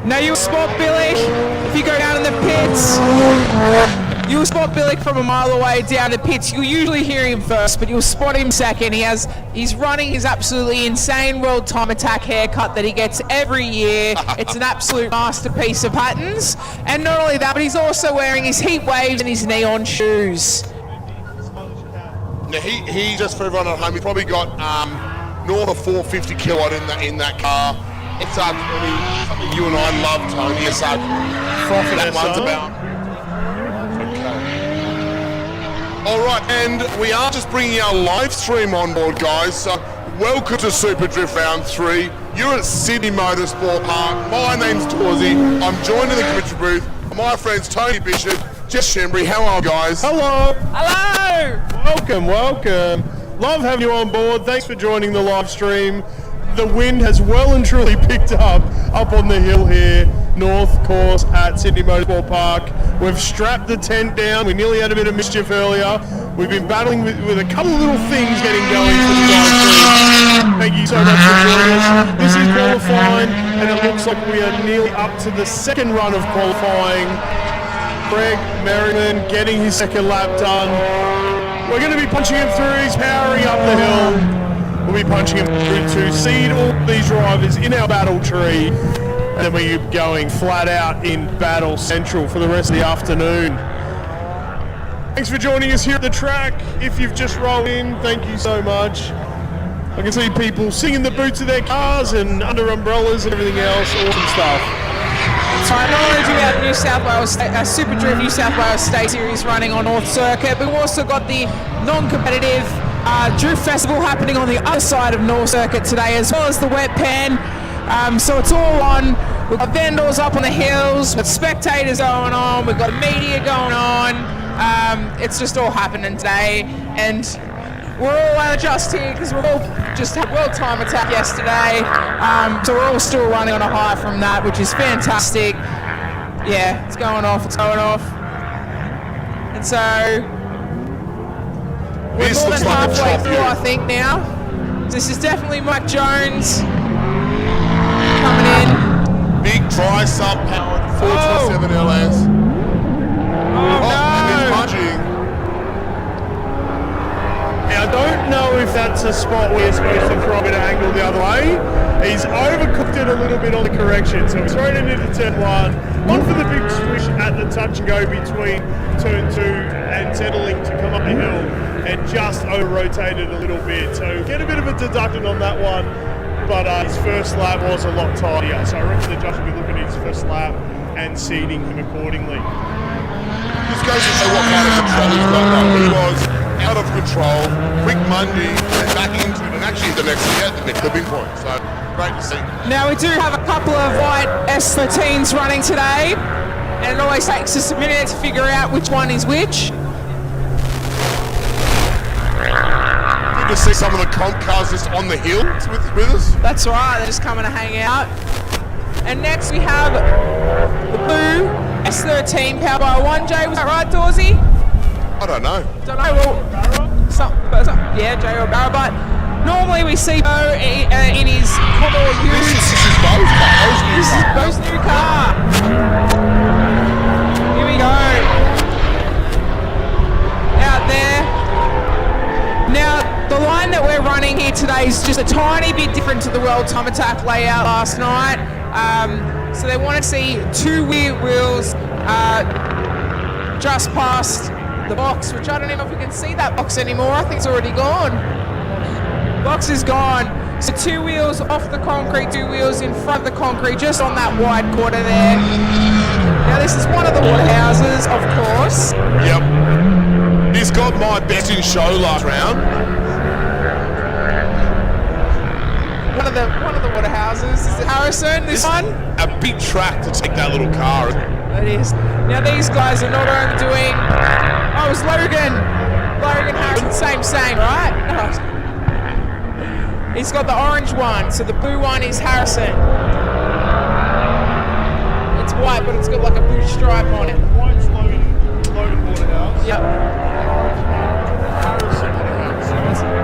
Now you'll spot Billick if you go down in the pits. You'll spot Billick from a mile away down the pits. You'll usually hear him first, but you'll spot him second. He's running his absolutely insane World Time Attack haircut that he gets every year. It's an absolute masterpiece of patterns. And not only that, but he's also wearing his heat waves and his neon shoes. Now he just for everyone at home, he's probably got north of 450 kilowatt in that car. It's something you and I love, Tony. It's that one's about. All right, and we are just bringing our live stream on board, guys. So welcome to SUPERDRIFT Round 3. You're at Sydney Motorsport Park. My name's Torzy. I'm joined in the commentary booth. My friends Tony Bishop, Jess Shembry. How are you guys? Hello. Hello. Welcome. Love having you on board. Thanks for joining the live stream. The wind has well and truly picked up on the hill here, north course at Sydney Motorsport Park. We've strapped the tent down. We nearly had a bit of mischief earlier. We've been battling with a couple of little things getting going for the live stream. Thank you so much for joining us. This is qualifying, and it looks like we are nearly up to the second run of qualifying. Greg Merriman getting his second lap done. We're going to be punching him through. He's powering up the hill. We'll be punching him through to seed all these drivers in our battle tree, and then we're going flat out in Battle Central for the rest of the afternoon. Thanks for joining us here at the track. If you've just rolled in, thank you so much. I can see people singing the boots of their cars and under umbrellas and everything else, awesome stuff. So not only do we have New South Wales SUPERDRIFT New South Wales State Series running on North Circuit, but we've also got the non-competitive Drift Festival happening on the other side of North Circuit today, as well as the wet pen. So it's all on. We've got vendors up on the hills, we've got spectators going on, we've got media going on. It's just all happening today, and we're all just here because we've all just had World Time Attack yesterday. So we're all still running on a high from that, which is fantastic. Yeah, it's going off. And so we're more than halfway through, I think, now. This is definitely Mike Jones coming in. Big dry sub powered 427 LS. Oh no! And then punching. I don't know if that's a spot where you're supposed to throw a bit of angle the other way. He's overcooked it a little bit on the correction, so he's thrown it into turn 1. One for the big switch at the touch and go between turn 2 and settling to come up the hill, and just over-rotated a little bit. So get a bit of a deduction on that one, but his first lap was a lot tidier. So I reckon the judge will be looking at his first lap and seeding him accordingly. This goes to show what kind of control he's got though. He was out of control, quick Monday, and back into it, and actually the next clipping point. So great to see. Now we do have a couple of white S13s running today, and it always takes us a minute to figure out which one is which. Good to see some of the comp cars just on the hill with us. That's right, they're just coming to hang out. And next we have the blue S13 powered by 1J. Was that right, Dorsey? I don't know. Don't know. Well, yeah, J or Barra, but normally we see Bo in his Commodore Ute. This is Bo's car. This is Bo's new car. Here we go. Out there. Now, the line that we're running here today is just a tiny bit different to the World Time Attack layout last night. So they want to see two rear wheels just past the box, which I don't even know if we can see that box anymore. I think it's already gone. Box is gone. So two wheels off the concrete, two wheels in front of the concrete, just on that wide quarter there. Now this is one of the water houses, of course. Yep. He's got my best in show last round. One of the water houses. Is it Harrison, this one? A big track to take that little car. It is. Now these guys are not only doing... Oh, it was Logan Harrison, same, right? No. He's got the orange one, so the blue one is Harrison. It's white, but it's got like a blue stripe on it. White's Logan Waterhouse. Yep. Harrison.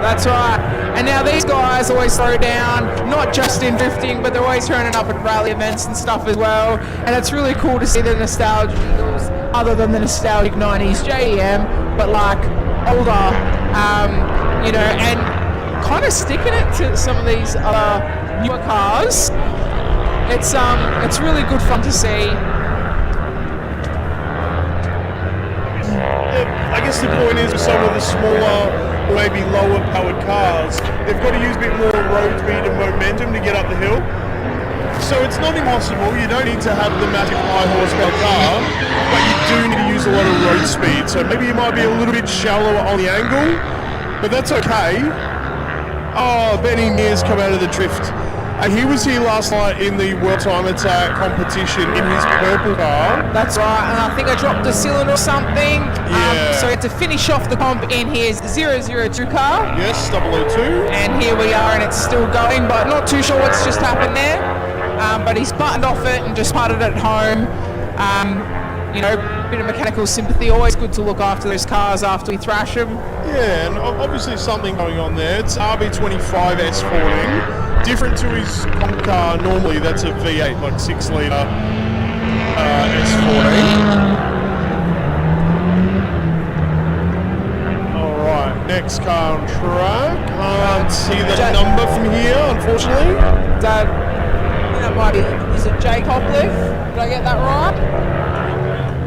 That's right. And now these guys always throw down, not just in drifting, but they're always turning up at rally events and stuff as well. And it's really cool to see the nostalgia angles, other than the nostalgic 90s JEM, but like older, you know, and kind of sticking it to some of these other newer cars. It's really good fun to see. I guess the point is with some of the smaller, maybe lower powered cars, they've got to use a bit more road speed and momentum to get up the hill. So it's not impossible, you don't need to have the massive high horsepower car, but you do need to use a lot of road speed. So maybe you might be a little bit shallower on the angle, but that's okay. Oh, Benny Mears come out of the drift. He was here last night in the World Time Attack competition in his purple car. That's right, and I think I dropped a cylinder or something. Yeah. So I had to finish off the comp in his 002 car. Yes, 002. And here we are, and it's still going, but not too sure what's just happened there. But he's buttoned off it and just putted it home. You know, a bit of mechanical sympathy, always good to look after those cars after we thrash them. Yeah, and obviously something going on there. It's RB25 S14. Different to his comp car, normally that's a V8, like 6 litre S14. Alright, next car on track. Can't see the number from here, unfortunately. That might be, is it Jay Copliff? Did I get that right?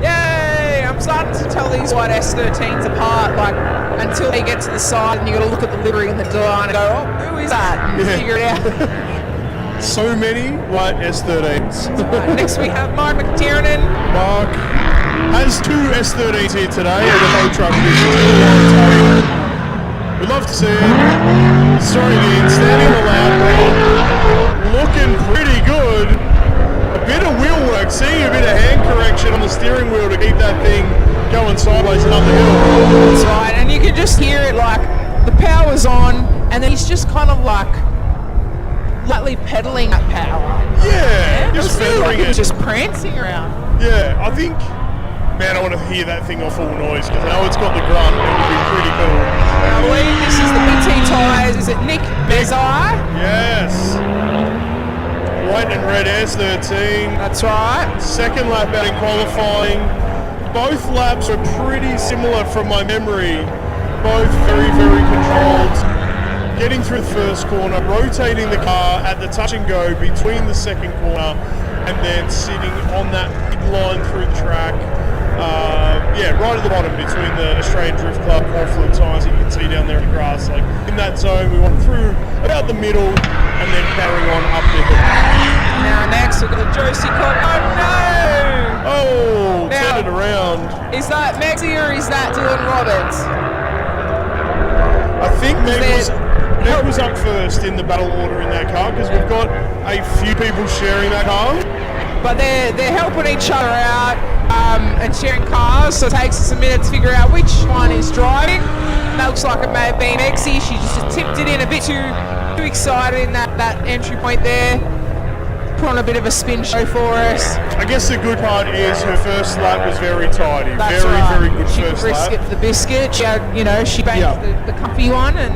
Yay! I'm starting to tell these white S13s apart, like, until they get to the side and you got to look at the livery and the design and go, oh, who is that? And figure it out. So many white S13s. Next we have Mark McTiernan. Mark has 2 S13s here today at the Bow Truck Vision. We'd love to see it. Sorry, Dean, standing in the loud wheel, looking pretty good. A bit of wheel work, seeing a bit of hand correction on the steering wheel to keep that thing going sideways and up the hill. That's right, and you can just hear it, like, the power's on, and then he's just kind of like lightly pedaling that power. Yeah, just feeling like feathering he was it. just prancing around. Yeah, I think, man, I want to hear that thing off full noise because I know it's got the grunt. It would be pretty cool. I believe this is the BT tyres. Is it Nick Bezai? Yes. White and red S13. That's right. Second lap out in qualifying. Both laps are pretty similar from my memory. Both very, very controlled. Getting through the first corner, rotating the car at the touch and go between the second corner, and then sitting on that line through the track. Yeah, right at the bottom between the Australian Drift Club off-fluid tyres. You can see down there in the grass. Like in that zone, we went through about the middle and then carrying on up the hill. Now next we've got the Josie Cobb. Oh no! Oh, Now, turn it around. Is that Maxi or is that Dylan Roberts? I think Meg was up first in the battle order in that car because we've got a few people sharing that car. But they're helping each other out and sharing cars, so it takes us a minute to figure out which one is driving. That looks like it may have been Exy. She just tipped it in a bit too excited in that entry point there. Put on a bit of a spin show for us. I guess the good part is her first lap was very tidy. That's very, right. very good She first risked lap. it for the biscuit. She had, she banked the comfy one and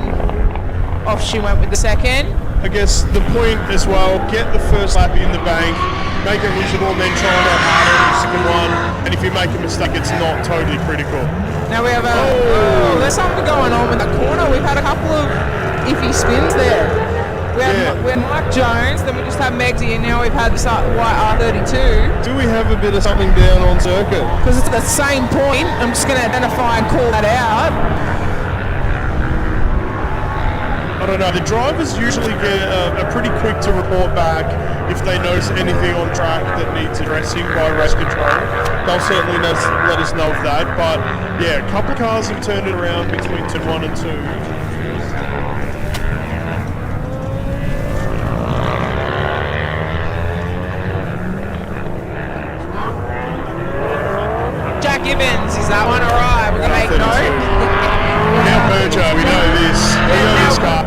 off she went with the second. I guess the point as well, get the first lap in the bank, make it reasonable, and then try and go harder in the second one. And if you make a mistake, it's not totally critical. Now we have there's something going on with the corner. We've had a couple of iffy spins there. We had Mike Jones, then we just had Megsy, and now we've had this white R32. Do we have a bit of something down on circuit? Because it's at the same point, I'm just going to identify and call that out. I don't know, the drivers usually are pretty quick to report back if they notice anything on track that needs addressing by race control. They'll certainly let us know of that, but yeah, a couple of cars have turned it around between turn 1 and 2. Jack Gibbons, is that one alright? We're going to make note. Now Burjo, we know this. We know this car.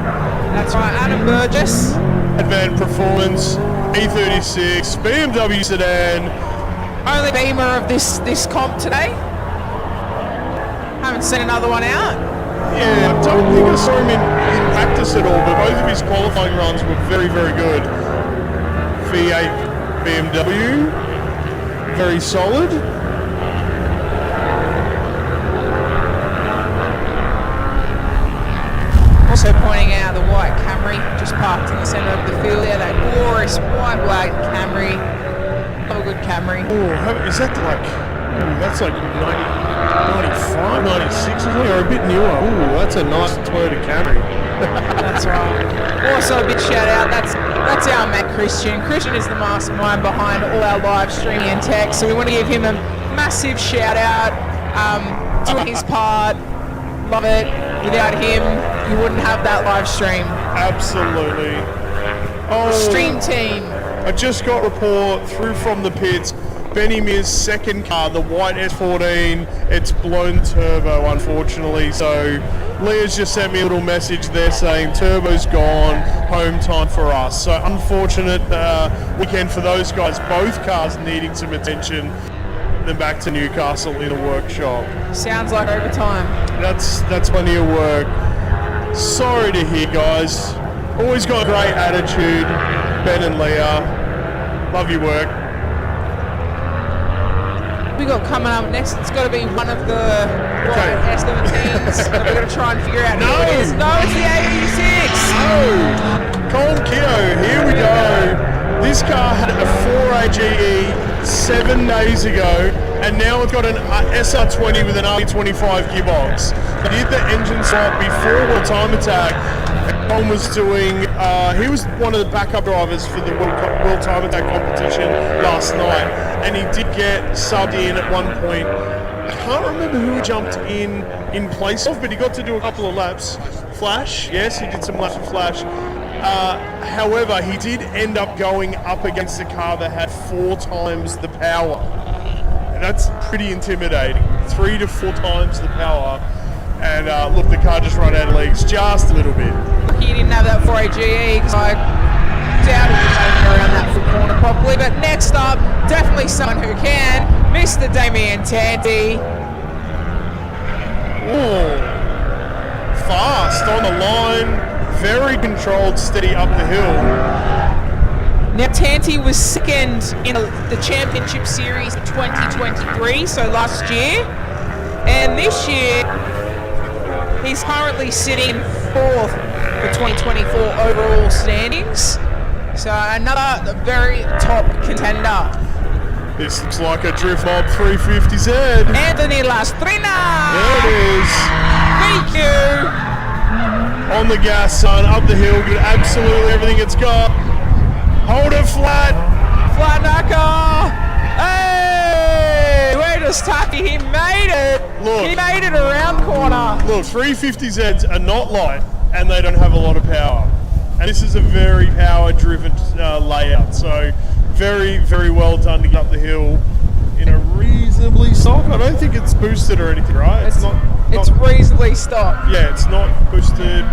That's right, Adam Burgess. Advan Performance, E36, BMW sedan. Only Beamer of this comp today. Haven't seen another one out. Yeah, I don't think I saw him in practice at all, but both of his qualifying runs were very, very good. V8 BMW, very solid. Also pointing out the white Camry just parked in the centre of the field there, that glorious white Camry. Love a good Camry. Oh, is that like, that's like 95, 96 or something, or a bit newer. Ooh, that's a nice Toyota Camry. That's right. Also a big shout out, that's our mate Christian. Christian is the mastermind behind all our live streaming and tech, so we want to give him a massive shout out, doing his part. Love it. Without him, you wouldn't have that live stream. Absolutely. Oh, Stream team. I just got report through from the pits. Benny Mears' second car, the white S14, it's blown turbo, unfortunately. So Leah's just sent me a little message there saying turbo's gone, home time for us. So unfortunate weekend for those guys. Both cars needing some attention. Then back to Newcastle in a workshop. Sounds like overtime. That's plenty of work. Sorry to hear, guys. Always got a great attitude, Ben and Leah. Love your work. We got coming up next. It's got to be one of the S17s. We're going to try and figure out who it is. No, it's the 86. Oh, Colin Keogh, here we go. This car had a 4AGE 7 days ago, and now it's got an SR20 with an RE25 gearbox. They did the engine swap before World Time Attack. Colin was doing, he was one of the backup drivers for the World Time Attack competition last night, and he did get subbed in at one point. I can't remember who he jumped in place of, but he got to do a couple of laps. Flash, yes, he did some laps with Flash. However, he did end up going up against a car that had 4 times the power. And that's pretty intimidating. 3 to 4 times the power. And look, the car just ran out of legs just a little bit. He didn't have that 4AGE because I doubted he taking around that foot corner properly. But next up, definitely someone who can, Mr. Damien Tanti. Ooh, fast on the line. Very controlled, steady up the hill. Now, Tanti was second in the Championship Series 2023, so last year. And this year, he's currently sitting 4th for 2024 overall standings. So another very top contender. This looks like a Drift Mob 350Z. Anthony Lastrina! There it is. Thank you! On the gas, son, up the hill, get absolutely everything it's got. Hold it flat. Flat knucker! Hey! We're just happy he made it! Look. He made it around corner. Look, 350Zs are not light, and they don't have a lot of power. And this is a very power-driven layout, so very, very well done to get up the hill in a reasonably stock. I don't think it's boosted or anything, right? It's reasonably stock. Yeah, it's not boosted.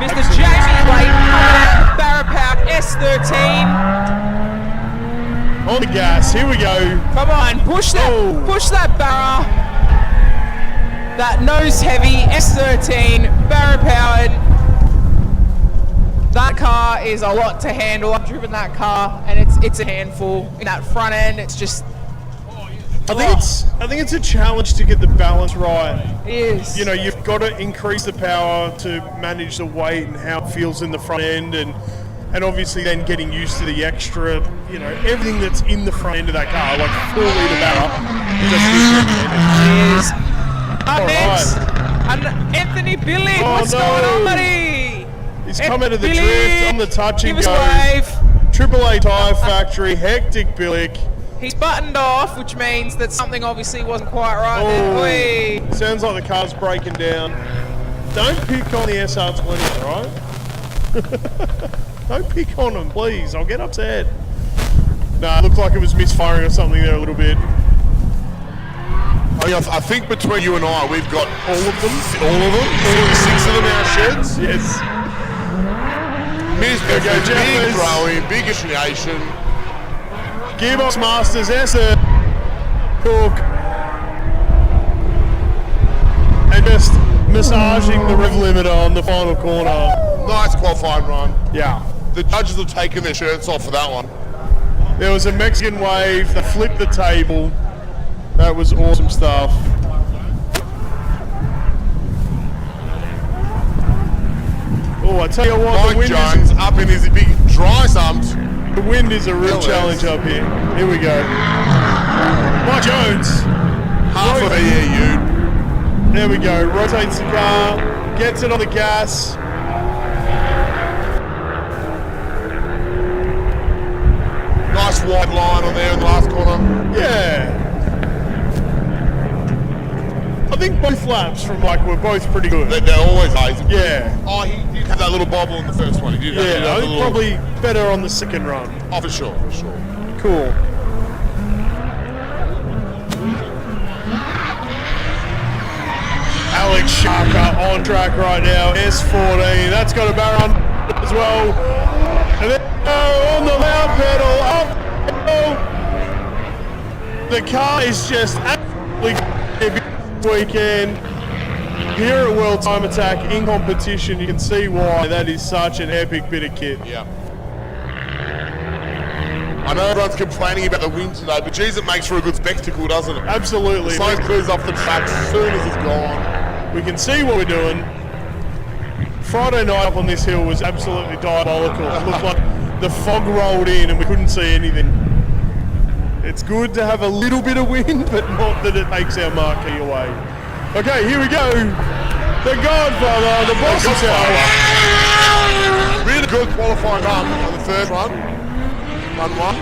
Mr. Jamie Layton coming out of Barra Park S13. On the gas, here we go. Come on, push that Barra. That nose heavy S13 Barra powered. That car is a lot to handle. I've driven that car and it's a handful. In that front end, it's just. I think it's a challenge to get the balance right. It is. You know, you've got to increase the power to manage the weight and how it feels in the front end, and obviously then getting used to the extra, you know, everything that's in the front end of that car, like 4-litre barrel. It is. Up next, Anthony Billy. What's going on, buddy? He's come out of the drift on the touch and give go. us a wave. AAA Tyre Factory, hectic Billick. He's buttoned off, which means that something obviously wasn't quite right there. Whee. Sounds like the car's breaking down. Don't pick on the SR20, alright? Don't pick on them, please. I'll get upset. Nah, it looked like it was misfiring or something there a little bit. I think between you and I, we've got all of them, 6 of them in our sheds. Yes. Big throwing, big initiation. Gearbox Masters, Esser, Cook, and just massaging the rev limiter on the final corner. Nice qualifying run. Yeah. The judges have taken their shirts off for that one. There was a Mexican wave that flipped the table. That was awesome stuff. Oh, I tell you what, Mike the wind Jones is, up in his big dry sumps. the wind is a real challenge up here. Here we go. Mike Jones. Half of EEU. There we go. Rotates the car, gets it on the gas. Nice wide line on there in the last corner. Yeah. I think both laps from Mike were both pretty good. They're always lazy. Yeah. Oh, he did have that little bobble in the first one. He did have Yeah, that I think little... probably better on the second run. Oh, for sure, for sure. Cool. Alex Shaka on track right now, S14. That's got a barrel on as well. And then on the loud pedal, up. The car is just absolutely this weekend. Here at World Time Attack in competition, you can see why that is such an epic bit of kit. Yeah. I know everyone's complaining about the wind today, but geez, it makes for a good spectacle, doesn't it? Absolutely. The smoke clears off the track as soon as it's gone. We can see what we're doing. Friday night up on this hill was absolutely diabolical. It looked like the fog rolled in and we couldn't see anything. It's good to have a little bit of wind, but not that it takes our marquee away. Okay, here we go. The Godfather, the boss himself. Really good qualifying run on the first run. 1-1.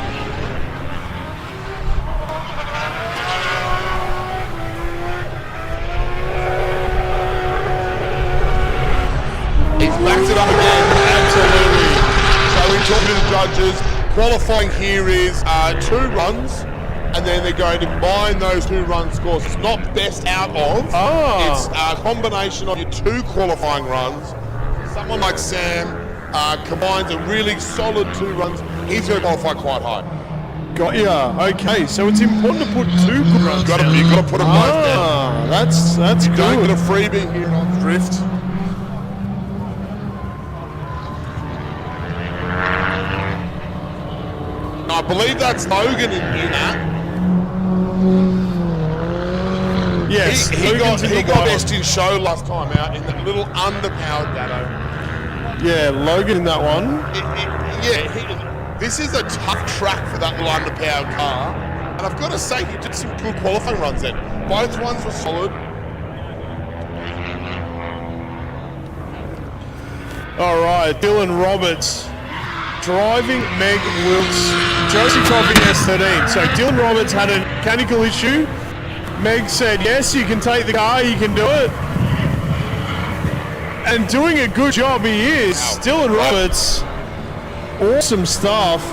He's backed it up again. Absolutely. So we're talking to the judges. Qualifying here is 2 runs, and then they're going to combine those 2 run scores. It's not best out of. It's a combination of your 2 qualifying runs. Someone like Sam combines a really solid 2 runs. He's going to qualify quite high. Got ya. Okay, so it's important to put 2 good runs You've got down. to put them both down. That's You don't good. get a freebie here on Drift. I believe that's Logan in that. Yes, He Logan's in the got white best in show last time out in that little underpowered Dado. one. Yeah, Logan in that one. This is a tough track for that little underpowered car. And I've got to say, he did some good qualifying runs then. Both ones were solid. All right, Dylan Roberts driving Meg Wilkes, Josie Coffee S13. So Dylan Roberts had a mechanical issue. Meg said, yes, you can take the car, you can do it. And doing a good job he is. Dylan Roberts, awesome stuff.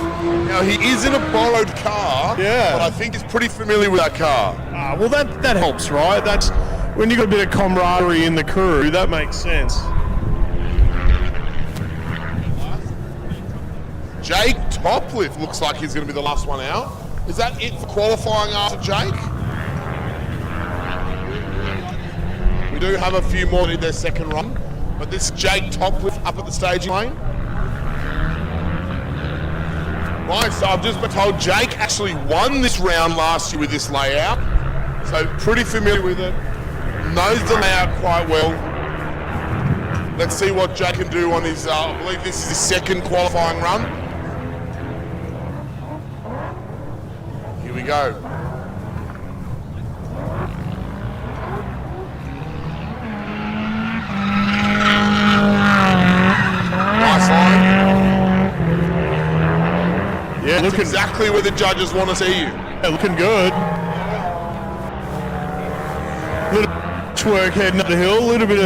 Now, he is in a borrowed car, Yeah. but I think he's pretty familiar with that car. Well, that helps, right? That's when you got a bit of camaraderie in the crew, that makes sense. Jake Topliff looks like he's going to be the last one out. Is that it for qualifying after Jake? We do have a few more in their second run, but this is Jake Topliff up at the staging lane. Right, so I've just been told Jake actually won this round last year with this layout, so pretty familiar with it, knows the layout quite well. Let's see what Jake can do on his, I believe this is his second qualifying run. Here we go. Nice line. Yeah, That's exactly where the judges want to see you. looking good. Little twerk heading up the hill, a little bit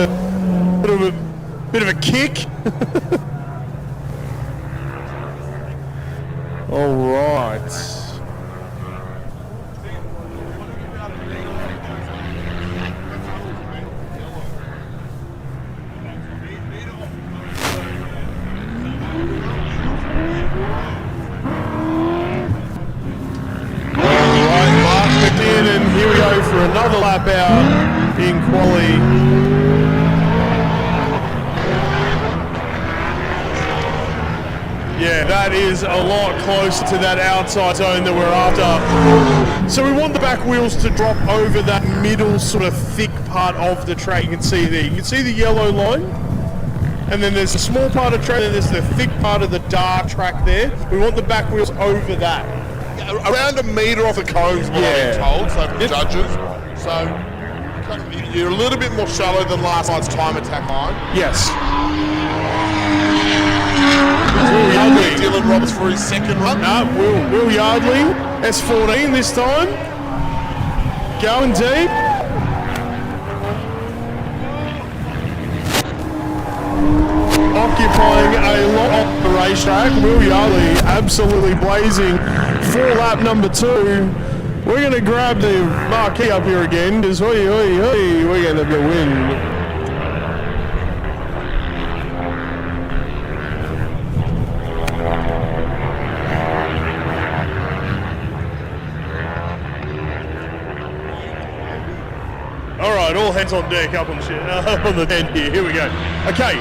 of a kick. All right. And here we go for another lap out in quali. Yeah, that is a lot closer to that outside zone that we're after. So we want the back wheels to drop over that middle sort of thick part of the track. You can see there. You can see the yellow line. And then there's a small part of track, and there's the thick part of the dark track there. We want the back wheels over that. Around a metre off the cones, what I've been told, so for judges. So you're a little bit more shallow than last night's time attack line. Yes. Dylan Roberts for his second run. Will Yardley, S14 this time. Going deep. Occupying a lot of the racetrack. Will Yardley absolutely blazing for lap number 2. We're going to grab the marquee up here again because we're going to win. All right, all hands on deck up on the tent here. Here we go. Okay.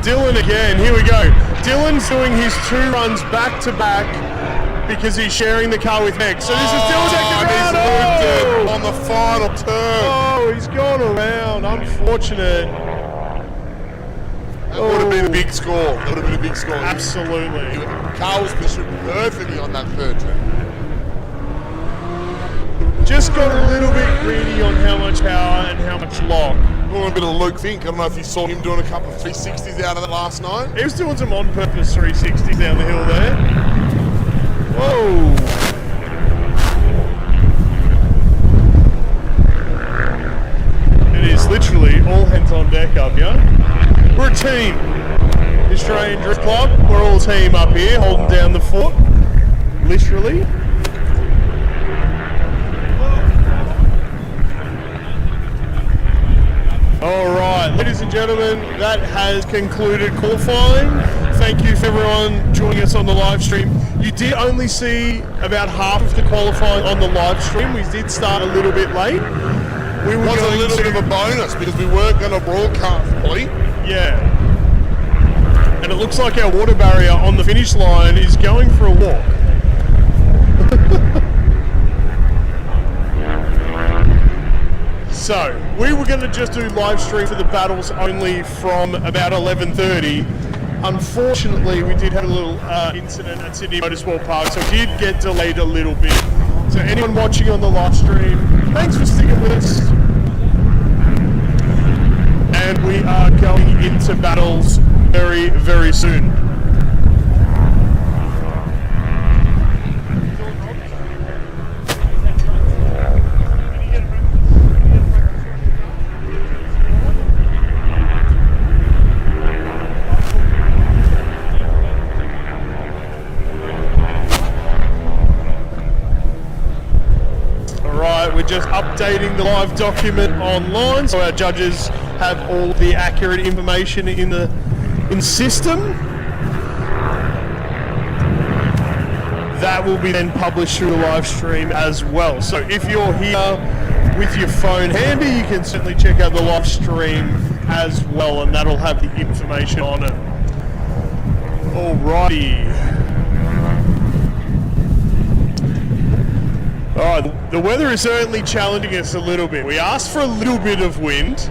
Dylan again, here we go. Dylan's doing his 2 runs back to back because he's sharing the car with Meg. So this is Dylan's second round. He's on the final turn. Oh, he's gone around. Unfortunate. That would have been a big score. That would have been a big score. Absolutely. The car was positioned perfectly on that third turn. Just got a little bit greedy on how much power and how much lock. Doing a bit of Luke Fink. I don't know if you saw him doing a couple of 360s out of that last night. He was doing some on-purpose 360s down the hill there. Whoa. It is literally all hands on deck up here. We're a team. The Australian Drift Club, we're all a team up here, holding down the fort. Literally. Alright, ladies and gentlemen, that has concluded qualifying. Thank you for everyone joining us on the live stream. You did only see about half of the qualifying on the live stream. We did start a little bit late. It was a little bit of a bonus because we weren't going to broadcast complete. Yeah. And it looks like our water barrier on the finish line is going for a walk. So, we were going to just do live stream for the battles only from about 11:30. Unfortunately, we did have a little incident at Sydney Motorsport Park, so it did get delayed a little bit. So anyone watching on the live stream, thanks for sticking with us. And we are going into battles very, very soon. We're just updating the live document online so our judges have all the accurate information in the system. That will be then published through the live stream as well. So if you're here with your phone handy, you can certainly check out the live stream as well, and that'll have the information on it. Alrighty. Alright, the weather is certainly challenging us a little bit. We asked for a little bit of wind,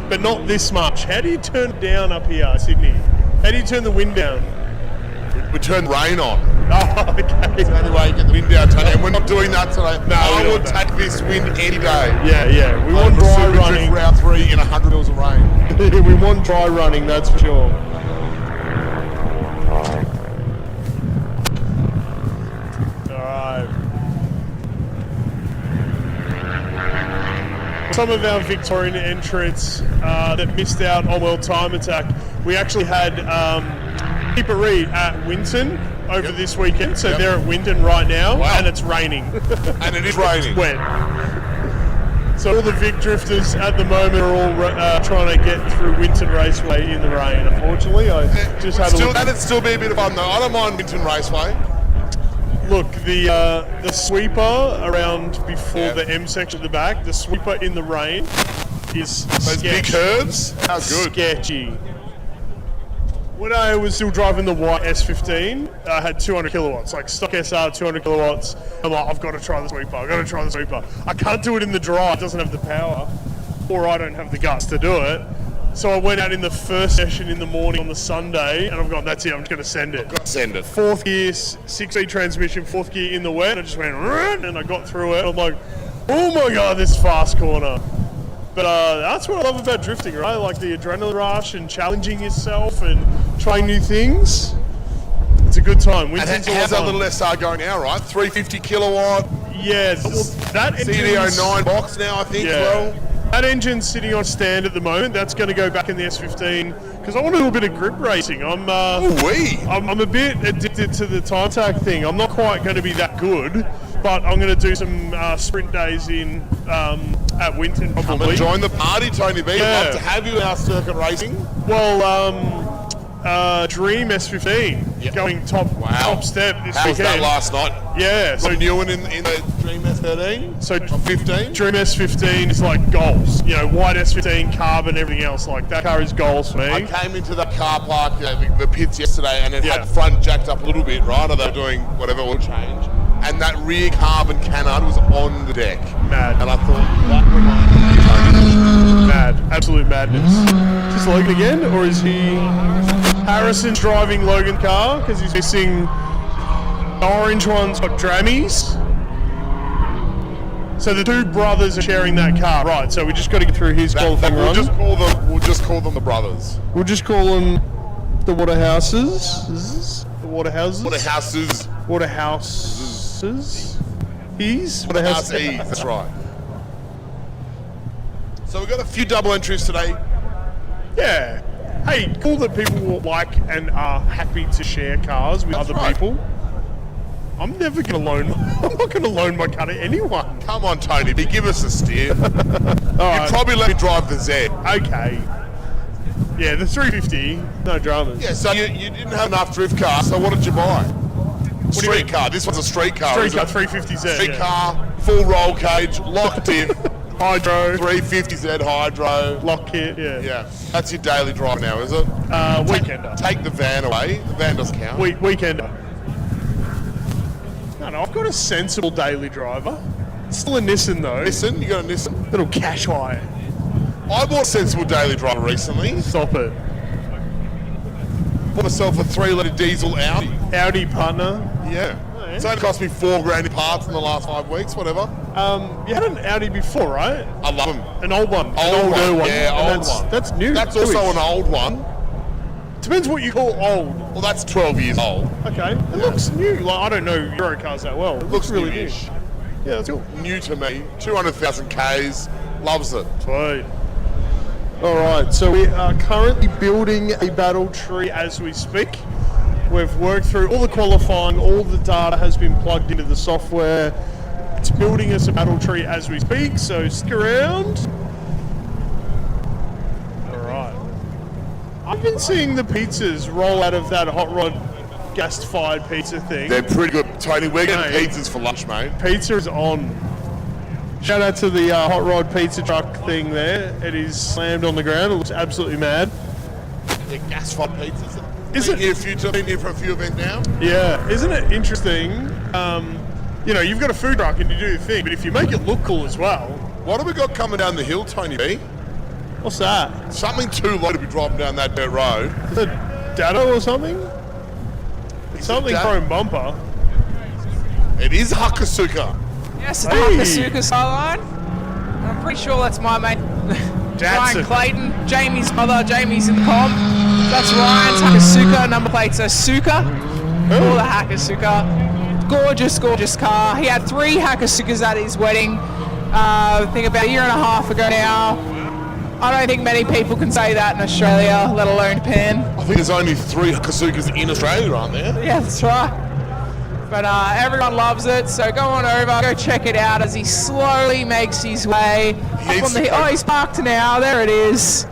but not this much. How do you turn it down up here, Sydney? How do you turn the wind down? We turn rain on. Oh, okay. That's the only way you get the wind down today, and we're not doing that today. No, I would take this wind any day. Yeah. We want dry running. Route 3 in 100 mils of rain. We want dry running, that's for sure. Some of our Victorian entrants that missed out on World Time Attack, we actually had Keep It Read at Winton over this weekend. So they're at Winton right now, and it's raining. And it is raining. It's wet. So all the Vic drifters at the moment are all trying to get through Winton Raceway in the rain. Unfortunately, I just had a look. That'd still be a bit of fun though. I don't mind Winton Raceway. Look, the sweeper around before the M section at the back, the sweeper in the rain is Those big curves? How good. sketchy. When I was still driving the white S15, I had 200 kilowatts, like stock SR 200 kilowatts. I'm like, I've got to try the sweeper. I can't do it in the dry. It doesn't have the power, or I don't have the guts to do it. So I went out in the first session in the morning on the Sunday, and I've gone, that's it, I'm just going to send it. Send it. Fourth gear, 6-speed transmission, fourth gear in the wet, and I just went, and I got through it. I'm like, oh my God, this fast corner. But that's what I love about drifting, right? Like the adrenaline rush and challenging yourself and trying new things. It's a good time. And how's that little SR going now, right? 350 kilowatt. Yeah, well, that CDO 9 box now, I think, well. That engine's sitting on stand at the moment. That's going to go back in the S15 because I want to do a bit of grip racing. I'm a bit addicted to the time tag thing. I'm not quite going to be that good, but I'm going to do some sprint days in at Winton probably. Come and join the party, Tony B. Yeah. Love to have you in our circuit racing. Well, Dream S15 going top step this How was weekend. that last night? Yeah. So new one in the Dream S13? So 15? Dream S15 is like goals. You know, white S15, carbon, everything else. Like that car is goals for me. I came into the car park, the pits yesterday, and it had the front jacked up a little bit, right? Or they were doing whatever will change. And that rear carbon canard was on the deck. Mad. And I thought, that reminded me. Mad. Absolute madness. Is this Logan again? Or is he... Harrison's driving Logan car because he's missing... The orange one's got Drammies. So the two brothers are sharing that car. Right, so we just got to get through his qualifying run. We'll just call them the brothers. We'll just call them the Waterhouses. The Waterhouses? Waterhouses. Waterhouses. Waterhouse E, that's right. So we've got a few double entries today. Yeah. Hey, cool that people like and are happy to share cars with other people. I'm never going to loan... I'm not going to loan my car to anyone. Come on, Tony B, give us a steer. You'd probably let me drive the Z. Okay. Yeah, the 350, no dramas. Yeah, so you didn't have enough drift cars, so what did you buy? Street car. This one's a street car. Street car, 350Z. Street car, full roll cage, locked in. Hydro. 350Z hydro. Lock kit, yeah. Yeah. That's your daily drive now, is it? Weekender. Take the van away. The van doesn't count. Weekender. No, I've got a sensible daily driver. Still a Nissan though. Nissan? You got a Nissan? Little cash hire. I bought a sensible daily driver recently. Stop it. Bought myself a 3-litre diesel Audi. Audi partner. Yeah. It's only cost me $4,000 in parts in the last 5 weeks, whatever. You had an Audi before, right? I love them. An old one. Old one. Yeah, and old one. That's new. That's also an old one. Depends what you call old. Well, that's 12 years old. Okay. It looks new. Like, I don't know Euro cars that well. It Looks really newish. new. Yeah, that's cool. New to me. 200,000 Ks. Loves it. Sweet. All right, so we are currently building a battle tree as we speak. We've worked through all the qualifying, all the data has been plugged into the software. It's building us a battle tree as we speak, so stick around. All right. I've been seeing the pizzas roll out of that hot rod gas-fired pizza thing. They're pretty good. Tony, we're getting pizzas for lunch, mate. Pizza is on. Shout out to the hot rod pizza truck thing there. It is slammed on the ground. It looks absolutely mad. They're gas-fired pizzas. Is it? Been here for a few events now. Yeah, isn't it interesting? You know, you've got a food truck and you do your thing, but if you make it look cool as well. What have we got coming down the hill, Tony B? What's that? Something too low to be driving down that dirt road. Is it Datto or something? It's something chrome bumper. It is Hakasuka. Yes, the Hakasuka skyline. I'm pretty sure that's my mate, Ryan Clayton. Jamie's mother. Jamie's in the comp. That's Ryan's Hakasuka. Number plate's Asuka. All the Hakasuka. Gorgeous, gorgeous car. He had 3 Hakasukas at his wedding. I think about a year and a half ago now. I don't think many people can say that in Australia, let alone Japan. I think there's only 3 Hakasukas in Australia, aren't there? Yeah, that's right. But everyone loves it, so go on over, go check it out as he slowly makes his way up on the hill. Oh, he's parked now. There it is,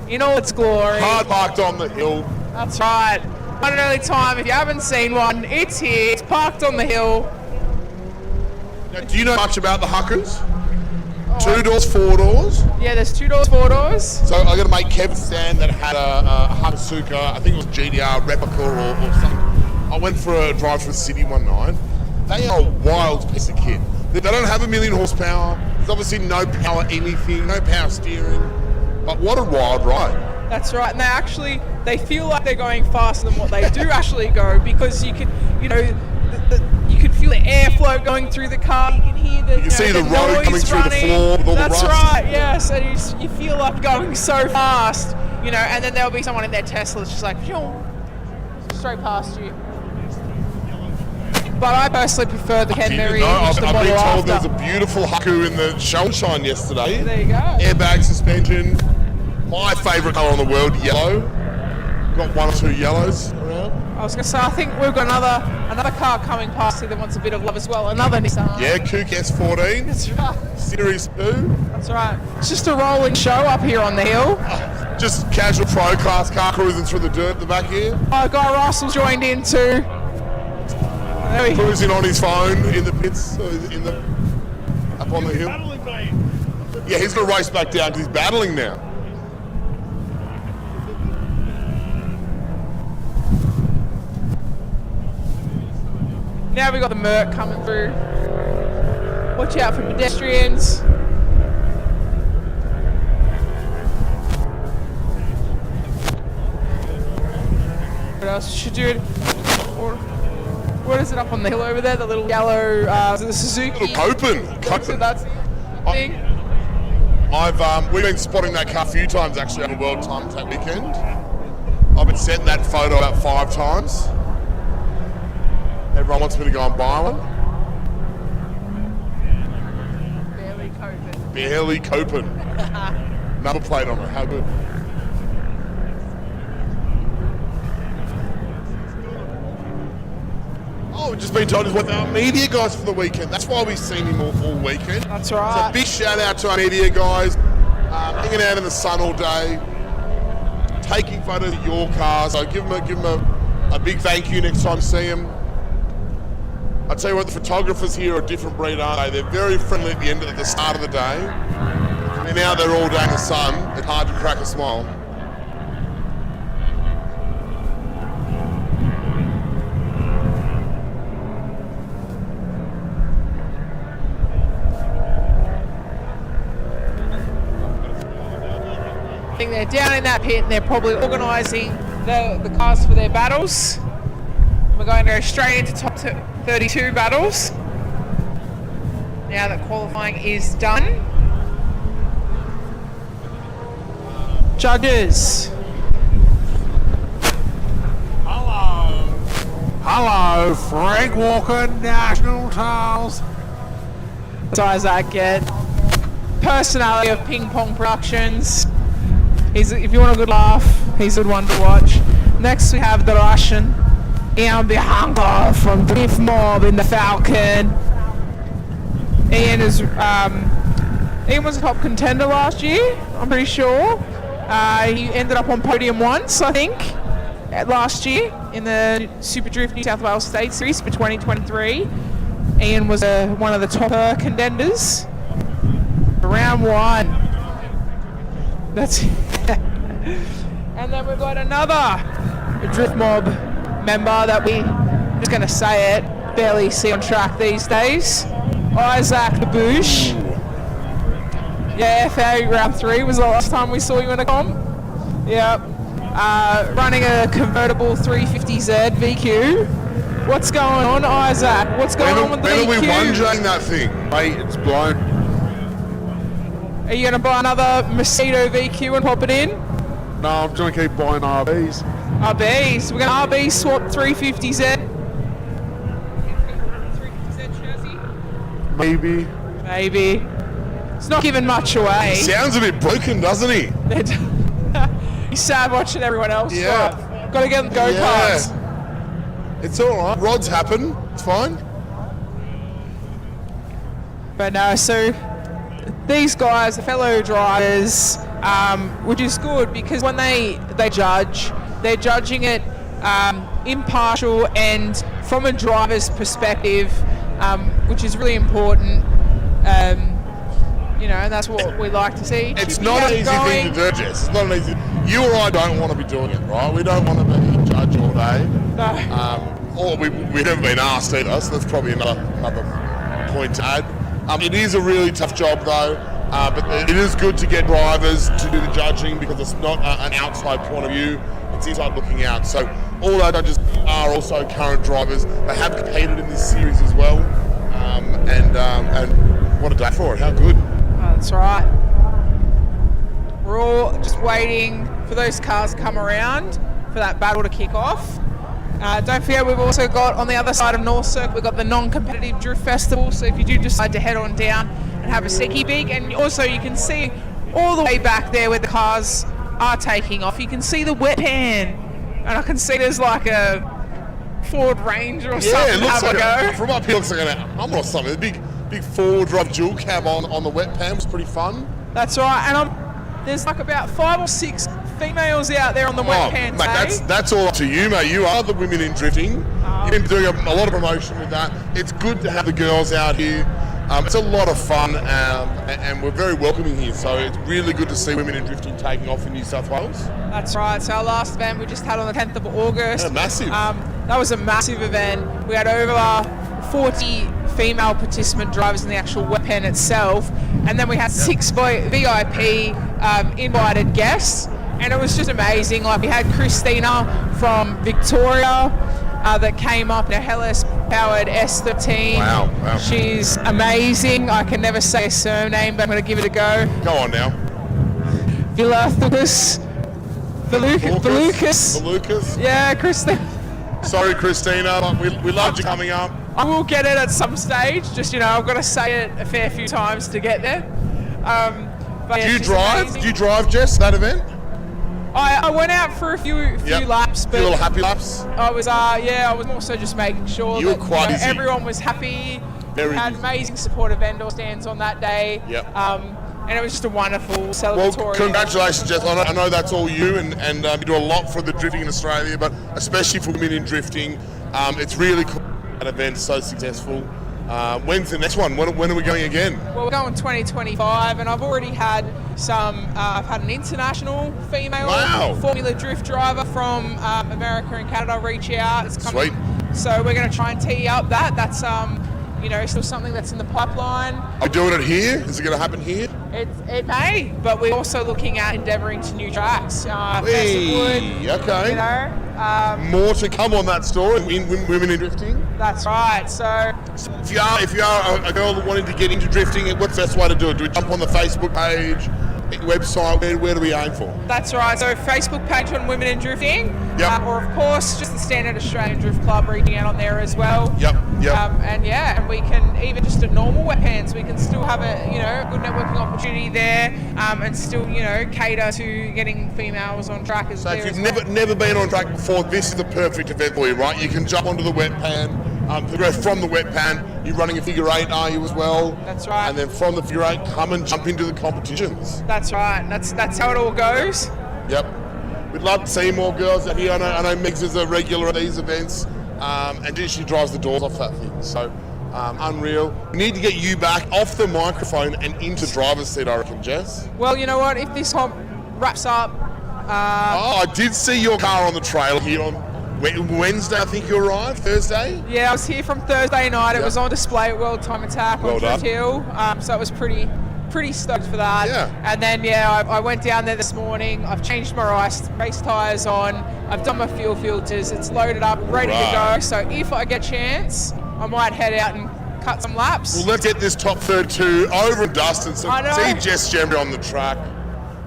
in all its glory. Hard parked on the hill. That's right. One and only time. If you haven't seen one, it's here. It's parked on the hill. Now, do you know much about the Huckers? Oh, 2 doors, 4 doors. Yeah, there's 2 doors, 4 doors. So I got to make Kevin stand that had a Hamasuka, I think it was GDR replica or something. I went for a drive through the city one night. They are a wild piece of kit. They don't have 1,000,000 horsepower. There's obviously no power anything, no power steering. But what a wild ride. That's right, and they feel like they're going faster than what they do actually go, because you can feel the airflow going through the car. You can hear the, you can see the road noise coming through running. the floor with all That's the rust. right, yes, and you feel like going so fast, and then there'll be someone in their Tesla that's just like, phew, straight past you. But I personally prefer the Canary, I've the been model told there after. was a beautiful Haku in the sunshine yesterday. There you go. Airbag suspension. My favourite colour in the world, yellow. Got 1 or 2 yellows around. I was going to say, I think we've got another car coming past here that wants a bit of love as well. Another Nissan. Yeah, Coupe S14. That's right. Series 2. That's right. It's just a rolling show up here on the hill. Just casual pro class car cruising through the dirt at the back here. Guy Russell's joined in too. Cruising on his phone in the pits, up on the hill. Yeah, he's going to race back down because he's battling now. Now we've got the Merc coming through. Watch out for pedestrians. What else should do it? What is it up on the hill over there? The little yellow, is it the Suzuki? Little Copen. That's the thing. We've been spotting that car a few times actually on the World Times that weekend. I've been sent that photo about 5 times. Everyone wants me to go and buy one. Barely Copen. Number plate on it. How good. Oh, we've just been told he's with our media guys for the weekend. That's why we've seen him all weekend. That's right. So big shout out to our media guys. Hanging out in the sun all day. Taking photos of your cars. So give them a big thank you next time you see them. I tell you what, the photographers here are a different breed, aren't they? They're very friendly at the start of the day. And now they're all day in the sun. It's hard to crack a smile. I think they're down in that pit and they're probably organising the cars for their battles. We're going to go straight into top 32 battles. Now that qualifying is done. Judges. Hello, Frank Walker, National Tales. That's Isaac Get. Personality of Ping Pong Productions. If you want a good laugh, he's a good one to watch. Next we have the Russian, Ian Bianco from Drift Mob in the Falcon. Ian was a top contender last year, I'm pretty sure. He ended up on podium once, I think, last year in the SUPERDRIFT New South Wales State Series for 2023. Ian was one of the top contenders. Round 1. That's and then we've got another Drift Mob member that I'm just going to say it, barely see on track these days. Isaac the Boosh. Yeah, FA round 3 was the last time we saw you in a comp. Yep. Running a convertible 350Z VQ. What's going on, Isaac? What's going on with the VQ? When are we one-jing that thing? Mate, it's blown. Are you going to buy another Macedo VQ and pop it in? No, I'm going to keep buying RBs. RBs. We're going to RB swap 350Z. 350Z chassis? Maybe. Maybe. It's not giving much away. Sounds a bit broken, doesn't he? He's sad watching everyone else. Yeah. Got to get them go-karts. It's all right. Rods happen. It's fine. But no, so these guys, the fellow drivers, which is good because when they judge, they're judging it impartial and from a driver's perspective, which is really important. and that's what we like to see. It's not an easy thing to do, Jess. It's not an easy. You or I don't want to be doing it, right? We don't want to be a judge all day. No. Or we haven't been asked either, so that's probably another point to add. It is a really tough job though, but it is good to get drivers to do the judging because it's not an outside point of view, it's inside looking out. So all our judges are also current drivers. They have competed in this series as well, and what a day for it, how good. That's right. We're all just waiting for those cars to come around for that battle to kick off. Don't forget, we've also got on the other side of North Circuit, we've got the non-competitive drift festival. So if you do decide to head on down and have a sickie beak, and also you can see all the way back there where the cars are taking off, you can see the wet pan, and I can see there's like a Ford Ranger or something. It looks have like a go. from up here, it looks like an Hummer or something. The big four-wheel drive dual cab on the wet pan was pretty fun. That's right, and there's like about 5 or 6 females out there on the wet pan. Mate, that's all up to you, mate. You are the women in drifting. You've been doing a lot of promotion with that. It's good to have the girls out here. It's a lot of fun, and we're very welcoming here. So it's really good to see women in drifting taking off in New South Wales. That's right. So our last event we just had on the 10th of August. Yeah, massive. That was a massive event. We had over 40 female participant drivers in the actual wet pen itself, and then we had 6 VIP invited guests. And it was just amazing. Like we had Christina from Victoria that came up in a Hellas powered S13. Wow. She's amazing. I can never say her surname, but I'm going to give it a go. Go on now. Vilucas. Yeah, Christina. Sorry, Christina. We loved you coming up. I will get it at some stage. Just, I've got to say it a fair few times to get there. But Do you drive? Do you drive, Jess, that event? I went out for a few laps, but a few little happy laps. I was more so just making sure You were quite busy. everyone was happy. Very We had busy. amazing supportive vendor stands on that day. Yep. And it was just a wonderful Well, celebratory. congratulations, Jess. I know that's all you, and you do a lot for the drifting in Australia, but especially for women in drifting. It's really cool that event's so successful. When's the next one? When are we going again? Well, we're going 2025, and I've already had I've had an international female Formula Drift driver from America and Canada reach out. It's coming. Sweet. So we're going to try and tee up that. That's still something that's in the pipeline. Are we doing it here? Is it going to happen here? It may, but we're also looking at endeavouring to new tracks. Okay. More to come on that story in women in drifting. That's right. So if you are a girl wanting to get into drifting, what's the best way to do it? Do we jump on the Facebook page, website? Where do we aim for? that's right. So Facebook page on Women in Drifting, Yep. or of course just the standard Australian Drift Club reaching out on there as well. Yep. And we can even just a normal wet pans. We can still have a good networking opportunity there, and still cater to getting females on track as So well. if you've never been on track before, this is the perfect event for you, right? You can jump onto the wet pan. Progress from the wet pan. You're running a figure 8, are you as well? That's right. And then from the figure 8, come and jump into the competitions. That's right. That's how it all goes. Yep. We'd love to see more girls out here. I know Megs is a regular at these events, and she drives the doors off that thing. So unreal. We need to get you back off the microphone and into driver's seat, I reckon, Jess. Well, you know what? If this hop wraps up, I did see your car on the trail here on Wednesday, I think you arrived, Thursday? yeah, I was here from Thursday night. It Yep. was on display at World Time Attack Well on Drift done. Hill, so it was pretty stoked for that. Yeah. And then I went down there this morning. I've changed my race tyres on. I've done my fuel filters. It's loaded up, ready to Right. go. So if I get a chance, I might head out and cut some laps. Well, let's get this top 32 over and dusted so I know. see Jess Jember on the track.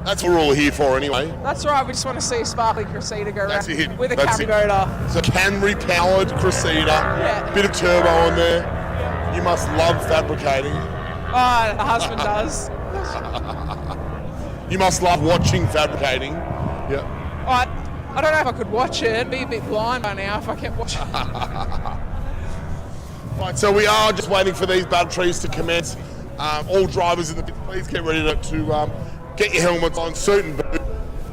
That's what we're all here for anyway. That's right. We just want to see a sparkly Cressida go That's around it. with a That's it. Camgoda. So Camry-powered Cressida, Yeah. bit of turbo on there. You must love fabricating. Oh, the husband does. You must love watching fabricating. Yeah. I don't know if I could watch it. I'd be a bit blind by now if I kept watching. Right, so we are just waiting for these batteries to commence. All drivers in the pit, please get ready to get your helmets on, suit and boot.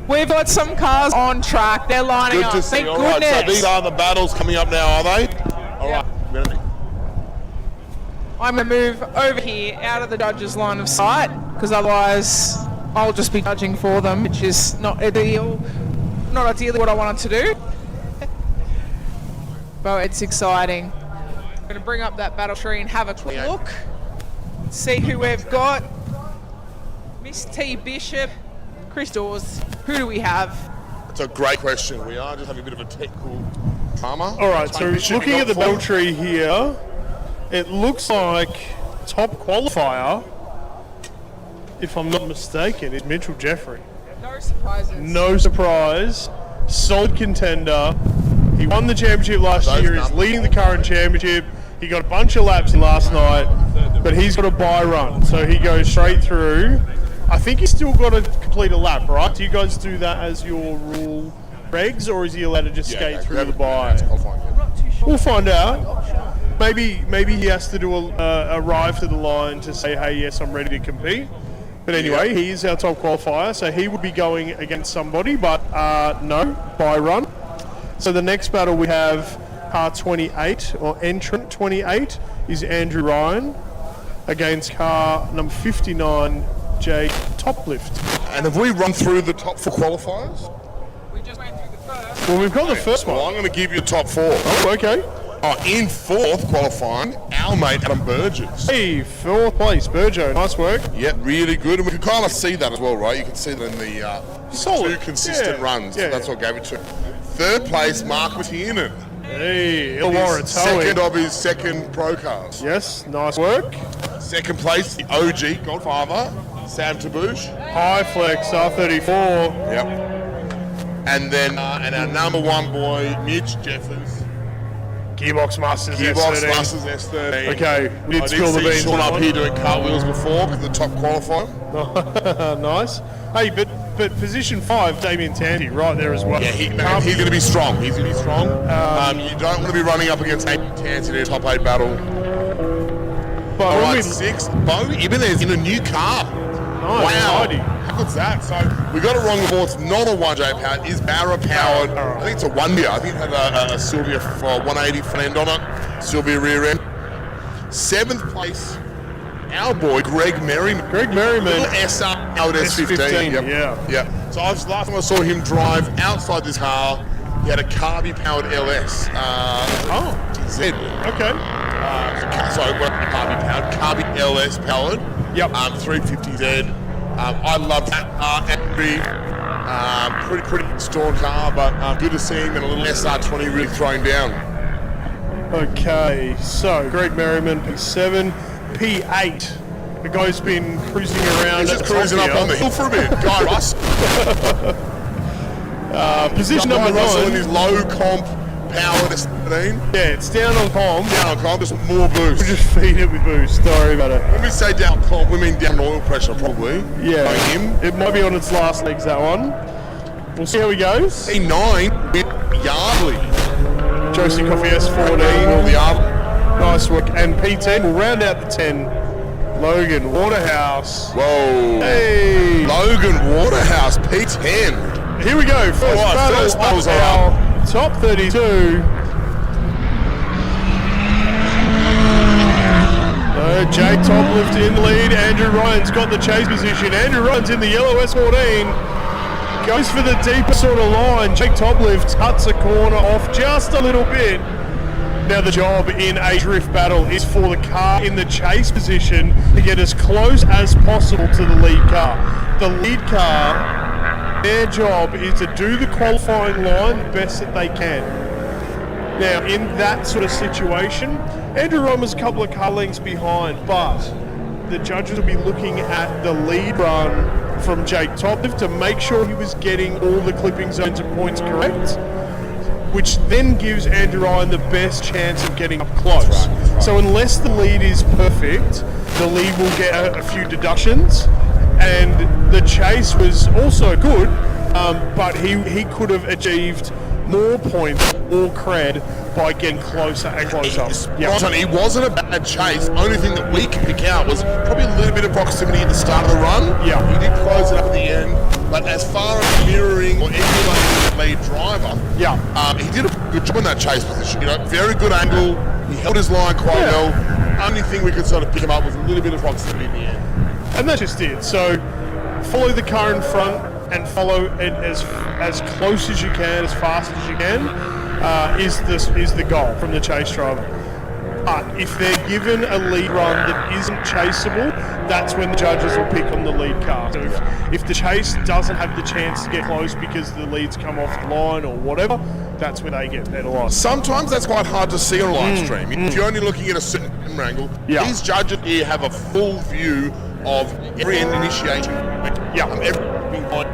We've got some cars on track. They're lining Good up. to see. Thank All right, goodness. so these are the battles coming up now, are they? All right. I'm going to move over here out of the judges' line of sight. because otherwise I'll just be judging for them, which is not ideally what I wanted to do. But it's exciting. I'm going to bring up that battle tree and have a quick look. See who we've got. Miss T. Bishop, Chris Dawes. Who do we have? It's a great question. We are just having a bit of a technical drama. All right, so looking at the battle tree here, it looks like top qualifier, if I'm not mistaken, is Mitchell Jeffrey. No surprises. No surprise. Solid contender. He won the championship last year. He's leading the current championship. He got a bunch of laps in last night, but he's got a bye run, so he goes straight through. I think he's still got to complete a lap, right? Do you guys do that as your rule regs, or is he allowed to just skate through the bye? We'll find out. Maybe he has to do arrive to the line to say, hey, yes, I'm ready to compete. But anyway, he is our top qualifier, so he would be going against somebody, but no, bye run. So the next battle we have car 28, or entrant 28, is Andrew Ryan against car number 59, Jake Toplift. And have we run through the top 4 qualifiers? We just went through the first. Well, we've got the first one. Well, I'm going to give you the top 4. Oh, okay. In 4th qualifying, our mate Adam Burgess. Hey, 4th place, Burjo. Nice work. Yep, really good. And we can kind of see that as well, right? You can see that in the Solid. 2 consistent runs. Yeah. That's what gave it to him. 3rd place, Mark Tiernan. Hey, Illawarra Towing. Second of his second pro cars. Yes, nice work. 2nd place, the OG Godfather, Sam Tabouche. High flex, R34. Yep. And then and our number 1 boy, Mitch Jeffers. Gearbox Masters Gearbox S13. Masters S13. Okay, we did spill the see beans. Sean on up that here doing cartwheels before because the top qualifier. one. Nice. Hey, but position 5, Damien Tanti, right there as well. Yeah, he's going to be strong. He's going to be strong. You don't want to be running up against Damien Tanti in a top 8 battle. But All when right, 6. Bo Ibanez in a new car. Nice, Wow. tidy. How good's that? So we got it wrong before. It's not a 1J powered. It's Barra powered. I think it's a 1 gear. I think it had a Sylvia for 180 front end on it. Sylvia rear end. 7th place, our boy Greg Merriman. Greg Merriman. Little SR powered S15. Yep. Yeah. So last time I saw him drive outside this car, he had a Carby powered LS. Z. Okay. Sorry, what Carby powered? Carby LS powered. Yep. 350Z. I love that pretty strong car, but good to see him in a little SR20 really throwing down. Okay, so Greg Merriman, P7, P8. The guy's been cruising around. He's just cruising up on the hill for a bit. Guy Russ. Position Guy number Russell 9. in his low comp powered S15. Yeah, it's down on comp. Down comp, just more boost. We just feed it with boost. Sorry about it. When we say down comp, we mean down oil pressure probably. Yeah, By him. it might be on its last legs, that one. We'll see how he goes. P9 with Yardley. Josie Coffee All S14. the Yardley. Nice work. And P10 will round out the 10. Logan Waterhouse. Whoa. Hey. Logan Waterhouse, P10. Here we go. First battle first battles of are our top 32. Jake Toplift in the lead. Andrew Ryan's got the chase position. Andrew Ryan's in the yellow S14. Goes for the deeper sort of line. Jake Toplift cuts a corner off just a little bit. Now the job in a drift battle is for the car in the chase position to get as close as possible to the lead car. The lead car, their job is to do the qualifying line the best that they can. Now in that sort of situation, Andrew Ryan was a couple of car lengths behind, but the judges will be looking at the lead run from Jake Toplift to make sure he was getting all the clipping zones and points correct, which then gives Andrew Ryan the best chance of getting up close. That's right. So unless the lead is perfect, the lead will get a few deductions, and the chase was also good, but he could have achieved more points or cred by getting closer and closer. Right, he wasn't a bad chase. Only thing that we can pick out was probably a little bit of proximity at the start of the run. Yeah. He did close it up at the end, but as far as mirroring or emulating the lead driver, he did a good job in that chase position. Very good angle. He held his line quite well. Only thing we could sort of pick him up was a little bit of proximity in the end. And that's just it. So follow the car in front and follow it as close as you can, as fast as you can, is the goal from the chase driver. But if they're given a lead run that isn't chaseable, that's when the judges will pick on the lead car. So if the chase doesn't have the chance to get close because the lead's come off the line or whatever, that's when they get penalised. Sometimes that's quite hard to see on a live stream. If you're only looking at a certain camera angle, these judges here have a full view of every end initiation. Every point.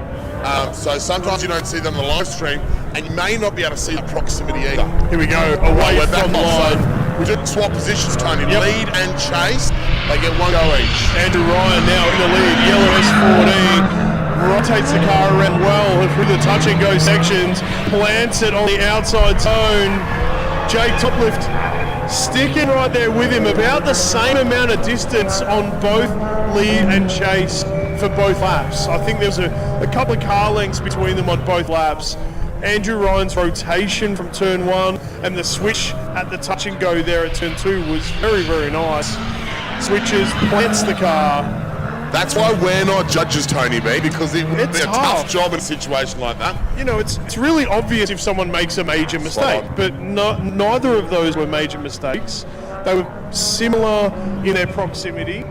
So sometimes you don't see them on the live stream, and you may not be able to see the proximity either. Here we go, away from the line. We just swap positions, Tony. Lead and chase. They get one go each. Andrew Ryan now in the lead. Yellow S14 rotates the car around well through the touch and go sections. Plants it on the outside zone. Jake Toplift sticking right there with him. About the same amount of distance on both lead and chase for both laps. I think there's a couple of car lengths between them on both laps. Andrew Ryan's rotation from turn 1 and the switch at the touch and go there at turn 2 was very, very nice. Switches, plants the car. That's why we're not judges, Tony B, because it would be a tough job in a situation like that. You know, it's really obvious if someone makes a major mistake, but neither of those were major mistakes. They were similar in their proximity.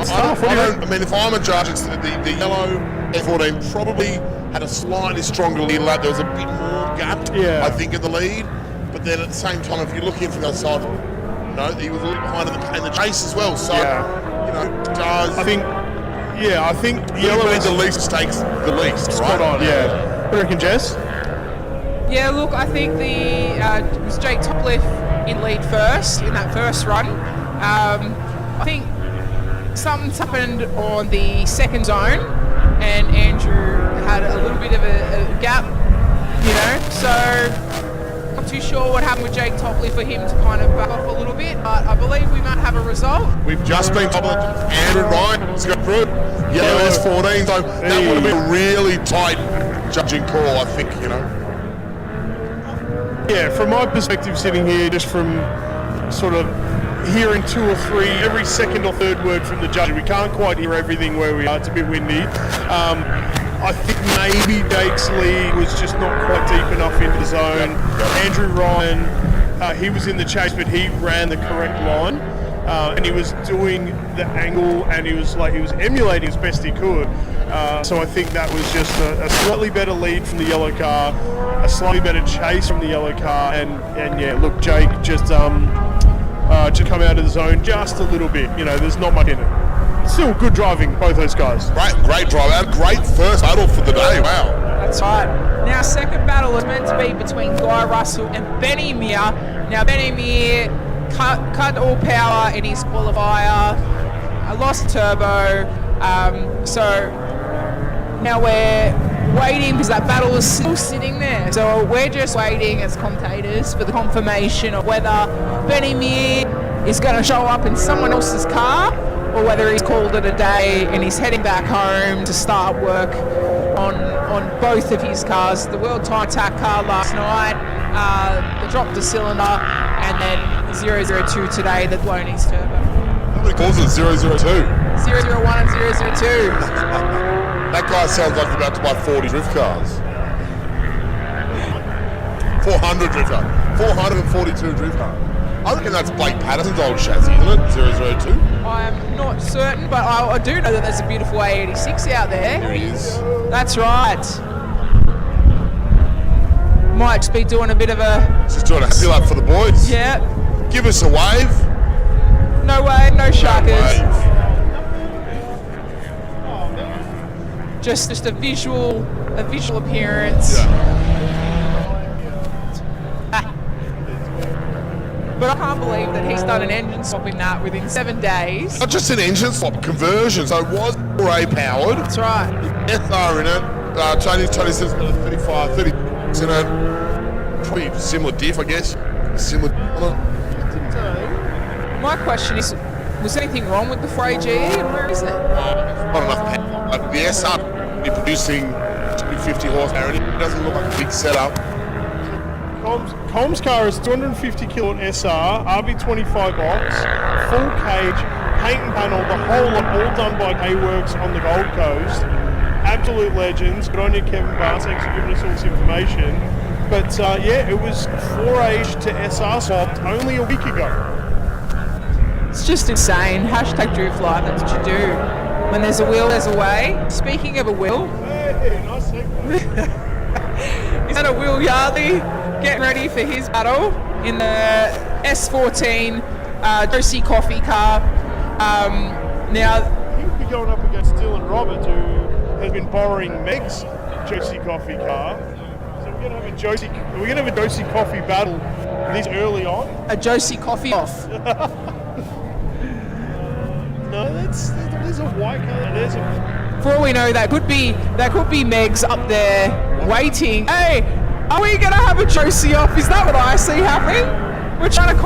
It's tough. I mean, if I'm a judge, it's the yellow F14 probably had a slightly stronger lead lap. There was a bit more gap, I think, in the lead. But then at the same time, if you're looking from the other side, he was a little behind in the chase as well. So, I think yellow made the least mistakes the least. Spot on, What do you reckon, Jess? Yeah, look, I think it was Jake Toplift in lead first in that first run. I think something's happened on the second zone, and Andrew had a little bit of a gap, so not too sure what happened with Jake Topley for him to kind of back off a little bit, but I believe we might have a result. We've just been told Andrew Ryan has got through it. Yellow S14, so that would have been a really tight judging call, I think, Yeah, from my perspective sitting here, just from sort of hearing 2 or 3, every second or third word from the judge. We can't quite hear everything where we are. It's a bit windy. I think maybe Jake's lead was just not quite deep enough into the zone. Andrew Ryan, he was in the chase, but he ran the correct line. And he was doing the angle, and he was emulating as best he could. So I think that was just a slightly better lead from the yellow car, a slightly better chase from the yellow car, and yeah, look, Jake just come out of the zone just a little bit. There's not much in it. Still good driving, both those guys. Great drive out. Great first battle for the day. Wow. That's right. Now, second battle is meant to be between Guy Russell and Benny Meir. Now, Benny Meir cut all power in his qualifier. I lost turbo. So now we're waiting because that battle is still sitting there. So we're just waiting as commentators for the confirmation of whether Benny Meir is going to show up in someone else's car, or whether he's called it a day and he's heading back home to start work on both of his cars. The World Time Attack car last night, the dropped a cylinder, and then 002 today that blown his turbo. How many calls is 002? 001 and 002. That guy sounds like he's about to buy 40 drift cars. 400 drift cars. 442 drift cars. I reckon that's Blake Patterson's old chassis, isn't it? 002? I am not certain, but I do know that there's a beautiful A86 out there. There he is. That's right. Might just be doing a bit of a... Just doing a happy lap for the boys. Yeah. Give us a wave. No wave, no sharkers. Just a visual appearance. Yeah. But I can't believe that he's done an engine swap in that within 7 days. Not just an engine swap, conversion. So it was Ray powered. That's right. SR in it. Tony says 35, 30 in it. Probably similar diff, I guess. Similar on it. My question is, was anything wrong with the Frey GE, and where is it? Not enough power. The SR be producing 250 horsepower. It doesn't look like a big setup. Combs car is 250 kilowatt SR, RB25 box, full cage, paint and panel, the whole lot, all done by K-Works on the Gold Coast. Absolute legends. Good on you, Kevin Barnes. Thanks for giving us all this information. But yeah, it was 4H to SR swapped only a week ago. It's just insane. Hashtag drift life, that's what you do. When there's a will, there's a way. Speaking of a will, Hey, nice segue. is that a Will Yardley getting ready for his battle in the S14 Josie Coffee car. Now, He'll be going up against Dylan Roberts, who has been borrowing Meg's Josie Coffee car. So we're gonna have a Josie Coffee battle this early on. a Josie Coffee off. No, there's a white colour. There's a. For all we know, that could be Megs up there waiting. Hey, are we gonna have a Josie off? Is that what I see happening? We're trying to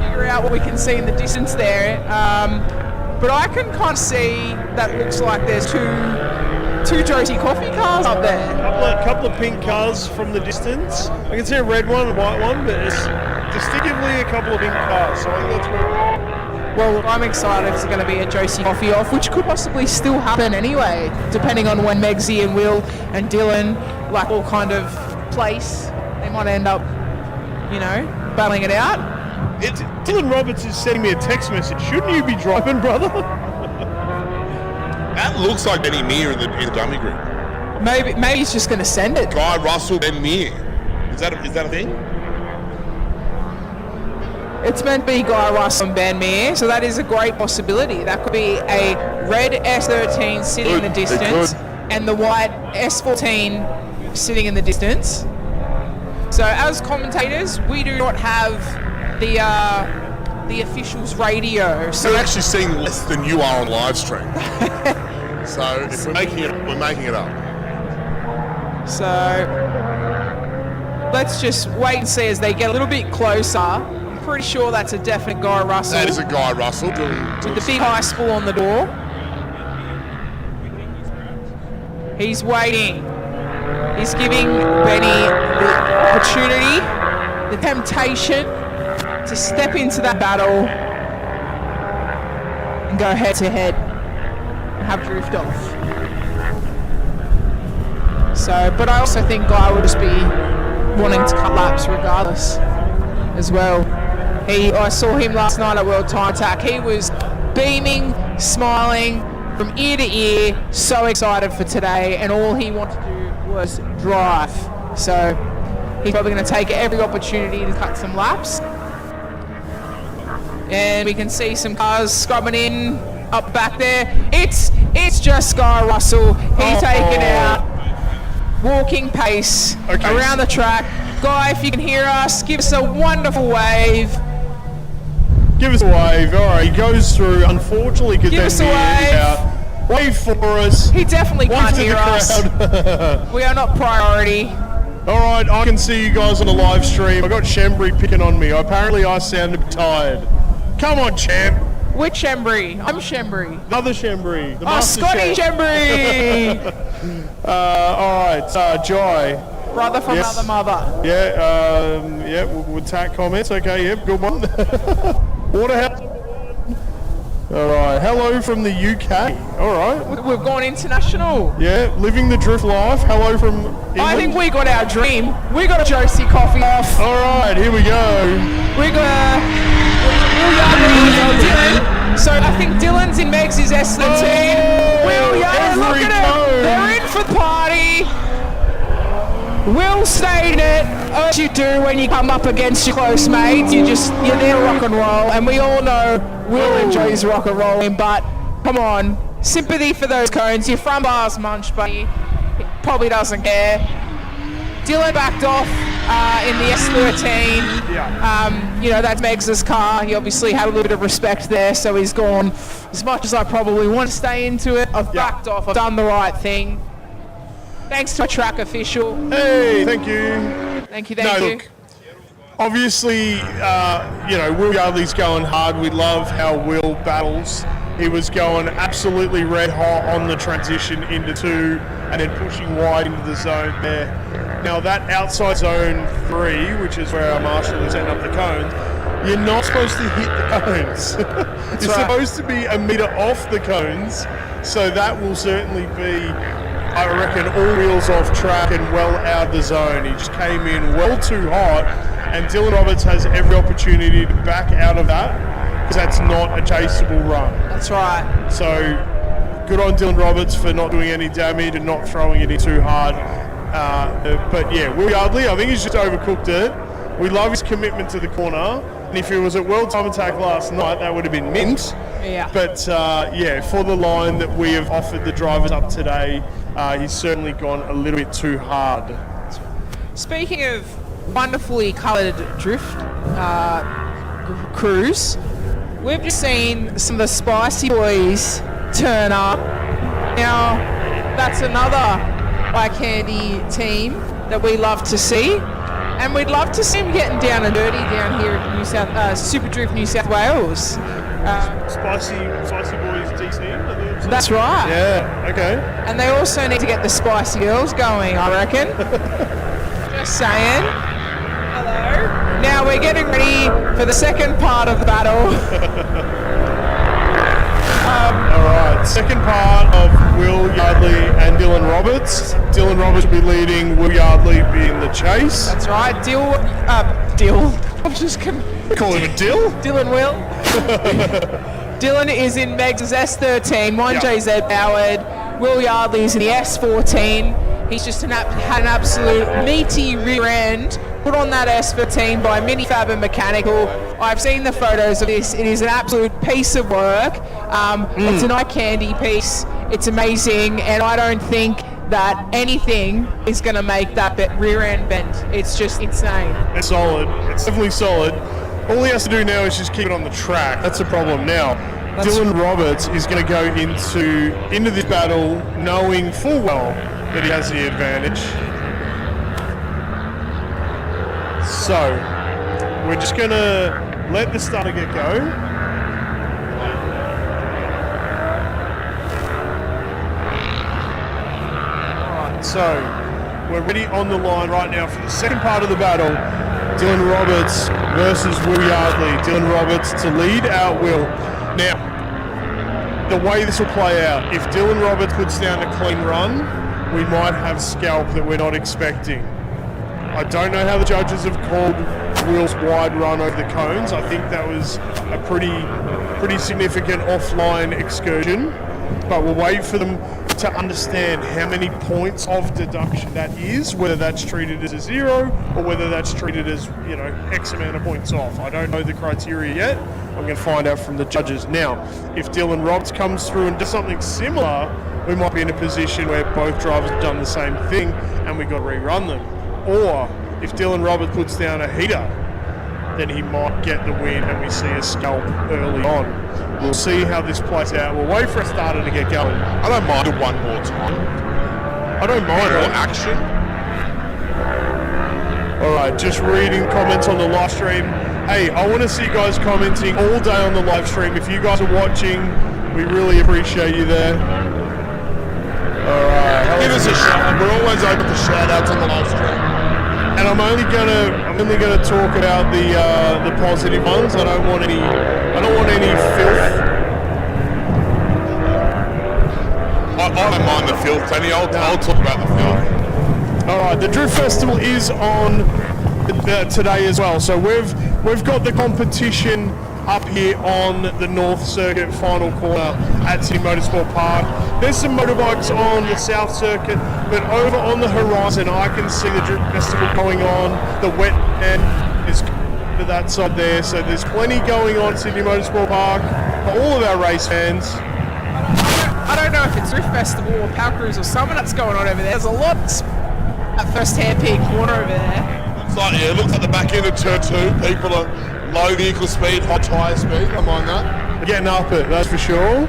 figure out what we can see in the distance there. But I can kind of see that looks like there's two Josie Coffee cars up there. A couple of pink cars from the distance. I can see a red one, a white one, but it's distinctively a couple of pink cars. So I think that's where. Well, I'm excited it's going to be a Josie Coffee off, which could possibly still happen anyway, depending on when Megsy and Will and Dylan like all kind of place. They might end up, battling it out. Dylan Roberts is sending me a text message. Shouldn't you be driving, brother? That looks like Benny Meir in the dummy group. Maybe he's just going to send it. Guy Russell, Ben Meir. Is that a thing? It's meant to be Guy Russell and Ben Meir, so that is a great possibility. That could be a red S13 sitting in the distance and the white S14 sitting in the distance. So as commentators, we do not have the officials' radio. So We're actually seeing less than you are on live stream. So if we're making it up. So let's just wait and see as they get a little bit closer. I'm pretty sure that's a definite Guy Russell. That is a Guy Russell with the big high spool on the door. He's waiting. He's giving Benny the opportunity, the temptation to step into that battle and go head to head and have drift off. So, but I also think Guy will just be wanting to cut laps regardless as well. I saw him last night at World Time Attack. He was beaming, smiling from ear to ear, so excited for today, and all he wanted to do was drive. So he's probably going to take every opportunity to cut some laps. And we can see some cars scrubbing in up back there. It's just Guy Russell. He's taken out, walking pace around the track. Guy, if you can hear us, give us a wonderful wave. Give us a wave. All right, he goes through. Unfortunately, because give us a wave. Out. Wave for us. He definitely can't hear us. We are not priority. All right, I can see you guys on the live stream. I got Shembry picking on me. Apparently, I sound a bit tired. Come on, champ. Which Shembry? I'm Shembry. Another Shembry. Scotty Shembry. All right, Jai. Brother from another mother. Yeah, with tack comments. Okay, yep, good one. Waterhouse. All right, hello from the UK. All right. We've gone international. Yeah, living the drift life. Hello from England. I think we got our dream. We got a Josie Coffee off. All right, here we go. We got Will Yardley and Dylan. So I think Dylan's in Meg's S13. Will Yardley, look at him. They're in for the party. Will stayed in it, as you do when you come up against your close mates. You're there to rock and roll, and we all know Will enjoys rock and rolling, but come on, sympathy for those cones. You're from Bars Munch, but he probably doesn't care. Dylan backed off in the S13. That's Megs' car. He obviously had a little bit of respect there, so he's gone, as much as I probably want to stay into it, I've backed off, I've done the right thing. Thanks to a track official. Hey, thank you. Thank you. Look, obviously, Will Yardley's going hard. We love how Will battles. He was going absolutely red hot on the transition into 2 and then pushing wide into the zone there. Now that outside zone 3, which is where our marshal is setting up the cones, you're not supposed to hit the cones. You're right. supposed to be a metre off the cones, so that will certainly be, I reckon, all wheels off track and well out of the zone. He just came in well too hot, and Dylan Roberts has every opportunity to back out of that, because that's not a chaseable run. That's right. So good on Dylan Roberts for not doing any damage and not throwing it in too hard. But yeah, Will Yardley, I think he's just overcooked it. We love his commitment to the corner. And if he was at World Time Attack last night, that would have been mint. Yeah. But yeah, for the line that we have offered the drivers up today, he's certainly gone a little bit too hard. Speaking of wonderfully coloured drift crews, we've just seen some of the Spicy Boys turn up. Now, that's another eye candy team that we love to see. And we'd love to see them getting down and dirty down here at SUPERDRIFT New South Wales. Spicy Boys DC? That's right. Yeah, okay. And they also need to get the Spicy Girls going, I reckon. Just saying. Hello. Now we're getting ready for the second part of the battle. All right, second part of Will Yardley and Dylan Roberts. Dylan Roberts will be leading, Will Yardley being the chase. That's right. Dill. I'm just Call him a Dill? Dylan Will. Dylan is in Meg's S13, 1JZ powered. Will Yardley's in the S14. He's just had an absolute meaty rear end put on that S13 by Minifab and Mechanical. I've seen the photos of this. It is an absolute piece of work. It's an eye candy piece. It's amazing, and I don't think that anything is going to make that rear end bend. It's just insane. It's solid. It's definitely solid. All he has to do now is just keep it on the track. That's the problem now. Dylan Roberts is going to go into this battle knowing full well that he has the advantage. So, we're just going to let the starter get going. Alright, so we're ready on the line right now for the second part of the battle. Dylan Roberts versus Will Yardley. Dylan Roberts to lead out Will. Now, the way this will play out, if Dylan Roberts puts down a clean run, we might have scalp that we're not expecting. I don't know how the judges have called Will's wide run over the cones. I think that was a pretty significant offline excursion, but we'll wait for them to understand how many points of deduction that is, whether that's treated as a 0 or whether that's treated as, X amount of points off. I don't know the criteria yet. I'm going to find out from the judges. Now, if Dylan Roberts comes through and does something similar, we might be in a position where both drivers have done the same thing and we've got to rerun them. Or if Dylan Roberts puts down a heater, then he might get the win and we see a scalp early on. We'll see how this plays out. We'll wait for a starter to get going. I don't mind it one more time. I don't mind More it. action. All right, just reading comments on the live stream. Hey, I want to see you guys commenting all day on the live stream. If you guys are watching, we really appreciate you there. All right. Give us a shout. We're always open to shout outs on the live stream. And I'm only gonna talk about the positive ones. I don't want any filth. I don't mind the filth, Tony. I'll talk about the filth. All right, the Drift Festival is on today as well. So we've got the competition up here on the North Circuit final corner at Sydney Motorsport Park. There's some motorbikes on the South Circuit, but over on the horizon I can see the Drift Festival going on. The wet end is to that side there, so there's plenty going on at Sydney Motorsport Park for all of our race fans. I don't know if it's Drift Festival or Power Cruise or something that's going on over there. There's a lot at first hairpin corner over there. It looks like the back end of turn 2. People are low vehicle speed, hot tyre speed. I mind that. Getting up it, that's for sure.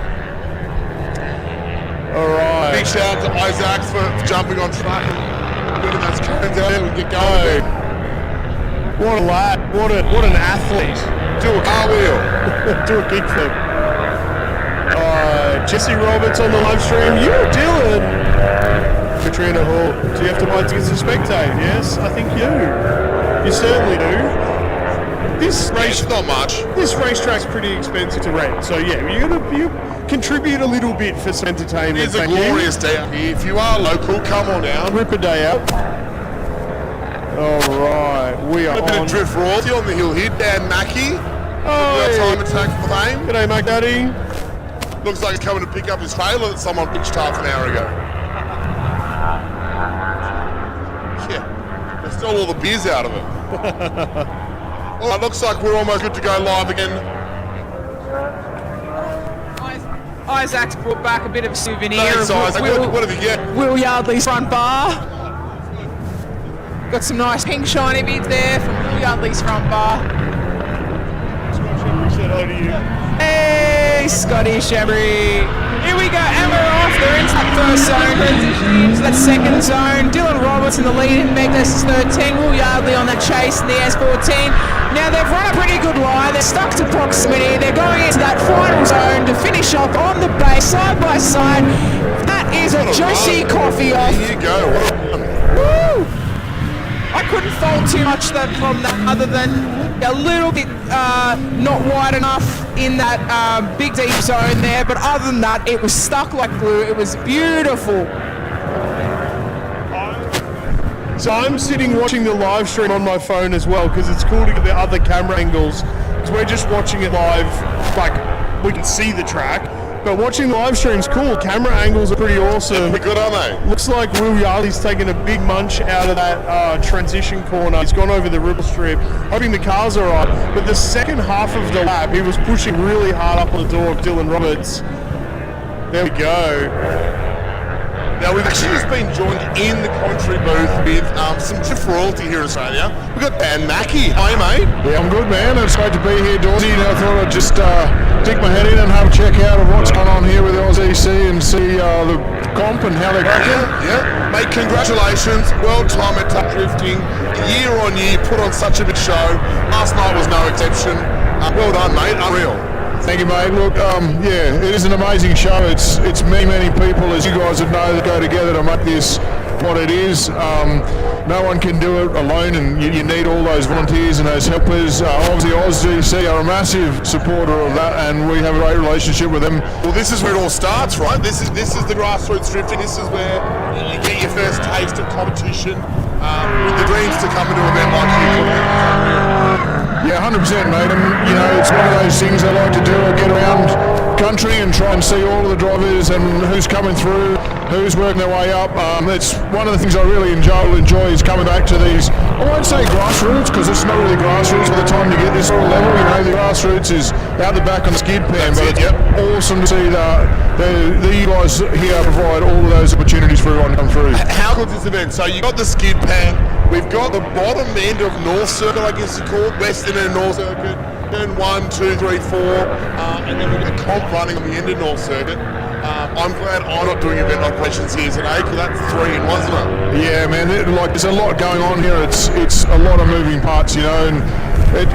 All right. Big shout out to Isaac for jumping on track and getting those cones out there. We get going. What a lad! What an athlete! Do a car wheel. Do a kickflip. Jesse Roberts on the live stream. You, Dylan. Katrina Hall. Do you have to buy tickets to spectate? Yes, I think you do. You certainly do. This race, Not much. this racetrack's pretty expensive to rent, so yeah, you contribute a little bit for some entertainment. It's a thank you. glorious day out here. If you are local, come on down. Rip a day out. All right, we are A bit on. of drift royalty on the hill here. Dan Mackey. Oh, Time attack fame. g'day, Mac Daddy. Looks like he's coming to pick up his trailer that someone pitched half an hour ago. Yeah, they stole all the beers out of it. All right, looks like we're almost good to go live again. Isaac's brought back a bit of a souvenir Thanks, of Isaac. What have you get? Will Yardley's front bar. Got some nice pink shiny bits there from Will Yardley's front bar. Said hello to you. Hey, Scotty Shabry. Here we go, and we're off. They're into that first zone, transitioning into that second zone. Dylan Roberts in the lead in Magnus 13. Will Yardley on the chase in the S14. Now they've run a pretty good line. They're stuck to proximity. They're going into that final zone to finish off on the base, side by side. That is a juicy coffee off. Here you go. Woo! I couldn't fault too much from that other than a little bit not wide enough in that big deep zone there, but other than that, it was stuck like glue. It was beautiful. So I'm sitting watching the live stream on my phone as well because it's cool to get the other camera angles because we're just watching it live, like we can see the track, but watching the live stream's cool. Camera angles are pretty awesome. Pretty good, aren't they? Looks like Will Yardley's taken a big munch out of that transition corner. He's gone over the ripple strip, hoping the car's all right. But the second half of the lap, he was pushing really hard up on the door of Dylan Roberts. There we go. Now, we've actually just been joined in the commentary booth with some drift royalty here in Australia. We've got Dan Mackey. Hi, mate. Yeah, I'm good, man. It's great to be here, Dorsey. I thought I'd just stick my head in and have a check out of what's going on here with the EC and see the comp and how they're cracking. Yeah. Mate, congratulations. World time at tuck drifting. Year on year, put on such a big show. Last night was no exception. Well done, mate. Unreal. Thank you, mate. Look, yeah, it is an amazing show. It's many people, as you guys would know, that go together to make this what it is. No one can do it alone, and you need all those volunteers and those helpers. Obviously, AusGC are a massive supporter of that, and we have a great relationship with them. Well, this is where it all starts, right? This is the grassroots drifting. This is where you get your first taste of competition with the dreams to come into an event like you. Yeah, 100%, mate. And, you know, it's one of those things I like to do. I get around country and try and see all of the drivers and who's coming through, who's working their way up. It's one of the things I really enjoy is coming back to these, I won't say grassroots, because it's not really grassroots by the time you get this sort of level. You know, the grassroots is out the back on the skid pan, but it's awesome to see the guys here provide all of those opportunities for everyone to come through. How good is this event? So you got the skid pan, we've got the bottom end of North Circuit, I guess you call it, Western and North Circuit, turn 1, 2, 3, 4, and then we've got a comp running on the end of North Circuit. I'm glad I'm not doing event operations here today, because that's 3 in, wasn't it? Yeah, man, there's a lot going on here. It's a lot of moving parts, you know, and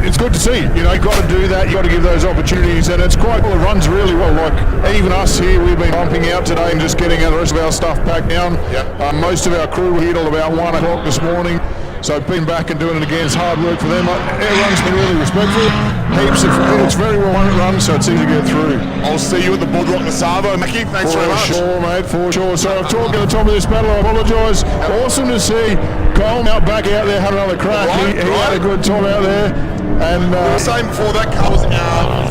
it's good to see. You know, you've got to do that, you've got to give those opportunities, and it's quite well, it runs really well. Like, even us here, we've been bumping out today and just getting the rest of our stuff packed down. Yep. Most of our crew were here till about 1 o'clock this morning. So being back and doing it again is hard work for them. Everyone's been really respectful. It's very well run, so it's easy to get through. I'll see you at the Boardwalk Masavo, Mackie. Thanks very much. For sure, mate, for sure. So I've talked at the top of this battle, I apologise. Awesome to see Cole back out there having another crack. He had a good time out there. And we were saying before that car was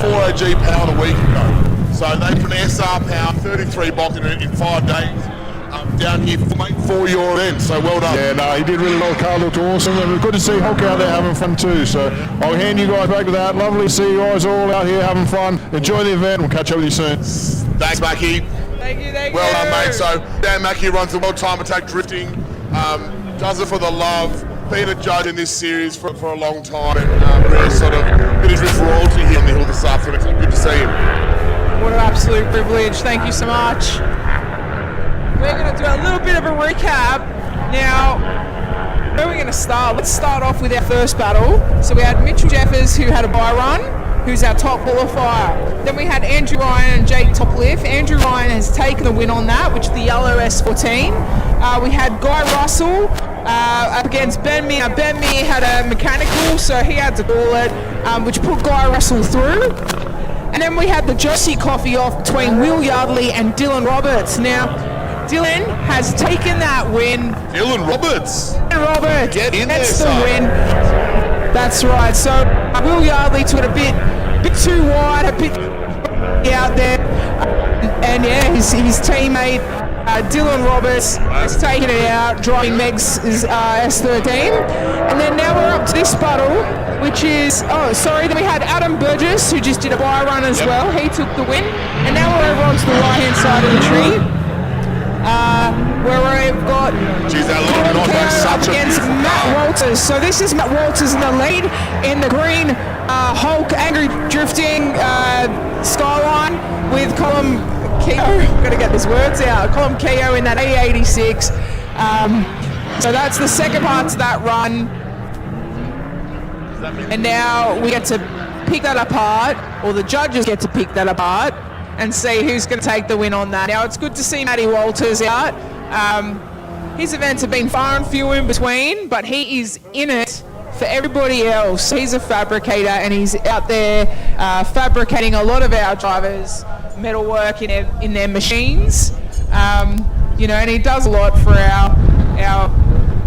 4OG powered a week ago. So they put an SR power, 33 box in 5 days. Down here for your event, so well done. Yeah, no, he did really well. The car looked awesome, and it was good to see Hook out there having fun too. So I'll hand you guys back to that. Lovely to see you guys all out here having fun. Enjoy the event. We'll catch up with you soon. Thanks, Mackie. Thank you. Well done, mate. So Dan Mackey runs the World Time Attack Drifting. Does it for the love. Been a judge in this series for a long time, and really sort of bit of drift royalty here on the hill this afternoon. So good to see him. What an absolute privilege. Thank you so much. We're going to do a little bit of a recap. Now, where are we going to start? Let's start off with our first battle. So we had Mitchell Jeffers, who had a bye run, who's our top qualifier. Then we had Andrew Ryan and Jake Topliff. Andrew Ryan has taken the win on that, which is the yellow S14. we had Guy Russell up against Ben Mee. Ben Mee had a mechanical, so he had to call it, which put Guy Russell through. And then we had the Josie coffee off between Will Yardley and Dylan Roberts. Now, Dylan has taken that win. Dylan Roberts. Get in That's there, the son. win. That's right. So Will Yardley took it a bit too wide, a bit out there, and yeah, his teammate Dylan Roberts has taken it out, driving Meg's S13, and then now we're up to this battle, which is then we had Adam Burgess, who just did a bye run as well. He took the win, and now we're over onto the right hand side of the tree. Where we've got Geez, that little knockback such against Matt Walters. So this is Matt Walters in the lead in the green Hulk angry drifting skyline with Colin Keogh. Got to get these words out. Colin Keogh in that A86. So that's the second part to that run. And now we get to pick that apart, or the judges get to pick that apart, and see who's going to take the win on that. Now, it's good to see Matty Walters out. His events have been far and few in between, but he is in it for everybody else. He's a fabricator, and he's out there fabricating a lot of our drivers' metalwork in their machines. And he does a lot for our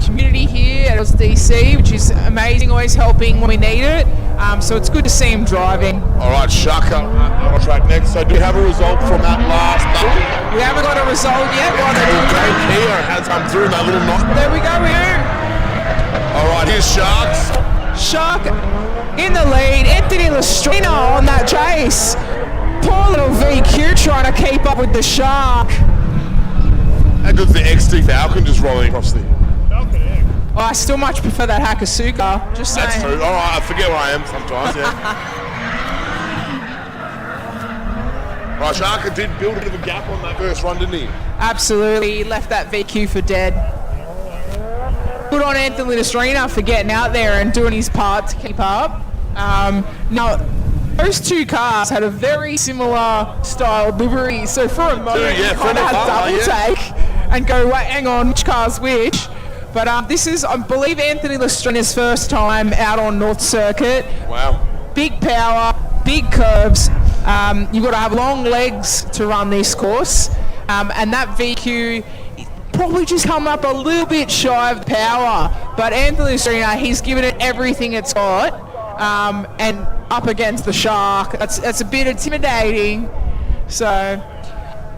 community here at LSDC, which is amazing, always helping when we need it. So it's good to see him driving. All right, Shaka on track next. So do we have a result from that last battle? We haven't got a result yet. Great Kia has come through in that little knock. There we go here. All right, here's Sharks. Shark in the lead. Anthony Lestrina on that chase. Poor little VQ trying to keep up with the Shark. How good's the XT Falcon just rolling across the... Oh, I still much prefer that Hakasuka. Just saying. That's true. All right, I forget where I am sometimes, yeah. Right, Sharka did build a bit of a gap on that first run, didn't he? Absolutely. He left that VQ for dead. Good on Anthony Lestrina for getting out there and doing his part to keep up. Now, those two cars had a very similar style livery, so for a moment you kind of had double take and go, wait, hang on, which car's which? But this is, I believe, Anthony Lestrina's first time out on North Circuit. Wow. Big power, big curves. You've got to have long legs to run this course. And that VQ probably just come up a little bit shy of power. But Anthony Lestrina, he's given it everything it's got. And up against the Shark, that's a bit intimidating. So...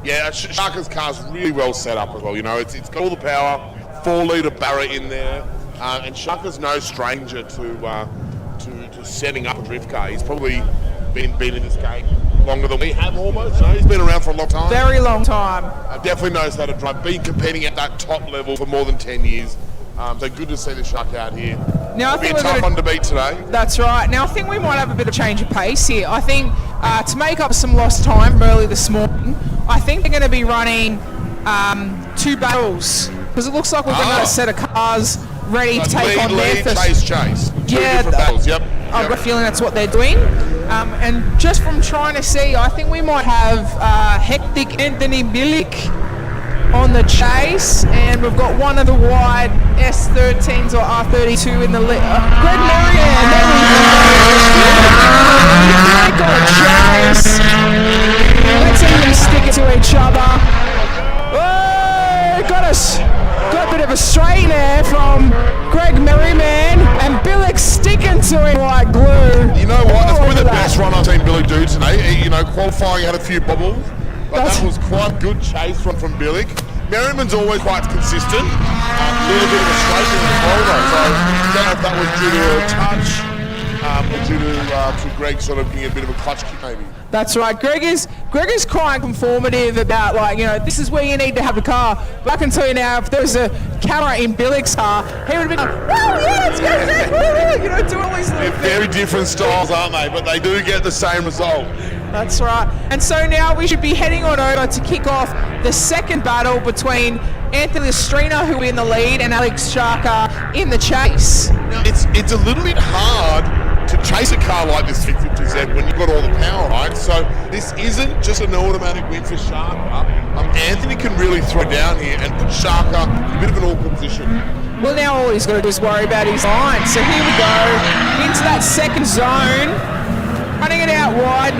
Yeah, Sharka's car's really well set up as well. It's got all the power. 4-litre Barra in there, and Shaka's no stranger to setting up a drift car. He's probably been in this game longer than we have almost. He's been around for a long time. Very long time. Definitely knows how to drive. Been competing at that top level for more than 10 years. So good to see the Shaka out here. Now, I think It'll be a tough one to beat today. That's right. Now I think we might have a bit of change of pace here. I think to make up some lost time from early this morning, I think they're going to be running 2 battles. Because it looks like we're going to have a set of cars ready to take on their first... Chase. Two Yeah, different battles, yep. I've got a feeling that's what they're doing. And just from trying to see, I think we might have Hectic Anthony Bilic on the chase, and we've got one of the wide S13s or R32 in the lead. Greg Marion, there we go. They got a chase. Let's see them stick it to each other. Got a bit of a straight there from Greg Merriman, and Bilic sticking to him like glue. You know what? That's probably the best run I've seen Billy do today. Qualifying had a few bobbles, but that was quite a good chase from Bilic. Merriman's always quite consistent. A little bit of a straight in as well, though. So I don't know if that was due to a touch or due to Greg sort of getting a bit of a clutch kick, maybe. That's right. Greg is quite conformative about, this is where you need to have the car. But I can tell you now, if there was a camera in Bilic's car, he would have been like, oh yeah, let's go, do all these little things. Very different styles, aren't they? But they do get the same result. That's right. And so now we should be heading on over to kick off the second battle between Anthony Lestrina, who in the lead, and Alex Sharka in the chase. Now, it's a little bit hard to chase a car like this 50Z when you've got all the power, right? So this isn't just an automatic win for Sharka. Anthony can really throw down here and put Sharka in a bit of an awkward position. Well, now all he's got to do is worry about his line. So here we go, into that second zone, running it out wide.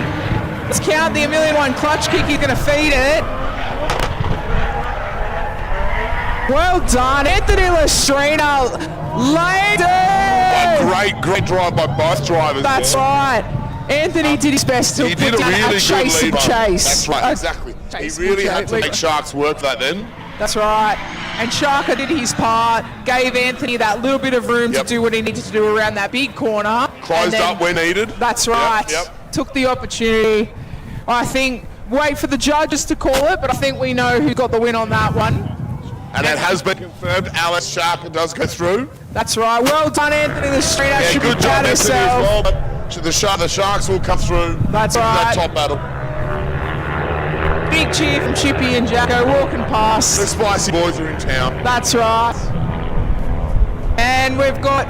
Let's count the 1,000,001 clutch kick. He's going to feed it. Well done, Anthony Lestrina. Lady! Great drive by both drivers. That's right. Anthony did his best to he put did down a really a chase good lead and chase. That's right, exactly. He really had to make Sharks work for that then. That's right. And Sharka did his part, gave Anthony that little bit of room to do what he needed to do around that big corner. Closed up where needed. That's right. Took the opportunity. I think, wait for the judges to call it, but I think we know who got the win on that one. And it has been confirmed, Alex Sharka does go through. That's right. Well done, Anthony. The straight out should be good job, proud of Anthony, as himself. well. But the Sharks will come through. That's into right. that top battle. Big cheer from Chippy and Jacko walking past. The spicy boys are in town. That's right. And we've got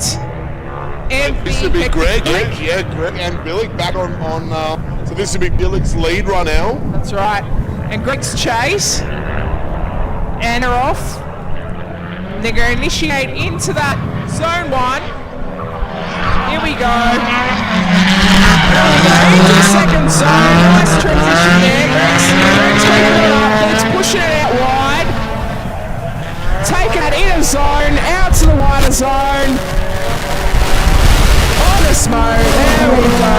This would be Greg. Greg and Billick back on so this would be Billick's lead run now. That's right. And Greg's chase. And are off. They're going to initiate into that zone 1. Here we go. Into the second zone. Nice transition there. Greg's taking it up. It's pushing it out wide. Taking it inner zone. Out to the wider zone. On the smoke. There we go.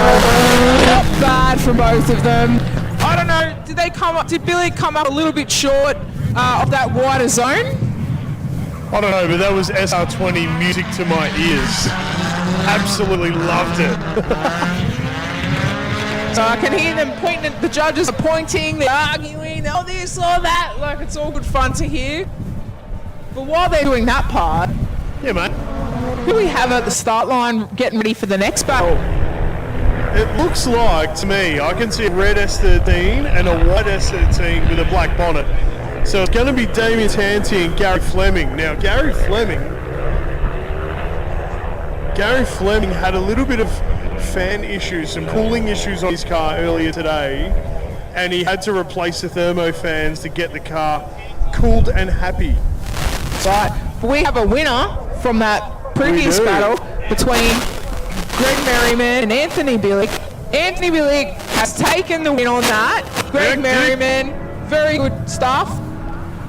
Not bad for both of them. I don't know. Did Billy come up a little bit short of that wider zone? I don't know, but that was SR20 music to my ears. Absolutely loved it. So I can hear them pointing, the judges are pointing, they're arguing, oh this or that, like it's all good fun to hear. But while they're doing that part, Yeah, mate. who do we have at the start line getting ready for the next battle? It looks like, to me, I can see a red S13 and a white S13 with a black bonnet. So it's going to be Damien Tanti and Gary Fleming. Now, Gary Fleming had a little bit of fan issues, some cooling issues on his car earlier today, and he had to replace the thermo fans to get the car cooled and happy. Right, but we have a winner from that previous battle between Greg Merriman and Anthony Billick. Anthony Billick has taken the win on that. Greg Merriman, very good stuff.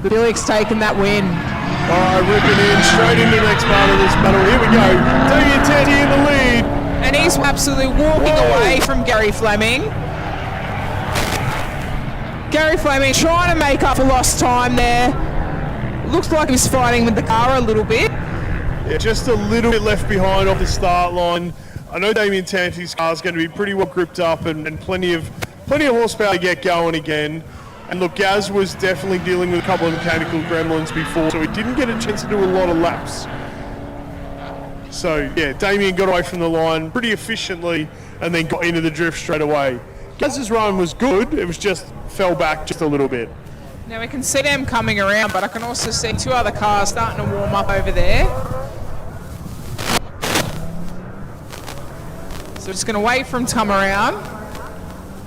The Billick's taken that win. All right, ripping in straight into the next part of this battle. Here we go. Damien Tanti in the lead. And he's absolutely walking away from Gary Fleming. Gary Fleming trying to make up for lost time there. Looks like he was fighting with the car a little bit. Yeah, just a little bit left behind off the start line. I know Damien Tanti's car is going to be pretty well gripped up and plenty of horsepower to get going again. And look, Gaz was definitely dealing with a couple of mechanical gremlins before, so he didn't get a chance to do a lot of laps. So yeah, Damien got away from the line pretty efficiently and then got into the drift straight away. Gaz's run was good, it was just fell back just a little bit. Now we can see them coming around, but I can also see two other cars starting to warm up over there. So we're just going to wait for them to come around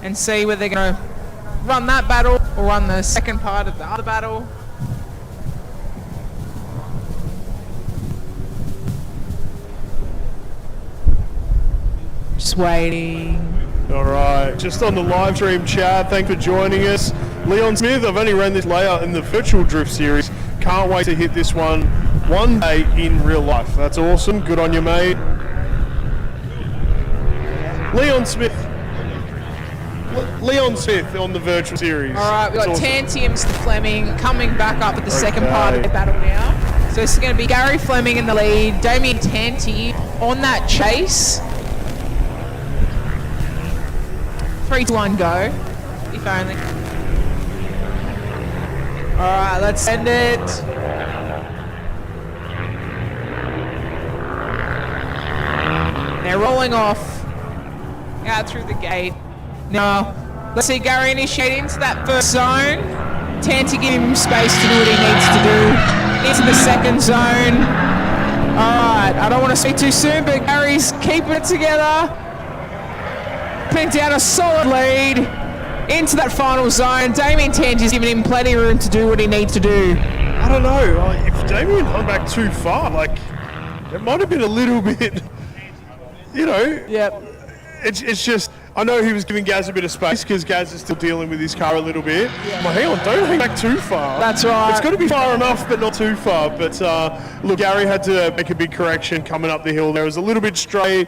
and see whether they're going to run that battle or run the second part of the other battle. Just waiting. All right, just on the live stream chat, thanks for joining us. Leon Smith, I've only ran this layout in the virtual drift series. Can't wait to hit this one day in real life. That's awesome. Good on you, mate. Leon Smith on the virtual series. All right, we've got That's awesome. Tanti and Mr. Fleming coming back up at the second part of the battle now. So it's going to be Gary Fleming in the lead, Damien Tanti on that chase. 3, 2, 1, go. If only. All right, let's send it. They're rolling off out through the gate. Now, let's see Gary initiate into that first zone. Tanti give him space to do what he needs to do. Into the second zone. right, I don't want to speak too soon, but Gary's keeping it together. Putting down a solid lead into that final zone. Damien Tangi's giving him plenty of room to do what he needs to do. I don't know. If Damien hung back too far, it might have been a little bit, Yep. It's just, I know he was giving Gaz a bit of space because Gaz is still dealing with his car a little bit. Well, hang on, don't hang back too far. That's right. It's got to be far enough, but not too far. But look, Gary had to make a big correction coming up the hill. There was a little bit straight.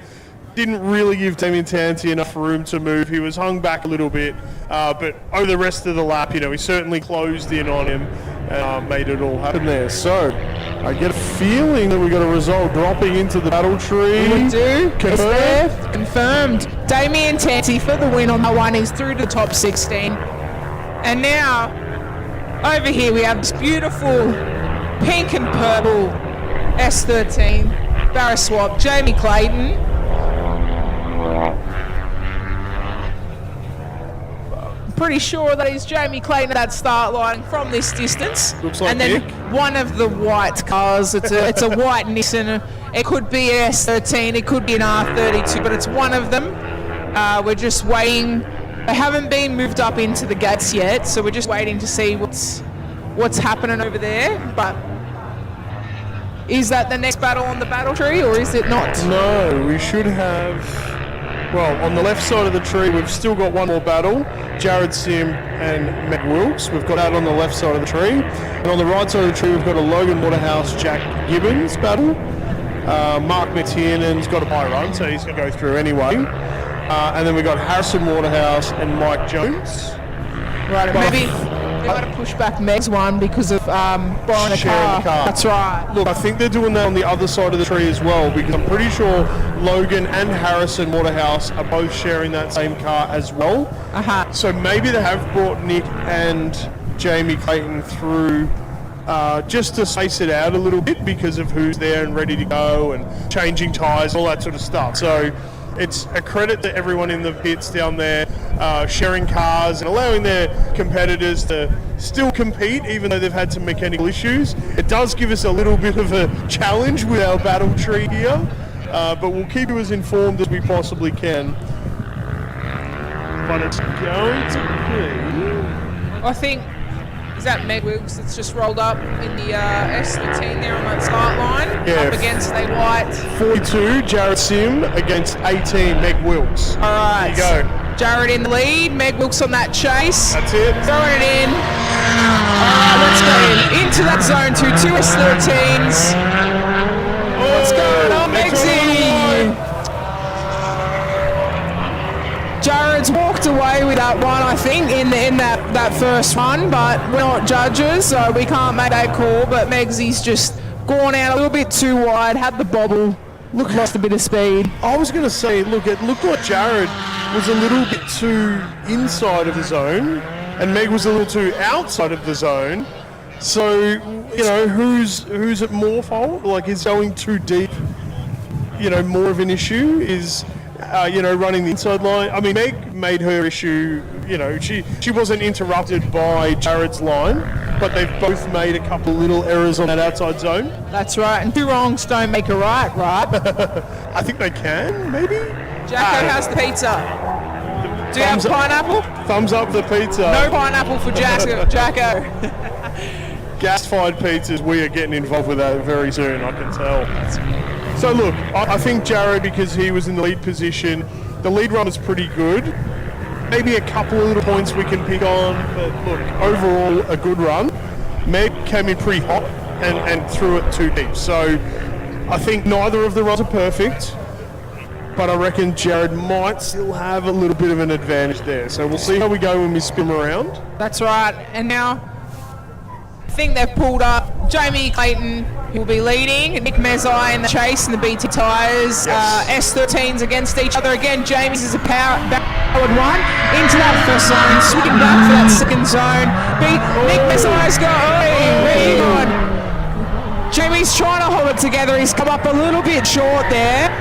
Didn't really give Damien Tanti enough room to move. He was hung back a little bit, but over the rest of the lap, he certainly closed in on him and made it all happen there. So I get a feeling that we got a result dropping into the battle tree. We do. Confirmed. It's there. Confirmed. Damien Tanti for the win on that one. He's through to the top 16. And now, over here we have this beautiful pink and purple S13 Barra swap. Jamie Clayton. Pretty sure that is Jamie Clayton at that start line from this distance. Looks like and then Nick. one of the white cars. It's a white Nissan. It could be an S13. It could be an R32, but it's one of them. We're just waiting. They haven't been moved up into the gates yet, so we're just waiting to see what's happening over there. But is that the next battle on the battle tree, or is it not? No, we should have. Well, on the left side of the tree, we've still got one more battle. Jared Sim and Meg Wilkes. We've got that on the left side of the tree. And on the right side of the tree, we've got a Logan Waterhouse, Jack Gibbons battle. Mark McTiernan's got a bye run, so he's going to go through anyway. And then we've got Harrison Waterhouse and Mike Jones. Right, maybe they got to push back Meg's one because of borrowing a Sharing car. That's right. Look, I think they're doing that on the other side of the tree as well, because I'm pretty sure Logan and Harrison Waterhouse are both sharing that same car as well. So maybe they have brought Nick and Jamie Clayton through just to space it out a little bit because of who's there and ready to go and changing tyres, all that sort of stuff. So it's a credit to everyone in the pits down there, sharing cars and allowing their competitors to still compete even though they've had some mechanical issues. It does give us a little bit of a challenge with our battle tree here, but we'll keep you as informed as we possibly can. But it's going to be... I think, is that Meg Wilkes that's just rolled up in the S13 there on that start line? Yeah. Up against a white. 42, Jared Sim, against 18, Meg Wilkes. All right. There you go. Jared in the lead, Meg Wilkes on that chase. That's it. Throwing it in. All right, let's go into that zone 2 S13s. What's going on, Megsy? Jared's walked away with that one, I think, in that first one, but we're not judges, so we can't make that call. But Megsy's just gone out a little bit too wide, had the bobble, lost a bit of speed. I was going to say, look, it looked like Jared was a little bit too inside of the zone, and Meg was a little too outside of the zone. So, who's at more fault? Like, is going too deep, more of an issue? Is running the inside line. I mean, Meg made her issue, she wasn't interrupted by Jared's line, but they've both made a couple little errors on that outside zone. That's right, and 2 wrongs don't make a right? I think they can, maybe? Jacko has the pizza. Do you have pineapple? Thumbs up for the pizza. No pineapple for Jacko. Gas-fired pizzas, we are getting involved with that very soon, I can tell. So look, I think Jared, because he was in the lead position, the lead run was pretty good. Maybe a couple of little points we can pick on, but look, overall a good run. Meg came in pretty hot and threw it too deep. So I think neither of the runs are perfect, but I reckon Jared might still have a little bit of an advantage there. So we'll see how we go when we spin around. That's right, and now I think they've pulled up Jamie Clayton, who will be leading, Nick Mezai in the chase in the BT tyres. Yes. S13s against each other again. Jamie's is a powered one into that first zone, swinging back for that second zone. Nick Mezai's got on. Jamie's trying to hold it together. He's come up a little bit short there.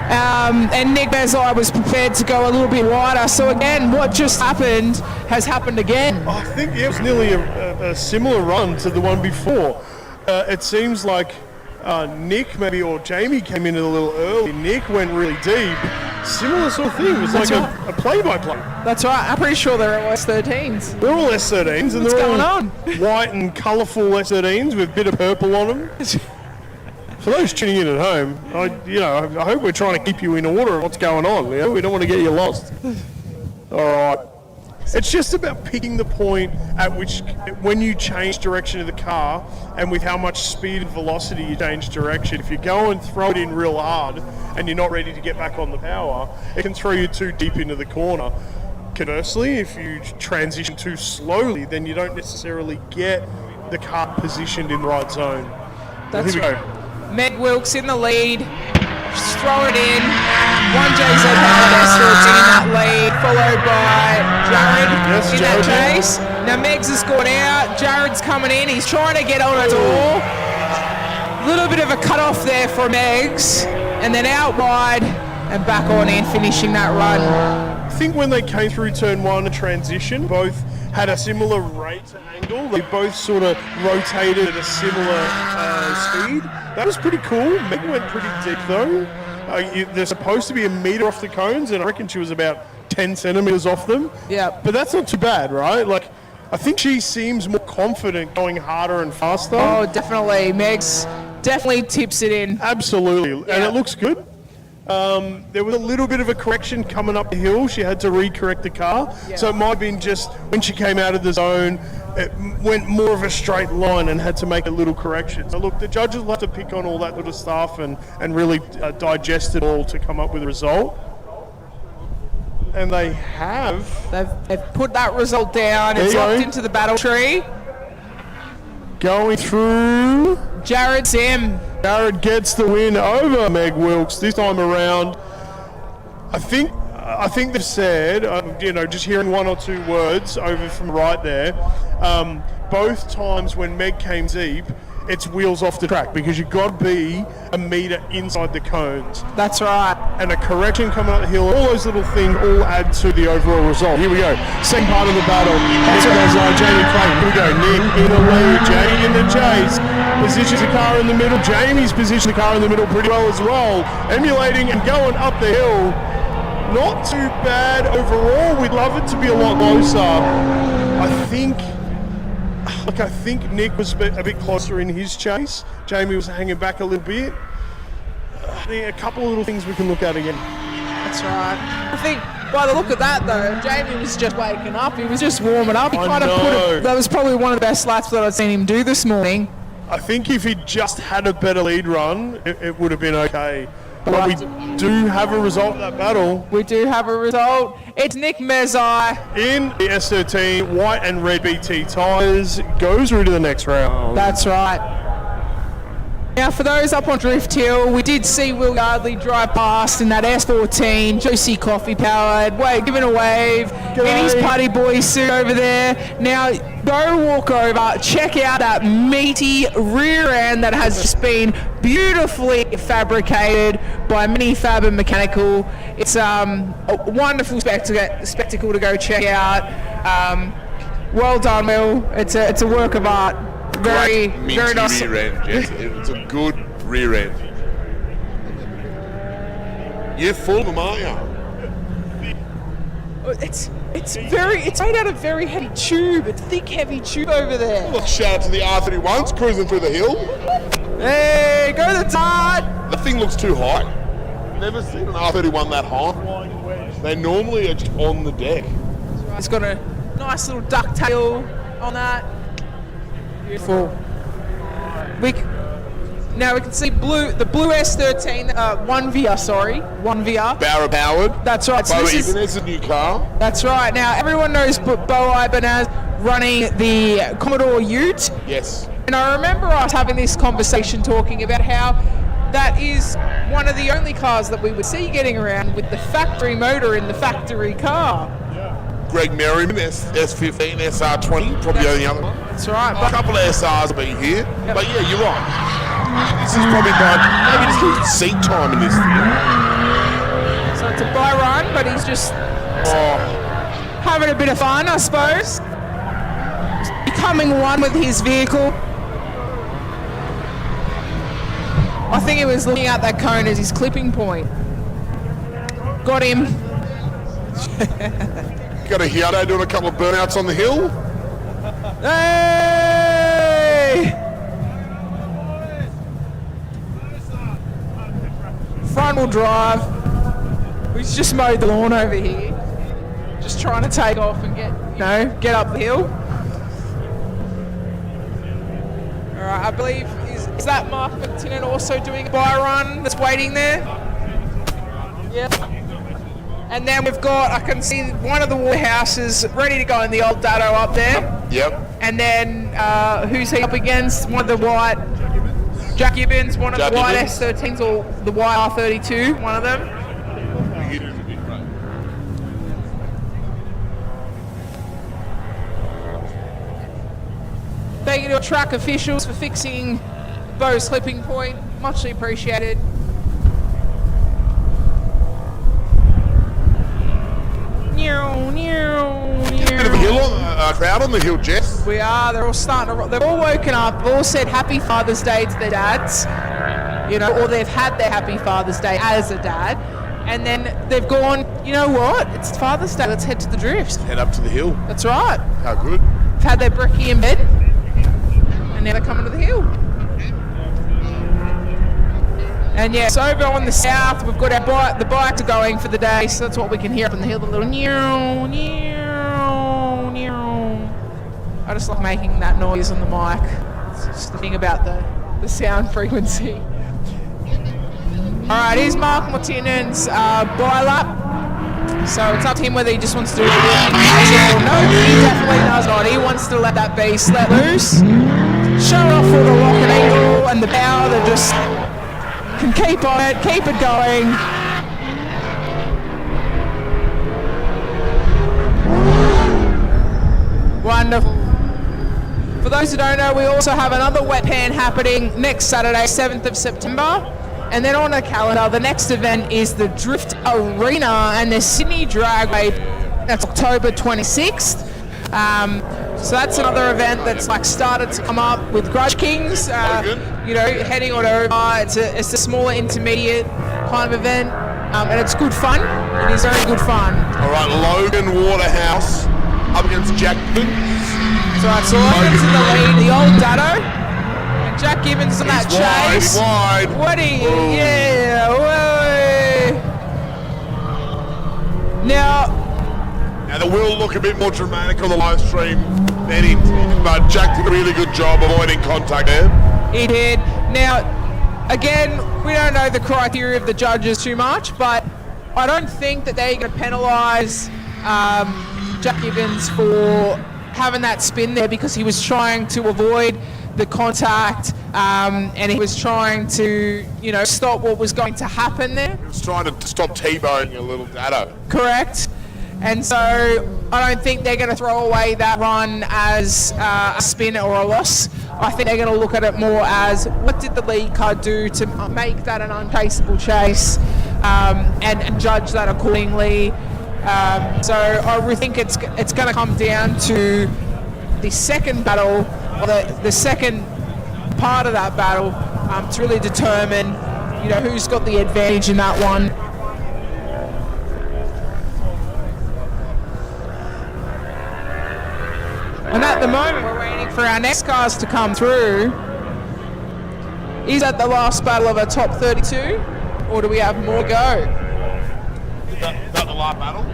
And Nick Mezai was prepared to go a little bit wider. So again, what just happened has happened again. I think it was nearly a similar run to the one before. It seems like Nick maybe or Jamie came in a little early. Nick went really deep. Similar sort of thing. It was like a play-by-play. That's right. I'm pretty sure they're all S13s. They're all S13s, and What's they're going all on? white and colourful S13s with a bit of purple on them. For those tuning in at home, I hope we're trying to keep you in order of what's going on. You know? We don't want to get you lost. All right. It's just about picking the point at which, when you change direction of the car and with how much speed and velocity you change direction. If you go and throw it in real hard and you're not ready to get back on the power, it can throw you too deep into the corner. Conversely, if you transition too slowly, then you don't necessarily get the car positioned in the right zone. That's Here we right. go. Meg Wilkes in the lead. Just throw it in. 1JZ Howard in that lead, followed by Jared in that chase. Now Megs has gone out. Jared's coming in. He's trying to get on a door. Little bit of a cut off there for Megs, and then out wide and back on in, finishing that run. I think when they came through turn one and transition, both had a similar rate angle. They both sort of rotated at a similar speed. That was pretty cool. Meg went pretty deep though. They're supposed to be a metre off the cones, and I reckon she was about 10 centimetres off them. Yeah. But that's not too bad, right? Like, I think she seems more confident going harder and faster. Oh, definitely. Megs definitely tips it in. Absolutely. Yeah. And it looks good. There was a little bit of a correction coming up the hill. She had to re-correct the car. Yeah. So it might have been just when she came out of the zone, it went more of a straight line and had to make a little correction. So look, the judges will have to pick on all that sort of stuff and really digest it all to come up with a result. And they have. They've put that result down. It's locked into the battle tree. Going through. Jared Sim. Jared gets the win over Meg Wilkes this time around. I think they've said, just hearing one or two words over from right there, both times when Meg came deep, it's wheels off the track because you've got to be a metre inside the cones. That's right. And a correction coming up the hill, all those little things all add to the overall result. Here we go. Second part of the battle. That's Jamie Clayton. Here we go. Nick in the lead. Jamie in the chase. Positions the car in the middle. Jamie's positioned the car in the middle pretty well as well. Emulating and going up the hill. Not too bad overall. We'd love it to be a lot closer. I think Nick was a bit closer in his chase. Jamie was hanging back a little bit. A couple of little things we can look at again. That's right. I think by the look of that though, Jamie was just waking up. He was just warming up. That was probably one of the best laps that I'd seen him do this morning. I think if he just had a better lead run, it would have been okay. But we do have a result of that battle. We do have a result. It's Nick Mezai In the S13 white and red BT tyres, goes through to the next round. That's right. Now for those up on Drift Hill, we did see Will Yardley drive past in that S14, Juicy Coffee powered, giving a wave in his Putty Boy suit over there. Now go walk over, check out that meaty rear end that has just been beautifully fabricated by Minifab and Mechanical. It's a wonderful spectacle to go check out. Well done, Will. It's a work of art. Very nice. Rear end, yes. It's a good rear end. You're full of them, aren't you? It's made out of very heavy tube. It's thick, heavy tube over there. Look, shout out to the R31s cruising through the hill. Hey, go the tide. The thing looks too high. Never seen an R31 that high. They normally are just on the deck. It's got a nice little ducktail on that. Beautiful. Now we can see the blue S13, 1VR. Barra powered. That's right. So Bo this Ibanez, a new car. That's right. Now everyone knows Bo Ibanez running the Commodore Ute. Yes. And I remember us having this conversation talking about how that is one of the only cars that we would see getting around with the factory motor in the factory car. Greg Merriman, S15, SR20, probably the only other one. That's right. A couple of SRs will be here. Yep. But yeah, you're right. This is probably maybe just get seat time in this thing. So it's a buy run, but he's just having a bit of fun, I suppose. Becoming one with his vehicle. I think he was looking at that cone as his clipping point. Got him. Got a Hioto doing a couple of burnouts on the hill. Hey! Front wheel drive. He's just mowed the lawn over here. Just trying to take off and get up the hill. Alright, I believe, is that Mark McTinnan also doing a buy run that's waiting there? Yeah. And then we've got, I can see one of the warehouses ready to go in the old Datto up there. Yep. And then, who's he up against? One of the white, Jack Gibbons, one of the white S13s or the white R32, one of them. Thank you to our track officials for fixing Bo's clipping point. Muchly appreciated. Bit of a hill crowd on the hill, Jess. We are. They're all starting to. They've all woken up. They've all said Happy Father's Day to their dads, or they've had their Happy Father's Day as a dad, and then they've gone. You know what? It's Father's Day. Let's head to the drift. Head up to the hill. That's right. How good. They've had their brekkie in bed, and now they're coming to the hill. And yeah, so over on the south, we've got the bikes are going for the day, so that's what we can hear up on the hill, the little meow, meow, meow. I just like making that noise on the mic. It's just the thing about the sound frequency. Alright, here's Mark Martinen's buy lap. So it's up to him whether he just wants to do it. No, he definitely does not. He wants to let that beast let loose. Show off all the rocket angle and the bow that just can keep on it, keep it going. Wonderful. For those who don't know, we also have another wet pan happening next Saturday, 7th of September. And then on the calendar, the next event is the Drift Arena and the Sydney Dragway. That's October 26th. So that's another event that's started to come up with Grudge Kings, heading on over. It's a smaller intermediate kind of event, and it's good fun. It is very good fun. All right, Logan Waterhouse up against Jack Gibbons. So Logan's in the lead, the old Datto, and Jack Gibbons in that chase. Wide. Now it will look a bit more dramatic on the live stream than intended, but Jack did a really good job avoiding contact there. He did. Now, again, we don't know the criteria of the judges too much, but I don't think that they're going to penalise Jack Gibbons for having that spin there because he was trying to avoid the contact and he was trying to, stop what was going to happen there. He was trying to stop T-boning a little Datto. Correct. And so I don't think they're going to throw away that run as a spin or a loss. I think they're going to look at it more as what did the lead car do to make that an unchaseable chase and judge that accordingly. So I really think it's going to come down to the second battle, or the second part of that battle, to really determine who's got the advantage in that one. And at the moment, we're waiting for our next cars to come through. Is that the last battle of a top 32, or do we have more to go? Is that the last battle?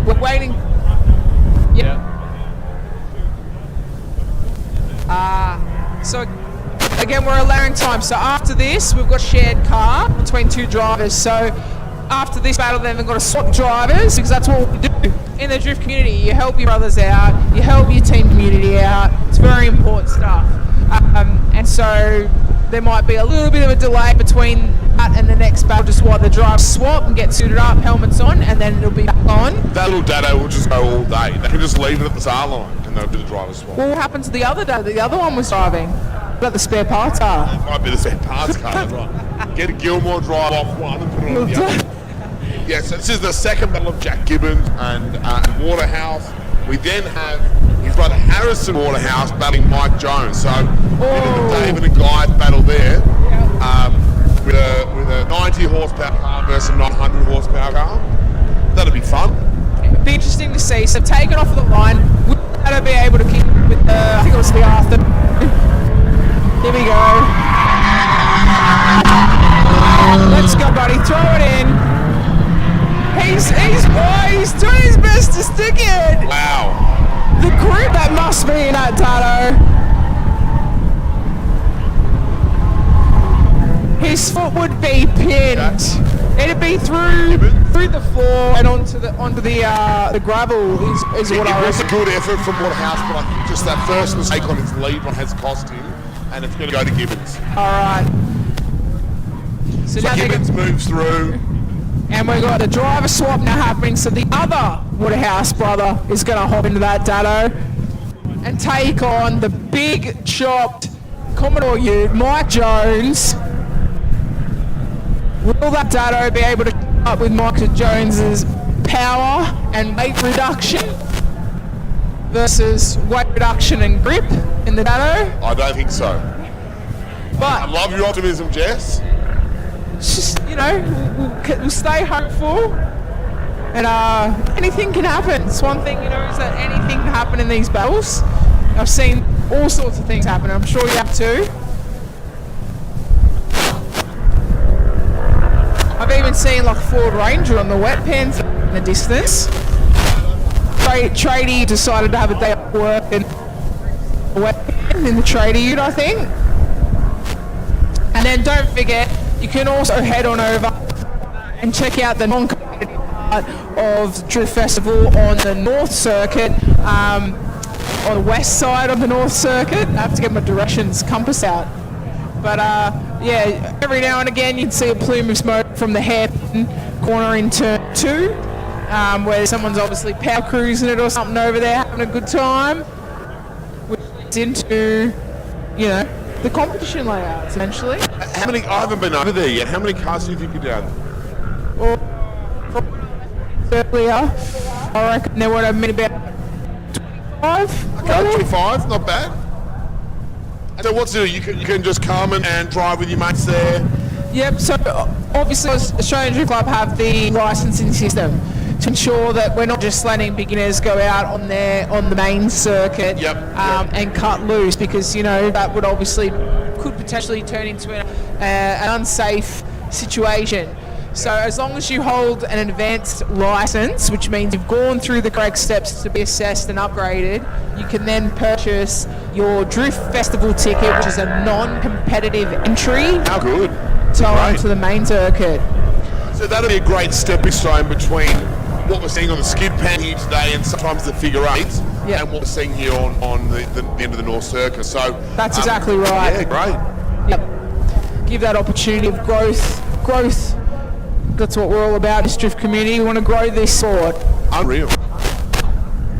We're waiting. Yeah. So again, we're allowing time. So after this, we've got shared car between two drivers. So after this battle, then we've got to swap drivers because that's what we do in the drift community. You help your brothers out, you help your team community out. It's very important stuff. And so there might be a little bit of a delay between that and the next battle, just while the drivers swap and get suited up, helmets on, and then it'll be back on. That little Datto will just go all day. They can just leave it at the tar line and they'll do the driver swap. Well, what happened to the other day? The other one was driving. But the spare parts car. It might be the spare parts car, that's right. Get a Gilmore drive off one and put it on the other. Yes, this is the second battle of Jack Gibbons and Waterhouse. We then have his brother Harrison Waterhouse battling Mike Jones. So a bit of a David and Goliath battle there. With a 90 horsepower car versus a 900 horsepower car. That'll be fun. It'd be interesting to see. So taken off of the line, would Dado be able to keep with the, I think it was the after. Here we go. Let's go, buddy. Throw it in. He's doing his best to stick it. Wow. The grip that must be in that Dado. His foot would be pinned. It'd be through the floor and onto the gravel is what I It was a reckon. good effort from Waterhouse, but I think just that first mistake on his lead one has cost him, and it's going to go to Gibbons. All right. So now Gibbons moves through. and we've got the driver swap now happening. So the other Waterhouse brother is going to hop into that Dado and take on the big chopped Commodore Ute, Mike Jones. Will that Dado be able to keep up with Mike Jones's power and weight reduction versus weight reduction and grip in the Dado? I don't think so. I But love your optimism, Jess. it's just, we'll stay hopeful. And anything can happen. It's one thing, is that anything can happen in these battles. I've seen all sorts of things happen. I'm sure you have too. I've even seen like Ford Ranger on the wet pens in the distance. Tradie decided to have a day of work and a wet pen in the tradie ute, I think. And then don't forget, you can also head on over and check out the non-competitive part of Drift Festival on the North Circuit, on the west side of the North Circuit. I have to get my directions compass out. But yeah, every now and again you'd see a plume of smoke from the hairpin corner in turn 2, where someone's obviously power cruising it or something over there, having a good time, which leads into, the competition layouts eventually. How many? I haven't been over there yet. How many cars do you think you're down? Or earlier, I reckon there would have been about 25. Okay, 25, not bad. So what's it? You can just come and drive with your mates there. Yep, so obviously Australian Drift Club have the licensing system to ensure that we're not just letting beginners go out on the main circuit and cut loose, because that would could potentially turn into an unsafe situation. So as long as you hold an advanced license, which means you've gone through the correct steps to be assessed and upgraded, you can then purchase your Drift Festival ticket, which is a non-competitive entry How good. to the main circuit. So that'll be a great stepping stone between what we're seeing on the skid pan here today and sometimes the figure eights and what we're seeing here on the end of the North Circuit. So That's exactly right. Yeah, great. Yep. Give that opportunity of growth. That's what we're all about, this drift community. We want to grow this sport. Unreal.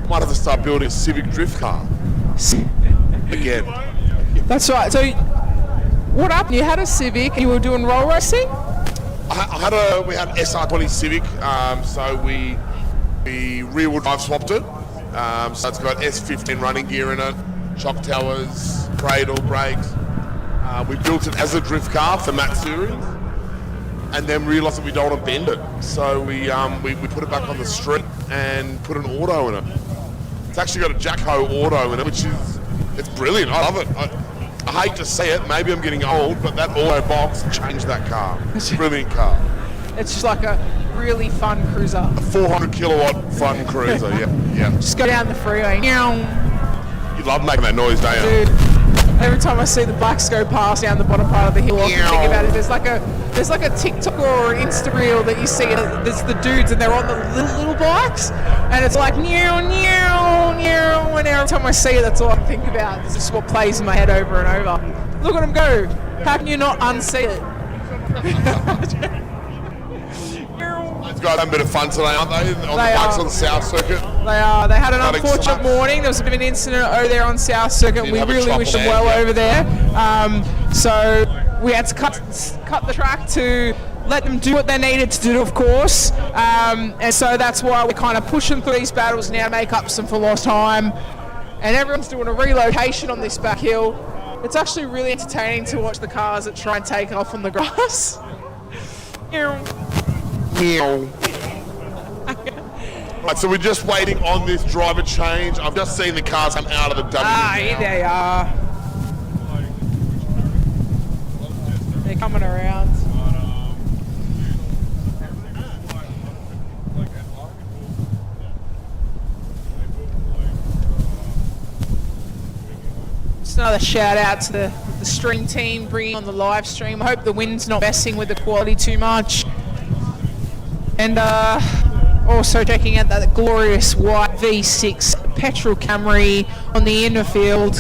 Might have to start building a Civic drift car. Again. That's right. So what happened? You had a Civic and you were doing roll racing? We had an SR20 Civic, so we rear-wheel drive swapped it. So it's got S15 running gear in it, shock towers, cradle, brakes. We built it as a drift car for Matt Series, and then realised that we don't want to bend it. So we put it back on the street and put an auto in it. It's actually got a Jack-Ho auto in it, it's brilliant. I love it. I hate to say it, maybe I'm getting old, but that auto box changed that car. It's a brilliant car. It's just like a really fun cruiser. A 400 kilowatt fun cruiser, yeah. Just go down the freeway. Meow. You love making that noise, don't you? Dude, every time I see the blacks go past down the bottom part of the hill, I can think about it. There's like a TikTok or an Insta reel that you see. There's the dudes and they're on the little bikes, and it's like meow, meow, meow. And every time I see it, that's all I can think about. It's just what plays in my head over and over. Look at them go. How can you not unsee it? Those guys having a bit of fun today, aren't they? On the bikes on the South Circuit. They are. They had an Having unfortunate some- morning. There was a bit of an incident over there on South Circuit. Did We have a really trouble wish them there, well yeah. over there. So we had to cut the track to let them do what they needed to do, of course. And so that's why we're kind of pushing through these battles now to make up some for lost time. and everyone's doing a relocation on this back hill. It's actually really entertaining to watch the cars that try and take off on the grass. Right, so we're just waiting on this driver change. I've just seen the cars come out of the W. Here they are. They're coming around. Just another shout out to the stream team bringing on the live stream. I hope the wind's not messing with the quality too much. And also checking out that glorious white V6 petrol Camry on the inner field.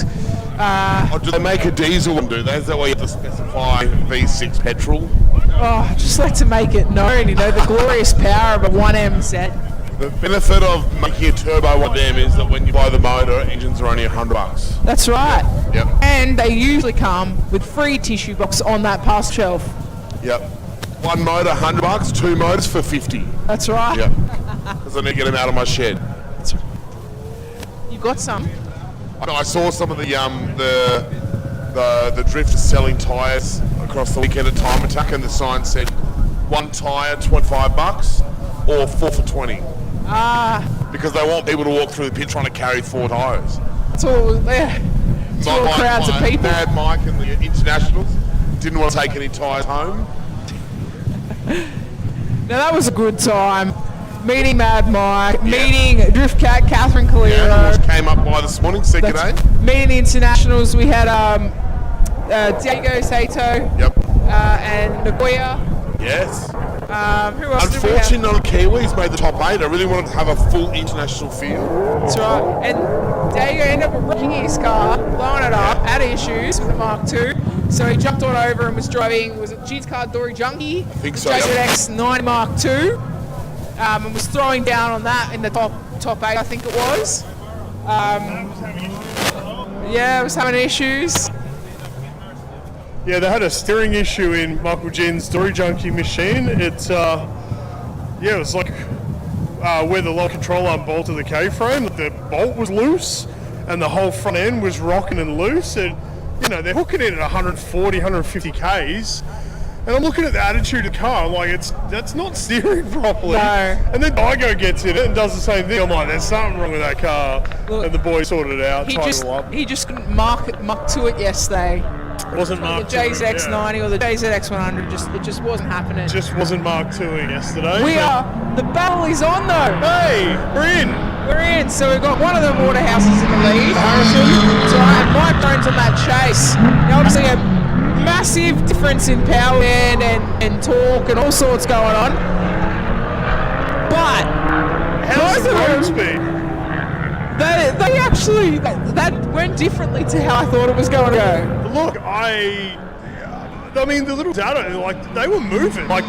Do they make a diesel one, do they? Is that why you have to specify V6 petrol? Oh, just like to make it known, you know, the glorious power of a 1MZ. The benefit of making a turbo one of them is that when you buy the motor, engines are only $100. That's right. Yep. And they usually come with free tissue box on that past shelf. Yep. One motor, $100. Two motors for $50. That's right. Yep. Because I need to get them out of my shed. That's right. You got some? I saw some of the drifters selling tyres across the weekend at Time Attack, and the sign said one tyre, $25, or 4 for $20. Because they want people to walk through the pit trying to carry 4 tyres. That's all there. It's all crowds of people. Mad Mike and the internationals didn't want to take any tyres home. Now that was a good time. Meeting Mad Mike, meeting Drift Cat, Catherine Calero. Yeah, which came up by this morning, second day. Meeting the internationals, we had Diego Sato. Yep. And Nagoya. Yes. Who else Unfortunately, none of the Kiwis made the top 8. I really wanted to have a full international field. That's right. And Diego ended up wrecking his car, blowing it up, had issues with the Mark II. So he jumped on over and was driving, was it G's car Dory Junkie? I think so, JZX 9 Mark II. And was throwing down on that in the top 8, I think it was. Yeah, it was having issues. Yeah, they had a steering issue in Michael Jean's Dory Junkie machine. It's, it was like where the low control arm bolted the K-frame, the bolt was loose and the whole front end was rocking and loose. And, you know, they're hooking it at 140, 150 Ks. And I'm looking at the attitude of the car, I'm like, that's not steering properly. No. And then Diego gets in it and does the same thing. I'm like, there's something wrong with that car. Look, and the boys sorted it out, he tied just it all up. he just couldn't muck to it yesterday. Wasn't The Mark JZX II, 90 or the JZX 100, it just wasn't happening. Just wasn't Mark II yesterday. The battle is on though. Hey, we're in. We're in, so we've got one of the Waterhouses in the lead, Harrison. So and Mike Jones on that chase. Now obviously a massive difference in power and torque and all sorts going on. But How's the road speed? they actually that went differently to how I thought it was going to go. Look, I mean, the little data, like, they were moving. Like,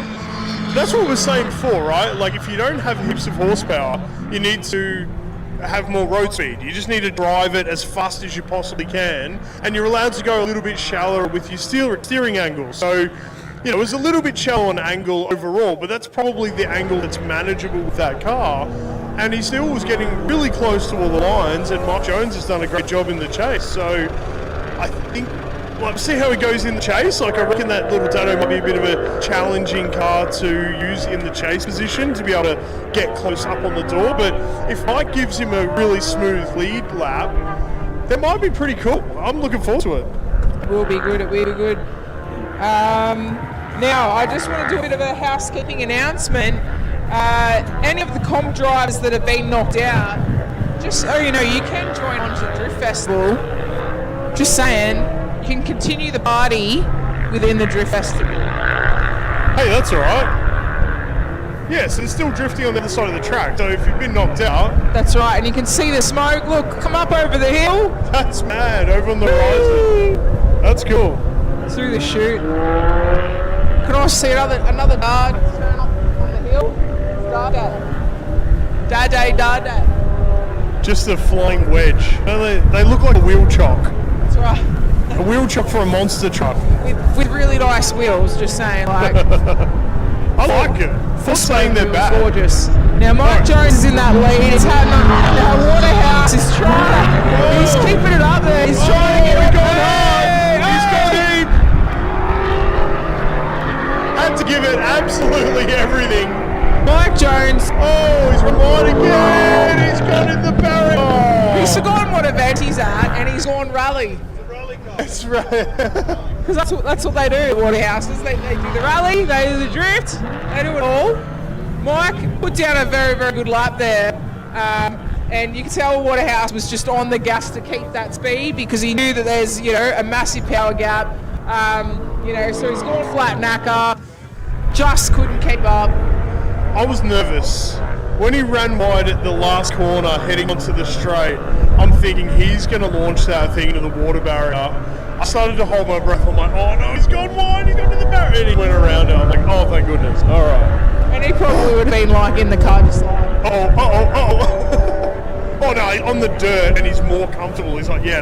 that's what we're saying before, right? Like, if you don't have heaps of horsepower, you need to have more road speed. You just need to drive it as fast as you possibly can, and you're allowed to go a little bit shallower with your steering angle. So, you know, it was a little bit shallow on angle overall, but that's probably the angle that's manageable with that car. And he still was getting really close to all the lines, and Mike Jones has done a great job in the chase. So, I think, well, see how he goes in the chase. Like, I reckon that little Dado might be a bit of a challenging car to use in the chase position to be able to get close up on the door. But if Mike gives him a really smooth lead lap, that might be pretty cool. I'm looking forward to it. Will be good. It will be good. Now, I just want to do a bit of a housekeeping announcement. Any of the comp drivers that have been knocked out, just so you know, you can join onto the Drift Festival. Just saying, you can continue the party within the Drift Festival. Hey, that's all right. Yes, and still drifting on the other side of the track. So if you've been knocked out, That's right, and you can see the smoke. Look, come up over the hill. that's mad. Over on the horizon. That's cool. Through the chute. You can also see another dard turn off on the hill. Dade. Just a flying wedge. They look like a wheel chock. That's right. A wheel chock for a monster truck. With really nice wheels, just saying, like. I like it. I'm saying they're It was bad. gorgeous. Now Mike Jones is in that lead. He's had now Waterhouse is trying. He's keeping it up there. He's trying to get it gone hard. Hey, He's hey. got deep. Had to give it absolutely everything. Mike Jones. Oh, he's run wide again. He's gone in the barrier. Oh. He's forgotten what event he's at, and he's gone rally. That's right. Because that's what they do at Waterhouses. They do the rally, they do the drift, they do it all. Mike put down a very, very good lap there. And you can tell Waterhouse was just on the gas to keep that speed because he knew that there's, a massive power gap. So he's gone flat knacker, just couldn't keep up. I was nervous. When he ran wide at the last corner heading onto the straight, I'm thinking he's going to launch that thing into the water barrier. I started to hold my breath. I'm like, oh no, he's gone wide, he's gone to the barrier. And he went around it. I'm like, oh, thank goodness. All right. And he probably would have been like in the car just like... Oh no, on the dirt, and he's more comfortable. He's like, yeah,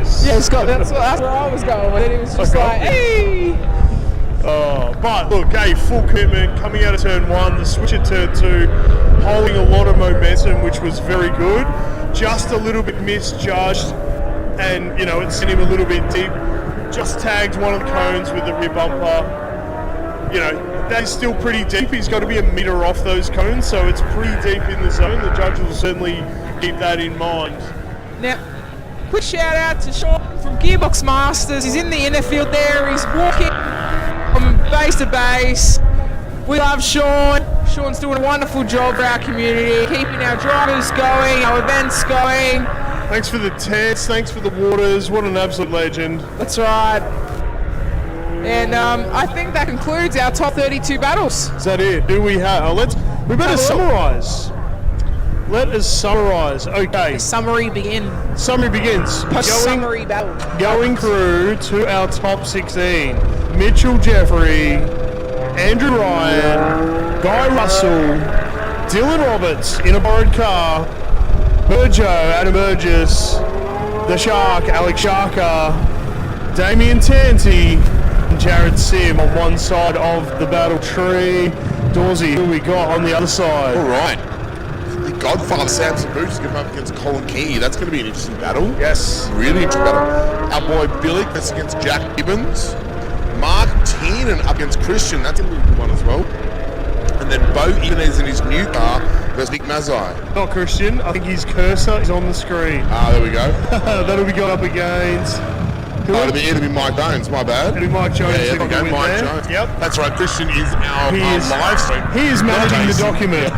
Scott, that's where I was going with it. He was just like, hey! But look, full commitment coming out of turn 1, the switch at turn 2, holding a lot of momentum, which was very good. Just a little bit misjudged, and it sent him a little bit deep. Just tagged one of the cones with the rear bumper. That is still pretty deep. He's got to be a metre off those cones, so it's pretty deep in the zone. The judge will certainly keep that in mind. Now, quick shout out to Sean from Gearbox Masters. He's in the inner field there. He's walking from base to base. We love Sean. Sean's doing a wonderful job for our community, keeping our drivers going, our events going. Thanks for the tents, thanks for the waters. What an absolute legend. That's right. And I think that concludes our top 32 battles. Is that it? Do we have? We better summarise. Let us summarise. Okay. The summary begins. Summary begins. Summary battle. Going through to our top 16. Mitchell Jeffrey, Andrew Ryan, Guy Russell, Dylan Roberts in a borrowed car, Burjo, Adam Burgess, The Shark, Alex Sharker, Damien Tanti, and Jared Sim on one side of the battle tree. Dawsey, who we got on the other side? All right. The Godfather Samson Boots is going to come up against Colin Key. That's going to be an interesting battle. Yes. Really interesting battle. Our boy Billy that's against Jack Gibbons. Mark Tiernan up against Christian. That's going to be a good one as well. And then Bo Ibanez in his new car versus Nick Mazai. Not Christian. I think his cursor is on the screen. There we go. That'll be going up against... It'll be Mike Jones, my bad. It'll be Mike Jones. Yeah, there we go, Mike there. Jones. Yep. That's right, Christian is our live stream. He is managing the document.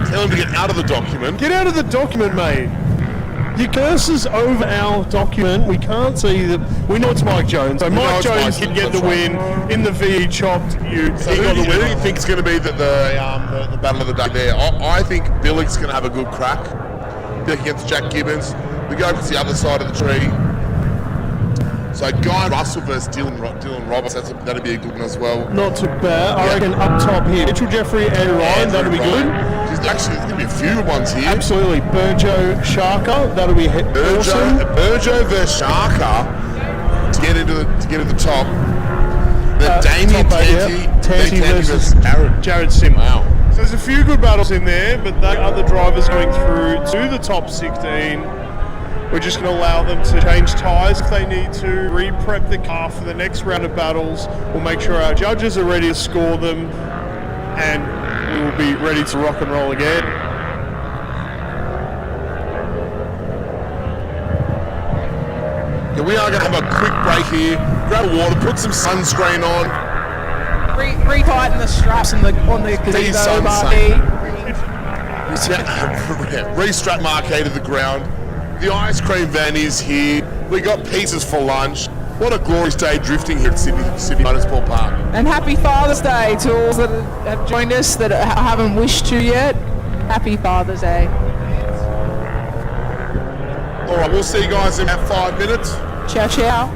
Tell him to get out of the document. Get out of the document, mate. Your cursor's over our document. We can't see that. We know it's Mike Jones. So Mike Jones did get the win in the VE chopped. He got the win. Who do you think is going to be the battle of the day there? I think Billick's going to have a good crack. Billick against Jack Gibbons. We go to the other side of the tree. So Guy Russell versus Dylan Roberts, that'd be a good one as well. Not too bad. I reckon up top here, Mitchell Jeffrey and Ryan, that'll be good. Actually, there's going to be a few ones here. Absolutely. Burjo, Sharker, that'll be awesome. Burjo versus Sharker to get into the top. Then Damien Tanti versus Jared Sim. Wow. So there's a few good battles in there, but the other drivers going through to the top 16. We're just going to allow them to change tyres if they need to, re-prep the car for the next round of battles. We'll make sure our judges are ready to score them, and we will be ready to rock and roll again. Yeah, we are going to have a quick break here. Grab a water, put some sunscreen on. Re-tighten the straps on the gazebo marquee. Re-strap marquee to the ground. The ice cream van is here. We got pizzas for lunch. What a glorious day drifting here at Sydney Motorsport Park. And happy Father's Day to all that have joined us that haven't wished to yet. Happy Father's Day. All right, we'll see you guys in about 5 minutes. Ciao, ciao.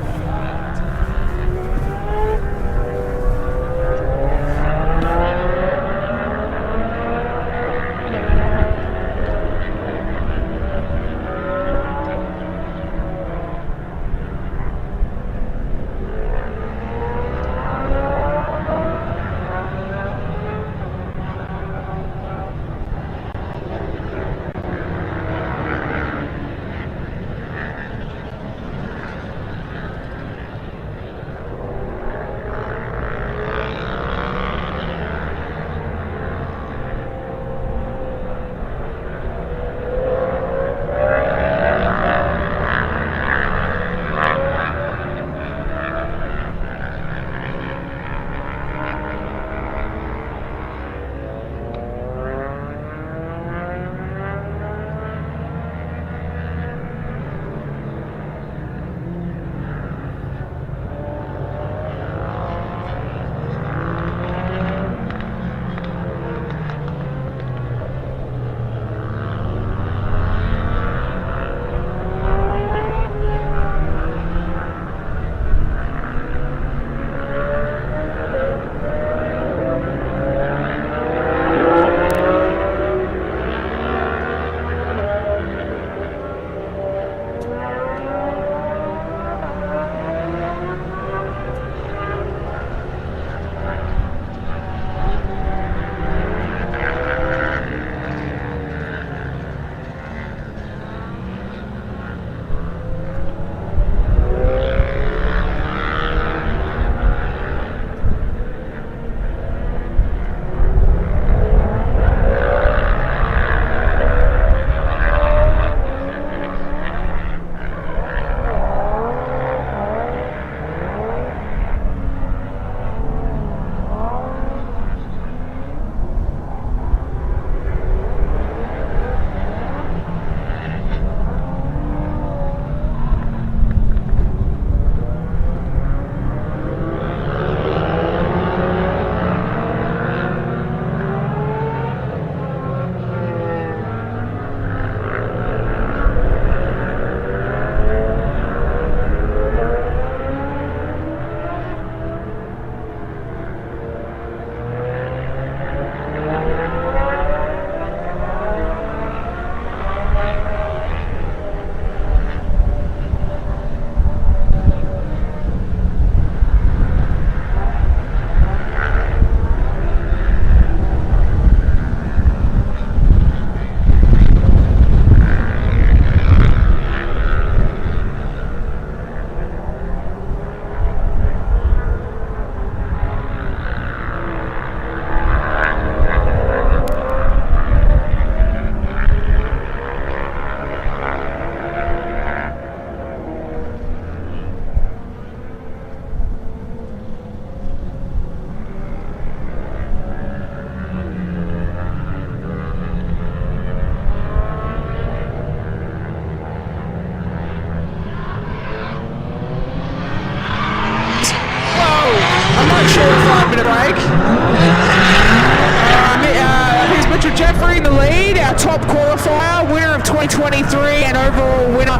Jeffrey in the lead, our top qualifier, winner of 2023 and overall winner,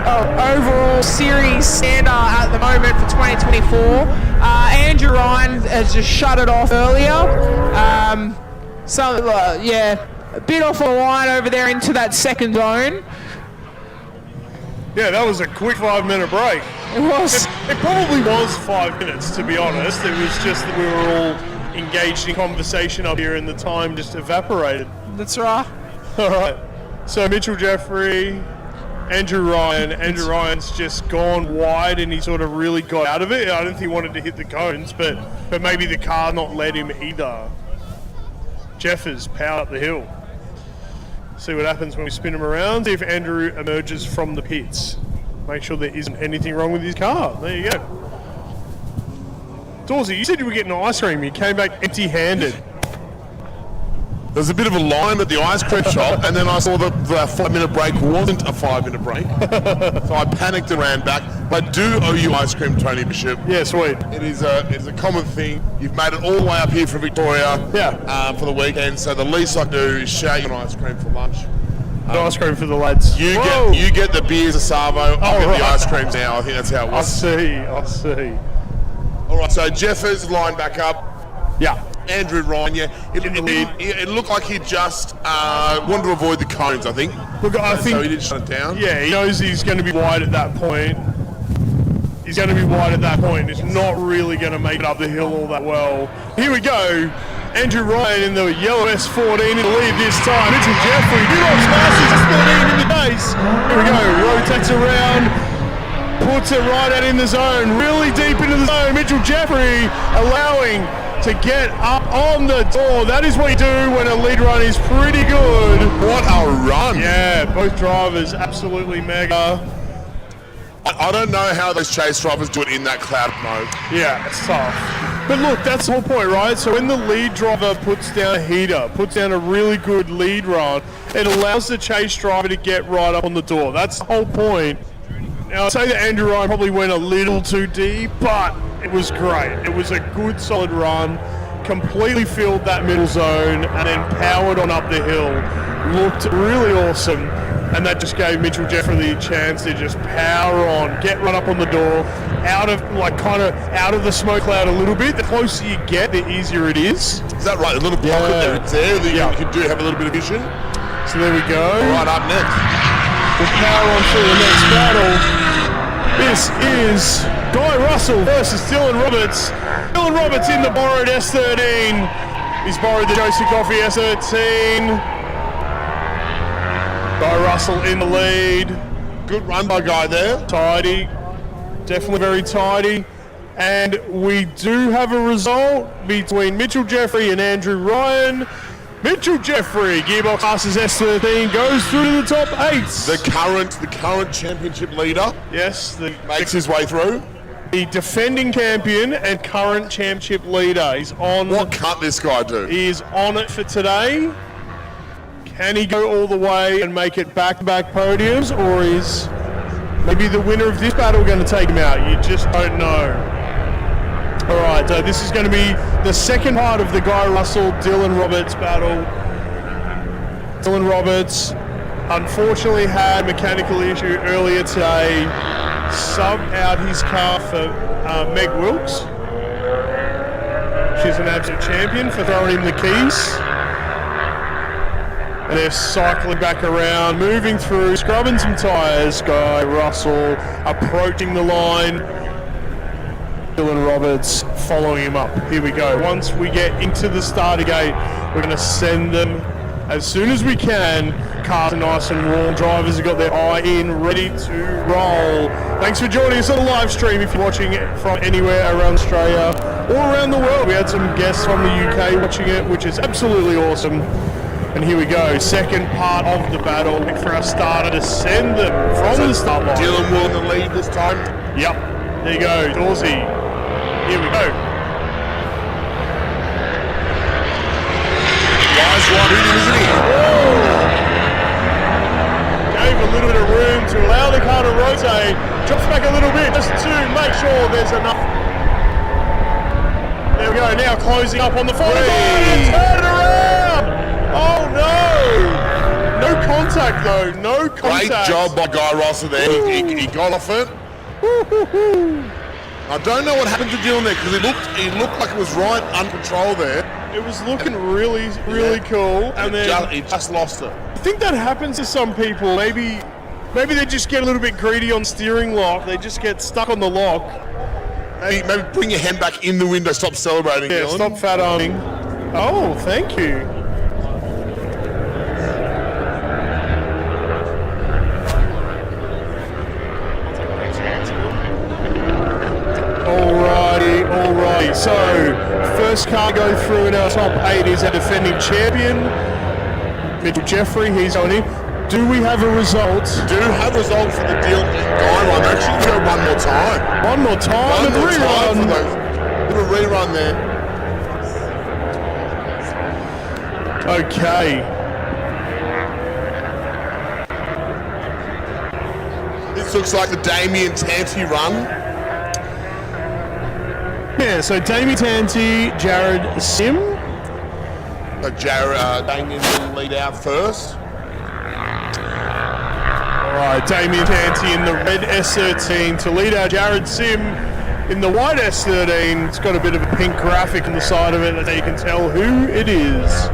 overall series standard at the moment for 2024. Andrew Ryan has just shut it off earlier. A bit off the line over there into that second zone. Yeah, that was a quick 5-minute break. It was. It probably was 5 minutes, to be honest. It was just that we were all engaged in conversation up here and the time just evaporated. That's right. All right. So Mitchell Jeffrey, Andrew Ryan. Andrew Ryan's just gone wide and he sort of really got out of it. I don't think he wanted to hit the cones, but maybe the car not let him either. Jeffers powered up the hill. See what happens when we spin him around. See if Andrew emerges from the pits. Make sure there isn't anything wrong with his car. There you go. Dorsey, you said you were getting ice cream. You came back empty-handed. There's a bit of a line at the ice cream shop, and then I saw the 5-minute break wasn't a 5-minute break. So I panicked and ran back. But I do owe you ice cream, Tony Bishop. Yeah, sweet. It is a common thing. You've made it all the way up here from Victoria for the weekend, so the least I can do is shout you an ice cream for lunch. Ice cream for the lads. You get the beers, a Savo. I'll get the ice creams now. I think that's how it works. I see. All right, so Jeffers lined back up. Yeah. Andrew Ryan, it looked like he just wanted to avoid the cones, I think. Look, I think so he did shut it down. Yeah, he knows he's going to be wide at that point. He's going to be wide at that point. It's not really going to make it up the hill all that well. Here we go. Andrew Ryan in the yellow S14 in the lead this time. Mitchell Jeffrey, Durox Masters S14 in the base. Here we go. Rotates around. Puts it right out in the zone. Really deep into the zone. Mitchell Jeffrey allowing to get up on the door. That is what you do when a lead run is pretty good. What a run. Yeah, both drivers absolutely mega. I don't know how those chase drivers do it in that cloud mode. Yeah, it's tough. But look, that's the whole point, right? So when the lead driver puts down a heater, puts down a really good lead run, it allows the chase driver to get right up on the door. That's the whole point. Now, I'd say that Andrew Ryan probably went a little too deep, but it was great. It was a good, solid run. Completely filled that middle zone and then powered on up the hill. Looked really awesome. And that just gave Mitchell Jeffrey the chance to just power on, get right up on the door, out of the smoke cloud a little bit. The closer you get, the easier it is. Is that right? A little pocket there. It's there. You do have a little bit of vision. So there we go. Right up next. We'll power on through the next battle. This is Guy Russell versus Dylan Roberts. Dylan Roberts in the borrowed S13. He's borrowed the Josie Coffee S13. Guy Russell in the lead. Good run by Guy there. Tidy. Definitely very tidy. And we do have a result between Mitchell Jeffrey and Andrew Ryan. Mitchell Jeffrey, Gearbox Masters S13, goes through to the top 8. The current championship leader. Yes. Makes his way through. The defending champion and current championship leader. He's on. What can't this guy do? He is on it for today. Can he go all the way and make it back-to-back podiums, or is maybe the winner of this battle going to take him out? You just don't know. All right, so this is going to be the second part of the Guy Russell-Dylan Roberts battle. Dylan Roberts unfortunately had a mechanical issue earlier today. Subbed out his car for Meg Wilkes. She's an absolute champion for throwing him the keys. And they're cycling back around, moving through, scrubbing some tyres. Guy Russell approaching the line. Dylan Roberts following him up. Here we go. Once we get into the starter gate, we're going to send them as soon as we can. Cars are nice and warm. Drivers have got their eye in, ready to roll. Thanks for joining us on the live stream. If you're watching it from anywhere around Australia or around the world, we had some guests from the UK watching it, which is absolutely awesome. And here we go, second part of the battle for our starter to send them from the start line. Dylan will in the lead this time. Yep, there you go, Dorsey. Here we go. Nice one, isn't he? Gave a little bit of room to allow the car to rotate. Drops back a little bit just to make sure there's enough. There we go, now closing up on the 45 and turn it around. Oh no! contact though, no contact. Great job by Guy Russell there. He got off it. I don't know what happened to Dylan there because he looked like it was right under control there. It was looking really cool, and then he just lost it. I think that happens to some people. Maybe they just get a little bit greedy on steering lock. They just get stuck on the lock. Maybe bring your hand back in the window. Stop celebrating, Yeah, Dylan. stop fat arming. Oh, thank you. Alrighty. So, first car to go through in our top 8 is our defending champion, Mitchell Jeffrey. He's going in. Do we have a result? Do have a result for the Dylan and Guy run. Actually, go one more time. One more time. One more time for Rerun. those. Little rerun there. Okay. This looks like the Damien Tanti run. Yeah, so Damien Tanti, Jared Sim. Damien will lead out first. Alright, Damien Tanti in the red S13 to lead out Jared Sim in the white S13. It's got a bit of a pink graphic on the side of it, and you can tell who it is.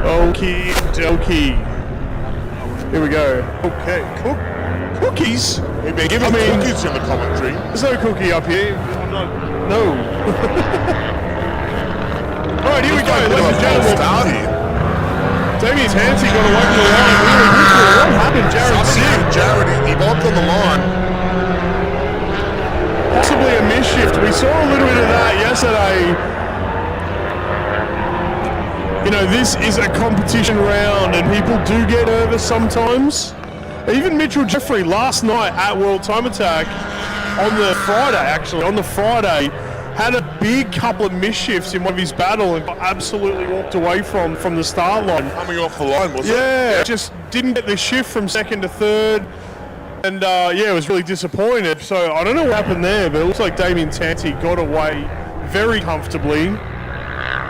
Okie dokie. Here we go. Okay, cookies? We've been giving cookies in the commentary. There's no cookie up here. I'm not. No. Alright, here we go, ladies and gentlemen. Start here. Damien Tanti got away from the line really quickly. What happened, Jared Sim? Jared, he bobbed on the line. Possibly a misshift. We saw a little bit of that yesterday. You know, this is a competition round and people do get nervous sometimes. Even Mitchell Jeffrey last night at World Time Attack on the Friday, had a big couple of misshifts in one of his battle and got absolutely walked away from the start line. Coming off the line, was it? Yeah, just didn't get the shift from second to third. And yeah, it was really disappointed. So I don't know what happened there, but it looks like Damien Tanti got away very comfortably.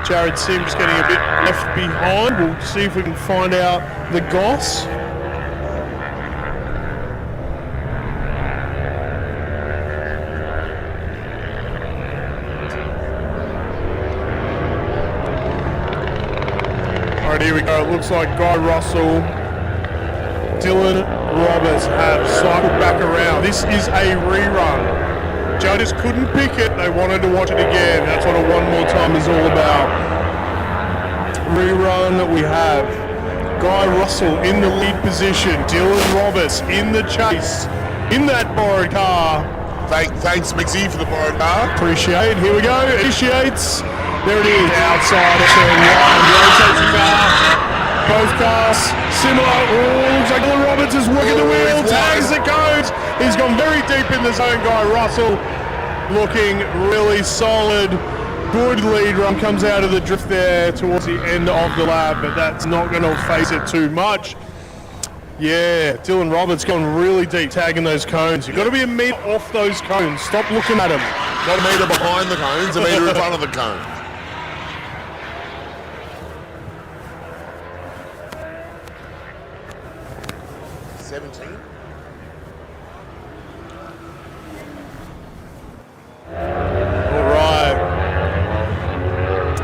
Jared Sim's getting a bit left behind. We'll see if we can find out the goss. Alright, here we go. It looks like Guy Russell, Dylan Roberts have cycled back around. This is a rerun. Judges couldn't pick it. They wanted to watch it again. That's what a one more time is all about. Rerun, we have Guy Russell in the lead position. Dylan Roberts in the chase in that borrowed car. Thanks, Mixie, for the borrowed car. Appreciate. Here we go. Initiates. There it is. Outside of turn one. Rotates the car. Both cars similar. Oh, looks like Dylan Roberts is working the wheel. Tags it goes. He's gone very deep in the zone. Guy Russell looking really solid. Good lead run. Comes out of the drift there towards the end of the lap, but that's not going to face it too much. Yeah, Dylan Roberts gone really deep, tagging those cones. You've got to be a metre off those cones. Stop looking at them. Not a metre behind the cones, a metre in front of the cones.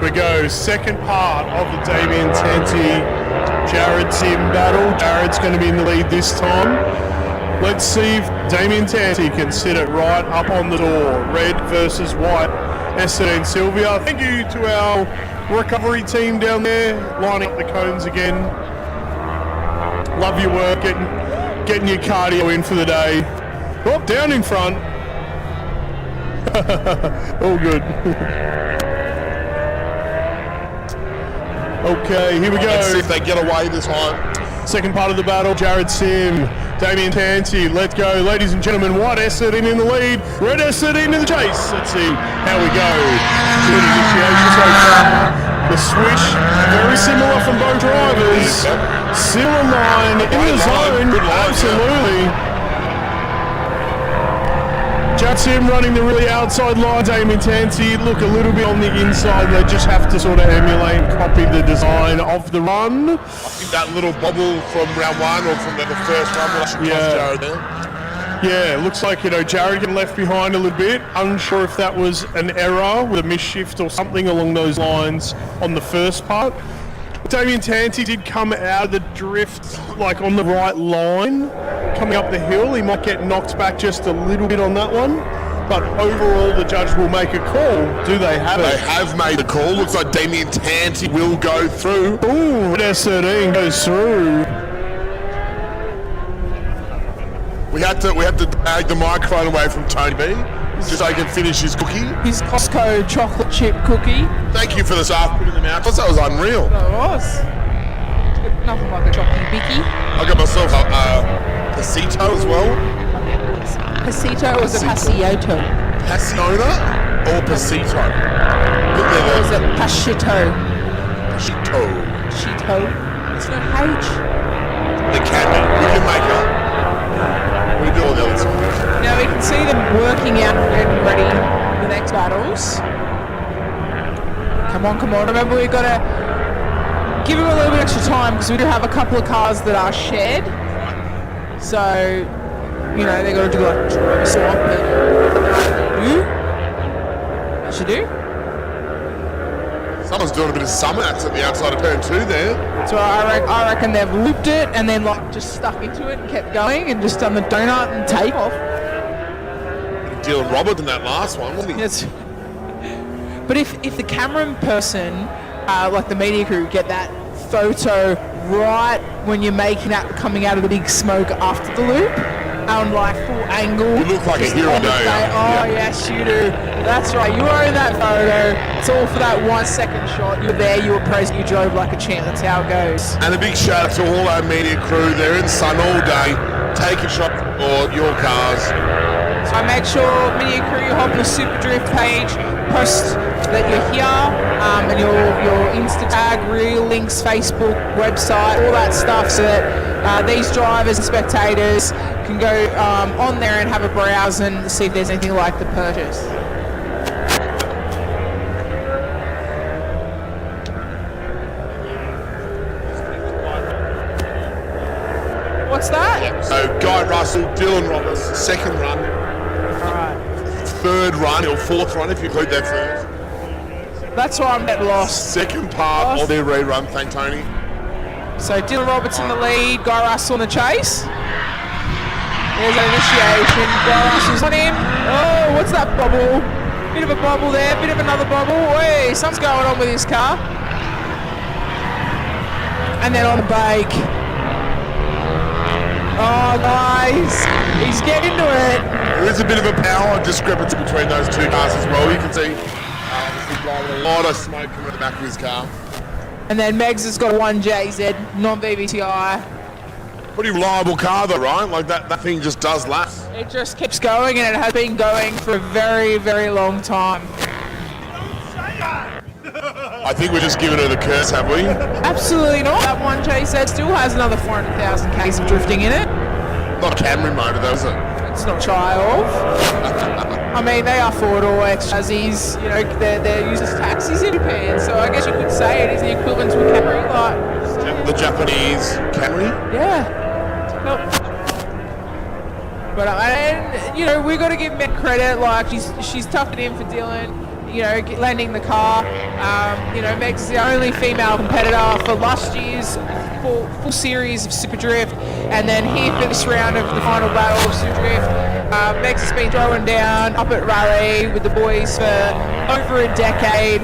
We go, second part of the Damien Tanti Jared Sim battle. Jared's going to be in the lead this time. Let's see if Damien Tanti can sit it right up on the door. Red versus white. S13 Sylvia. Thank you to our recovery team down there, lining up the cones again. Love your work, getting your cardio in for the day. Oh, down in front. All good. Okay, here we go. Let's see if they get away this time. Second part of the battle, Jared Sim, Damien Tanti, let's go. Ladies and gentlemen, white S13 in the lead, red S13 in the chase. Let's see how we go. Good initiation so far. The switch, very similar from both drivers. Similar line in the zone, absolutely. Sim running the really outside line. Damien Tansey look a little bit on the inside. They just have to sort of emulate and copy the design of the run. I think that little bobble from round one or from the first run will actually cost Jared there. Yeah, it looks like, Jared getting left behind a little bit. Unsure if that was an error with a misshift or something along those lines on the first part. Damien Tansey did come out of the drift, like on the right line, coming up the hill. He might get knocked back just a little bit on that one. But overall, the judge will make a call. Do they have it? They have made the call. Looks like Damien Tansey will go through. Ooh, S13 goes through. We had to drag the microphone away from Tony B, just so he can finish his cookie. His Costco chocolate chip cookie. Thank you for the staff putting them out. That was unreal. That was. Nothing like a chocolate bicky. I got myself a pasito as well. Pasito or is it passioto? Passiona or pasito? Or is it pasito? Pasito. Pasito. It's no H. It can be. We can make it. We do all the other stuff. Now we can see them working out and getting ready for the next battles. Come on, come on. Remember, we've got to give them a little bit extra time because we do have a couple of cars that are shared. So, they've got to do like a swap and That should do. Someone's doing a bit of summer at the outside of turn 2 there. So I reckon they've looped it and then just stuck into it and kept going and just done the donut and take off. Dylan Roberts in that last one, wasn't he? Yes. But if the camera person, like the media crew, get that photo right when you're coming out of the big smoke after the loop, on like full angle. You look like a hero, don't you? Oh yes, you do. That's right. You are in that photo. It's all for that 1 second shot. You're there. You were present. You drove like a champ. That's how it goes. And a big shout out to all our media crew. They're in the sun all day, taking shots for your cars. So make sure, media crew, you hop on the SUPERDRIFT page, post that you're here, and your Insta tag, reel links, Facebook, website, all that stuff, so that these drivers and spectators can go on there and have a browse and see if there's anything like the purchase. What's that? So Guy Russell, Dylan Roberts, second run. Third run or fourth run if you include their first. That's why I'm getting lost. Second part of their rerun, thank Tony. So Dylan Roberts in the lead, Guy Russell in the chase. There's an initiation, Guy Russell's on him. Oh, what's that bubble? Bit of a bubble there, bit of another bubble. Hey, something's going on with his car. And then on the bake. Oh, guys, he's getting into it. There is a bit of a power discrepancy between those two cars as well. You can see a lot of smoke coming at the back of his car. And then Megs has got a 1JZ, non-VVTi. Pretty reliable car though, right? Like that thing just does laps. It just keeps going, and it has been going for a very, very long time. I think we're just giving her the curse, have we? Absolutely not. That 1JZ still has another 400,000 Ks of drifting in it. Not a Camry motor though, is it? It's not try of. I mean, they are four-door chassis. They're used as taxis in Japan, so I guess you could say it is the equivalent to a Camry. The Japanese Camry? Yeah. But we've got to give Meg credit. Like she's toughed it in for Dylan. Landing the car. Meg's the only female competitor for last year's full series of SUPERDRIFT, and then here for this round of the final battle of SUPERDRIFT. Meg's has been throwing down up at Raleigh with the boys for over a decade.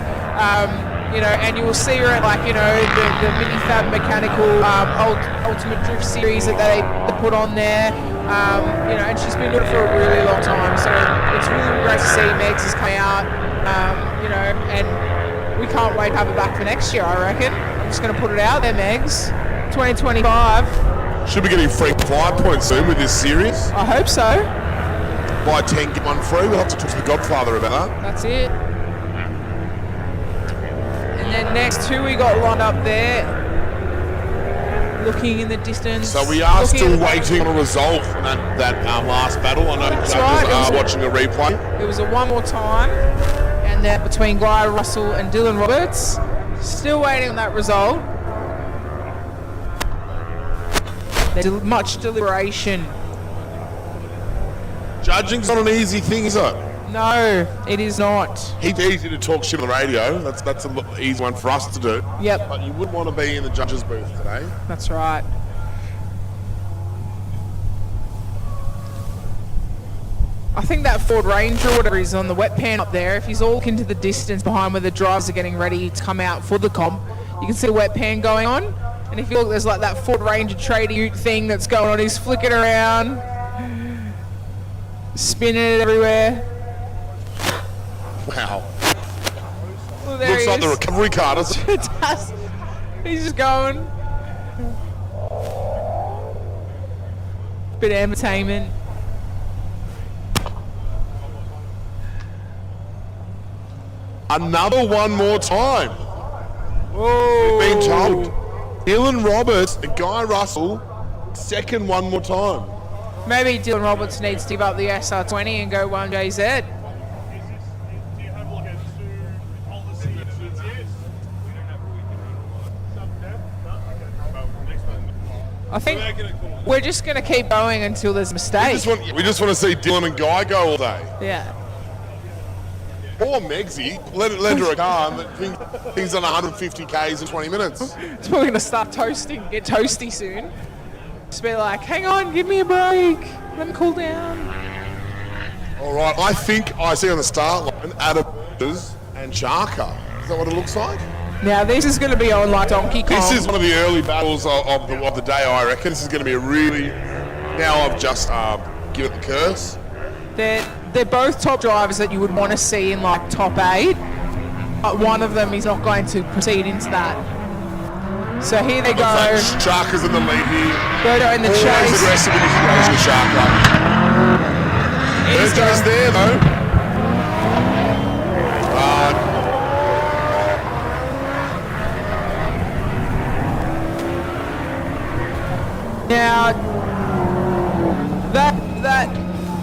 And you will see her at the mini-fab mechanical ultimate drift series that they put on there. And she's been doing it for a really long time. So it's really great to see Megs is coming out. And we can't wait to have her back for next year, I reckon. I'm just going to put it out there, Megs. 2025. Should be getting free 5 points soon with this series. I hope so. Buy 10, get one free. We'll have to talk to the Godfather about that. That's it. And then next, who we got lined up there? looking in the distance. So we are looking still at the waiting on a result from that last battle. I know the That's judges right. are watching a replay. It was a one more time, and then between Guy Russell and Dylan Roberts. Still waiting on that result. There's much deliberation. Judging's not an easy thing, is it? No, it is not. It's easy to talk shit on the radio. That's an easy one for us to do. Yep, But you wouldn't want to be in the judges' booth today. that's right. I think that Ford Ranger, whatever is on the wet pan up there, if he's all into the distance behind where the drivers are getting ready to come out for the comp, you can see the wet pan going on. And if you look, there's like that Ford Ranger Trader Ute thing that's going on. He's flicking around, spinning it everywhere. Wow. Oh, there Looks he like the is. recovery car, doesn't it? It does. He's just going. Bit of entertainment. Another one more time. Whoa. Being told. Dylan Roberts and Guy Russell, second one more time. Maybe Dylan Roberts needs to give up the SR20 and go 1JZ. Do you have like a two policy? I think we're just going to keep going until there's a mistake. We just want to see Dylan and Guy go all day. Yeah. Poor Megsy, lend her a car and things on 150 Ks in 20 minutes. It's probably going to start get toasty soon. Just be like, hang on, give me a break. Let me cool down. All right, I think I see on the start line Adam and Sharka. Is that what it looks like? Now, this is going to be on like Donkey Kong. This is one of the early battles of the day, I reckon. This is going to be a really... Now I've just given it the curse. They're both top drivers that you would want to see in like top 8, but one of them is not going to proceed into that. So here they go. Sharka's in the lead here. Birdo in the Always chase. aggressive in his race with Sharka. He's Birdo's going. there though. Now, that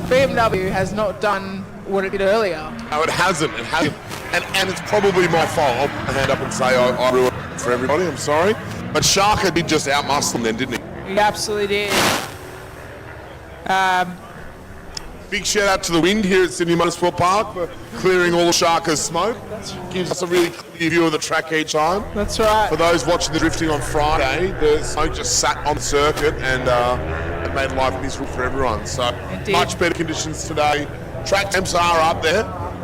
BMW has not done what it did earlier. No, it hasn't. It hasn't. And it's probably my fault. I'll hand up and say I ruined it for everybody. I'm sorry. But Sharka did just outmuscle him then, didn't he? He absolutely did. Big shout out to the wind here at Sydney Motorsport Park for clearing all the Sharka's smoke. Gives us a really clear view of the track each time. That's right. For those watching the drifting on Friday, the smoke just sat on the circuit and it made life miserable for everyone. So Indeed. much better conditions today. Track temps are up there,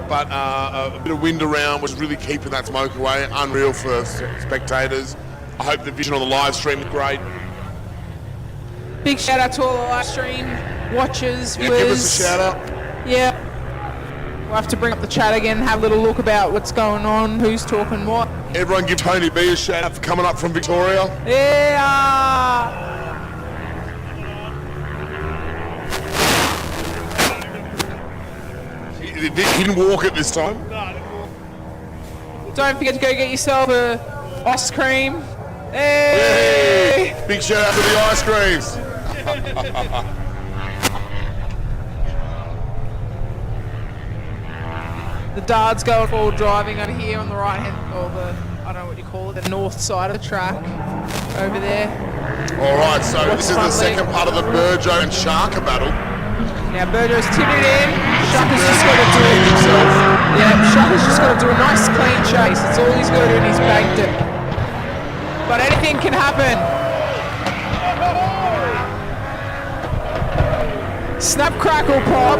but a bit of wind around was really keeping that smoke away. Unreal for spectators. I hope the vision on the live stream is great. Big shout out to all the live stream watchers, Yeah, viewers. give us a shout out. Yeah. We'll have to bring up the chat again, have a little look about what's going on, who's talking what. Everyone give Tony B a shout out for coming up from Victoria. Yeah. He didn't walk it this time. Don't forget to go get yourself a ice cream. Hey! Yay! Big shout out to the ice creams. The darts going forward driving over here on the right hand, or the, I don't know what you call it, the north side of the track over there. All right, so this is the second part of the Burjo and Sharka battle. Now Birdo's tipping it in. Shaka's just got to do it himself. Yeah, Shaka's just got to do a nice clean chase. That's all he's got to do and he's banked it. But anything can happen. Snap, crackle, pop.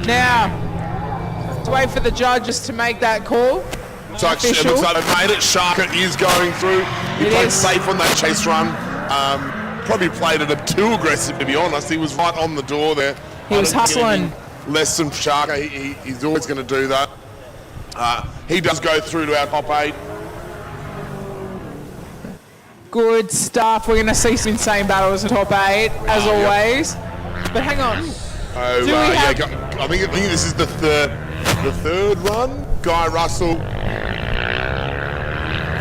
Now, let's wait for the judges to make that call. It looks like they've made it. Sharka is going through. He It played is. safe on that chase run. Probably played it too aggressive, to be honest. He was right on the door there. He was hustling. Less than Sharka. He's always going to do that. He does go through to our top 8. Good stuff. We're going to see some insane battles in top 8, as always. But hang on. Oh, Do we have- I think this is the third run. Guy Russell.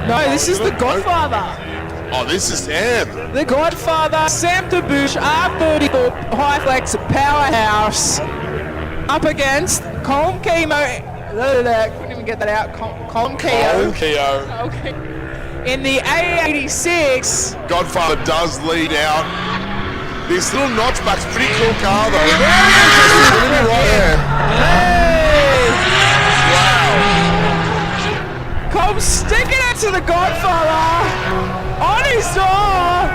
No, this is the Godfather. Oh, this is Sam. The Godfather, Sam DeBouche, R34 high flex powerhouse, up against Colm Kemo. Couldn't even get that out. Colm Keo. Okay. In the A86. Godfather does lead out. This little notchback's pretty cool car though. Hey! Wow. Colm sticking it to the Godfather on his door.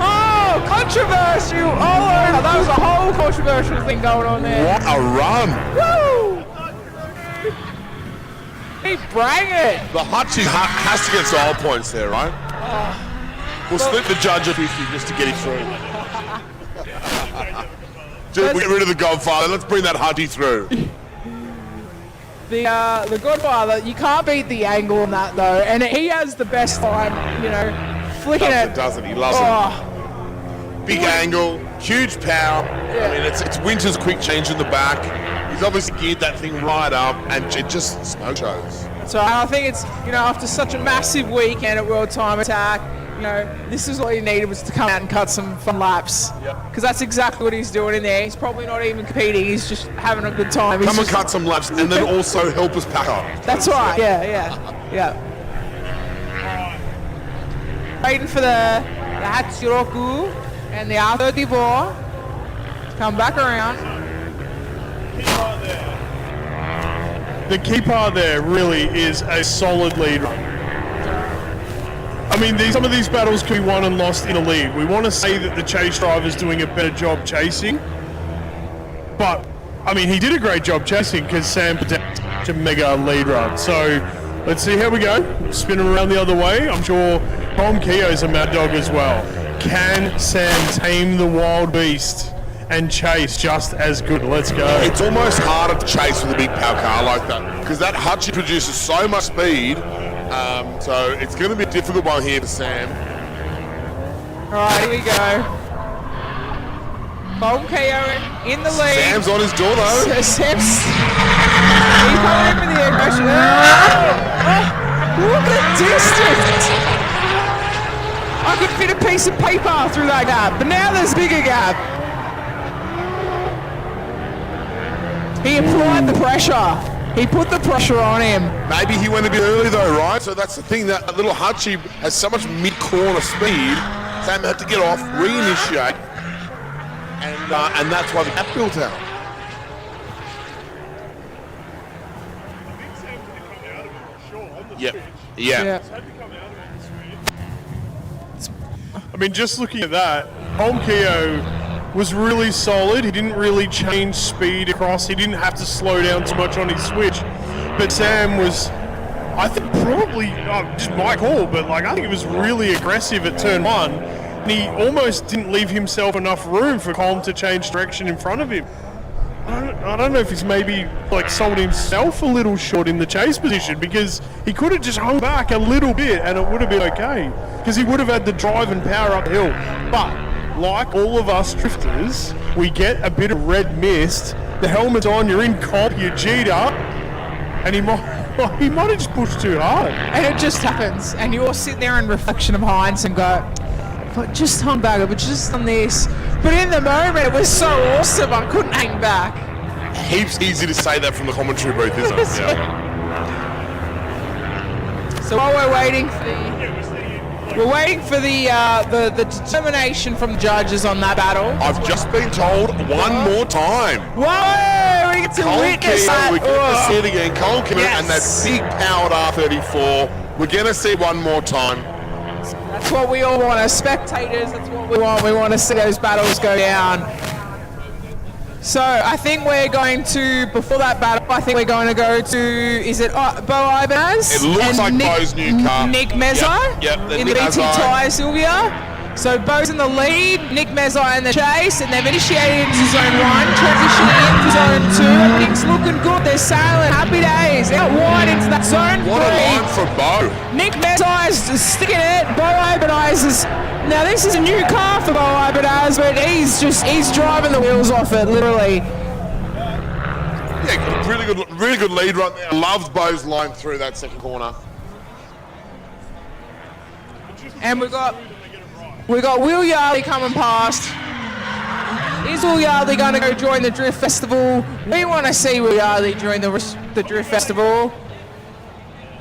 Oh, controversial all over. That was a whole controversial thing going on there. What a run. Woo! He bring it. The Hutchie has to get style points there, right? We'll split the judge at 50 just to get him through. Just get rid of the Godfather. Let's bring that Hutchie through. The Godfather, you can't beat the angle on that though, and he has the best time, flicking it. Doesn't he? Loves it. Big angle, huge power. Yeah. I mean, it's Winter's quick change in the back. He's obviously geared that thing right up, and it just smoke shows. So I think it's, after such a massive weekend at World Time Attack, this is all he needed was to come out and cut some fun laps. Because that's exactly what he's doing in there. He's probably not even competing. He's just having a good time. Come and cut some laps, and then also help us pack up. That's right. Yeah. Waiting for the Hachiroku and the R34 to come back around. The key part there really is a solid lead. I mean, some of these battles could be won and lost in a lead. We want to say that the chase driver's doing a better job chasing, but I mean, he did a great job chasing because Sam put such a mega lead run. So let's see how we go. Spin him around the other way. I'm sure Tom Keogh's a mad dog as well. Can Sam tame the wild beast and chase just as good? Let's go. It's almost harder to chase with a big power car like that because that Hutchie produces so much speed. So it's going to be a difficult one here for Sam. Alright, here we go. Colm Keogh in the lead. Sam's on his door though. Sam's... He's coming in with the aggression. Look at the distance! I could fit a piece of paper through that gap, but now there's a bigger gap. He applied the pressure. He put the pressure on him. Maybe he went a bit early though, right? So that's the thing, that little Hutchie has so much mid-corner speed, Sam had to get off, reinitiate, and that's why the gap built out. Yeah. I mean, just looking at that, Colm Keogh was really solid. He didn't really change speed across. He didn't have to slow down too much on his switch. But Sam was, I think, probably, just my call, but I think it was really aggressive at turn one. And he almost didn't leave himself enough room for Colm to change direction in front of him. I don't know if he's maybe sold himself a little short in the chase position, because he could have just hung back a little bit and it would have been okay, because he would have had the drive and power up the hill. But like all of us drifters, we get a bit of red mist, the helmet's on, you're in comp, you're G'd up, and he might have just pushed too hard. And it just happens, and you're sitting there in reflection of Heinz and go, if I just hung back, but just on this. But in the moment, it was so awesome, I couldn't hang back. Heaps easy to say that from the commentary booth, isn't it? Yeah. So while we're waiting for the determination from the judges on that battle. I've just been told one more time. Whoa! We get to witness that. We get to see it again. Colm Keogh Yes. and that big powered R34. We're going to see one more time. That's what we all want as spectators. That's what we want. We want to see those battles go down. So I think we're going to, before that battle, I think we're going to go to, is it Bo Ibanez? It looks like Nick, Bo's new car. Nick Mezzo Yep, in the BT Tyre Sylvia. So Bo's in the lead, Nick Mezzo in the chase, and they've initiated into zone 1, transitioning into zone 2. Nick's looking good, they're sailing, happy days, out wide into that zone 3. What a line for Bo. Nick Mezzo is sticking it, Bo Ibanez is... Now this is a new car for Bo Ibanez, but he's driving the wheels off it, literally. Yeah, really good lead right there. Loved Bo's line through that second corner. And we got Will Yardley coming past. Is Will Yardley going to go join the Drift Festival? We want to see Will Yardley join the Drift Festival.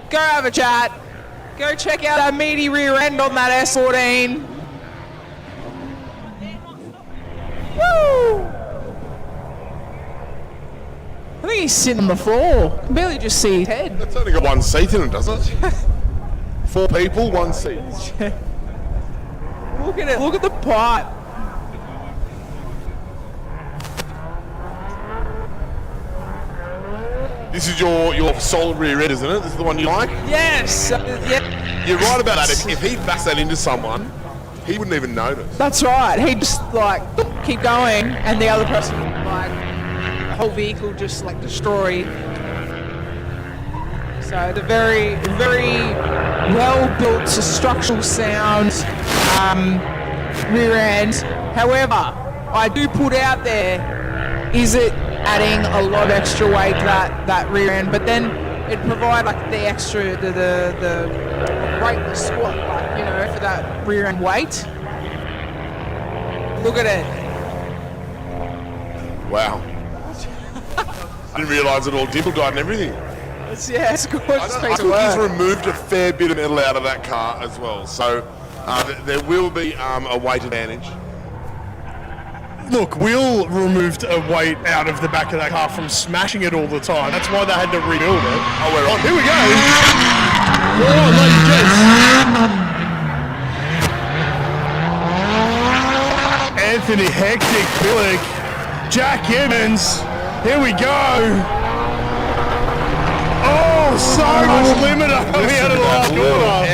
Go have a chat. Go check out that meaty rear end on that S14. Woo! I think he's sitting on the floor. I can barely just see his head. It's only got one seat in it, doesn't it? 4 people, 1 seat. Look at it. Look at the pipe. This is your solid rear end, isn't it? This is the one you like? Yes. Yeah. You're right about that. If he backs that into someone, he wouldn't even notice. That's right. He'd just like keep going, and the other person like the whole vehicle just like destroyed. So the very, very well-built structural sound rear end. However, I do put out there, is it adding a lot of extra weight to that rear end? But then it provide like the extra the weight, the squat, like, you know, for that rear end weight. Look at it. Wow. I didn't realise it all dimple dyed and everything. It's a gorgeous I piece think of he's work. removed a fair bit of metal out of that car as well. So there will be a weight advantage. Look, Will removed a weight out of the back of that car from smashing it all the time. That's why they had to rebuild it. Oh, we're on. Here we go. We're on, ladies and gents. Anthony Hectic Billick, Jack Evans. Here we go. Oh, so much limiter coming out of the last corner.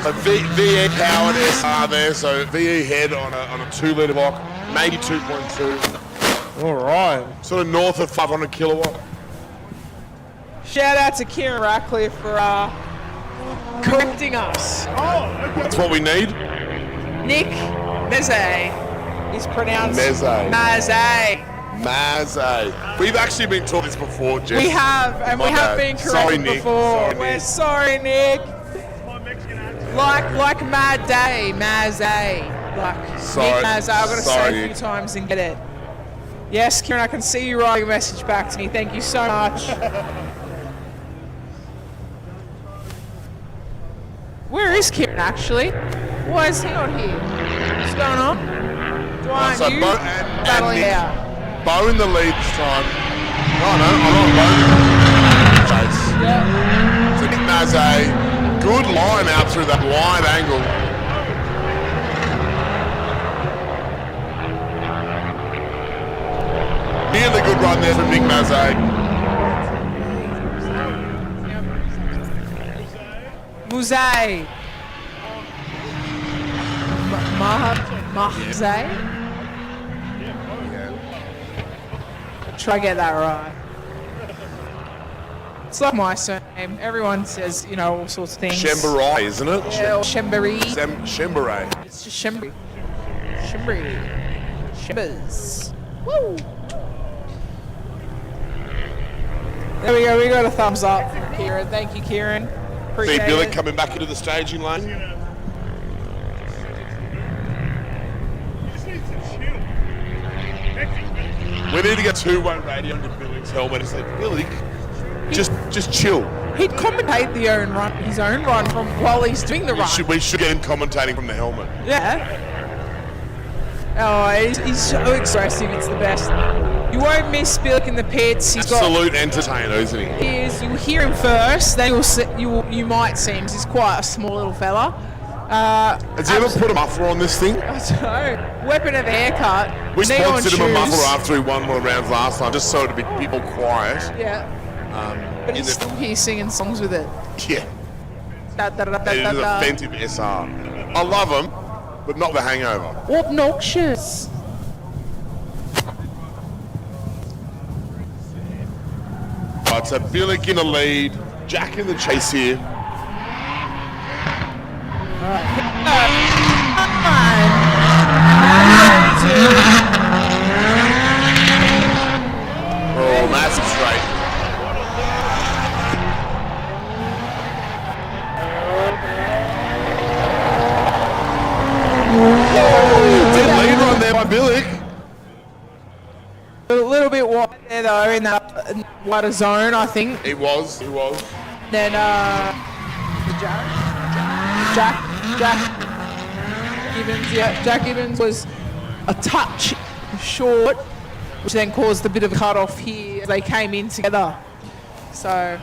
A VE powered SR there, so VE head on a 2-litre block, maybe 2.2. All right. Sort of north of 500 kilowatt. Shout out to Kieran Ratcliffe for correcting us. That's what we need. Nick Meze is pronounced Meze. Maze. We've actually been taught this before, Jess. We have, and My we have bad. been Sorry, corrected Nick. before. Sorry, We're Nick. sorry, Nick. Like Mad Day, Maze. Like Sorry. Nick Maze. I've got to say Sorry, it a few Nick. times and get it. Yes, Kieran, I can see you writing a message back to me. Thank you so much. Where is Kieran, actually? Why is he not here? What's going on? Dwayne, So you Bo and battling Nick. out. Bo in the lead this time. Oh no, I'm not Bo. Chase. Yeah. So Nick Maze, good line out through that wide angle. Really good run there from Nick Maze. Muzay. Mahzay? Try to get that right. It's like my surname. Everyone says, you know, all sorts of things. Shemburai, isn't it? Yeah, or Shembury. Shemburai. It's just Shembury. Shembers. Woo! There we go. We got a thumbs up from Kieran. Thank you, Kieran. See Appreciate Billy it. coming back into the staging lane. We need to get two-way radio into Billy's helmet and say, Billy, just chill. He'd commentate his own run from while he's doing the run. We should get him commentating from the helmet. Yeah. Oh, he's so expressive. It's the best. You won't miss Billick in the pits. He's Absolute entertainer, isn't he? He is. You'll hear him first. Then you might see him. He's quite a small little fella. Has he ever put a muffler on this thing? I don't know. Weapon of haircut. We neon sponsored him a shoes. muffler after he won one of the rounds last time, just so to be people quiet. Yeah. But he's still here singing songs with it. Yeah. Da, da, da, da, It is da, an da. offensive SR. I love him, but not the hangover. Obnoxious. Right, so Billick in the lead, Jack in the chase here. Oh, massive straight. little bit wide there though in that wider zone, I think. He was. Then Jack Gibbons was a touch short, which then caused a bit of a cut off here as they came in together. So.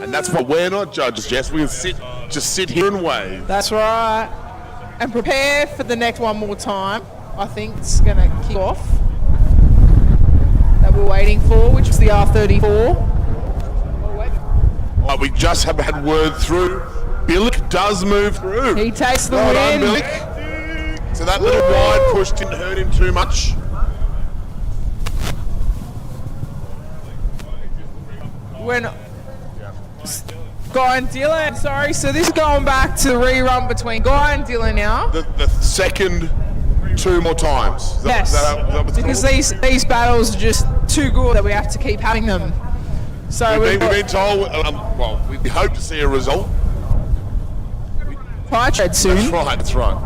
And that's why we're not judges, Jess. We can just sit here and wave. That's right. And prepare for the next one more time. I think it's going to kick off. That we're waiting for, which was the R34. We just have had word through. Billick does move through. He takes the Well win. done, Billick. So that little wide push didn't hurt him too much. When Guy and Dylan, sorry, so this is going back to the rerun between Guy and Dylan now. The second two more times. Yes, because these battles are just too good that we have to keep having them. So we've been told, we hope to see a result. Pie tread soon. That's right.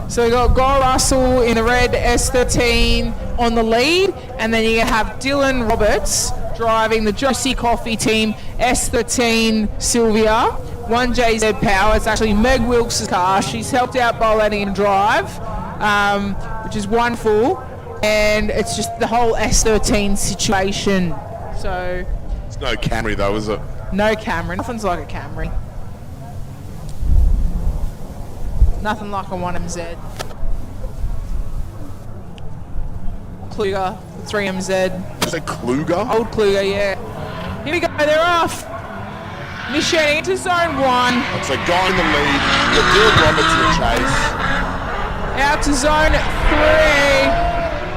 So we got Guy Russell in the red S13 on the lead, and then you have Dylan Roberts driving the Josie Coffee team S13 Sylvia, 1JZ Power. It's actually Meg Wilkes' car. She's helped out by letting him drive, which is wonderful. And it's just the whole S13 situation. So it's no Camry though, is it? No Camry. Nothing's like a Camry. Nothing like a 1MZ. Kluger, 3MZ. Is it Kluger? Old Kluger, yeah. Here we go, they're off. Initiating into zone 1. It's a guy in the lead. The Dylan Roberts in the chase. Out to zone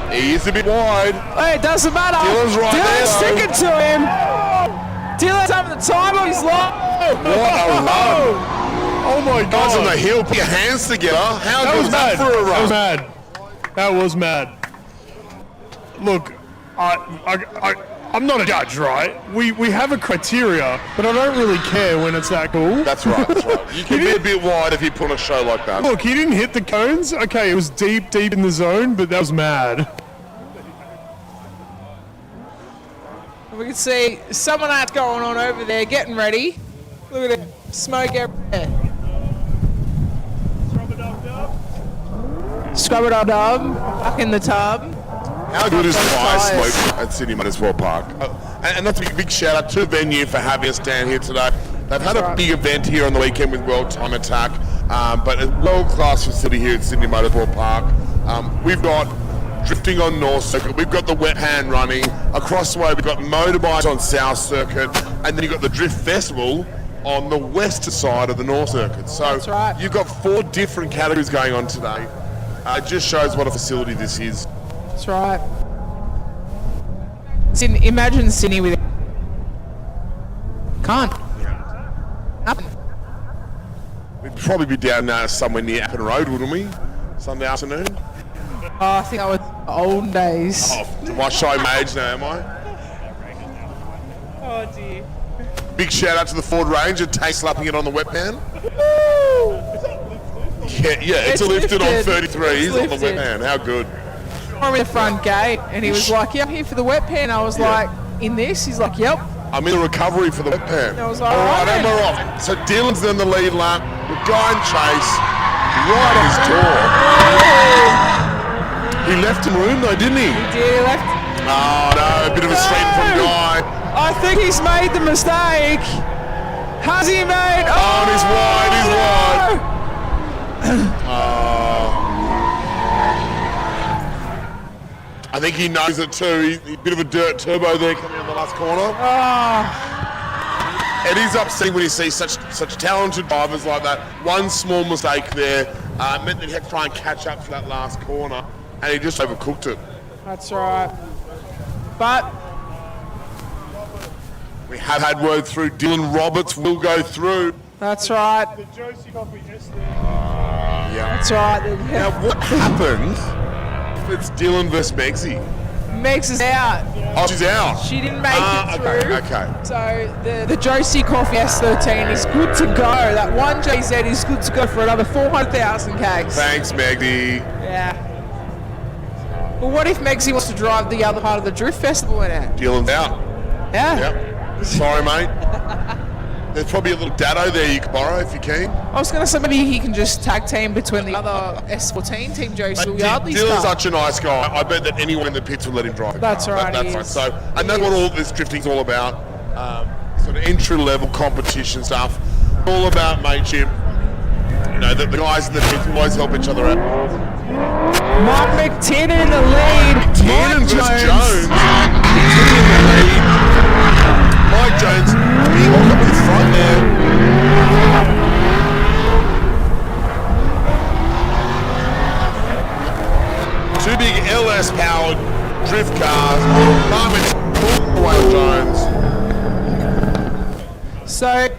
3. He is a bit wide. Oh, it doesn't matter. Dylan's right Dylan's there, sticking to him. Dylan's having the time of his life. What a run. Oh my God! Guys on the hill, put your hands together. How That good was was that mad. for a That run? was mad. That was mad. Look, I'm not a judge, right? We have a criteria, but I don't really care when it's that cool. That's right. You can be a bit wide if you put on a show like that. Look, he didn't hit the cones. Okay, it was deep in the zone, but that was mad. We can see someone else going on over there, getting ready. Look at it, smoke everywhere. Scrub it up, dub. Back in the tub. How good is fire Tires. smoke at Sydney Motorsport Park? And that's a big shout out to the venue for having us down here today. They've had a big event here on the weekend with World Time Attack, but a world-class facility here at Sydney Motorsport Park. We've got drifting on North Circuit, we've got the wet hand running. Across the way we've got motorbikes on South Circuit, and then you've got the Drift Festival on the west side of the North Circuit. So That's right. You've got 4 different categories going on today. It just shows what a facility this is. That's right. Imagine Sydney with... Can't. Nothing. We'd probably be down somewhere near Appin Road, wouldn't we? Sunday afternoon? Oh, I think that was the old days. Oh, am I showing my age now, am I? Oh dear. Big shout out to the Ford Ranger, Tay slapping it on the wet pan. Yeah, it's lifted on lifted. 33s on the wet lifted. pan. How good. I'm in the front gate, and he was like, "Yeah, I'm here for the wet pan." I was like, "In this?" He's like, "Yep." I'm in the recovery for the wet pan. I was like, all right, "Alright and then." we're off. So Dylan's in the lead lap. The guy in chase, right at his door. He left him room though, didn't he? Dear left. Oh no, a bit of a straight from Guy. I think he's made the mistake. Has he made? Oh, and he's wide, he's wide. I think he knows it too. He's a bit of a dirt turbo there coming in the last corner. It is upsetting when you see such talented drivers like that. One small mistake there meant that he had to try and catch up for that last corner, and he just overcooked it. That's right. But We have had word through. Dylan Roberts will go through. that's right. The Josie Coffee Yeah. That's right. Now, what happens if it's Dylan versus Megsy? Megs is out. Oh, she's out. She didn't make it through. Okay. So the Josie Coffee S13 is good to go. That 1JZ is good to go for another 400,000 Ks. Thanks, Maggie. Yeah. Well, what if Megsy wants to drive the other part of the Drift Festival now? Dylan's out. Yeah. Yep. Sorry, mate. There's probably a little dado there you can borrow if you can. I was going to say maybe he can just tag team between the other S14 team, Joe Yardley's Dylan's car. such a nice guy. I bet that anyone in the pits will let him drive. That's right, That's he right. is. So, and that's what all this drifting's all about. Sort of entry-level competition stuff. All about mateship. You know, the guys in the pits always help each other out. Mark McTiernan in the lead. McTiernan versus Jones. McTiernan in the lead. Mike Jones, he walked up to the front there. Two big LS-powered drift cars. Mark pulled away Jones. So,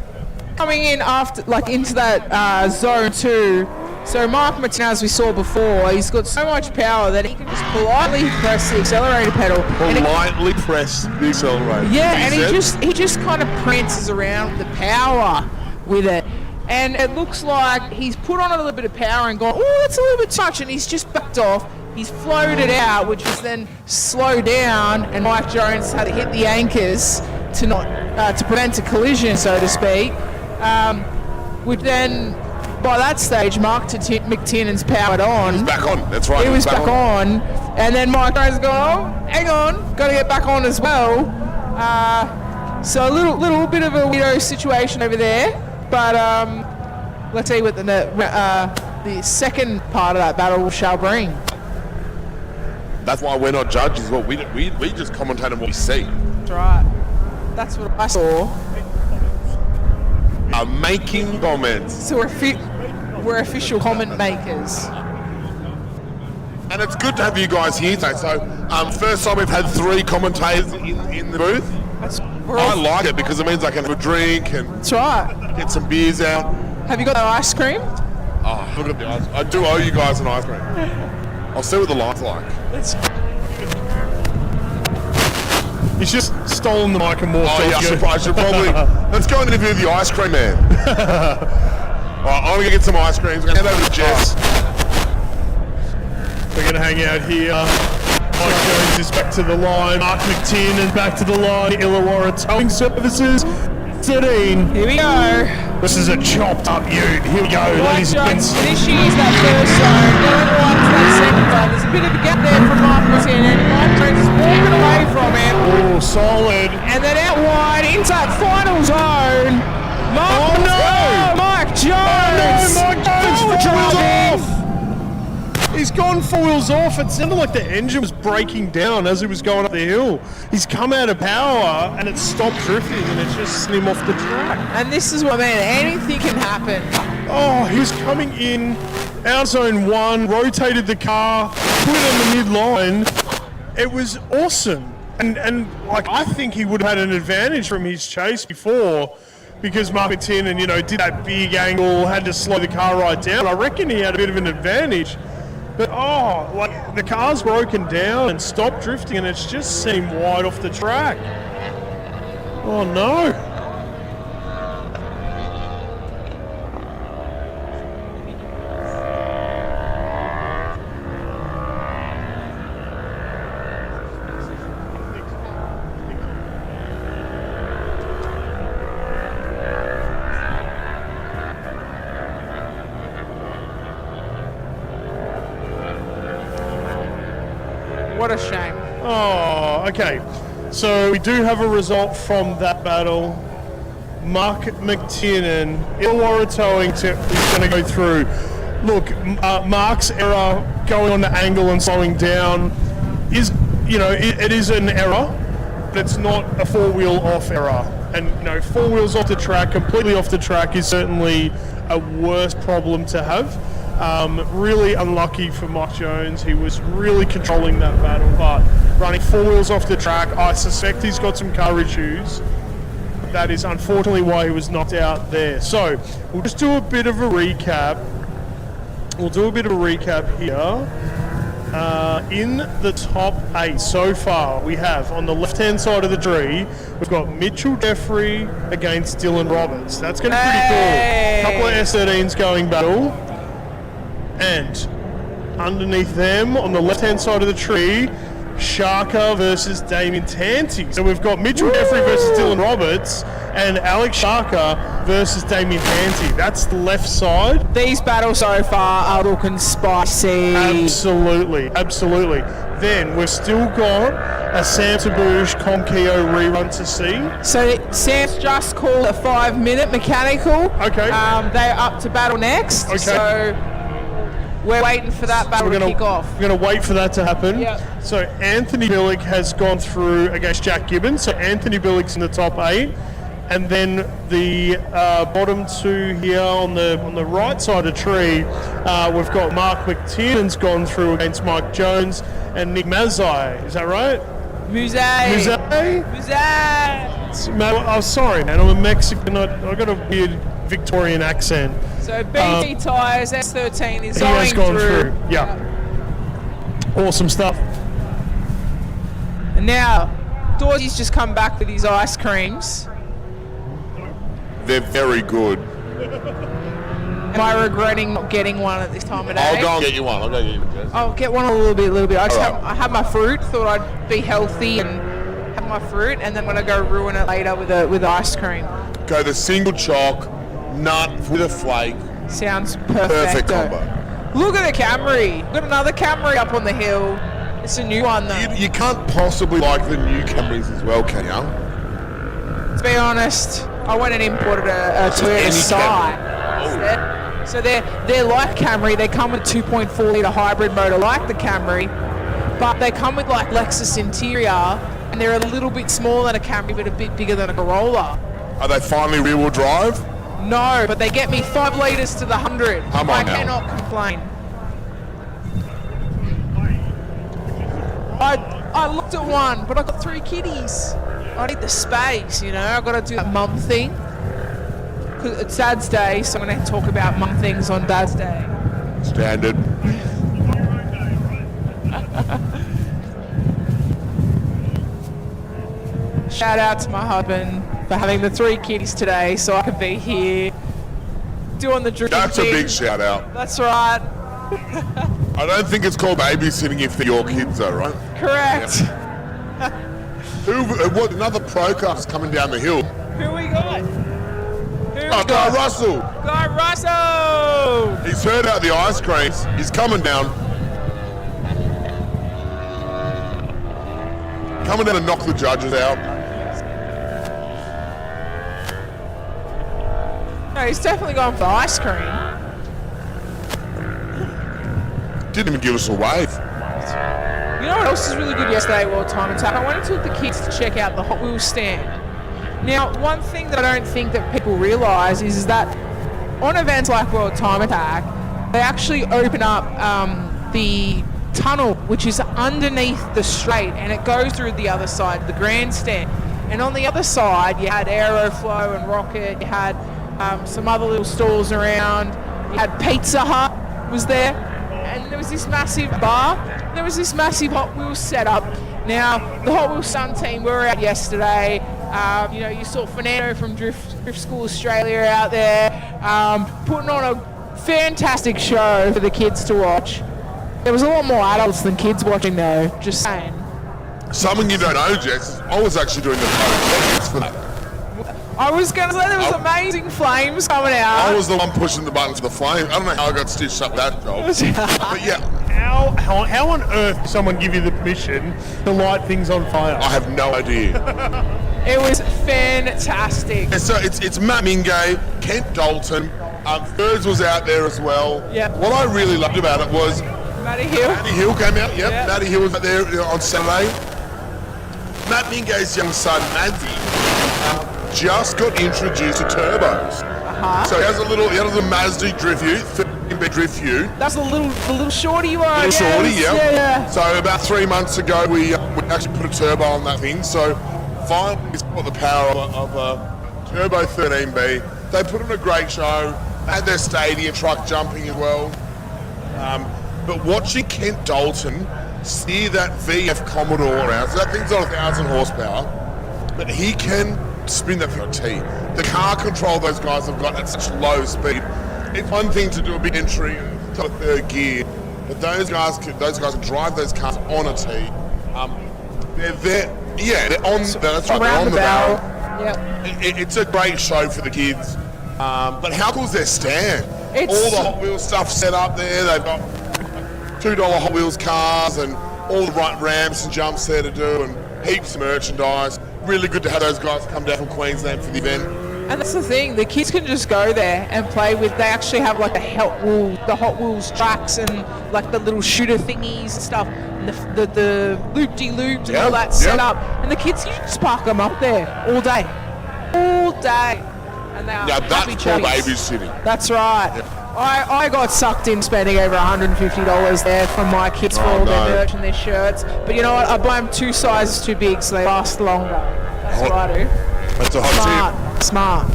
coming in after, into that zone 2, so Mark McTiernan, as we saw before, he's got so much power that he can just politely press the accelerator pedal. Politely press the accelerator. Yeah, and he just kind of prances around the power with it. And it looks like he's put on a little bit of power and gone, oh, that's a little bit touch, and he's just backed off. He's floated out, which is then slowed down, and Mike Jones had to hit the anchors to not to prevent a collision, so to speak. Which then, by that stage, Mark McTiernan's powered on. He was back on, that's right. He was back on. And then Mike Jones has gone, oh, hang on, got to get back on as well. So a little bit of a weirdo situation over there. But let's see what the second part of that battle shall bring. That's why we're not judges. Well, we just commentate on what we see. That's right. That's what I saw. Making comments. So we're official comment makers. And it's good to have you guys here today. So, first time we've had 3 commentators in the booth. I like it because it means I can have a drink and That's right. get some beers out. Have you got the ice cream? Oh, look at the ice. I do owe you guys an ice cream. I'll see what the light's like. He's just stolen the mic and walked Oh yeah, off. I should probably. Let's go and interview the ice cream man. Alright, I'm gonna get some ice creams. We're gonna head over to Jess. We're going to hang out here. Mike Jones is back to the line. Mark McTiernan back to the line. Illawarra Towing Services. 13. Here we go. This is a chopped up ute. Here we go, Mike ladies and Jones gents. initiates that first zone. Going right to that second zone. There's a bit of a gap there from Mark McTiernan. Mike Jones is walking away from him. Oh, solid. And then out wide into that final zone. Mike Jones! Oh no, Mike Jones Forward falls driving. off. He's gone four wheels off. It sounded like the engine was breaking down as he was going up the hill. He's come out of power and it's stopped drifting and it's just sent him off the track. And this is what, man, anything can happen. Oh, he was coming in, out zone 1, rotated the car, put it on the mid-line. It was awesome. And I think he would have had an advantage from his chase before because Mark McTiernan, did that big angle, had to slow the car right down. I reckon he had a bit of an advantage. But, the car's broken down and stopped drifting and it's just seemed wide off the track. Oh, no. What a shame. Oh, okay. So we do have a result from that battle. Mark McTiernan, Illawarra Towing is going to go through. Look, Mark's error going on the angle and slowing down is, it is an error, but it's not a four-wheel off error. And, 4 wheels off the track, completely off the track is certainly a worse problem to have. Really unlucky for Mike Jones. He was really controlling that battle, but running 4 wheels off the track, I suspect he's got some car issues. That is unfortunately why he was knocked out there. So we'll just do a bit of a recap. Here. In the top 8 so far, we have on the left-hand side of the tree, we've got Mitchell Jeffrey against Dylan Roberts. That's going to be pretty cool. A couple of S13s going battle. And underneath them on the left-hand side of the tree, Sharka versus Damien Tanti. So we've got Mitchell Jeffrey versus Dylan Roberts and Alex Sharka versus Damien Tanti. That's the left side. These battles so far are looking spicy. Absolutely, absolutely. Then we've still got a Sam Taboosh Konkio rerun to see. So Sam's just called a 5-minute mechanical. Okay. They're up to battle next. Okay. So we're waiting for that battle to kick off. We're going to wait for that to happen. Yep. So Anthony Billick has gone through against Jack Gibbons. So Anthony Billick's in the top 8. And then the bottom 2 here on the right side of the tree, we've got Mark McTiernan's gone through against Mike Jones and Nick Mazai. Is that right? Muzay. Man, I'm sorry, man. I'm a Mexican. I've got a weird Victorian accent. So BT Tyres S13 is He has gone through. Yeah. Awesome stuff. And now, Dorsey's just come back with his ice creams. They're very good. Am I regretting not getting one at this time of day? I'll go and get you one. I'll get one a little bit. Alright. I had my fruit, thought I'd be healthy and have my fruit, and then when I go ruin it later with ice cream. Go the single chalk, nut with a flake. Sounds perfect. Perfect combo. Look at the Camry. Got another Camry up on the hill. It's a new one though. You can't possibly like the new Camrys as well, can you? To be honest, I went and imported a Toyota any Sai. So they're like Camry. They come with a 2.4 litre hybrid motor like the Camry, but they come with like Lexus interior, and they're a little bit smaller than a Camry, but a bit bigger than a Corolla. Are they finally rear-wheel drive? No, but they get me 5 litres to the 100. Come on I now. cannot complain. I looked at one, but I got 3 kitties. I need the space, you know. I've got to do that mum thing. 'Cause it's Dad's Day, so I'm going to talk about mum things on Dad's Day. Standard. Shout out to my husband for having the 3 kitties today, so I could be here doing the drinking. That's a big shout out. That's right. I don't think it's called babysitting if they're your kids though, right? Correct. What, another pro car's coming down the hill. Who we got? Guy Russell. Guy Russell! He's heard out the ice creams. He's coming down. Coming down to knock the judges out. No, he's definitely going for ice cream. Didn't even give us a wave. You know what else is really good yesterday at World Time Attack? I went and took the kids to check out the Hot Wheels stand. Now, one thing that I don't think that people realise is that on events like World Time Attack, they actually open up the tunnel, which is underneath the straight, and it goes through the other side, the grandstand. And on the other side, you had Aeroflow and Rocket, you had some other little stalls around, you had Pizza Hut was there, and there was this massive bar, there was this massive Hot Wheels setup. Now, the Hot Wheels Sun team, we were out yesterday. You know, you saw Fernando from Drift School Australia out there putting on a fantastic show for the kids to watch. There was a lot more adults than kids watching though, just saying. Something you don't know, Jess, I was actually doing the photos for that. I was going to say there was amazing flames coming out. I was the one pushing the button for the flame. I don't know how I got stitched up that job. But yeah, How on earth does someone give you the permission to light things on fire? I have no idea. It was fantastic. And so it's Matt Mingay, Kent Dalton, Thirds was out there as well. Yep. What I really loved about it was Matty Hill. Matty Hill came out, yep. Yep. Matty Hill was out there on Saturday. Matt Mingay's young son, Maddie, just got introduced to turbos. So he has a little Mazda Drift U, 13-bit Drift U. That's the little shorty one. Little shorty, yeah. So about 3 months ago, we actually put a turbo on that thing. So finally, it's got the power of a turbo 13B. They put on a great show. They had their stadium truck jumping as well. But watching Kent Dalton steer that VF Commodore around, so that thing's on 1,000 horsepower, but he can spin that thing on T. The car control those guys have got at such low speed. It's one thing to do a big entry to a third gear, but those guys can drive those cars on a tee. They're on. That's right. They're on the barrel. Yep. It's a great show for the kids. But how cool is their stand? All the Hot Wheels stuff set up there. They've got $2 Hot Wheels cars and all the right ramps and jumps there to do, and heaps of merchandise. Really good to have those guys come down from Queensland for the event. And that's the thing, the kids can just go there and play with, they actually have like the Hot Wheels tracks and like the little shooter thingies and stuff, and the loop-de-loops and all that set up. And the kids, you just park them up there all day. All day. And they are happy that's poor baby city. That's right. Yep. I got sucked in spending over $150 there from my kids for all their merch and their shirts. But you know what? I buy them 2 sizes too big so they last longer. That's what I do. That's a hot tip. Smart.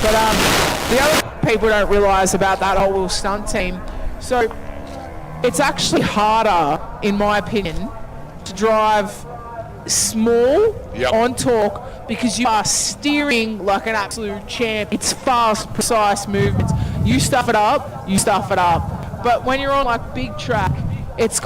But the other people don't realise about that Hot Wheels stunt team. So it's actually harder, in my opinion, to drive small on torque because you are steering like an absolute champ. It's fast, precise movements. You stuff it up. But when you're on like big track, it's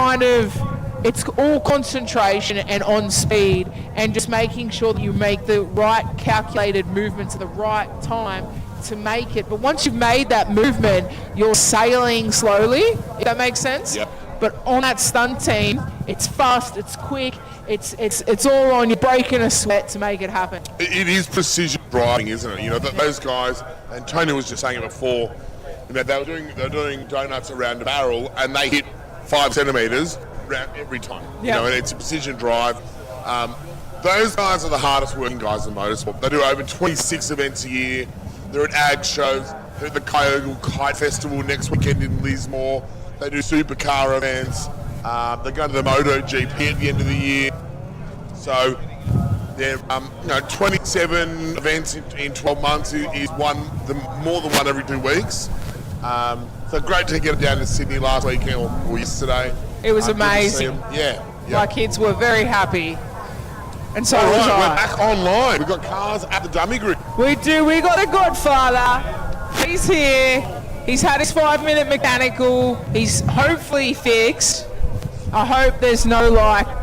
all concentration and on speed and just making sure that you make the right calculated movements at the right time to make it. But once you've made that movement, you're sailing slowly, if that makes sense. Yep. But on that stunt team, it's fast, it's quick, it's all on. You're breaking a sweat to make it happen. It is precision driving, isn't it? You know, those guys, and Tony was just saying it before, you know, they were doing donuts around a barrel and they hit 5 centimetres around every time. You know, and it's a precision drive. Those guys are the hardest working guys in motorsport. They do over 26 events a year. They're at ag shows. They're at the Kyogle Kite Festival next weekend in Lismore. They do supercar events. They go to the MotoGP at the end of the year. So, they're 27 events in 12 months is more than one every 2 weeks. So great to get it down to Sydney last weekend or yesterday. It was amazing. My kids were very happy. And so was I. We're back online. We've got cars at the dummy grid. We do. We got a Godfather. He's here. He's had his 5-minute mechanical. He's hopefully fixed. I hope there's no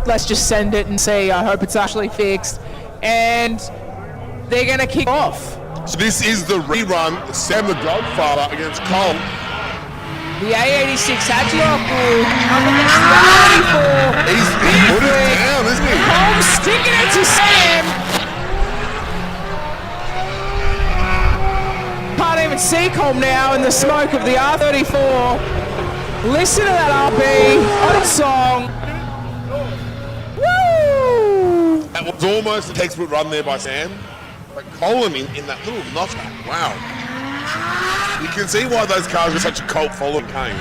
let's just send it and see. I hope it's actually fixed. And they're going to kick off. So this is the rerun. Sam the Godfather against Cole. The A86 Hagiopoulos up against the A84. He's put it down, isn't he? Cole sticking it to Sam. Can't even see Cole now in the smoke of the R34. Listen to that RB on song. Woo! That was almost a textbook run there by Sam. But Colin in that little knockout, wow. You can see why those cars are such a cult following, can't you?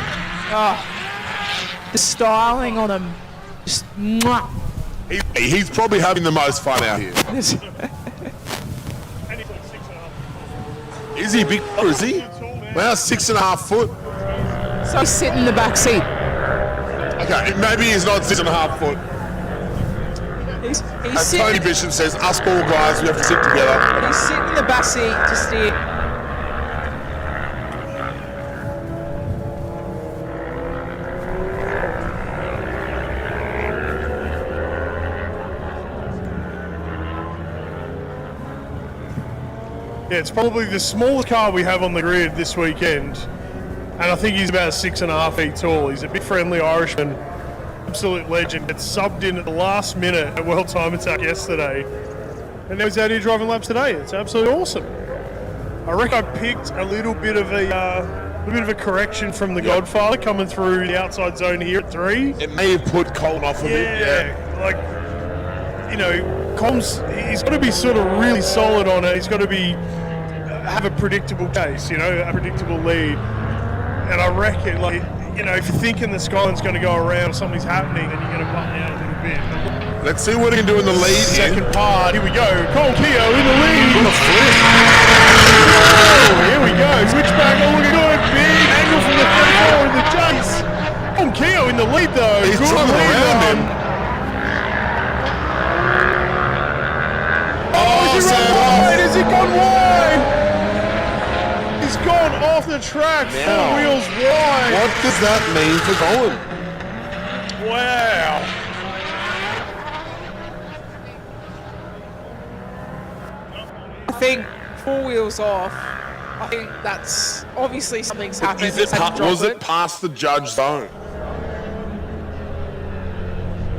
The styling on them, just mwah. He's probably having the most fun out here. Is he big? Or is he? Wow, 6.5 foot. So he's sitting in the back seat. Okay, maybe he's not 6.5 foot. He's As sitting. Tony Bishop says, us four guys, we have to sit together. He's sitting in the back seat to steer. Yeah, it's probably the smallest car we have on the grid this weekend. And I think he's about 6.5 feet tall. He's a big friendly Irishman. Absolute legend. Gets subbed in at the last minute at World Time Attack yesterday. And now he's out here driving laps today. It's absolutely awesome. I reckon I picked a little bit of a correction from the Godfather coming through the outside zone here at 3. It may have put Colin off a bit. Yeah, like, you know, Com's, he's got to be sort of really solid on it. He's got to have a predictable case, you know, a predictable lead. And I reckon, like, you know, if you're thinking the Skyline's going to go around, something's happening, then you're going to button out a little bit. Let's see what he can do in the lead. Second part, here we go. Cole Keogh in the lead. What a flip. Oh, here we go. Switchback, oh, look at good. Big angle from the 34 in the chase. Cole Keogh in the lead, though. He's good trying lead around him. Oh, is he gone wide? Has he gone wide? He's gone off off the track, Now. 4 wheels wide. What does that mean for Colin? Wow. I think 4 wheels off. I think that's obviously something's happened. Is it It's had to was drop it past the judge zone?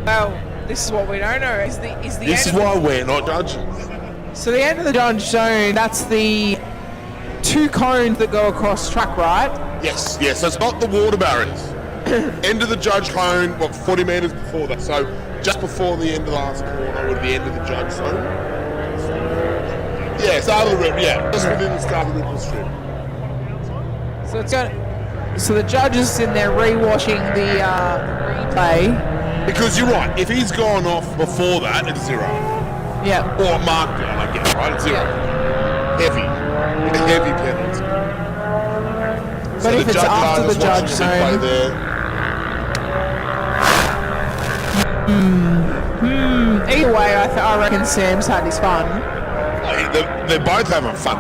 Well, this is what we don't know. Is the This end is of the- why we're not judges. So the end of the judge zone, that's the 2 cones that go across track, right? Yes, yes. So it's not the water barriers. End of the judge cone, 40 metres before that. So just before the end of the last corner would be the end of the judge zone. Yeah, start of the ripple. Yeah, just within the start of the ripple strip. So it's going. So the judge is in there rewatching the replay. Because you're right. If he's gone off before that, it's 0. Yeah. Or marked down, I guess. Right, it's 0. Heavy. A heavy penalty. But if it's after the judge zone, there. either way, I reckon Sam's had his fun. They're both having fun.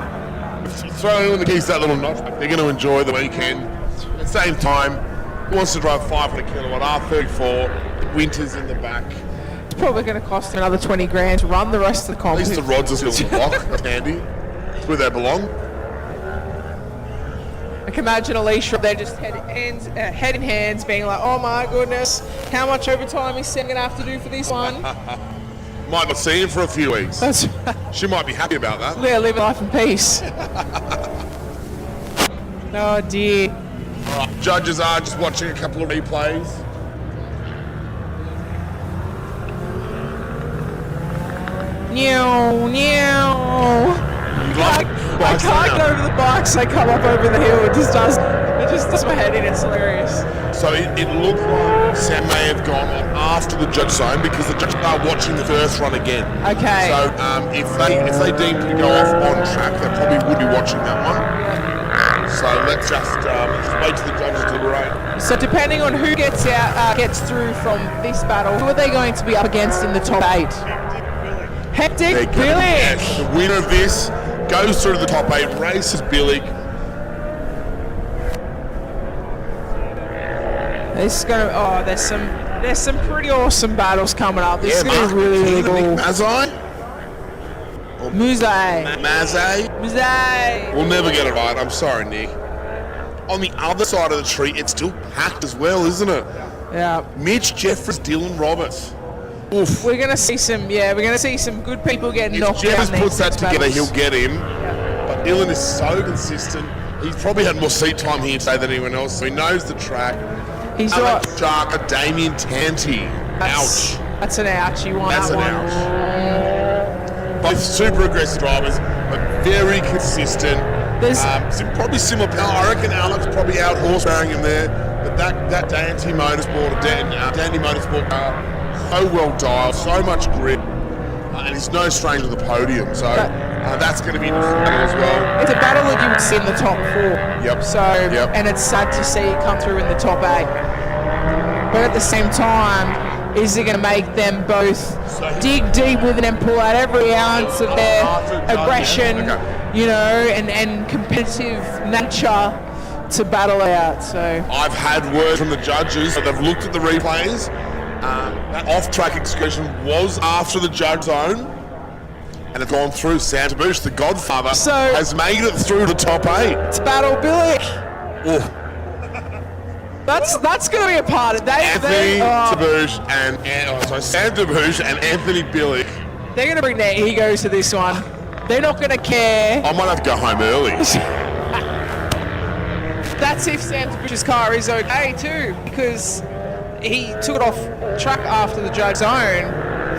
Throw in the keys to that little notch. They're going to enjoy the weekend. At the same time, he wants to drive 500 kilowatt R34. Winters in the back. It's probably going to cost another 20 grand to run the rest of the At least the competition. rods are still in the block. That's handy. It's where they belong. I can imagine Alicia up there just head in hands, being like, "Oh my goodness, how much overtime is Sam going to have to do for this one?" Might not see him for a few weeks. That's She might be happy about that. yeah, live life in peace. Oh dear. Judges are just watching a couple of replays. Meow, meow. Like, I can't go over the bikes. I come up over the hill. It just does my head in. It's hilarious. So it looked like Sam may have gone on after the judge zone because the judges are watching the first run again. Okay. So if they deem to go off on track, they probably would be watching that one. So let's just wait till the judges deliberate. So depending on who gets through from this battle, who are they going to be up against in the top 8? Hectic They're gonna- Billy. yes, the winner of this goes through to the top 8, races Billig. This is gonna. Oh, there's some pretty awesome battles coming up. This is gonna be really, really cool. Mazai? Muzay. Mazai? Muzay. We'll never get it right. I'm sorry, Nick. On the other side of the tree, it's still packed as well, isn't it? Yeah. Mitch Jeffries, Dylan Roberts. Oof. We're gonna see some. Yeah, we're gonna see some good people getting If knocked Jeffries down. puts that next together, battles. he'll get him. But Dylan is so consistent. He's probably had more seat time here today than anyone else, so he knows the track. He's Alex right. Jarker, Damien Tanti. Ouch. That's an ouchie one. That's that an one. ouch. Both super aggressive drivers, but very consistent. There's- Probably similar power. I reckon Alex probably out horsebarring him there. But that Tanti Motorsport, Dandy Motorsport car, so well dialed, so much grip, and he's no stranger to the podium. So that's going to be interesting as well. It's a battle that you would see in the top 4. Yep. So, Yep. and it's sad to see it come through in the top 8. But at the same time, is it going to make them both dig deep within and pull out every ounce of their aggression, Okay. you know, and competitive nature to battle out? So, I've had word from the judges that they've looked at the replays. That off-track excursion was after the judge zone, and it's gone through. Sam Tabouche, the Godfather, So- has made it through the top 8. it's battle Billy. Oh, That's going to be a part of Anthony Tabouche Sam Tabouche and Anthony Billick. they're going to bring their egos to this one. They're not going to care. I might have to go home early. That's if Sam Tabouche's car is okay too, because he took it off track after the judge zone.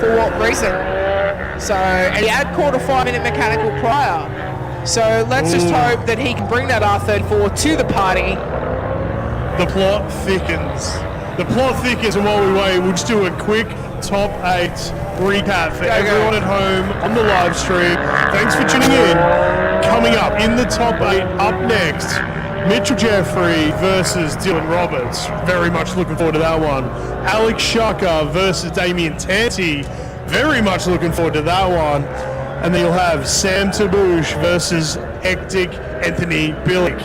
For what reason? So, and he had caught a 5-minute mechanical prior. So let's just hope that he can bring that R34 to the party. The plot thickens. The plot thickens, and while we wait, we'll just do a quick top 8 recap for everyone at home on the live stream. Thanks for tuning in. Coming up in the top 8, up next, Mitchell Jeffrey versus Dylan Roberts. Very much looking forward to that one. Alex Shucker versus Damien Tanti. Very much looking forward to that one. And then you'll have Sam Tabouche versus Hectic Anthony Billick.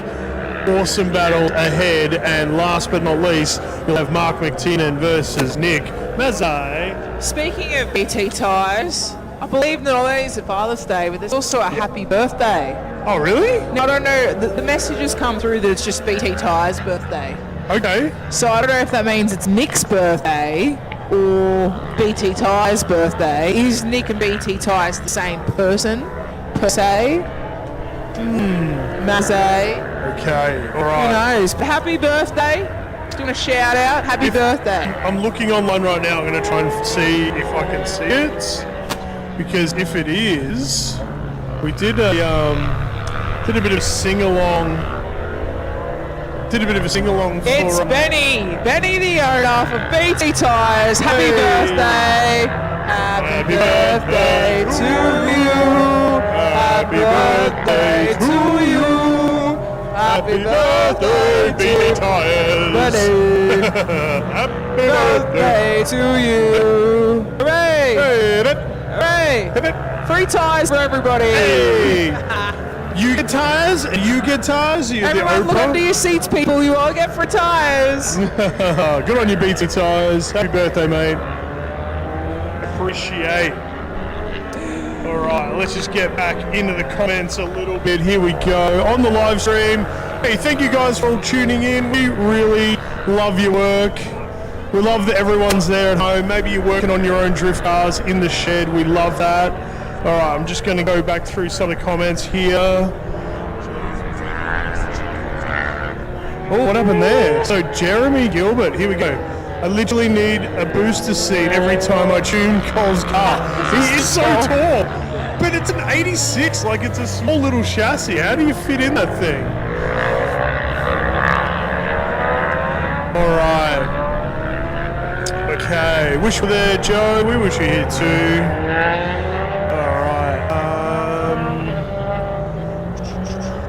awesome battle ahead. And last but not least, you'll have Mark McTiernan versus Nick Mazzei. Speaking of BT tyres, I believe not only is it Father's Day, but there's also a happy birthday. Oh, really? Now, I don't know, the messages come through that it's just BT tyres' birthday. Okay. So I don't know if that means it's Nick's birthday or BT tyres' birthday. Is Nick and BT tyres the same person, per se? Mazzei. Okay, all Who right. knows? But happy birthday. Doing a shout out. Happy birthday. I'm looking online right now. I'm going to try and see if I can see it. Because if it is, we did a bit of sing-along. Did a bit of a sing-along for... It's Benny the owner for BT Tyres. Happy birthday. Happy birthday to you. Happy birthday to you. Happy birthday, BT Tyres. Benny. Happy Birthday to you. Hooray! Hooray! 3 tyres for everybody. Hey. You get tyres and you get tyres. Everyone look under your seats, people. You all get free tyres. Good on you, BT Tyres. Happy birthday, mate. Appreciate. All right, let's just get back into the comments a little bit. Here we go on the live stream. Hey, thank you guys for all tuning in. We really love your work. We love that everyone's there at home. Maybe you're working on your own drift cars in the shed. We love that. All right, I'm just going to go back through some of the comments here. Oh, what happened there? So Jeremy Gilbert, here we go. I literally need a booster seat every time I tune Cole's car. He is so tall, but it's an 86, like it's a small little chassis. How do you fit in that thing? All right. Okay, wish you were there, Joe. We wish you were here too.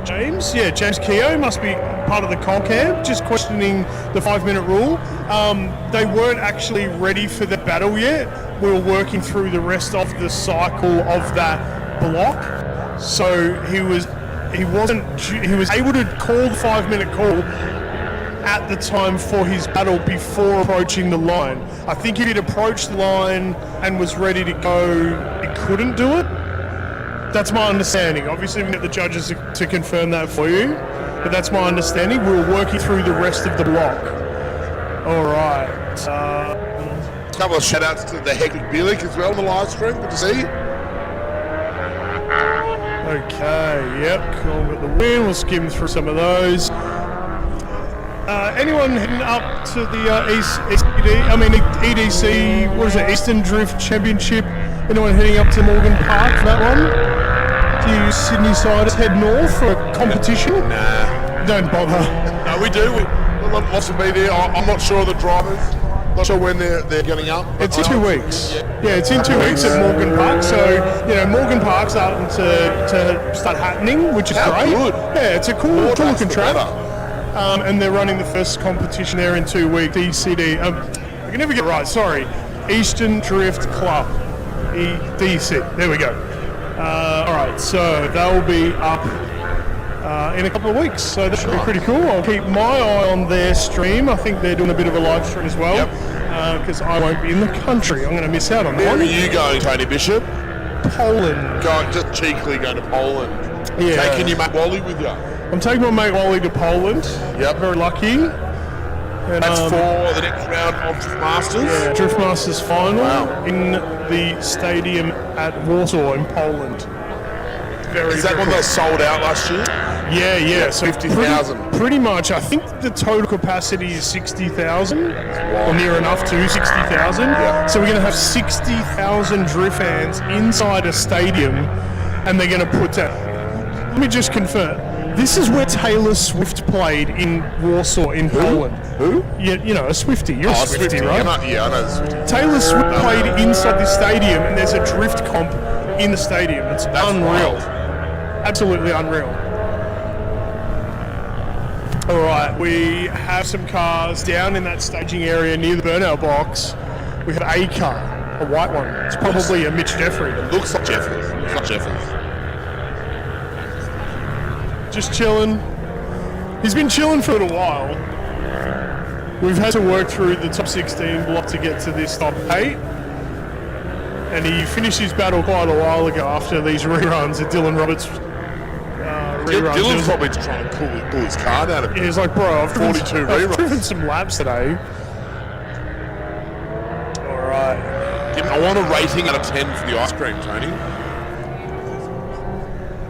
James? Yeah, James Keogh must be part of the Col camp, just questioning the 5-minute rule. They weren't actually ready for the battle yet. We were working through the rest of the cycle of that block. So he was able to call the 5-minute call at the time for his battle before approaching the line. I think if he'd approached the line and was ready to go, he couldn't do it. That's my understanding. Obviously, we get the judges to confirm that for you, but that's my understanding. We were working through the rest of the block. All right. A couple of shout-outs to the Hectic Bilik as well on the live stream. Good to see. Okay, yep, cool. Got the win. We'll skim through some of those. Anyone heading up to the EDC, what is it, Eastern Drift Championship? Anyone heading up to Morgan Park for that one? Do you Sydney siders head north for a competition? Nah. Don't bother. No, we do. We'll lots of be there. I'm not sure of the drivers. Not sure when they're getting up. It's in 2 weeks. Yeah, it's in 2 weeks at Morgan Park. So, Morgan Park's starting to start happening, which is great. Good. Yeah, it's a cool looking track. And they're running the first competition there in 2 weeks. ECD. I can never get it right. Sorry. Eastern Drift Club. EDC. There we go. All right. So they'll be up in a couple of weeks. So that should be pretty cool. I'll keep my eye on their stream. I think they're doing a bit of a live stream as well. Because I won't be in the country. I'm going to miss out on that. Where are you going, Tony Bishop? Poland. Just cheekily going to Poland. Yeah. Taking your mate Wally with you. I'm taking my mate Wally to Poland. Yep. Very lucky. And, That's for the next round of Drift Masters. Yeah, Drift Masters final Wow. in the stadium at Warsaw in Poland. Is that one that sold out last year? Yeah. So 50,000. Pretty much. I think the total capacity is 60,000, or near enough to 60,000. Yeah. So we're going to have 60,000 drift fans inside a stadium, and they're going to put that. Let me just confirm. This is where Taylor Swift played in Warsaw in Poland. Who? You know, a Swiftie. You're a Swiftie, right? I know the Swiftie. Taylor Swift played inside the stadium, and there's a drift comp in the stadium. That's unreal. Wild. Absolutely unreal. All right, we have some cars down in that staging area near the burnout box. We have a car, a white one. It's probably a Mitch Jeffrey. Looks like Jeffers. Just chilling. He's been chilling for a little while. We've had to work through the top 16 block to get to this top 8. And he finished his battle quite a while ago after these reruns at Dylan Roberts. Dylan's probably trying to pull his card out of it. He's like, bro, I've 42 I've reruns. driven some laps today. All right. I want a rating out of 10 for the ice cream, Tony.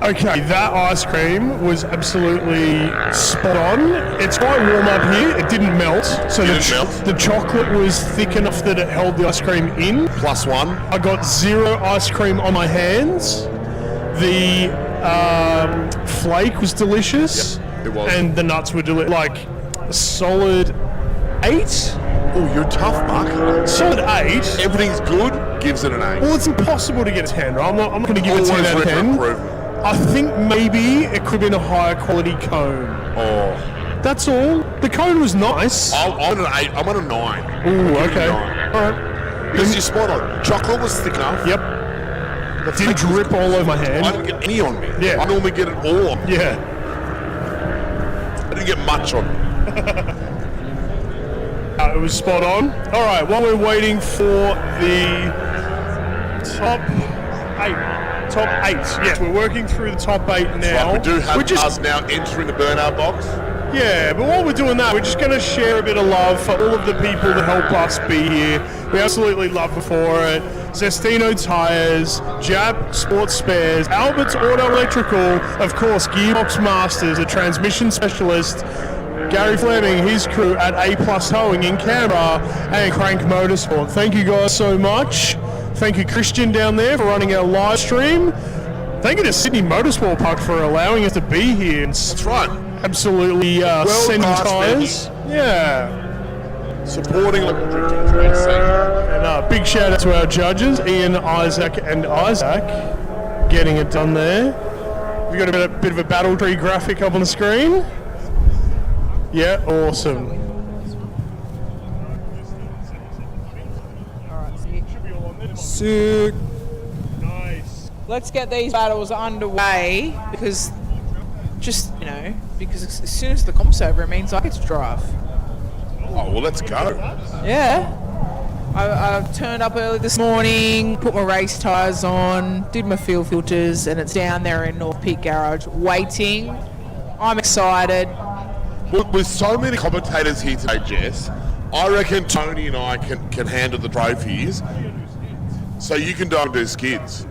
Okay, that ice cream was absolutely spot on. It's quite warm up here. It didn't melt. So the chocolate was thick enough that it held the ice cream in. +1. I got 0 ice cream on my hands. The flake was delicious. Yep, it was. And the nuts were like a solid 8. Oh, you're tough, Mark. Solid 8. Everything's good, gives it an 8. Well, it's impossible to get a 10, right? I'm not going to give it a 10 out of 10. Improvement. I think maybe it could have been a higher quality cone. Oh. That's all. The cone was nice. I'm on an 8. I'm on a 9. Ooh, okay. 9. All right. Because you're spot on. Chocolate was thick enough. Yep. The Didn't drip all over my hand. I didn't get any on me. Yeah. I normally get it all on me. Yeah. I didn't get much on me. It was spot on. All right, while we're waiting for the top 8. Top 8. Yes, we're working through the top 8 now. Right, we do have cars now entering the burnout box. Yeah, but while we're doing that, we're just going to share a bit of love for all of the people that help us be here. We absolutely love it for it. Zestino Tires, Jap Sports Spares, Albert's Auto Electrical, of course, Gearbox Masters, a transmission specialist, Gary Fleming, his crew at A Plus Towing in Canberra, and Crank Motorsport. Thank you guys so much. Thank you, Christian, down there, for running our live stream. Thank you to Sydney Motorsport Park for allowing us to be here. That's right. Absolutely sending tires. Yeah. Supporting local drifting racing. And big shout out to our judges, Ian, Isaac, and Isaac, getting it done there. We've got a bit of a battle tree graphic up on the screen. Yeah, awesome. Sick. Nice. Let's get these battles underway because because as soon as the comp's over, it means I get to drive. Oh, well, let's go. Yeah. I turned up early this morning, put my race tyres on, did my fuel filters, and it's down there in North Peak Garage waiting. I'm excited. With so many commentators here today, Jess, I reckon Tony and I can handle the trophies, so you can go and do skids.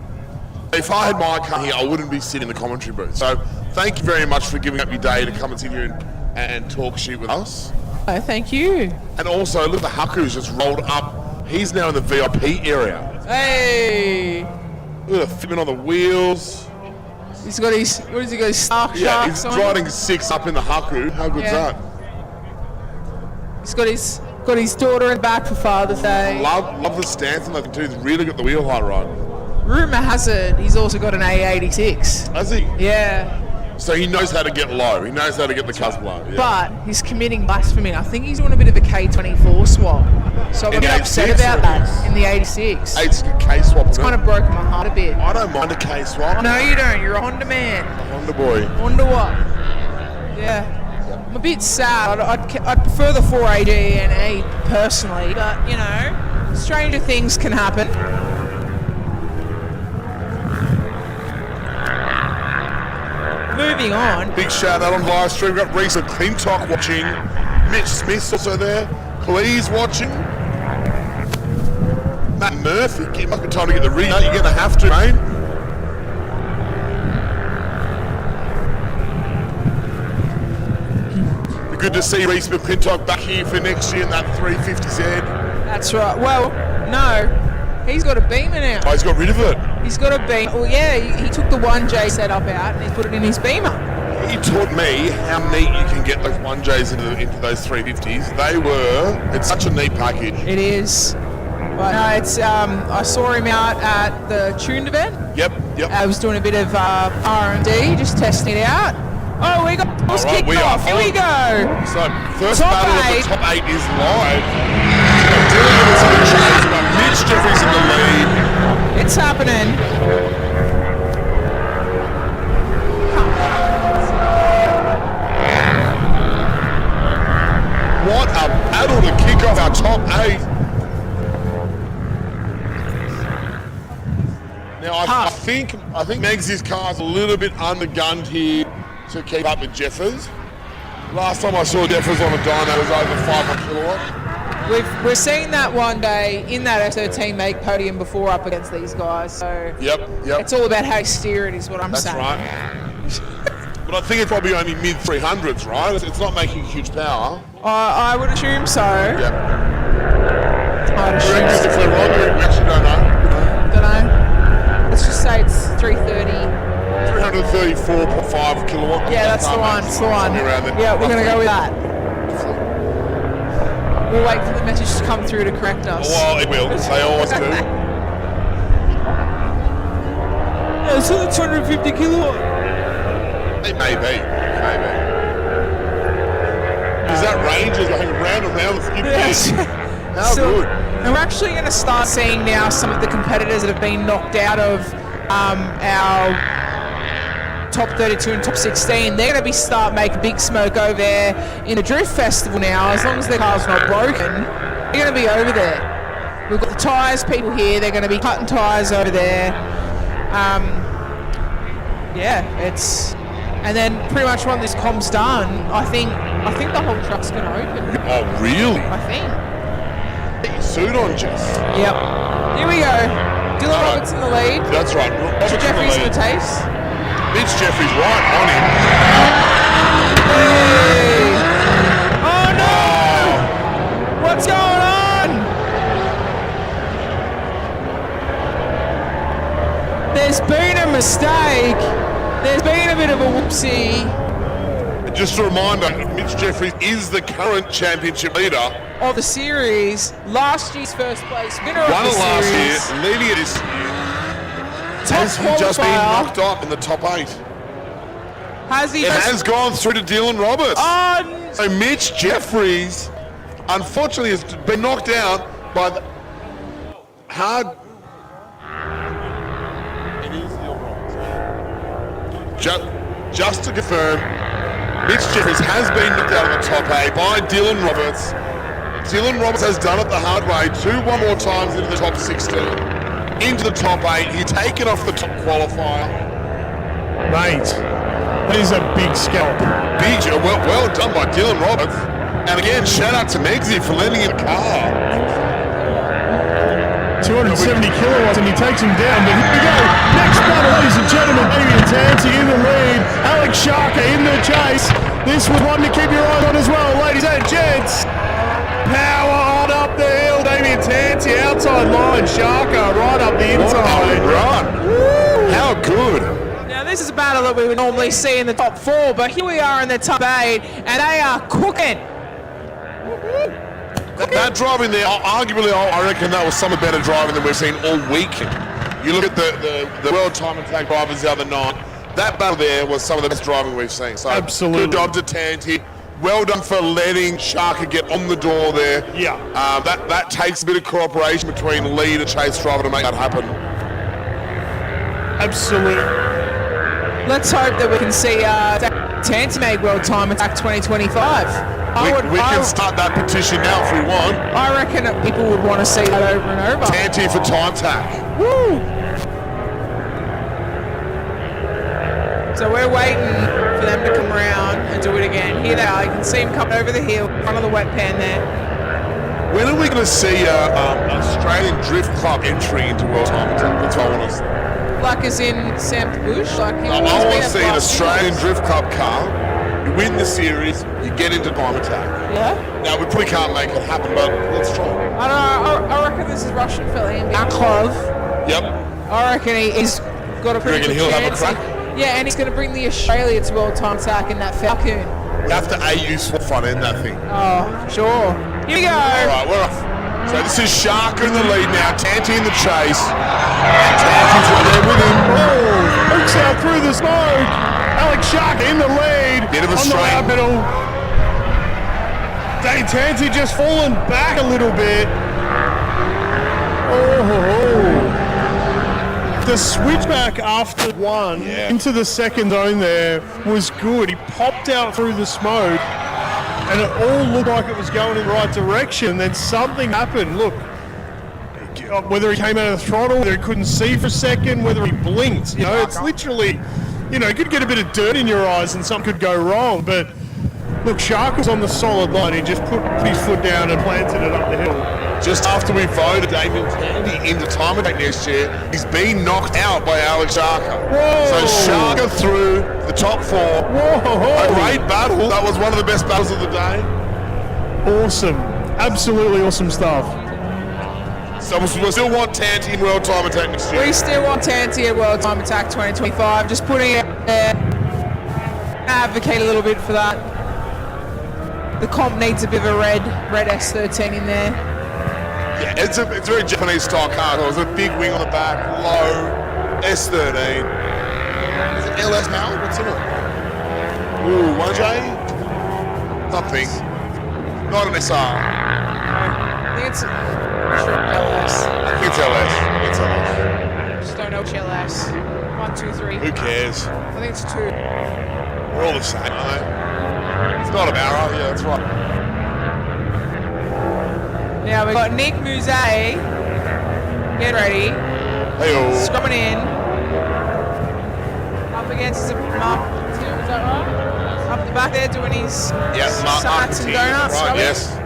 If I had my car here, I wouldn't be sitting in the commentary booth. So thank you very much for giving up your day to come and sit here and talk shit with us. Oh, thank you. And also, look, the Haku's just rolled up. He's now in the VIP area. Hey! Look at the fitment on the wheels. He's got his, what has he got, his Stark Yeah, Sharks he's on? riding 6 up in the Haku. How good's Yeah. that? He's got his daughter in the back for Father's Day. Love the stance on that too. He's really got the wheel height right. Rumour has it he's also got an A86. Has he? Yeah. So he knows how to get low. He knows how to get the cusp low. Yeah. But he's committing blasphemy. I think he's doing a bit of a K24 swap. So I'm a In bit the upset 86 about or that in the 86. It's a K swap. It's kind of broken my heart a bit. I don't mind a K swap. No, you don't. You're a Honda man. Honda boy. Honda what? Yeah. I'm a bit sad. I'd prefer the 4AD and E personally, but stranger things can happen. Moving on. Big shout out on live stream. We've got Reese McClintock watching. Mitch Smith's also there. Please watching. Matt Murphy. It must be time to get the ring. You're going to have to, mate. Be good to see Reese McClintock back here for next year in that 350Z. That's right. Well, no. He's got a Beamer now. Oh, he's got rid of it. He's got a Beamer. Well, yeah, he took the 1J setup out and he put it in his Beamer. He taught me how neat you can get those 1Js into those 350s. It's such a neat package. It is. But no, it's, I saw him out at the tuned event. Yep. I was doing a bit of R&D, just testing it out. Oh, we got this All right, kicked off. Here we go. So, first Top battle eight. of the top 8 is live. Dylan Roberts in the chase, but Mitch Jeffries in the lead. It's happening. battle to kick off our top 8. Now I think Megsy's car's a little bit undergunned here to keep up with Jeffers. Last time I saw Jeffers on a dyno was over 500 kilowatt. We're seeing that one day in that S13 make podium before up against these guys. So Yep. it's all about how you steer it is what I'm That's saying. right. But I think it's probably only mid 300s, right? It's not making huge power. I would assume so. Yep. I'd assume Correct us if we're wrong. We actually don't know. Don't know. Let's just say it's 330. 334.5 kilowatt. Yeah, that's the one. It's the one. Yeah, we're going to go with that. We'll wait for the message to come through to correct us. Well, it will. They always do. Yeah, so it's 250 kilowatt. It may be. Because that range is going round and round the skip Yes. How good. And we're actually going to start seeing now some of the competitors that have been knocked out of our top 32 and top 16. They're going to start making big smoke over there in the Drift Festival now. As long as their car's not broken, they're going to be over there. We've got the tyres people here. They're going to be cutting tyres over there. And then pretty much when this comp's done, I think the whole truck's going to open. Oh, really? I think. Get your suit on, Jess. Yep. Here we go. Dylan Roberts in the lead. That's right. Mitch Jeffries in the taste. Mitch Jeffries right on him. Hey! Oh no! What's going on? There's been a mistake. There's been a bit of a whoopsie. Just a reminder, Mitch Jeffries is the current championship leader. Of the series, last year's first place winner of Won the it last series. year, leading it this year. Top Has he just been qualifier. knocked up in the top 8? Has he It just... has gone through to Dylan Roberts. Oh, So Mitch Jeffries, unfortunately, has been knocked out by the hard. It is your right. Just to confirm, Mitch Jeffries has been knocked out of the top 8 by Dylan Roberts. Dylan Roberts has done it the hard way, one more times into the top 16. Into the top 8, he's taken off the top qualifier. Mate, that is a big scalp. Big, well done by Dylan Roberts. And again, shout out to Megsy for lending him a car. 270 kilowatts and he takes him down. But here we go. Next battle, ladies and gentlemen. Damien Tansey in the lead. Alex Sharker in the chase. This was one to keep your eyes on as well, ladies and gents. Power on up the hill. Damien Tansey outside line. Sharker right up the inside. Run. How good. now this is a battle that we would normally see in the top 4, but here we are in the top 8, and they are cooking. That driving there, arguably, I reckon that was some of the better driving than we've seen all week. You look at the World Time Attack drivers the other night, that battle there was some of the best driving we've seen. So absolutely. Good job to Tanti. Well done for letting Sharka get on the door there. Yeah. That takes a bit of cooperation between lead and chase driver to make that happen. Absolutely. Let's hope that we can see Tanti make World Time Attack 2025. We can start that petition now if we want. I reckon that people would want to see that over and over. Tanti for time tack. Woo! So we're waiting for them to come around and do it again. Here they are. You can see them coming over the hill in front of the wet pan there. When are we going to see an Australian Drift Club entry into World Time Attack? That's what I want to see. Like as in Sam Bush? Like I want to see an Australian Drift Club car. You win the series, you get into Time Attack. Yeah? Now, we probably can't make it happen, but let's try. I don't know. I reckon this is Russian fella in Yankov. Yep. I reckon he's got a pretty reckon good he'll have a chance. crack? Yeah, and he's going to bring the Australia to World Time Attack in that Falcon. We have to AU swap front end that thing. Oh, sure. Here we go. All right, we're off. So this is Sharka in the lead now, Tanti in the chase. And Tanti's right there with him. Oh, hooks out through the smoke. Alex Sharka in the lead. Bit of a on strain. the lap pedal. Dane Tansey just fallen back a little bit. Oh. The switchback after one into the second zone there was good. He popped out through the smoke. and it all looked like it was going in the right direction. Then something happened. Look, whether he came out of the throttle, whether he couldn't see for a second, whether he blinked. You know, it's literally, you know, you could get a bit of dirt in your eyes and something could go wrong. But look, Shark was on the solid line. He just put his foot down and planted it up the hill. Just after we voted Damien Tandy into time attack next year, he's been knocked out by Alex Sharker. Whoa! So Sharker through the top 4. Whoa! A great battle. That was one of the best battles of the day. Awesome. Absolutely awesome stuff. So we still want Tanty in World Time Attack next year. We still want Tanty at World Time Attack 2025. Just putting it out there. Advocate a little bit for that. The comp needs a bit of a red S13 in there. Yeah, it's a very Japanese style car. There's a big wing on the back, low, S13. Is it LS now? What's in it? Ooh, 1J? Nothing. Not an SR. I think it's LS. I think it's LS. It's LS. Just don't know which LS. 1, 2, 3. Who cares? I think it's 2. We're all the same, aren't they? It's not a barrow. Yeah, that's right. Now we've got Nick Muzay. Get ready. Hey-o. Scrumming in. Up against Mark Tim, is that right? Up the back there doing his sonnets and donuts. Right, yes.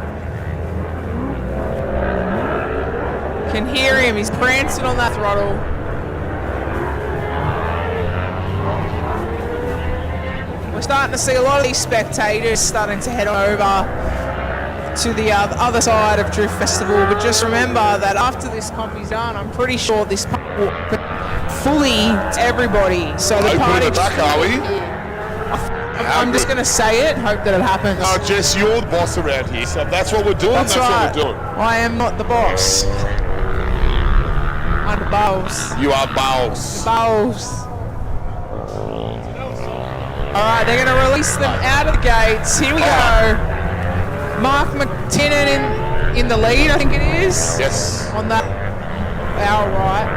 Can hear him. He's prancing on that throttle. We're starting to see a lot of these spectators starting to head on over to the other side of Drift Festival, but just remember that after this comp is done, I'm pretty sure this will fully to everybody. So the party. Back, are we? I'm just going to say it, hope that it happens. No, Jess, you're the boss around here, so that's what we're doing. That's right. What we're doing. I am not the boss. I'm the boss. You are boss. Boss. All right, they're going to release them out of the gates. Here we go. Mark McTinnan in the lead, I think it is. Yes. On that our right.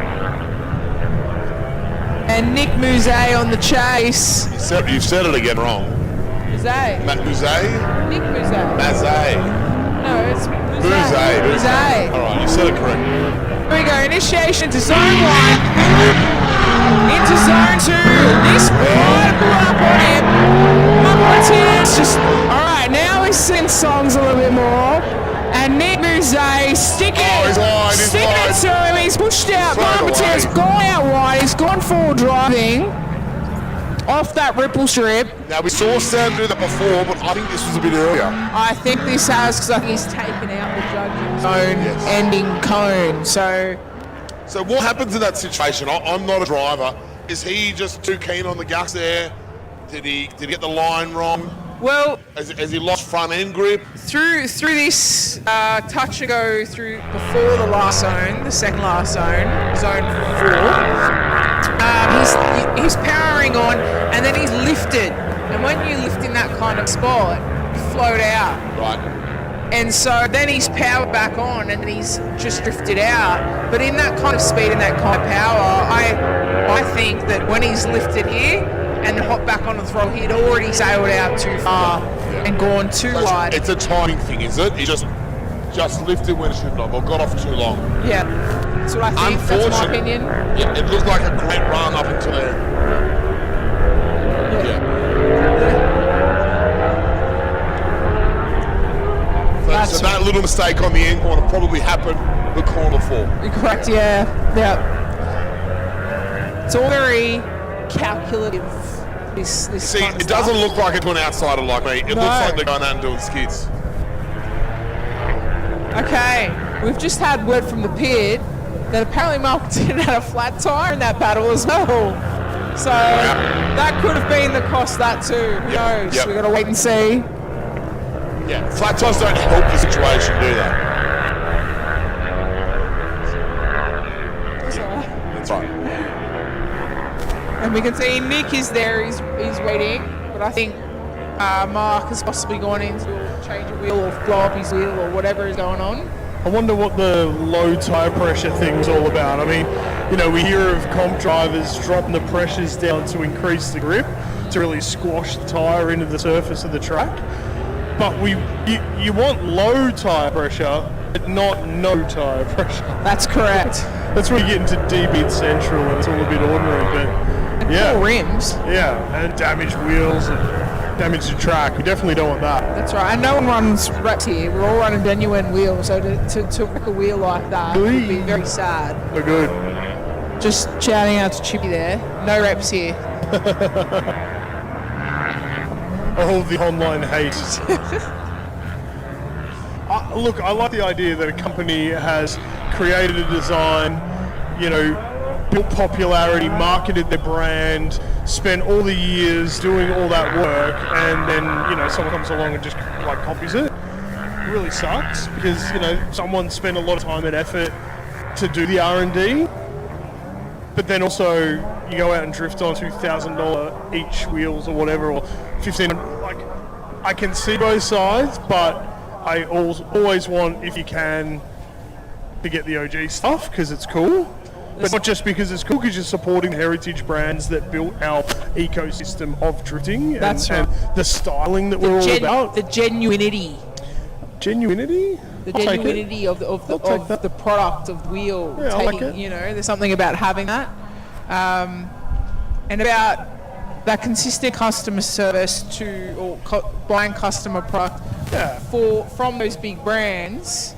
And Nick Muzay on the chase. You've said it again wrong. Muzay. Muzay? Nick Muzay. Mazay. No, it's Muzay. Muzay. All right, you said it correct. Here we go. Initiation to zone 1. Into zone 2. This right up on him. Martinez just. Alright, now we're singing songs a little bit more. And Nick Muzay sticking it to him. He's pushed out. Martinez gone out wide. He's gone forward driving off that ripple strip. Now, we saw Sam do that before, but I think this was a bit earlier. I think this has, because I think he's taken out the judge's own ending cone. So what happens in that situation? I'm not a driver. Is he just too keen on the gas there? Did he get the line wrong? Well, has he lost front end grip? Through this touch and go through before the last zone, the second last zone, zone 4, he's powering on, and then he's lifted. And when you lift in that kind of spot, you float out. Right. And so then he's powered back on, and then he's just drifted out. But in that kind of speed and that kind of power, I think that when he's lifted here and hopped back on the throttle, he'd already sailed out too far and gone too wide. It's a timing thing, is it? He just lifted when it shouldn't have, or got off too long. Yeah, that's what I think. That's my opinion. Yeah, it looked like a great run up into there. So that little mistake on the end corner probably happened with corner 4. You're correct, yeah. It's all very calculative. This See, kind of it doesn't stuff. look like it's an outsider like me. It looks like they're going out and doing skids. Okay, we've just had word from the pit that apparently Martin had a flat tyre in that battle as well. So that could have been the cost of that too. Who knows? We've got to wait and see. Yeah, flat tyres don't help the situation, do they? That's right. And we can see Nick is there, he's waiting, but I think Mark has possibly gone in to change a wheel or blow up his wheel or whatever is going on. I wonder what the low tyre pressure thing's all about. I mean, you know, we hear of comp drivers dropping the pressures down to increase the grip, to really squash the tyre into the surface of the track. but you want low tyre pressure, but not no tyre pressure. That's correct. That's where you get into DB Central and it's all a bit ordinary, but And yeah. poor rims. Yeah, and damaged wheels and damaged the track. We definitely don't want that. That's right. And no one runs reps here. We're all running genuine wheels, so to wreck a wheel like that would be very sad. We're good. Just shouting out to Chippy there. No reps here. All the online hate. Look, I like the idea that a company has created a design, built popularity, marketed their brand, spent all the years doing all that work, and then, someone comes along and just copies it. It really sucks because, someone spent a lot of time and effort to do the R&D, but then also you go out and drift on $2,000 each wheels or whatever, or $1,500. I can see both sides, but I always want, if you can, to get the OG stuff because it's cool. But not just because it's cool, because you're supporting heritage brands that built our ecosystem of drifting and the styling that we're all about. The genuinity. Genuinity? The genuinity of the product of the wheel. Yeah, I like it. There's something about having that. And about that consistent customer service buying customer product from those big brands,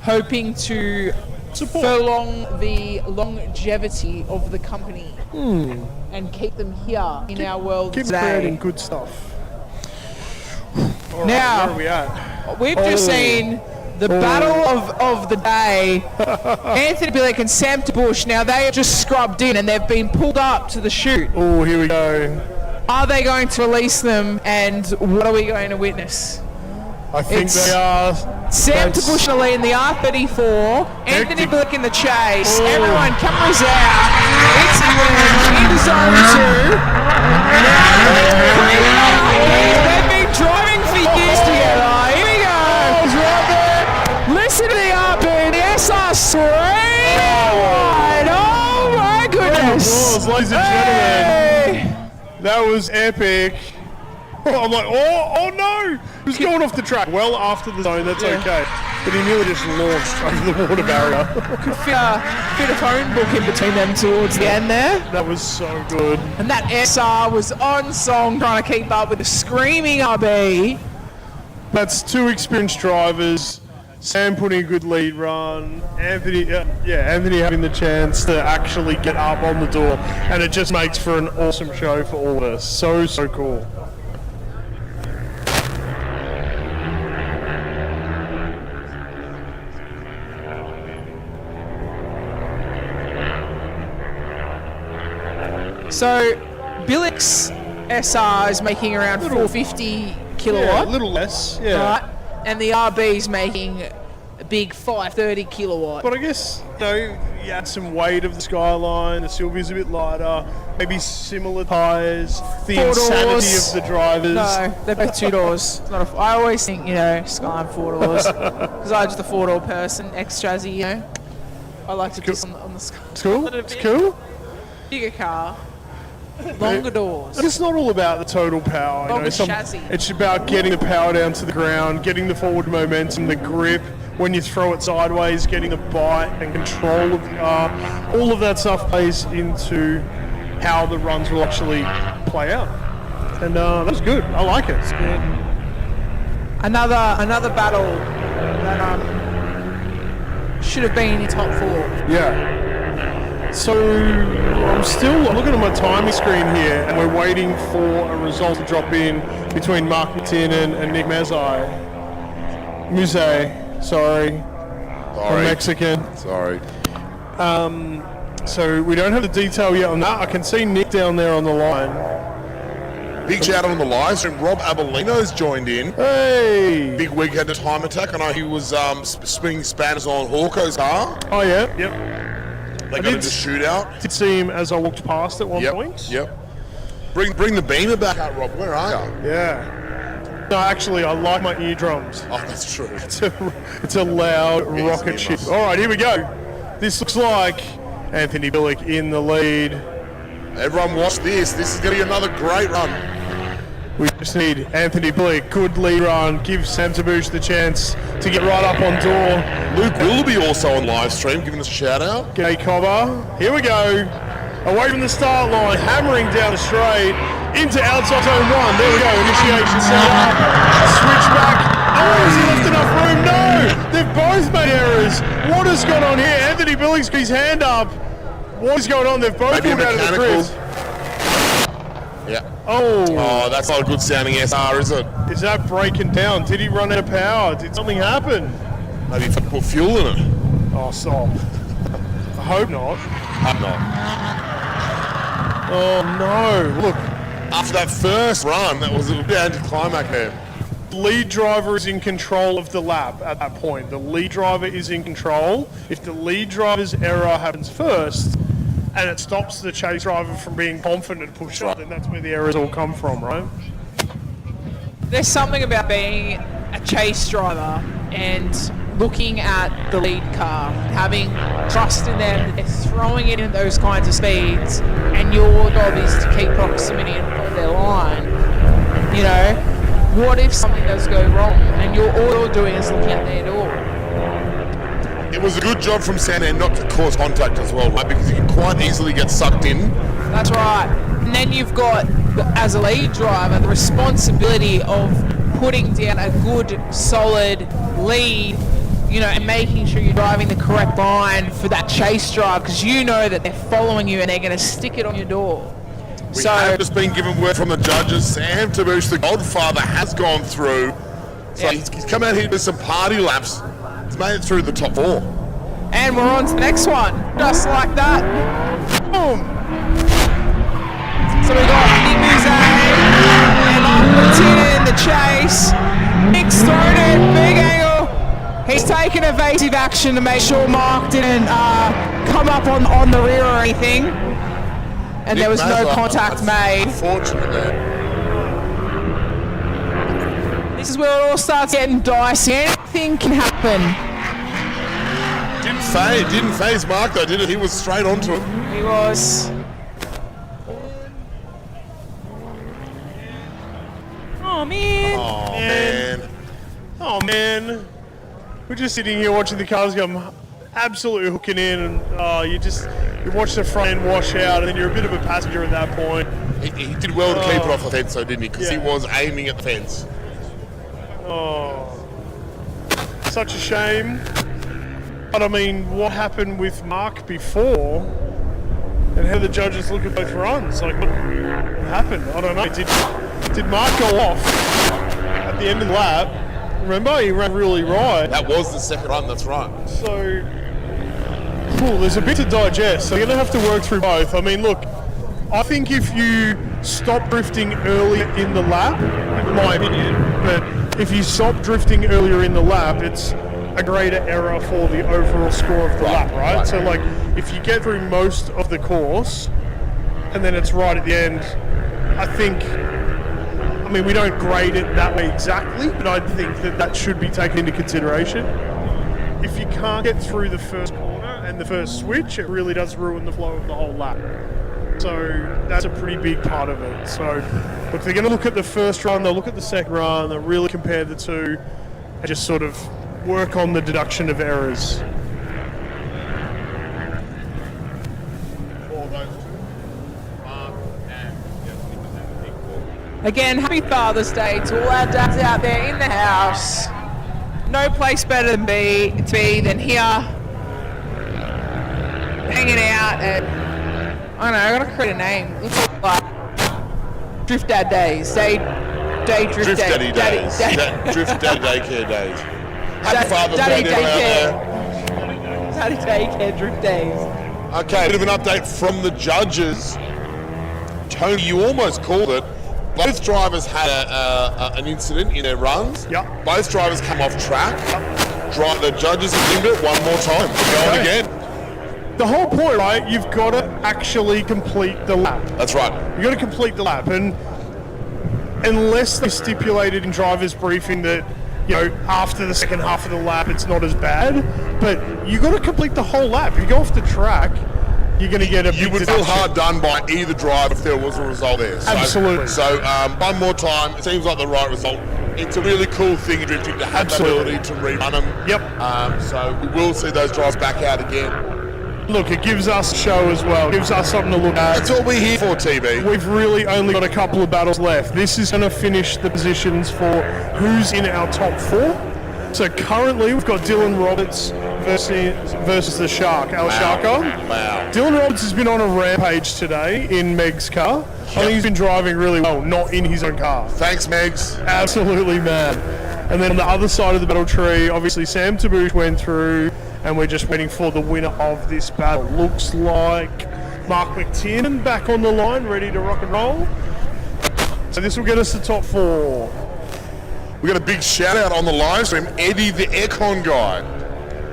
hoping to prolong the longevity of the company and keep them here in our world Keep today. creating good stuff. All right, Now, where are we at? We've just seen the battle of the day. Anthony Billick and Sam Bush. Now they are just scrubbed in and they've been pulled up to the chute. Oh, here we go. Are they going to release them, and what are we going to witness? I think they are. Sam Bush in the lead in the R34. Anthony Billick in the chase. Oh. Everyone, cameras out. It's in zone 2. They've been driving for years together. Here we go. Listen to the RB, the SR3. Oh my goodness. Applause, ladies and gentlemen. That was epic. I'm like, oh no! He was going off the track well after the zone, that's okay. But he nearly just launched over the water barrier. Could fit a phone book in between them towards the end there. That was so good. And that SR was on song trying to keep up with the screaming RB. That's two experienced drivers. Sam putting a good lead run. Anthony having the chance to actually get up on the door. And it just makes for an awesome show for all of us. So cool. So, Billick's SR is making around 450 kilowatt. Yeah, a little less, yeah. Right? And the RB's making a big 530 kilowatt. But I guess, you add some weight of the Skyline, the Sylvia's a bit lighter, maybe similar tyres, the Four insanity doors. of the drivers. No, they're both 2 doors. I always think, Skyline 4 doors. Because I'm just a 4-door person, ex-chassis, I like to piss on the Skyline. It's cool, it's cool. Bigger car. Longer doors. It's not all about the total power. Longer chassis. It's about getting the power down to the ground, getting the forward momentum, the grip, when you throw it sideways, getting the bite and control of the car. All of that stuff plays into how the runs will actually play out. And that was good. I like it. It's good. Another battle that should have been in top 4. Yeah. So I'm looking at my timing screen here, and we're waiting for a result to drop in between Mark McTiernan and Nick Mazai. Sorry. I'm Mexican. Sorry. So we don't have the detail yet on that. I can see Nick down there on the line. Big shout out on the live stream. Rob Abellino's joined in. Hey! Big Wig had a time attack. I know he was swinging spanners on Hawko's car. Oh yeah, yep. They got into shootout. Did see him as I walked past at one point. Yep. Bring the beamer back out, Rob. Where are you? Yeah. No, actually, I like my eardrums. Oh, that's true. It's a loud rocket ship. All right, here we go. This looks like Anthony Billick in the lead. Everyone watch this. This is going to be another great run. We just need Anthony Blick, good lead run, give Sam Taboosh the chance to get right up on door. Luke Willoughby also on live stream, giving us a shout out. G'day Cobber, here we go. Away from the start line, hammering down the straight, into outside zone 1. There we go, initiation set up, switch back. Oh, has he left enough room? No! They've both made errors. What has gone on here? Anthony Blick's got his hand up. What is going on? They've both Maybe pulled out of the drift. Yeah. Oh, That's not a good sounding SR, is it? is that breaking down? Did he run out of power? Did something happen? Maybe if I put fuel in it. Oh, stop. I hope not. I'm not. Oh, no. Look, After that first run, that was a bit anticlimactic there. lead driver is in control of the lap at that point. The lead driver is in control. If the lead driver's error happens first and it stops the chase driver from being confident to push up, then that's where the errors all come from, right? There's something about being a chase driver and looking at the lead car, having trust in them, they're throwing it in those kinds of speeds, and your job is to keep proximity in front of their line. You know, what if something does go wrong and all you're doing is looking at their door? It was a good job from Sandan not to cause contact as well, right? Because you can quite easily get sucked in. That's right. And then you've got, as a lead driver, the responsibility of putting down a good, solid lead, you know, and making sure you're driving the correct line for that chase drive, because you know that they're following you and they're going to stick it on your door. We have just been given word from the judges. Sam Taboosh, the Godfather, has gone through. So he's come out here with some party laps. He's made it through the top 4. And we're on to the next one, just like that. Boom. So we got Nick Muzay and Martin in the chase. Nick's thrown it, big angle. He's taken evasive action to make sure Mark didn't come up on the rear or anything. And there was no contact made. Unfortunate there. This is where it all starts getting dicey. Anything can happen. Didn't phase Mark though, did it? He was straight onto it. He was. Oh man. Oh man. Oh man. We're just sitting here watching the cars come absolutely hooking in, and you watch the front end wash out, and then you're a bit of a passenger at that point. He did well to keep it off the fence though, didn't he? Because he was aiming at the fence. Oh, such a shame. But I mean, what happened with Mark before, and how the judges look at both runs? Like, what happened? I don't know. Did Mark go off at the end of the lap? Remember, he ran really right. That was the second run, that's right. So, there's a bit to digest. So you're going to have to work through both. I mean, look, I think if you stop drifting early in the lap, in my opinion, but if you stop drifting earlier in the lap, it's a greater error for the overall score of the lap, right? So, like, if you get through most of the course, and then it's right at the end, I mean, we don't grade it that way exactly, but I think that should be taken into consideration. If you can't get through the first corner and the first switch, it really does ruin the flow of the whole lap. So that's a pretty big part of it. So, look, they're going to look at the first run, they'll look at the second run, they'll really compare the two, and just sort of work on the deduction of errors. Again, happy Father's Day to all our dads out there in the house. No place better to be than here, hanging out at, I don't know, I gotta create a name. Looks like Drift Dad Days. Day Drift Daddy Days. Drift Daddy Daycare Days. Happy Father's Day to everyone out there. Daddy Daycare Drift Days. Okay, bit of an update from the judges. Tony, you almost called it. Both drivers had an incident in their runs. Yep. Both drivers came off track. The judges have deemed it one more time. Going again. The whole point, right, you've got to actually complete the lap. That's right. You've got to complete the lap, and unless they stipulated in driver's briefing that, you know, after the second half of the lap it's not as bad, but you got to complete the whole lap. You go off the track, you're going to get a You big would feel deduction. hard done by either driver if there was a result there. So, Absolutely. So one more time, it seems like the right result. It's a really cool thing in drifting to have Absolutely. the ability to rerun them. Yep. So we will see those drives back out again. Look, it gives us a show as well. It gives us something to look at. That's what we're here for, TB. We've really only got a couple of battles left. This is going to finish the positions for who's in our top 4. So currently we've got Dylan Roberts versus the Shark, our Sharko. Wow. Dylan Roberts has been on a rampage today in Meg's car. I think he's been driving really well, not in his own car. Thanks, Megs. Absolutely, man. And then on the other side of the battle tree, obviously Sam Taboosh went through, and we're just waiting for the winner of this battle. Looks like Mark McTiernan back on the line, ready to rock and roll. So this will get us to top 4. We got a big shout out on the live stream, Eddie the aircon guy.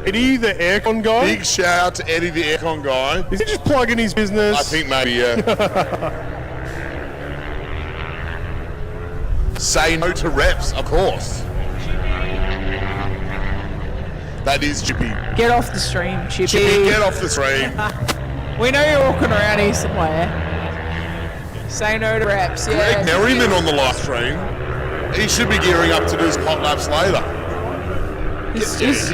Eddie, the aircon guy. Big shout out to Eddie the aircon guy. Is he just plugging his business? I think maybe, yeah. Say no to reps, of course. That is Chippy. Get off the stream, Chippy. Chippy, get off the stream. We know you're walking around here somewhere. Say no to reps, yeah. Greg Merriman on the live stream. He should be gearing up to do his hot laps later. He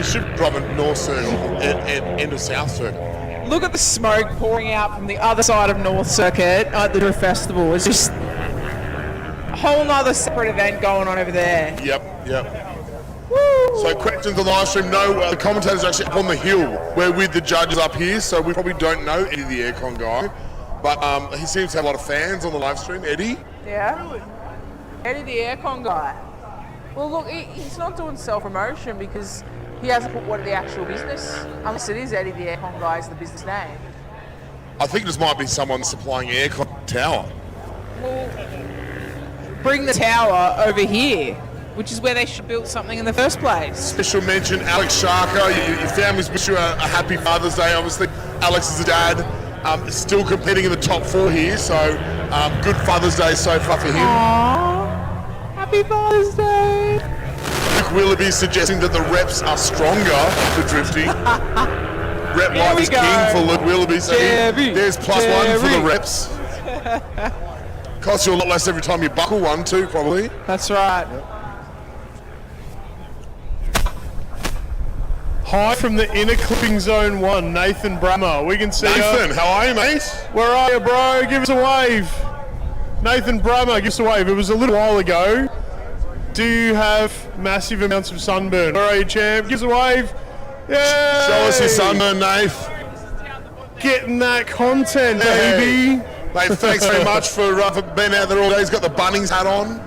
should drop a North Circle and a South Circle. Look at the smoke pouring out from the other side of North Circuit at the Drift Festival. It's just a whole nother separate event going on over there. Yep. So questions on the live stream. No, the commentators are actually up on the hill. We're with the judges up here, so we probably don't know Eddie the aircon guy. But he seems to have a lot of fans on the live stream. Eddie? Yeah? Eddie the aircon guy. Well, look, he's not doing self-promotion because he hasn't put what the actual business, unless it is Eddie the aircon guy is the business name. I think this might be someone supplying aircon tower. Well, bring the tower over here, which is where they should build something in the first place. Special mention, Alex Sharko. Your family's wish you a happy Father's Day. Obviously, Alex is a dad. Still competing in the top 4 here, so good Father's Day so far for him. Aww, happy Father's Day. Luke Willoughby suggesting that the reps are stronger for drifting. Rep Here life we is go. king for Luke Willoughby. So Jerry, there's +1 for the Jerry. reps. Costs you a lot less every time you buckle one too, probably. That's right. Hi from the inner clipping zone 1, Nathan Brammer. We can see Nathan, how are you, mate? Where are you, bro? Give us a wave. Nathan Brammer, give us a wave. It was a little while ago. Do you have massive amounts of sunburn? Where are you, champ? Give us a wave. Yay! Show us your sunburn, Nath. Getting that content, Hey. baby. Mate, thanks very much for being out there all day. He's got the Bunnings hat on.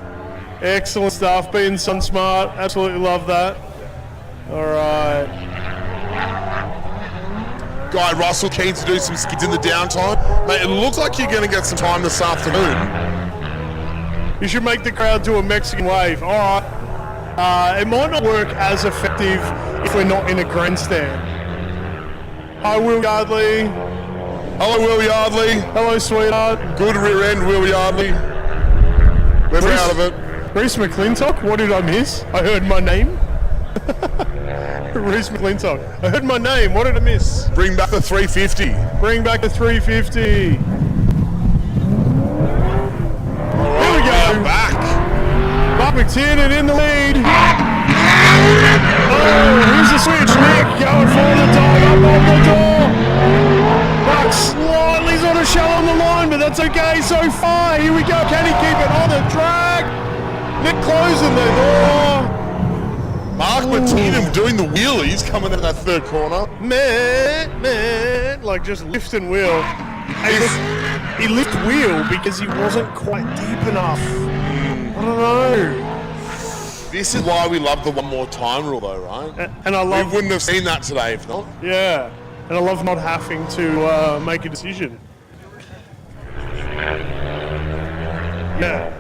Excellent stuff. Being sun smart. Absolutely love that. All right. Guy Russell keen to do some skids in the downtime. Mate, it looks like you're going to get some time this afternoon. You should make the crowd do a Mexican wave. All right. It might not work as effective if we're not in a grandstand. Hi, Will Yardley. Hello, Will Yardley. Hello, sweetheart. Good rear end, Will Yardley. We're proud of it. Reese McClintock, what did I miss? I heard my name. Reese McClintock. I heard my name. What did I miss? Bring back the 350. Bring back the 350. All right, Here we go. we're back. Mark McTiernan in the lead. Oh, here's the switch. Nick going for the dog up on the door. Mark slightly on a shell on the line, but that's okay so far. Here we go. Can he keep it on the track? Nick closing the door. Mark McTiernan doing the wheelies coming in that third corner. Man, like just lift and wheel. Hey, look, he lift wheel because he wasn't quite deep enough. I don't know. This is why we love the one more time rule though, right? And I We love, wouldn't have seen that today if not. yeah, and I love not having to make a decision. Yeah.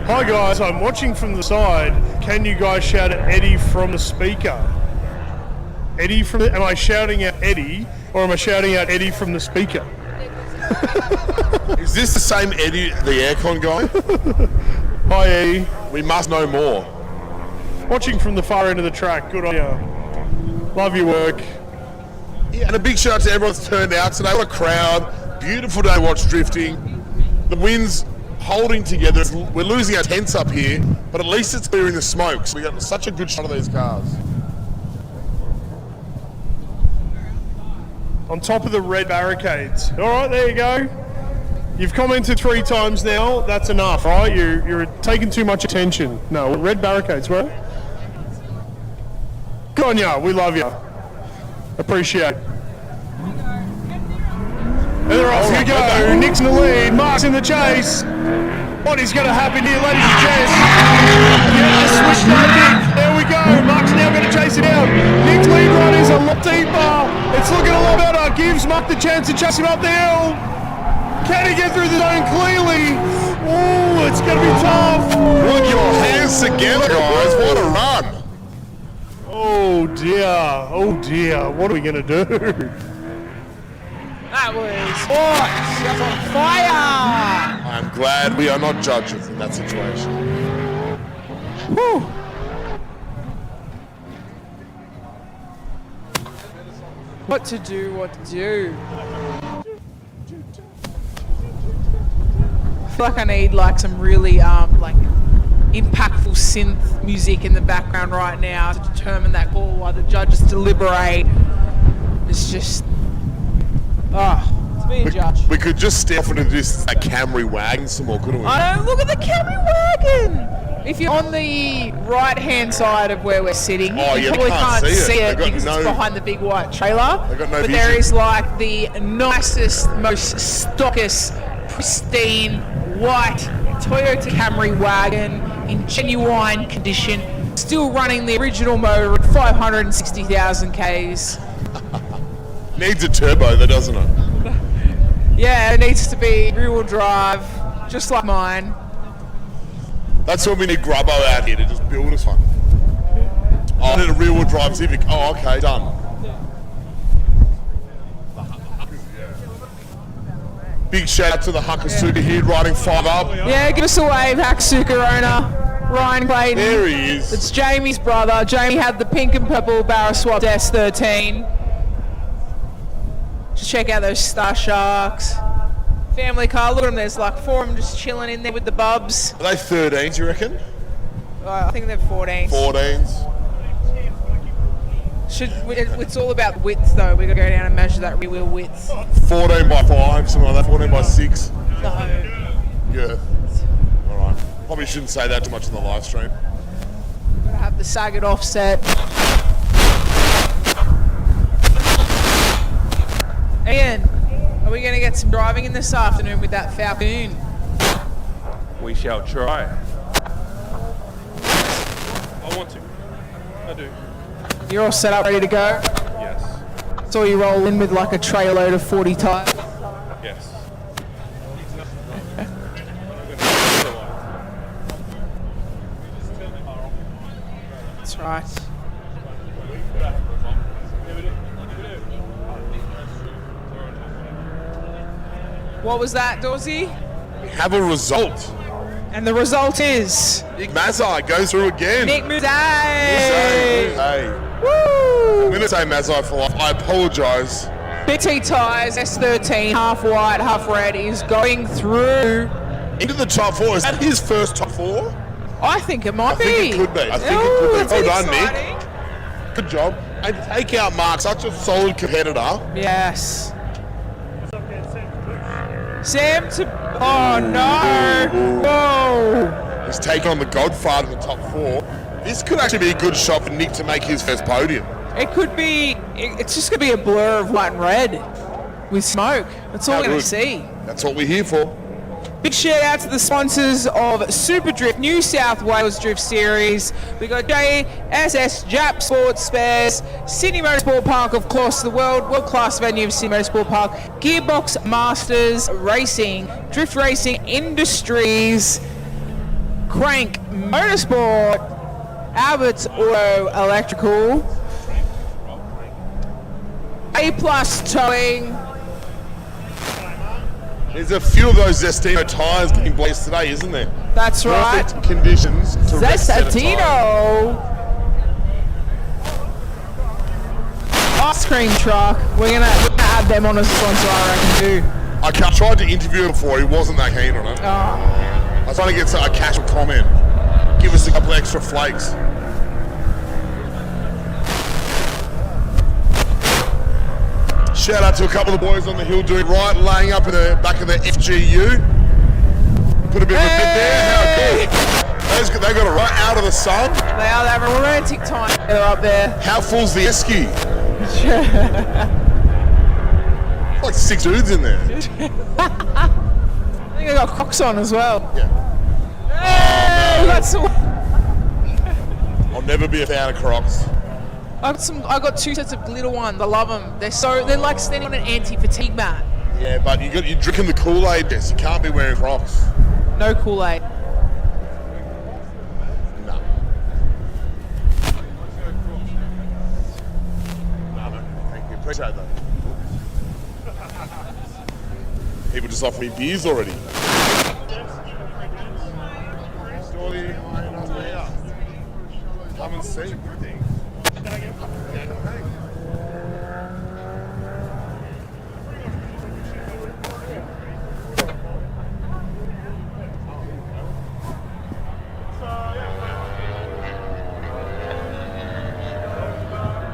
Hi guys, I'm watching from the side. Can you guys shout at Eddie from the speaker? Eddie from the, am I shouting at Eddie or am I shouting out Eddie from the speaker? Is this the same Eddie, the aircon guy? Hi, E. We must know more. Watching from the far end of the track. Good on you. Love your work. Yeah, and a big shout out to everyone that's turned out today. What a crowd. Beautiful day to watch drifting. The wind's holding together. We're losing our tents up here, but at least it's clearing the smoke. So we got such a good shot of these cars. On top of the red barricades. All right, there you go. You've commented 3 times now. That's enough, right? You're taking too much attention. No, red barricades, right? Good on ya. We love you. Appreciate it. And they're off you go. Nick's in the lead. Mark's in the chase. What is going to happen here, ladies and gents? Yeah, switch by Nick. There we go. Mark's now going to chase it out. Nick's lead run is a lot deeper. It's looking a lot better. Gives Mark the chance to chase him up the hill. Can he get through the zone clearly? Oh, it's going to be tough. Put your hands together, guys. What a run. Oh, dear. Oh, dear. What are we going to do? That was hot. That's on fire. I'm glad we are not judges in that situation. Whew. What to do, what to do. I feel like I need like some really like impactful synth music in the background right now to determine that call while the judges deliberate. It's just, it's being judged. We could just step off into this Camry wagon some more, couldn't we? I know, look at the Camry wagon! If you're on the right-hand side of where we're sitting, Oh, you yeah, probably they can't can't see see it. it They've got because no- it's behind the big white trailer. They've got no but there vision. is like the nicest, most stockest, pristine, white Toyota Camry wagon in genuine condition, still running the original motor at 560,000 Ks. Needs a turbo, though, doesn't it? Yeah, it needs to be rear-wheel drive, just like mine. That's when we need Grubbo out here to just build us one. Oh, I need a rear-wheel drive Civic. Oh, okay, done. Big shout out to the Huckasuka here, riding 5 up. Yeah, give us a wave, Hacksuka owner, Ryan Clayton. There he is. It's Jamie's brother. Jamie had the pink and purple barrel swapped S13. Just check out those Star Sharks. Family car, look at them, there's like 4 of them just chilling in there with the bubs. Are they 13s, you reckon? I think they're 14s. 14s. It's all about width though, we've got to go down and measure that rear wheel width. 14 by 5, something like that, 14 by 6. No. Yeah. Alright. Probably shouldn't say that too much in the live stream. Gotta have the Saget offset. Ian, are we going to get some driving in this afternoon with that Falcon? We shall try. I want to. I do. You're all set up, ready to go? Yes. So you roll in with like a tray load of 40 tyres? Yes. That's right. What was that, Dorsey? We have a result. And the result is Nick Mazai goes through again. Nick Muzay! Hey. Woo! I'm going to say Mazai for life. I apologise. BT Tyres, S13, half white, half red, is going through. Into the top 4. Is that his first top 4? I think it might I think it could be. I think it Ooh, could be. that's Well done, exciting. Nick. Good job. And to take out Mark, such a solid competitor. Yes. Sam to. Oh no! Whoa! He's taken on the Godfather in the top 4. This could actually be a good shot for Nick to make his first podium. It could be. It's just gonna be a blur of white and red with smoke. That's all How we're gonna good. see. That's what we're here for. Big shout out to the sponsors of SUPERDRIFT New South Wales Drift Series. We got JSS Jap Sports Spares, Sydney Motorsport Park, of course, the world-class venue of Sydney Motorsport Park, Gearbox Masters Racing, Drift Racing Industries, Crank Motorsport, Albert's Auto Electrical, A+ Towing, There's a few of those Zestino tyres getting blazed today, isn't there? That's right. Perfect conditions to rest set a tyre. Zestino. Ice cream truck. We're gonna add them on as a sponsor, I reckon, too. I tried to interview him before, he wasn't that keen on it. I was trying to get a casual comment. Give us a couple extra flakes. Shout out to a couple of the boys on the hill doing right, laying up in the back of the FGU. Put a bit of a bit there, how good. They got it right out of the sun. They are having a romantic time. They're up there. How full's the esky? Like 6 dudes in there. I think I got Crocs on as well. Yeah. Hey, we got some. I'll never be a fan of Crocs. I got 2 sets of glitter ones. I love them. They're like standing on an anti-fatigue mat. Yeah, but you're drinking the Kool-Aid. Yes, you can't be wearing Crocs. No Kool-Aid. No. No, thank you. Appreciate that. People just offer me beers already. Come and see.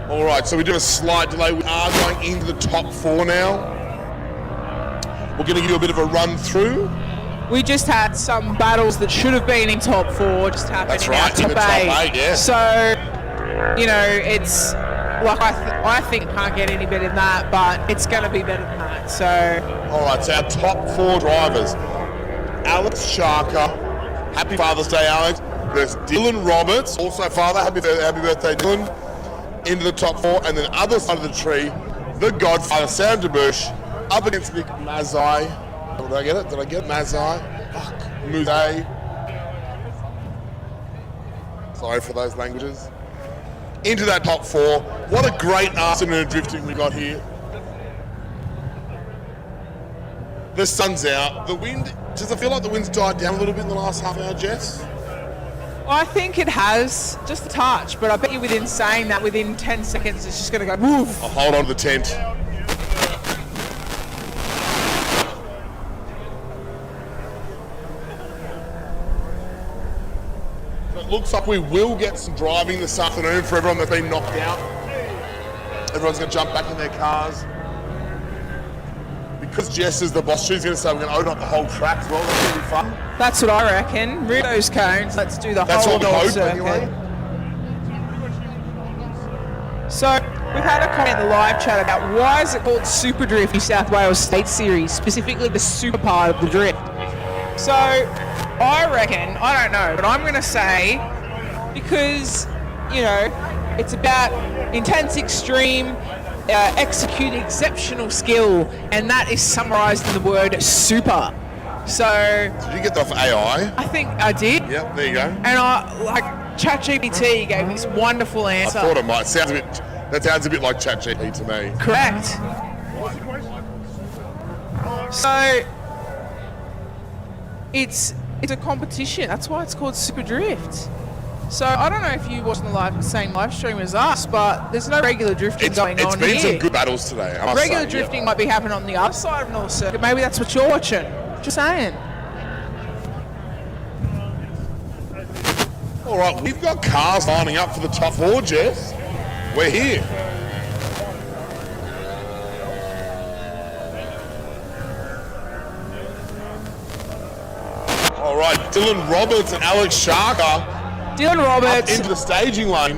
All right, so we do a slight delay. We are going into the top 4 now. We're going to give you a bit of a run through. We just had some battles that should have been in top 4 just happening. That's right, in the top 8, yeah. So, you know, it's like I think it can't get any better than that, but it's going to be better than that. So, all right, so our top 4 drivers: Alex Sharker, happy Father's Day, Alex. There's Dylan Roberts, also father, happy birthday, Dylan. Into the top 4, and then other side of the tree, the Godfather Sam DeBush up against Nick Mazai. Did I get it? Mazai. Fuck. Muzay. Sorry for those languages. Into that top 4. What a great afternoon of drifting we got here. The sun's out. The wind, does it feel like the wind's died down a little bit in the last half hour, Jess? I think it has, just a touch, but I bet you within saying that, within 10 seconds, it's just going to go woof. I'll hold on to the tent. So it looks like we will get some driving this afternoon for everyone that's been knocked out. Everyone's going to jump back in their cars. Because Jess is the boss, she's going to say we're going to open up the whole track as well. That's going to be fun. That's what I reckon. Root those cones. Let's do the That's whole what we hope, circuit. anyway. So we've had a comment in the live chat about why is it called SUPERDRIFT New South Wales State Series, specifically the super part of the drift. So I reckon, I don't know, but I'm going to say because, you know, it's about intense extreme, execute exceptional skill, and that is summarised in the word super. So Did you get that off AI? I think I did. Yep, there you go. And I like ChatGPT gave this wonderful answer. I thought it might. That sounds a bit like ChatGPT to me. Correct. So it's a competition. That's why it's called SUPERDRIFT. So I don't know if you watched the same live stream as us, but there's no regular drifting going on here. It's been some good battles today, I must Regular say, drifting yeah. might be happening on the other side of North Circuit. Maybe that's what you're watching. Just saying. All right, we've got cars lining up for the top 4, Jess. We're here. All right, Dylan Roberts and Alex Sharker Dylan up Roberts, into the staging lane.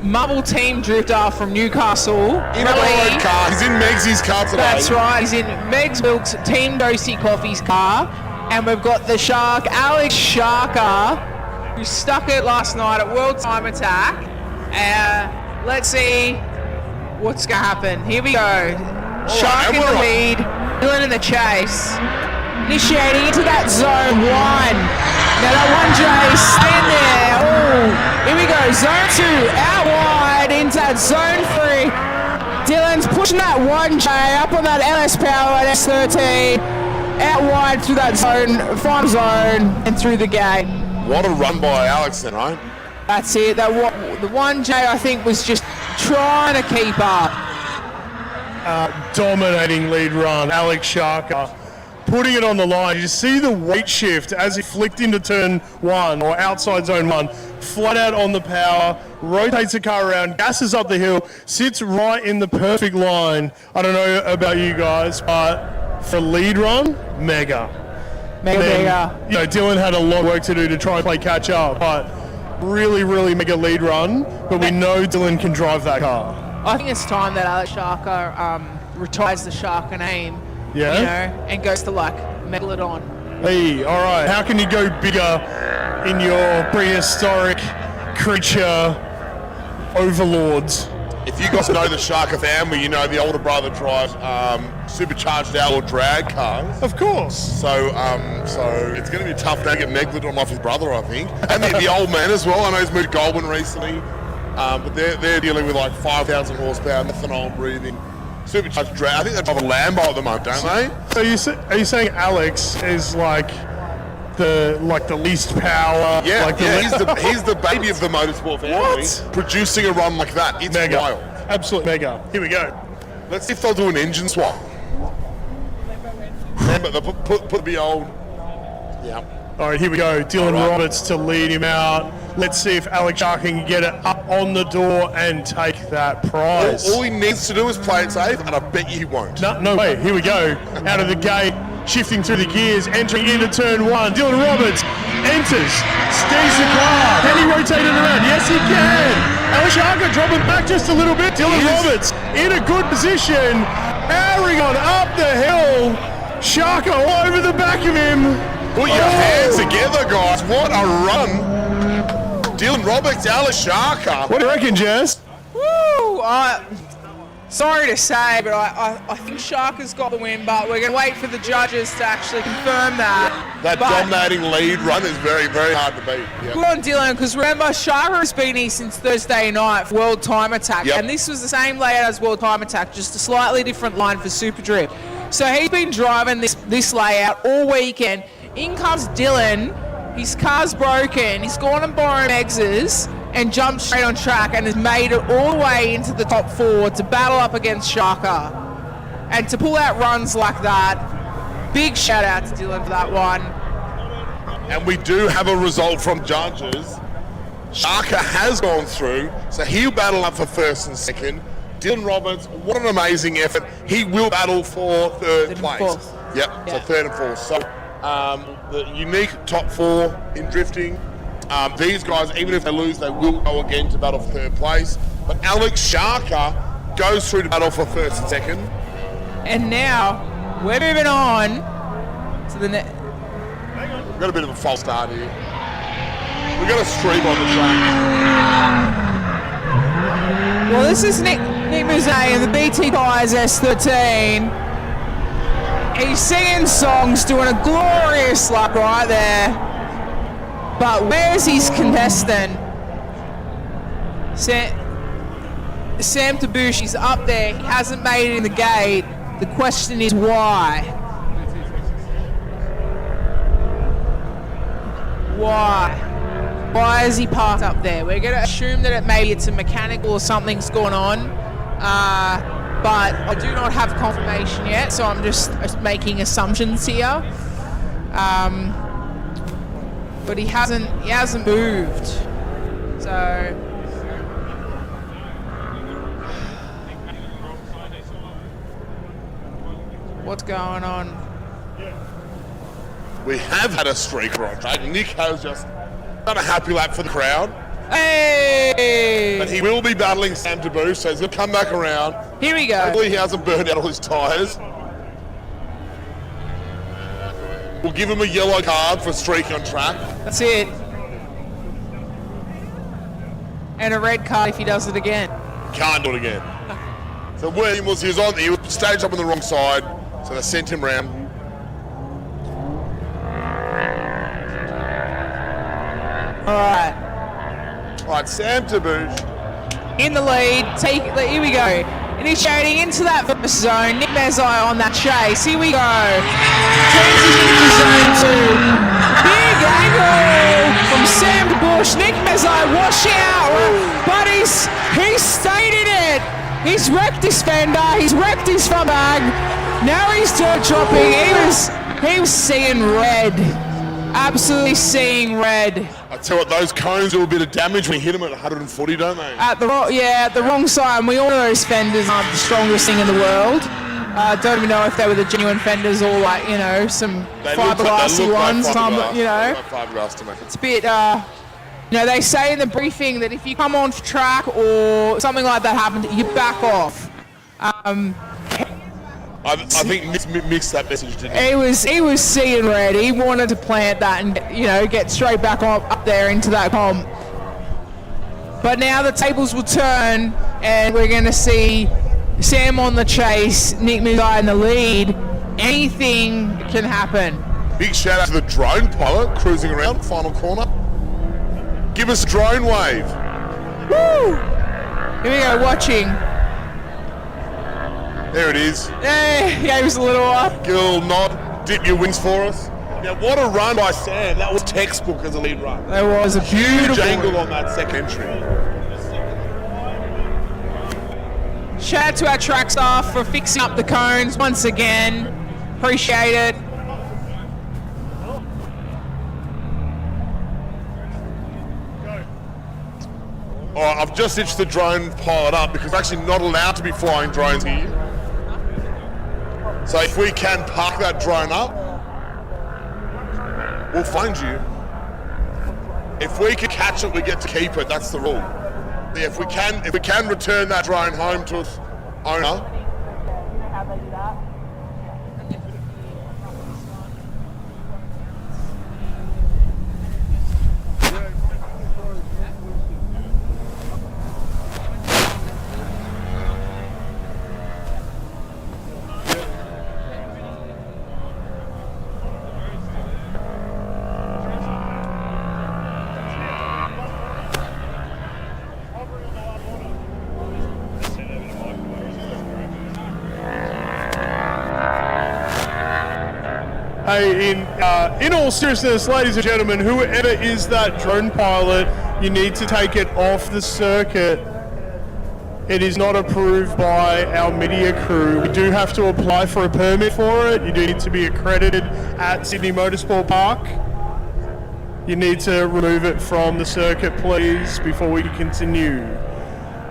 Mubble team drifter from Newcastle. In a red car. He's in Megsy's car today. That's right. He's in Meg's Milk's Team Dosey Coffee's car. And we've got the Shark, Alex Sharker, who stuck it last night at World Time Attack. Let's see what's going to happen. Here we go. Shark in the lead, Dylan in the chase. Initiating into that zone 1. Now that 1J, stay in there. Oh, here we go. Zone 2, out wide into that zone 3. Dylan's pushing that 1J up on that LS Power at S13. out wide through that zone, final zone, and through the gate. What a run by Alex then, right? That's it. The 1J, I think, was just trying to keep up. Dominating lead run, Alex Sharker putting it on the line. You see the weight shift as he flicked into turn 1 or outside zone 1, flat out on the power, rotates the car around, gasses up the hill, sits right in the perfect line. I don't know about you guys, but for lead run, mega. Mega. You know, Dylan had a lot of work to do to try and play catch up, but really, really mega lead run. But we know Dylan can drive that car. I think it's time that Alex Sharker retires the Sharker name, Yeah? you know, and goes to like Megalodon. Hey, all right. How can you go bigger in your prehistoric creature overlords? If you guys know the Sharker family, you know the older brother drives supercharged outlaw drag cars. Of course. So it's going to be tough to get Megalodon off his brother, I think. And the old man as well. I know he's moved to Goulburn recently. But they're dealing with like 5,000 horsepower, methanol breathing, supercharged drag. I think they drive a Lambo at the moment, don't they? So are you saying Alex is like the least power? Yeah, like he's the baby of the motorsport family. What? Producing a run like that, it's mega. wild. Absolute mega. Here we go. Let's see if they'll do an engine swap. Remember, they'll put the old. Yeah. All right, here we go. Dylan All right. Roberts to lead him out. Let's see if Alex Sharker can get it up on the door and take that prize. All he needs to do is play it safe, and I bet you he won't. No way. Here we go. Out of the gate, shifting through the gears, entering into turn 1. Dylan Roberts enters, steers the car. Can he rotate it around? Yes, he can. Alex Sharker dropping back just a little bit. Dylan Roberts in a good position, powering on up the hill. Sharker all over the back of him. Put your hands together, guys. What a run. Dylan Roberts, Alex Sharker. What do you reckon, Jess? Woo! Sorry to say, but I think Sharker's got the win, but we're going to wait for the judges to actually confirm that. That dominating lead run is very, very hard to beat. Yep. Good on Dylan, because remember, Sharker has been here since Thursday night for World Time Attack, Yep. and this was the same layout as World Time Attack, just a slightly different line for SUPERDRIFT. So he's been driving this layout all weekend. In comes Dylan, his car's broken, he's gone and borrowed exes and jumped straight on track and has made it all the way into the top 4 to battle up against Sharker. And to pull out runs like that, big shout out to Dylan for that one. And we do have a result from judges. Sharker has gone through, so he'll battle up for first and second. Dylan Roberts, what an amazing effort. He will battle for third place. Fourth. Yep, so third and fourth. So the unique top 4 in drifting. These guys, even if they lose, they will go again to battle for third place. But Alex Sharker goes through to battle for first and second. And now we're moving on to the next. We've got a bit of a false start here. We've got a stream on the track. Well, this is Nick Muzay in the BT Tires S13. He's singing songs, doing a glorious lap right there. But where's his contestant? Sam Tabush, he's up there. He hasn't made it in the gate. The question is why? Why is he parked up there? We're going to assume that maybe it's a mechanical or something's going on. But I do not have confirmation yet, so I'm just making assumptions here. But he hasn't moved. So what's going on? We have had a streaker on track. Nick has just done a happy lap for the crowd. Hey! But he will be battling Sam Tabush, so he's going to come back around. Here we go. Hopefully he hasn't burned out all his tyres. We'll give him a yellow card for streaking on track. That's it. And a red card if he does it again. Can't do it again. So William he was staged up on the wrong side, so they sent him round. All right, Sam Tabush. in the lead. Here we go. Initiating into that first zone. Nick Mazzei on that chase. Here we go. Transition to zone 2. Big angle from Sam Bush. Nick Mazzei washing out, but he's stayed in it. He's wrecked his fender. He's wrecked his front bag. Now he's dirt dropping. He was seeing red. Absolutely seeing red. I tell you what, those cones do a bit of damage when you hit them at 140, don't they? At the wrong side. And we all know those fenders aren't the strongest thing in the world. Don't even know if they were the genuine fenders or like, you know, some fiberglassy ones. You know, fiberglass to me. it's a bit. You know, they say in the briefing that if you come on track or something like that happened, you back off. I think Nick mixed that message, didn't he? He was seeing red. He wanted to plant that and, you know, get straight back up there into that comp. But now the tables will turn and we're going to see Sam on the chase, Nick Mazzei in the lead. Anything can happen. Big shout out to the drone pilot cruising around final corner. Give us a drone wave. Woo! Here we go, watching. There it is. Yeah, he gave us a little Give a little nod. Dip your wings for us. Now, what a run by Sam. That was textbook as a lead run. There was a Huge beautiful angle on that second entry. Shout out to our track staff for fixing up the cones once again. Appreciate it. All right, I've just itched the drone pilot up because we're actually not allowed to be flying drones here. So if we can park that drone up, we'll find you. If we can catch it, we get to keep it. That's the rule. Yeah, if we can return that drone home to its owner. Hey, in all seriousness, ladies and gentlemen, whoever is that drone pilot, you need to take it off the circuit. It is not approved by our media crew. We do have to apply for a permit for it. You do need to be accredited at Sydney Motorsport Park. You need to remove it from the circuit, please, before we continue.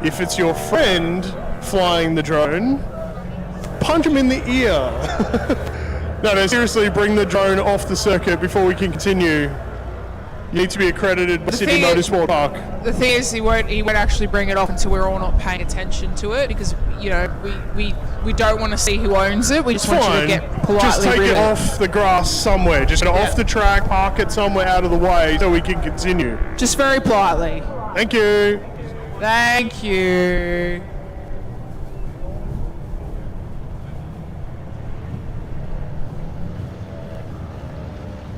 If it's your friend flying the drone, punch him in the ear. No, seriously, bring the drone off the circuit before we can continue. You need to be accredited by Sydney Motorsport Park. The thing is, he won't actually bring it off until we're all not paying attention to it because, you know, we don't want to see who owns it. We just want you to get politely just take rid it of off the grass somewhere. Just get it off the track, park it somewhere out of the way so we can continue. Just very politely. Thank you. Thank you.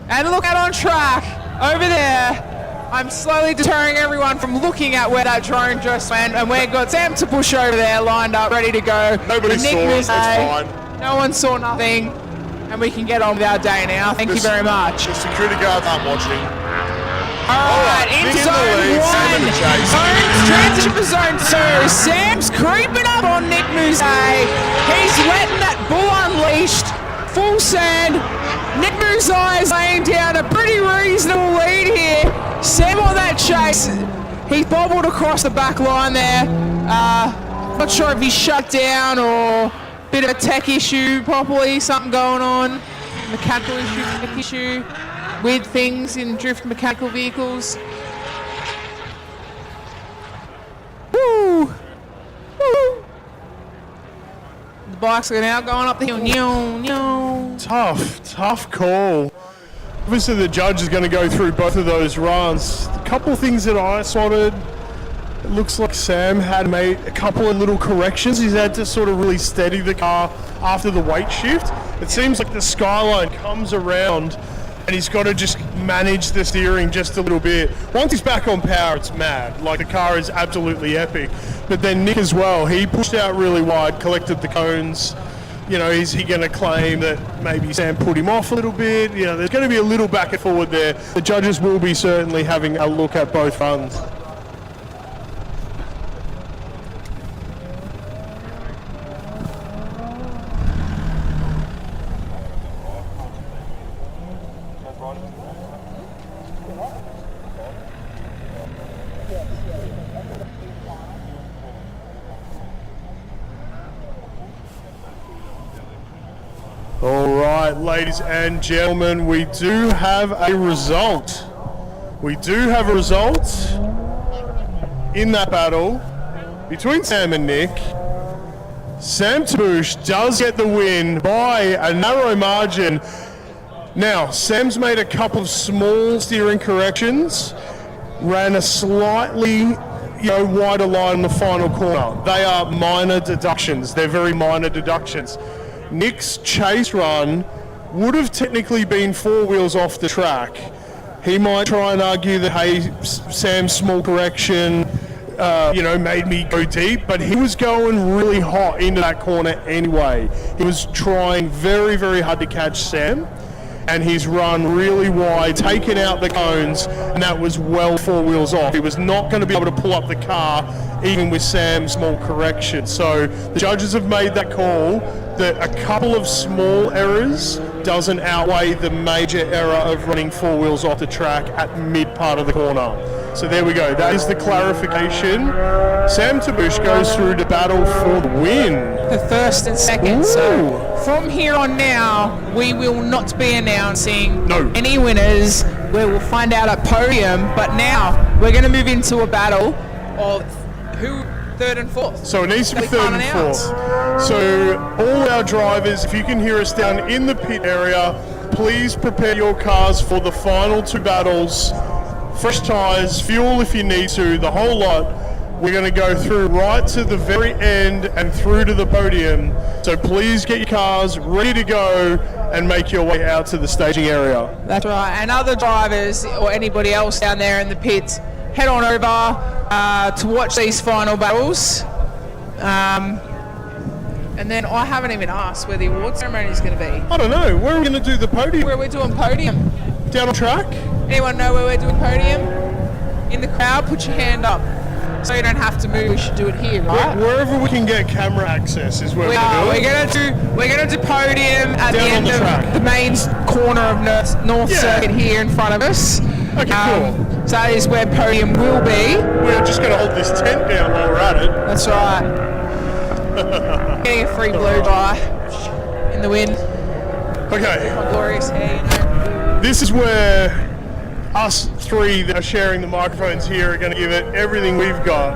And look out on track, over there. I'm slowly deterring everyone from looking at where that drone just went, and we've got Sam to push over there, lined up, ready to go. Nobody saw it, it's fine. No one saw nothing, and we can get on with our day now. Thank you very much. The security guards aren't watching. All right, into zone 1. Transition for zone 2. Sam's creeping up on Nick Mazzei. He's letting that bull unleashed. Full send. Nick Mazzei is laying down a pretty reasonable lead here. Sam on that chase. He's bobbled across the back line there. Not sure if he's shut down or a bit of a tech issue properly. Something going on. Mechanical issue, tech issue. Weird things in drift mechanical vehicles. Woo! Woo! The bikes are now going up the hill. Tough call. Obviously the judge is going to go through both of those runs. A couple things that I spotted. It looks like Sam had made a couple of little corrections. He's had to sort of really steady the car after the weight shift. It seems like the skyline comes around and he's got to just manage the steering just a little bit. Once he's back on power, it's mad. Like, the car is absolutely epic. But then Nick as well, he pushed out really wide, collected the cones. You know, is he going to claim that maybe Sam put him off a little bit? You know, there's going to be a little back and forward there. The judges will be certainly having a look at both runs. All right, ladies and gentlemen, we do have a result. We do have a result in that battle between Sam and Nick. Sam Taboosh does get the win by a narrow margin. Now, Sam's made a couple of small steering corrections, ran a slightly wider line in the final corner. They are minor deductions. They're very minor deductions. Nick's chase run would have technically been 4 wheels off the track. He might try and argue that, hey, Sam's small correction, made me go deep, but he was going really hot into that corner anyway. He was trying very, very hard to catch Sam, and he's run really wide, taken out the cones, and that was well 4 wheels off. He was not going to be able to pull up the car, even with Sam's small correction. So the judges have made that call that a couple of small errors doesn't outweigh the major error of running 4 wheels off the track at mid part of the corner. So there we go. That is the clarification. Sam Taboosh goes through the battle for the win. The first and second. Ooh. So from here on now, we will not be announcing No. any winners. We will find out at Podium. But now we're going to move into a battle of who third and fourth. So it needs to be We third can't and announce. fourth. So all our drivers, if you can hear us down in the pit area, please prepare your cars for the final 2 battles. Fresh tyres, fuel if you need to, the whole lot. We're going to go through right to the very end and through to the podium. So please get your cars ready to go and make your way out to the staging area. That's right. And other drivers or anybody else down there in the pits, head on over to watch these final battles. And then I haven't even asked where the award ceremony is going to be. I don't know, where are we going to do the podium? Where we're doing Podium. Down on track? Anyone know where we're doing Podium? In the crowd, put your hand up. So you don't have to move. We should do it here, right? Wherever we can get camera access is where We we're are. going to do it. We're gonna do Podium at the Down on end the of track. the main corner of North Yeah. Circuit here in front of us. Okay, cool. So that is where Podium will be. We're just going to hold this tent down while we're at it. That's right. Getting a free blow dry in the wind. Okay, My glorious hair, you know. this is where us 3 that are sharing the microphones here are going to give it everything we've got.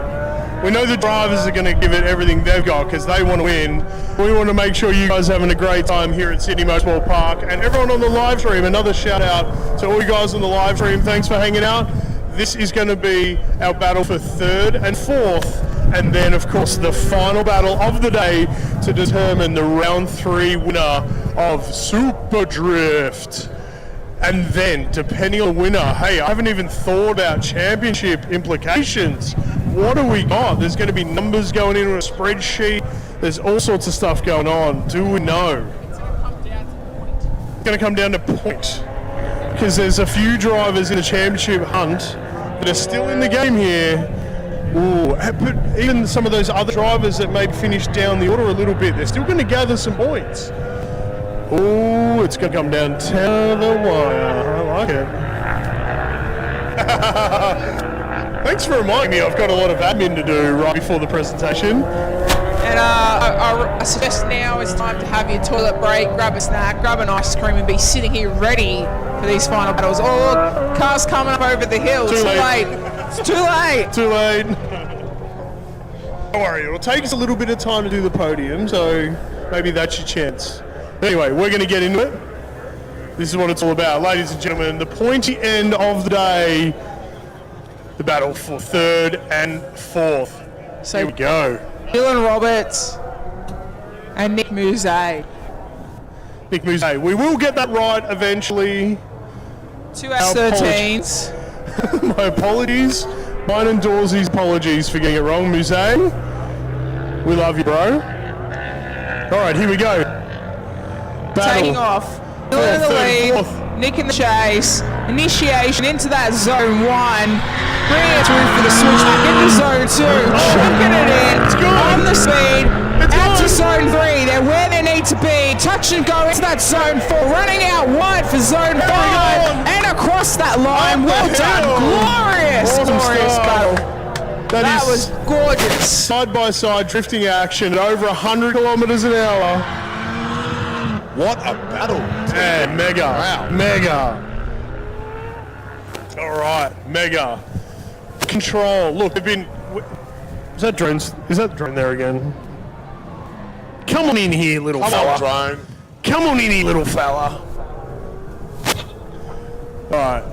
We know the drivers are going to give it everything they've got because they want to win. We want to make sure you guys are having a great time here at Sydney Motorsport Park. And everyone on the live stream, another shout out to all you guys on the live stream. Thanks for hanging out. This is going to be our battle for third and fourth. And then, of course, the final battle of the day to determine the round 3 winner of SUPERDRIFT. And then, depending on the winner, hey, I haven't even thought about championship implications. What do we got? There's going to be numbers going into a spreadsheet. There's all sorts of stuff going on. Do we know? It's going to come down to point. Because there's a few drivers in the championship hunt that are still in the game here. Ooh, but even some of those other drivers that may finish down the order a little bit, they're still going to gather some points. Ooh, it's going to come down to the wire. I like it. Thanks for reminding me. I've got a lot of admin to do right before the presentation. And I suggest now is time to have your toilet break, grab a snack, grab an ice cream, and be sitting here ready for these final battles. Oh, cars coming up over the hill. Too late. It's too late. Too late. Don't worry, it'll take us a little bit of time to do the podium, so maybe that's your chance. Anyway, we're going to get into it. This is what it's all about. Ladies and gentlemen, the pointy end of the day, the battle for third and fourth. So Here we go. Dylan Roberts and Nick Muzay. Nick Muzay. We will get that right eventually. 2 S13s. My apologies. Mine and Dawsey's apologies for getting it wrong. Muzane, we love you, bro. All right, here we go. Battle. Taking off. Still in the lead. Nick in the chase. Initiation into that zone 1. Bringing it through for the switch back into zone 2. Chucking it in. On the speed. Out to zone 3. They're where they need to be. Touch and go into that zone 4. Running out wide for zone 5. And across that line. Well done. Glorious. Glorious battle. That was gorgeous. Side-by-side drifting action at over 100 kilometers an hour. What a battle. Yeah, mega. Wow. Mega. All right, mega. Control. Look, they've been... Is that drones? Is that drone there again? Come on in here, little fella. Come on, drone. Come on in here, little fella. All right.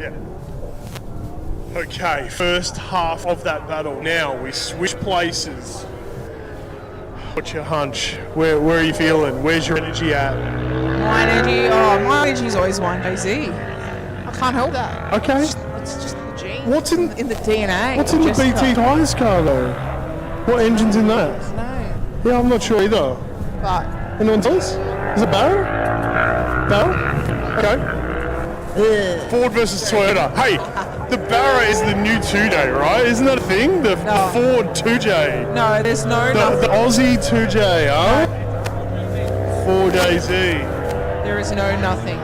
Yeah. Okay, first half of that battle. Now we switch places. What's your hunch? Where are you feeling? Where's your energy at? My energy's always 1JZ. I can't help that. Okay. It's just the gene. What's in the DNA? What's in the BT tyres car though? What engine's in that? No, Yeah, I'm not sure either. but Anyone else? Is it Barrow? Barrow? Okay. Ford versus Toyota. Hey, the Barrow is the new 2J, right? Isn't that a thing? The No. Ford 2J. no, there's no The nothing. Aussie 2J, huh? 4JZ. There is no nothing.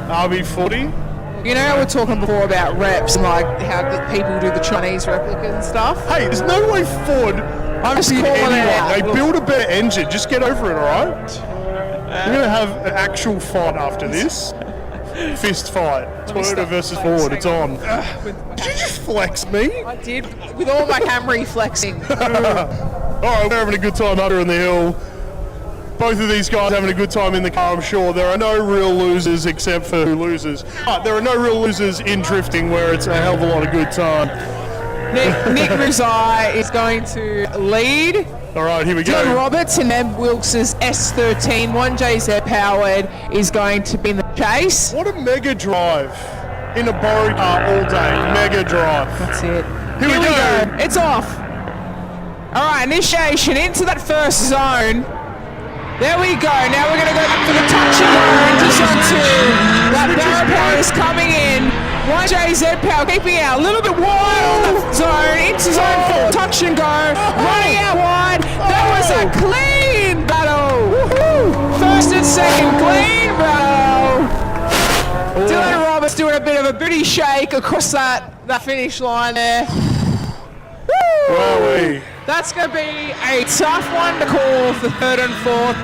RB40. You know how we're talking before about reps and like how the people do the Chinese replicas and stuff? Hey, there's no way Ford I'm just did calling it anyone. out. They build a better engine. Just get over it, alright? We're going to have an actual fight after this. Fist fight. Toyota versus Ford. It's on. Did you just flex me? I did, with all my Camry flexing. Alright, we're having a good time under in the hill. Both of these guys having a good time in the car, I'm sure. There are no real losers except for who loses. But there are no real losers in drifting where it's a hell of a lot of good time. Nick Rizai is going to lead. Alright, here we John go. Roberts and Ed Wilkes' S13 1JZ powered is going to be in the chase. What a mega drive in a borrowed car all day. Mega drive. That's it. Here we go. It's off. All right, initiation into that first zone. There we go. Now we're going to go back for the touch and go into zone 2. That Barrow power is coming in. 1JZ power keeping out a little bit wide on the zone. Into zone 4. Touch and go. Running out wide. That was a clean battle. Woohoo. First and second clean battle. Dylan Roberts doing a bit of a booty shake across that finish line there. Woo. Wowee. That's going to be a tough one to call for third and fourth.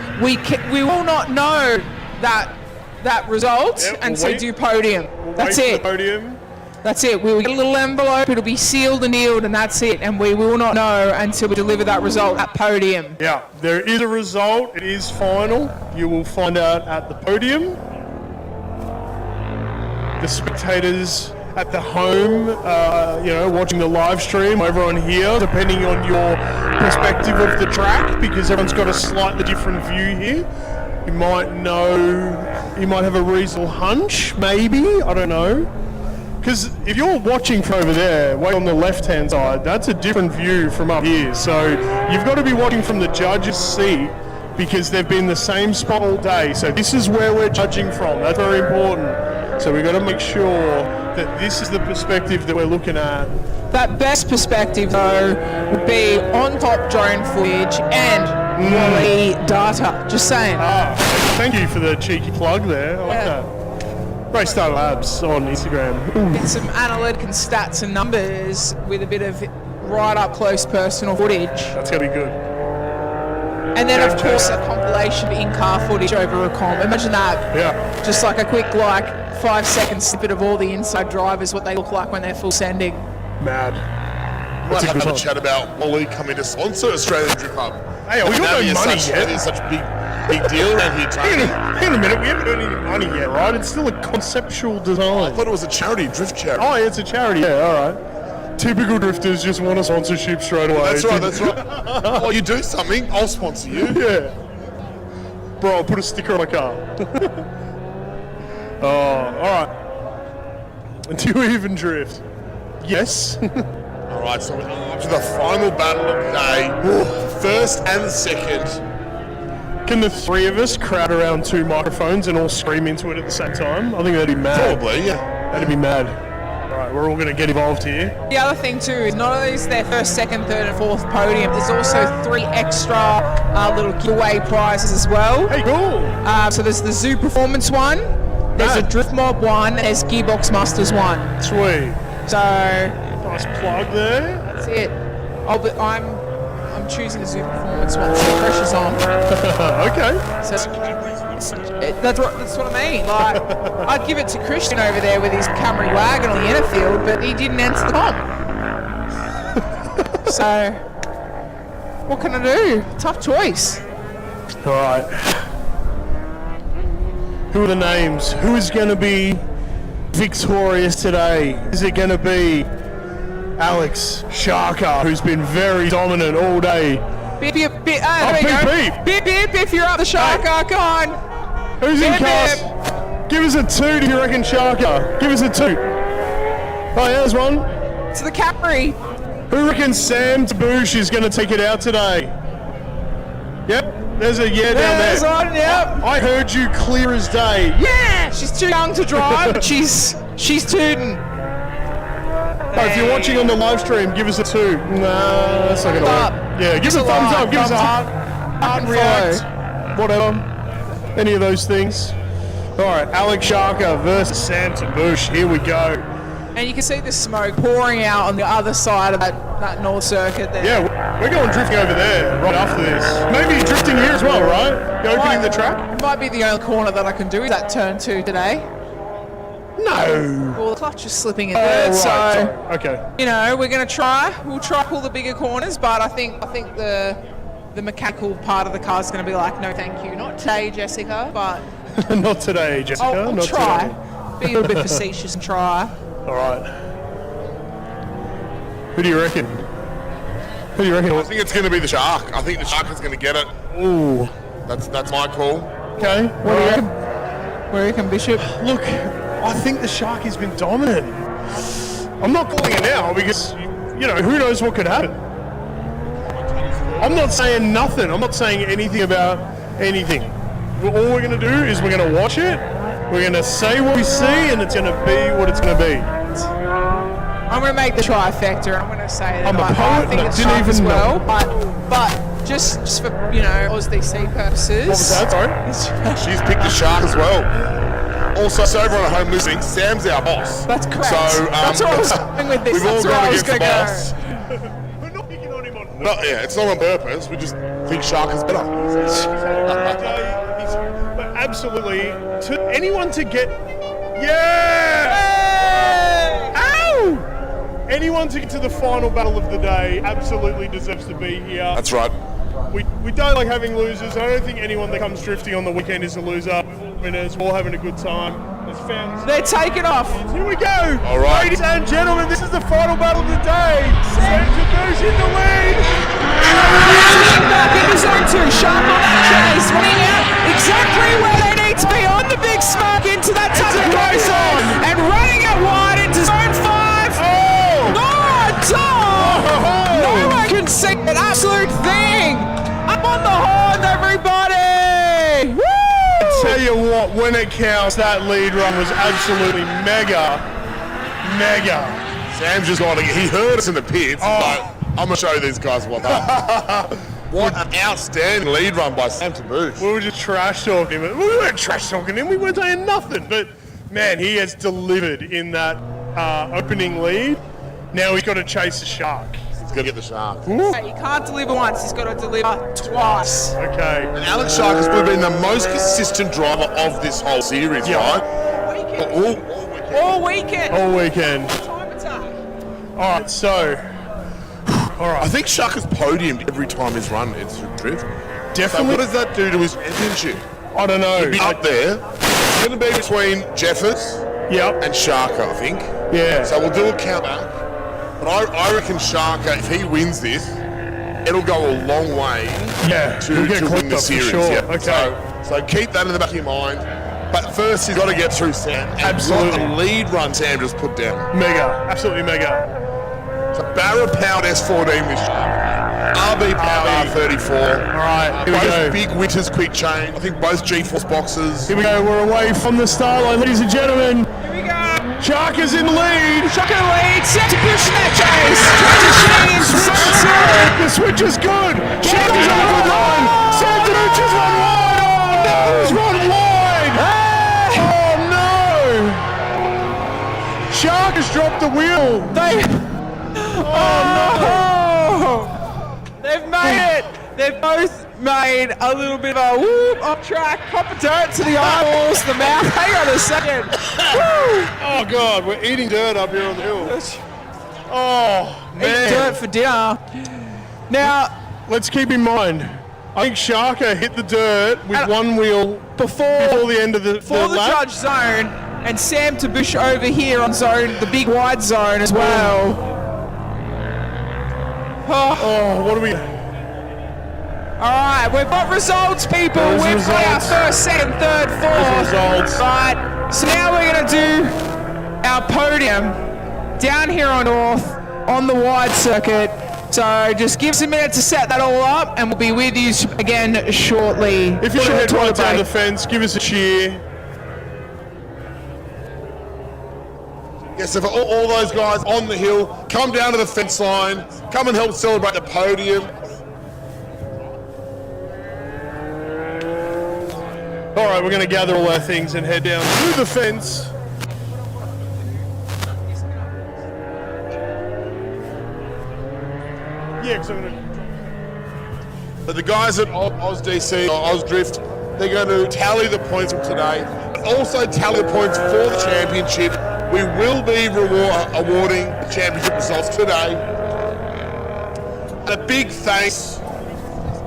We will not know that result Yep, until we wait. do podium. That's Wait for it. the podium. That's it. We will get a little envelope. It'll be sealed and sealed, and that's it. And we will not know until we deliver that result at podium. Yeah, there is a result. It is final. You will find out at the podium. The spectators at the home, watching the live stream, everyone here, depending on your perspective of the track, because everyone's got a slightly different view here. You might have a reasonable hunch, maybe, I don't know. Because if you're watching from over there, way on the left-hand side, that's a different view from up here. So you've got to be watching from the judge's seat, because they've been the same spot all day. So this is where we're judging from. That's very important. So we've got to make sure that this is the perspective that we're looking at. That best perspective, though, would be on-top drone footage and quality data. Just saying. Thank you for the cheeky plug there. I like Yeah. that. Raystar Labs on Instagram. Get some analytic and stats and numbers with a bit of right up close personal footage. That's going to be good. And then, of course, a compilation of in-car footage over a comp. Imagine that. Yeah. Just like a quick, 5-second snippet of all the inside drivers, what they look like when they're full sending. Mad. Might a have good a one. chat about Molly coming to sponsor Australian Drift Hub. Hey, we got no money It yet. is such a big deal around here, Tony. Hang on a minute, we haven't earned any money yet, right? It's still a conceptual I design. thought it was a charity, drift charity. Oh, yeah, it's a charity. Yeah, all right. Typical drifters just want a sponsorship straight away. That's right, that's right. Oh, you do something, I'll sponsor you. Yeah. Bro, I'll put a sticker on my car. Oh, all right. Do you even drift? Yes. All right, so we're on to the final battle of the day. First and second. Can the three of us crowd around 2 microphones and all scream into it at the same time? I think that'd be mad. Probably, yeah. That'd be mad. All right, we're all going to get involved here. The other thing too is not only is their first, second, third, and fourth podium, there's also 3 extra little giveaway prizes as well. Hey, cool. So there's the Zoo Performance one, there's a Drift Mob one, and there's Gearbox Masters one. Sweet. So Nice plug there. that's it. I'm choosing the Zoo Performance one, so the pressure's on. Okay. So that's what I mean. Like, I'd give it to Christian over there with his Camry wagon on the inner field, but he didn't enter the comp. So, what can I do? Tough choice. All right. Who are the names? Who is going to be victorious today? Is it going to be Alex Sharker, who's been very dominant all day? Beep, beep, beep. Oh, There we go. beep, beep. Beep, beep, if you're up the Sharker, come on. Who's in Beep, cast? Give us a toot if you reckon Sharker. Give us a toot. Oh, there's one. To the Camry. Who reckons Sam Taboosh is going to take it out today? Yep, there's a yeah down there. There's one, yep. I heard you clear as day. Yeah, she's too young to drive, but she's tooting. Oh, if you're watching on the live stream, give us a toot. No, that's not going to Up. work. Yeah, give us a thumbs up. Give us a heart react. Whatever. Any of those things. All right, Alex Sharker versus Sam Taboosh. Here we go. And you can see the smoke pouring out on the other side of that North Circuit there. Yeah, we're going drifting over there right after this. Maybe drifting here as well, right? You're opening the track? It might be the only corner that I can do that turn 2 today. No. Well, the clutch is slipping in third, so Okay. you know we're gonna try. We'll try pull the bigger corners, but I think the mechanical part of the car is gonna be like, no, thank you, not today, Jessica. But Not today, Jessica. I'll Not try. today. Be a little bit facetious and try. All right. Who do you reckon? Who do you reckon? I think it's going to be the Shark. I think the Shark is going to get it. Ooh. That's my call. Okay. What do you reckon? What do you reckon, Bishop? Look, I think the Shark has been dominant. I'm not calling it now because, you know, who knows what could happen. I'm not saying nothing. I'm not saying anything about anything. All we're going to do is we're going to watch it, we're going to say what we see, and it's going to be what it's going to be. I'm going to make the trifecta. I'm going to say that I'm a I poet, think I it's didn't Shark as even well, know. but just for, you know, AusDC purposes. What was that, sorry? She's picked the Shark as well. Also, so everyone at home listening, Sam's our boss. That's correct. So that's where I was going with this. We've all That's where gone I was against the going to boss. go. We're not picking on him on purpose. No, yeah, it's not on purpose. We just think Shark is better. But absolutely, to anyone to get, yeah! Ow! Anyone to get to the final battle of the day absolutely deserves to be here. That's right. We don't like having losers. I don't think anyone that comes drifting on the weekend is a loser. We're all winners. We're all having a good time. There's fans. They're taking off. Here we go. All right. Ladies and gentlemen, this is the final battle of the day. Sam Taboosh in the lead. Back into zone 2. Sharp on that chase. Running out exactly where they need to be on the big smoke into that tunnel goes on. And running it wide into zone 5. Oh! No one can see an absolute thing. Up on the horn, everybody. Woo! Tell you what, when it counts, that lead run was absolutely mega. Sam's just got to he heard us in the pits, but I'm going to show these guys what up. What an outstanding lead run by Sam Taboosh. We were just trash talking him. We weren't trash talking him, we weren't saying nothing. But man, he has delivered in that opening lead. Now he's got to chase the Shark. He's got to get the Shark. Hey, you can't deliver once, he's got to deliver twice. Okay. And Alex Shark has probably been the most consistent driver of this whole series, right? All weekend. All weekend. Time attack. All right, so. All I right. think Shark has podiumed every time he's run at Superdrift. So Definitely. what does that do to his championship? I don't know. Be up there. It's going to be between Jeffers Yep. and Sharker, I think. Yeah. So we'll do a countback. But I reckon Sharker, if he wins this, it'll go a long way Yeah. to He'll get win clipped the up for series. sure. Yeah. Okay. So keep that in the back of your mind. But first, he's got to get through Sam. And Absolutely. what a lead run Sam just put down. Mega. Absolutely mega. So Barra powered S14 this year. RB powered R34. All right, here we go. Both big Winters quick chain. I think both G-Force boxes. Here we go. We're away from the start line, ladies and gentlemen. Here we go. Shark is in lead. Shocking lead. Set to push that chase. Transitioning into front two. The switch is good. Shark is on the line. Sam Danucci has run wide. Oh no, he's run wide. Oh no. Shark has dropped the wheel. They've made it. They've both made a little bit of a whoop off track. Copper dirt to the eyeballs, the mouth. Hang on a second. Woo. Oh God, we're eating dirt up here on the hill. Oh man. Eat dirt for dinner. Now, Let's keep in mind, I think Sharka hit the dirt with one wheel before the end of the the lap. judge zone, and Sam Tabush over here on zone, the big wide zone as well. Oh, what do we... Alright, we've got results, people. Those We've got our results. first, second, third, Those fourth. results. Right, so now we're going to do our podium down here on North on the wide circuit. So just give us a minute to set that all up, and we'll be with you again shortly. If you For should the head right toilet down break. the fence, give us a cheer. Yeah, so for all those guys on the hill, come down to the fence line. Come and help celebrate the podium. All right, we're going to gather all our things and head down to the fence. Yeah, because I'm going to... But the guys at OzDC or OzDrift, they're going to tally the points from today, but also tally the points for the championship. We will be awarding the championship results today. And a big thanks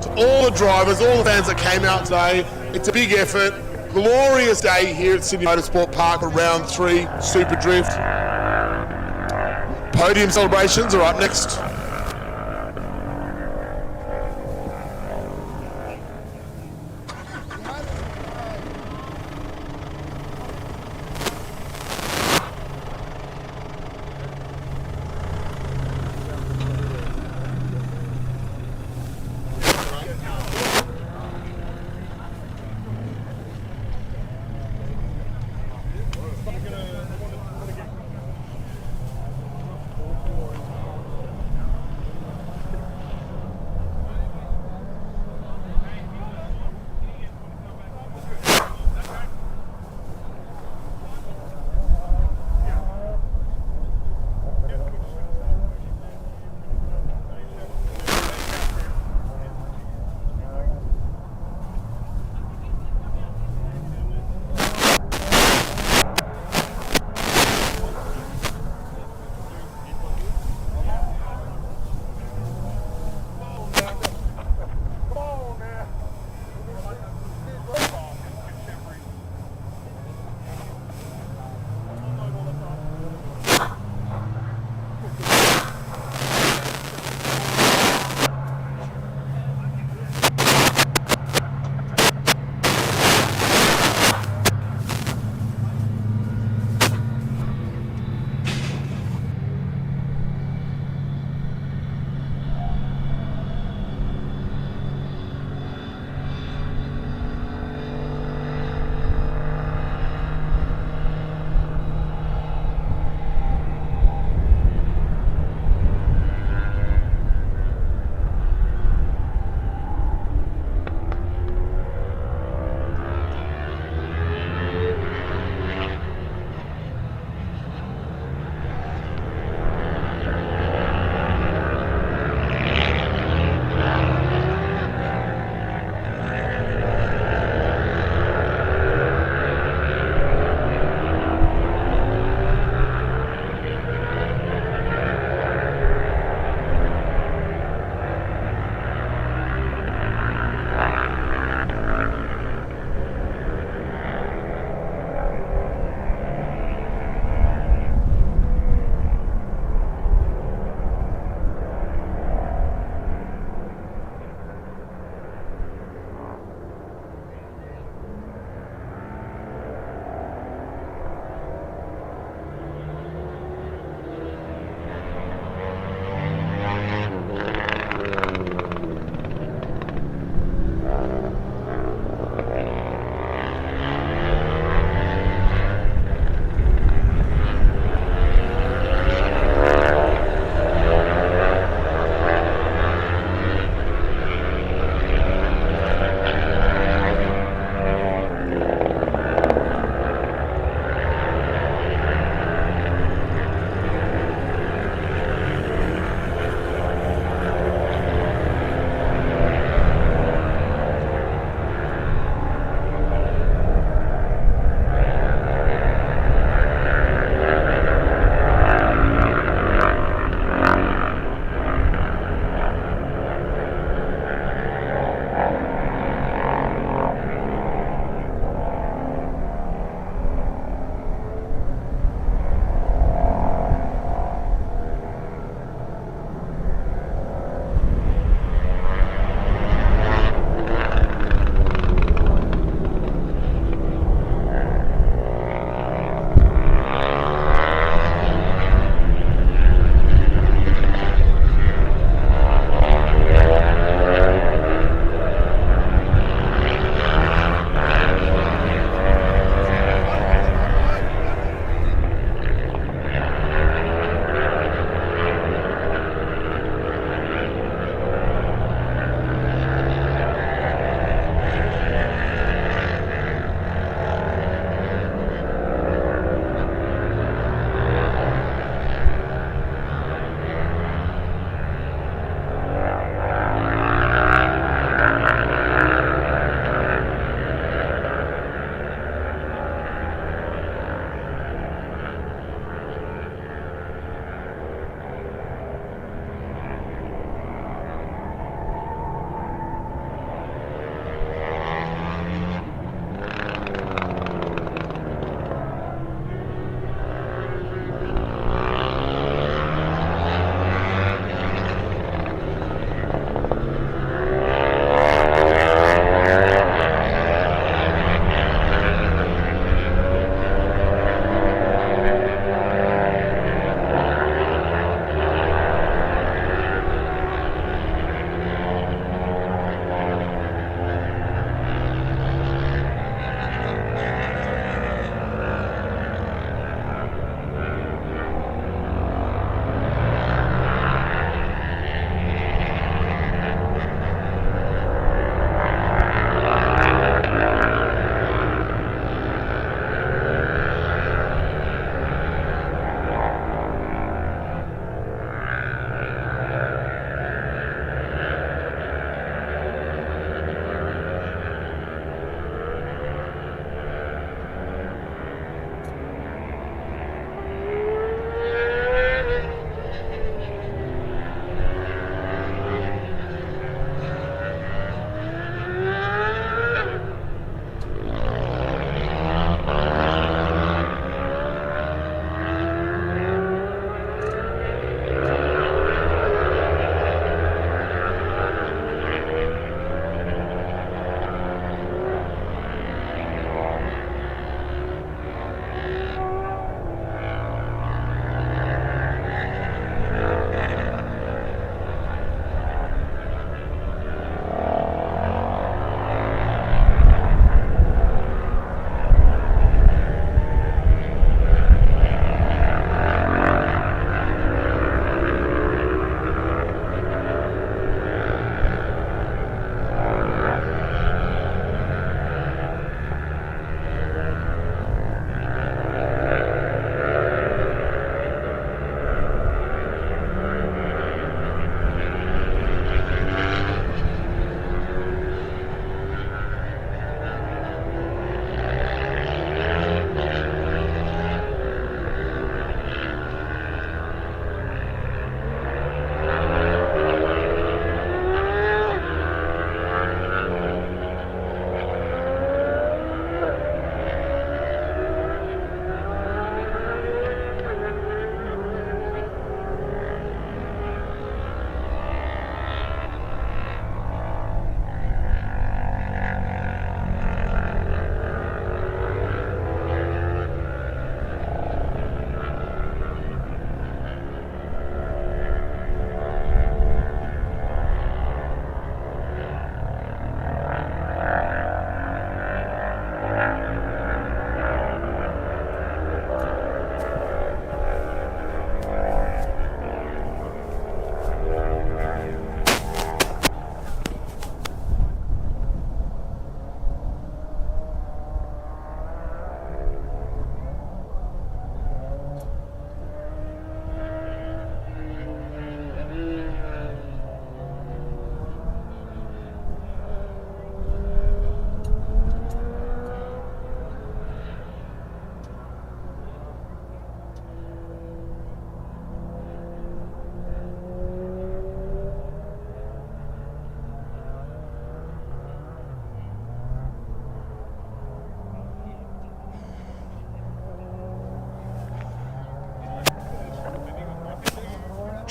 to all the drivers, all the fans that came out today. It's a big effort. Glorious day here at Sydney Motorsport Park for round 3 Super Drift. Podium celebrations are up next.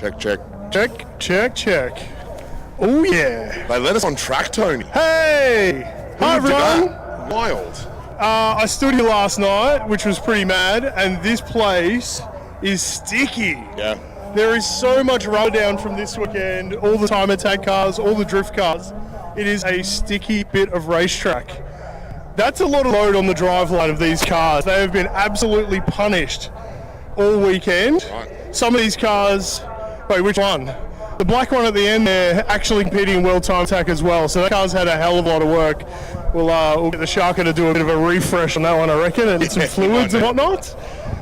Check, check. Check, check, check. Oh, yeah. They let us on track, Tony. Hey! Hi, Who did everyone. that? Wild. I stood here last night, which was pretty mad, and this place is sticky. Yeah. There is so much rubber down from this weekend, all the time attack cars, all the drift cars. It is a sticky bit of racetrack. That's a lot of load on the driveline of these cars. They have been absolutely punished all weekend. Right. Some of these cars, wait, which one? The black one at the end there actually competing in World Time Attack as well, so that car's had a hell of a lot of work. We'll get the Sharker to do a bit of a refresh on that one, I reckon, and some fluids and whatnot.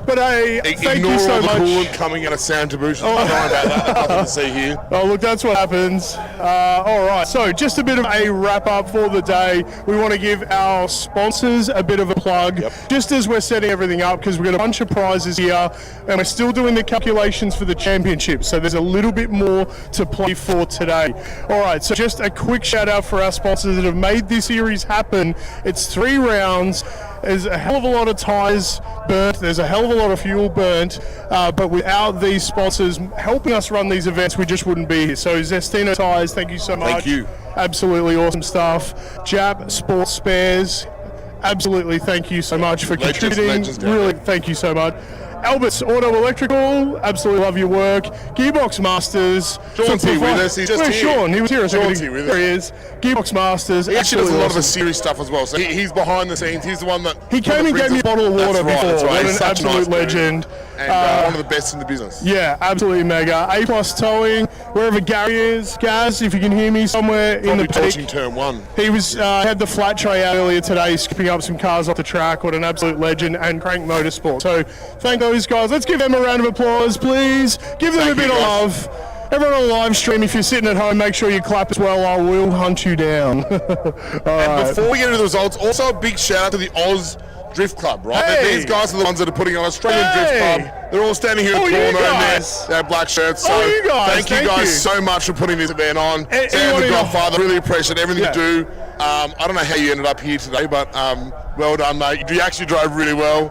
But thank Ignore you so all the much. coolant coming out of Santa Bush. Sorry about that. Nothing to see here. Oh, look, that's what happens. All right, so just a bit of a wrap-up for the day. We want to give our sponsors a bit of a plug, just as we're setting everything up, because we've got a bunch of prizes here, and we're still doing the calculations for the championship, so there's a little bit more to play for today. All right, so just a quick shout-out for our sponsors that have made this series happen. It's 3 rounds. There's a hell of a lot of tyres burnt, there's a hell of a lot of fuel burnt, but without these sponsors helping us run these events, we just wouldn't be here. So Zestino Tyres, thank you so much. Thank you. Absolutely awesome stuff. Jap Sports Spares, absolutely thank you so much for contributing. Legends down really, there. thank you so much. Albert's Auto Electrical, absolutely love your work. Gearbox Masters. Sean's here with us, he's just Where's here. Sean? He was here a second Sean's ago. here with There us. he is. Gearbox Masters. He actually does a absolutely lot of the awesome. serious stuff as well. So he's behind the scenes. He's the one that... He came and gave me a bottle of water before. That's right. What He's an such a absolute nice dude. legend. And one of the best in the business. Yeah, absolutely mega. A+ Towing, wherever Gary is. Gaz, if you can hear me somewhere in Probably the torching peak. turn 1. He was had the flat tray out earlier today, skipping up some cars off the track. What an absolute legend. And Crank Motorsport. So thank those guys. Let's give them a round of applause, please. Give them Thank a bit you, of guys. love. Everyone on the live stream, if you're sitting at home, make sure you clap as well. I will hunt you down. All right. Before we get into the results, also a big shout out to the Oz Drift Club, right? Hey. These guys are the ones that are putting on Australian Drift Hey. Club. They're all standing here in Oh, the you corner in guys. their black shirts. So You guys, thank you thank guys you. so much for putting this event on. Sam anyone the in- Godfather, really appreciate everything Yeah. you do. I don't know how you ended up here today, but well done, mate. You actually drove really well.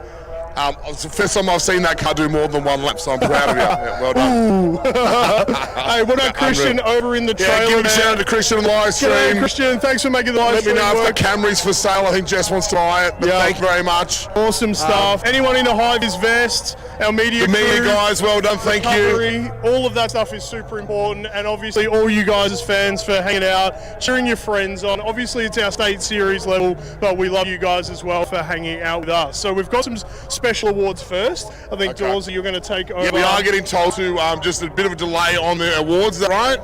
It's the first time I've seen that car do more than 1 lap, so I'm proud of you. Yeah, well done. Hey, what about Christian over in the Yeah, trailer? give a there? shout out to Christian on the live G'day, stream. Christian. Thanks for making the live Let me stream know if work. the Camry's for sale. I think Jess wants to buy it, but Yeah. thank you very much. Awesome stuff. Anyone in a high-vis vest, our media The media crew, guys, well done, thank you. recovery, all of that stuff is super important, and obviously all you guys as fans for hanging out, cheering your friends on. Obviously it's our state series level, but we love you guys as well for hanging out with us. So we've got some special awards first. I think, Okay. Dawes, you're going to take over. Yeah, we are getting told to just a bit of a delay on the awards, is that right?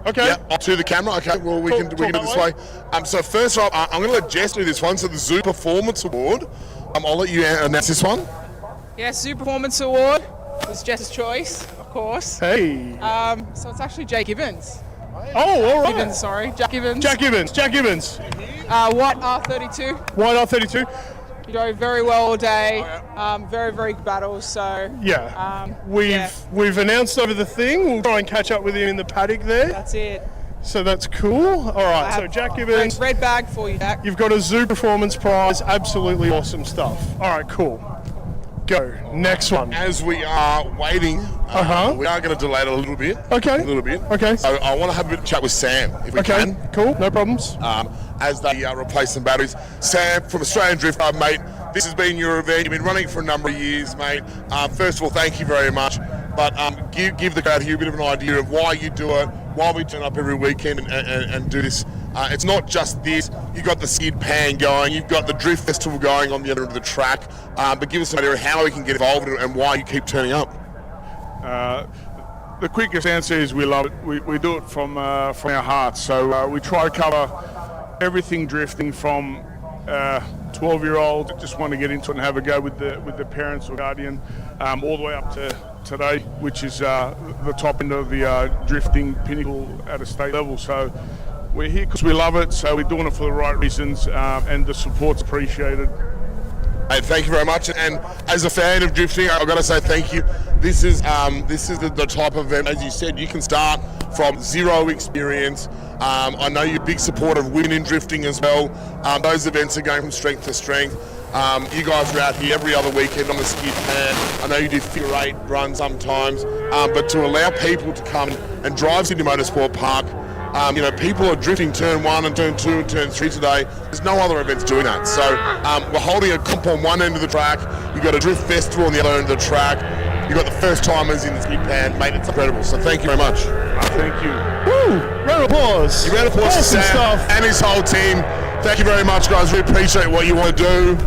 Okay. Yeah, to the camera. Okay, well, we Cool, can do it cool, this that way. So first off, I'm going to let Jess do this one. So the Zoo Performance Award. I'll let you announce this one. Yes, Super Performance Award was Jess's choice, of course. Hey. So it's actually Jake Evans. Oh, all right. Evans, sorry. Jack Evans. Jack Evans. Jack Evans. White R32. White R32. He drove very well all day. Very, very good battles. So Yeah. yeah. We've announced over the thing. We'll try and catch up with him in the paddock there. that's it. So that's cool. All right. So Jack Evans, Red bag for you, Jack. you've got a Zoo Performance Prize. Absolutely awesome stuff. All right. Cool. Go. Next one. As we are waiting, we are going to delay it a little bit. Okay. A little bit. Okay. So I want to have a bit of chat with Sam, if we Okay. can. Cool. No problems. As they replace some batteries. Sam from Australian Drift Club, mate, this has been your event. You've been running it for a number of years, mate. First of all, thank you very much. But give the crowd here a bit of an idea of why you do it, why we turn up every weekend and do this. It's not just this. You've got the Skid Pan going. You've got the Drift Festival going on the other end of the track. But give us an idea of how we can get involved in it and why you keep turning up. The quickest answer is we love it. We do it from our hearts. So we try to cover everything drifting from 12-year-olds that just want to get into it and have a go with the parents or guardian, all the way up to today, which is the top end of the drifting pinnacle at a state level. So we're here because we love it. So we're doing it for the right reasons, and the support's appreciated. Hey, thank you very much. And as a fan of drifting, I've got to say thank you. This is the type of event, as you said, you can start from zero experience. I know you're a big supporter of women in drifting as well. Those events are going from strength to strength. You guys are out here every other weekend on the skid pan. I know you do figure 8 runs sometimes, but to allow people to come and drive Sydney Motorsport Park, people are drifting turn 1 and turn 2 and turn 3 today. There's no other events doing that. So we're holding a comp on one end of the track. You've got a drift festival on the other end of the track. You've got the first timers in the skid pan. Mate, it's incredible. So thank you very much. Thank you. Woo! Round of applause. You round of applause to Awesome Sam stuff. and his whole team. Thank you very much, guys. We appreciate what you want to do.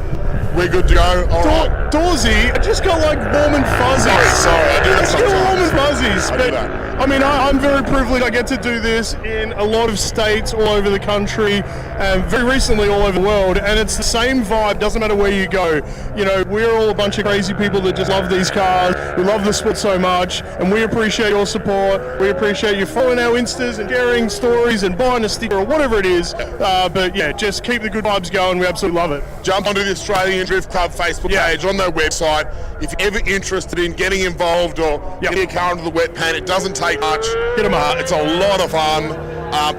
We're good to go. All right. Dawsey, I just got like warm and fuzzies. Sorry, I do that Just got warm and sometimes. fuzzies. I do that. I mean, I'm very privileged. I get to do this in a lot of states all over the country, and very recently all over the world. And it's the same vibe. Doesn't matter where you go. You know, we're all a bunch of crazy people that just love these cars. We love the sport so much, and we appreciate your support. We appreciate you following our Instas and sharing stories and buying a sticker or whatever it is. But yeah, just keep the good vibes going. We absolutely love it. Jump onto the Australian Drift Club Facebook page on their website. If you're ever interested in getting involved or getting a car into the wet pan, it doesn't take much. Get 'em up. It's a lot of fun.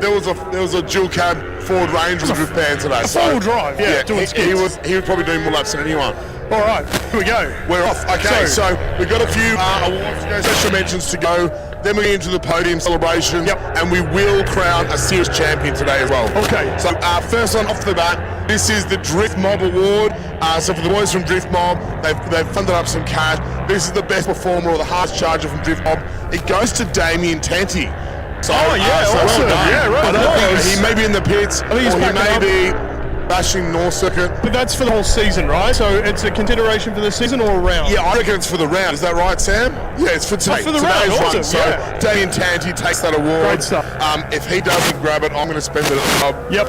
There was a dual cab Ford Ranger drift pan today. Four-wheel drive, doing he skids. was probably doing more laps than anyone. All right, here we go. We're off. Okay, so we've got a few awards to go, special mentions to go. Then we get into the podium celebrations, and we will crown a series champion today as well. Okay. So first one off the bat, this is the Drift Mob Award. So for the boys from Drift Mob, they've funded up some cash. This is the best performer or the hardest charger from Drift Mob. It goes to Damien Tanti. So, Oh, yeah, so awesome. well done. Yeah, right, I don't think nice. he may be in the pits, think he's or he packing may up. be bashing North Circuit. But that's for the whole season, right? So it's a consideration for the season or a round? Yeah, I reckon it's for the round. Is that right, Sam? Yeah, it's for today. for the Today's round. run. Awesome, So yeah. Damien Tanti takes that award. Great stuff. If he doesn't grab it, I'm going to spend it at the club. Yep.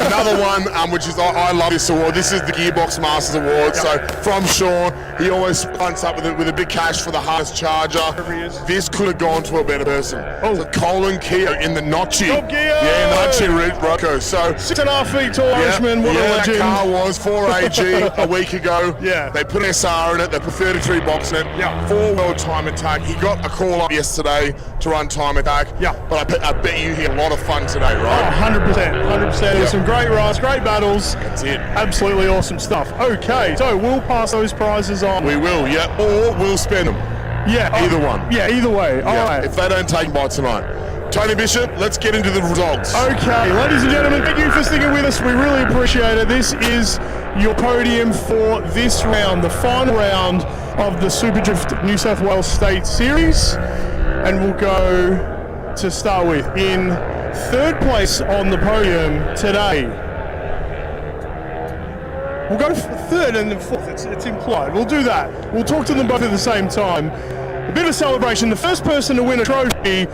Another one, which is I love this award. This is the Gearbox Masters Award. So from Sean, he always fronts up with a big cash for the hardest charger. he is. This could have gone to a better person. Oh. So Colin Keogh in the Notchi. Top gear! Yeah, Notchi Rocco. So 6.5 feet tall Irishman, what a that legend. car was 4AG a week ago. Yeah. They put an SR in it, they put 33 box in it. Yeah. 4-world time attack. He got a call up yesterday to run time attack. Yeah. But I bet you he had a lot of fun today, Oh, right? 100%. 100%. There's some great rides, great battles. That's it. Absolutely awesome stuff. Okay, so we'll pass those prizes on. We will, yeah. Or we'll spend them. Yeah. Either one. Yeah, either way. All Yeah, right. if they don't take them by tonight. Tony Bishop, let's get into the results. Okay, ladies and gentlemen, thank you for sticking with us. We really appreciate it. This is your podium for this round, the final round of the SUPERDRIFT New South Wales State Series. And we'll go to start with in third place on the podium today. We'll go third and then fourth. It's implied. We'll do that. We'll talk to them both at the same time. A bit of a celebration. The first person to win a trophy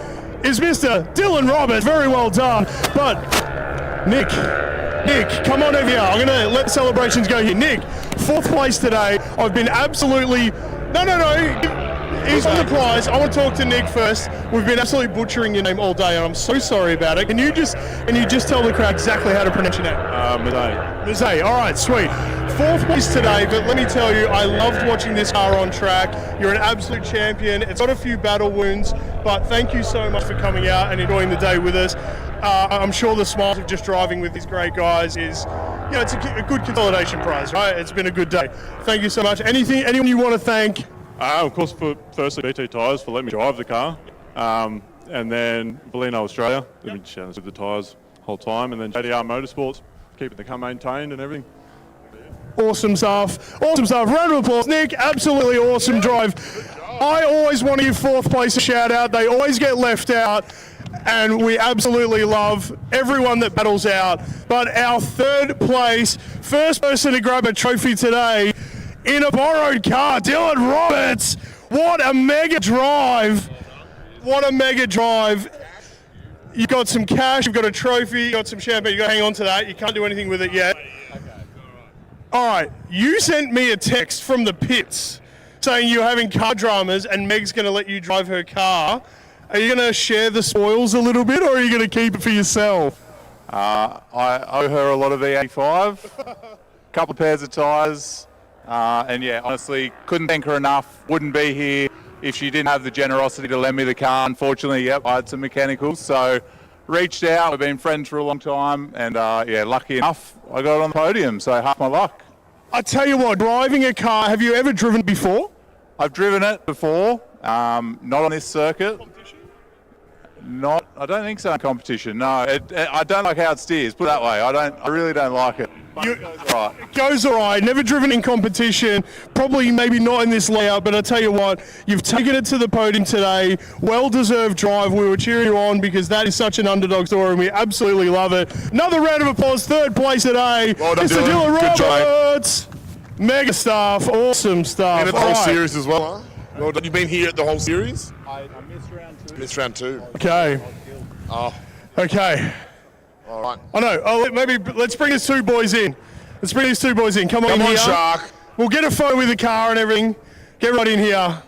is Mr. Dylan Roberts. Very well done. But Nick, come on over here. I'm going to let the celebrations go here. Nick, fourth place today. I've been absolutely... No. He's on the prize. I want to talk to Nick first. We've been absolutely butchering your name all day, and I'm so sorry about it. Can you just tell the crowd exactly how to pronounce your name? Mazay. All right, sweet. Fourth place today, but let me tell you, I loved watching this car on track. You're an absolute champion. It's got a few battle wounds, but thank you so much for coming out and enjoying the day with us. I'm sure the smiles of just driving with these great guys is, it's a good consolidation prize, right? It's been a good day. Thank you so much. Anyone you want to thank? Of course, firstly, BT Tyres for letting me drive the car. And then Bellino Australia, they've been showing us with the tyres the whole time. And then JDR Motorsports, keeping the car maintained and everything. Awesome stuff. Round of applause. Nick, absolutely awesome drive. I always want to give fourth place a shout out. They always get left out. And we absolutely love everyone that battles out. But our third place, first person to grab a trophy today in a borrowed car, Dylan Roberts. What a mega drive. You've got some cash, you've got a trophy, you've got some champagne, you've got to hang on to that. You can't do anything with it yet. All right, you sent me a text from the pits saying you're having car dramas and Meg's going to let you drive her car. Are you going to share the spoils a little bit, or are you going to keep it for yourself? I owe her a lot of E85, a couple of pairs of tyres. And yeah, honestly, couldn't thank her enough. Wouldn't be here if she didn't have the generosity to lend me the car. Unfortunately, I had some mechanicals, so reached out. We've been friends for a long time, and lucky enough, I got it on the podium, so half my luck. I tell you what, driving a car, have you ever driven before? I've driven it before, not on this circuit. I don't think so in competition. No, I don't like how it steers. Put it that way. I really don't like it. It goes all right. Never driven in competition. Probably maybe not in this layout, but I tell you what, you've taken it to the podium today. Well-deserved drive. We were cheering you on because that is such an underdog story, and we absolutely love it. Another round of applause. Third place today. Well done, Mr. Dylan. Dylan Good job. Roberts. Mega stuff. Awesome stuff. And the All whole right. series as well, huh? Well done. You've been here at the whole series? I missed round 2. Missed round 2. Okay. Oh, Okay. all right. I know. Oh, maybe let's bring these two boys in. Come on Come in on, here. Shark. We'll get a photo with the car and everything. Get right in here.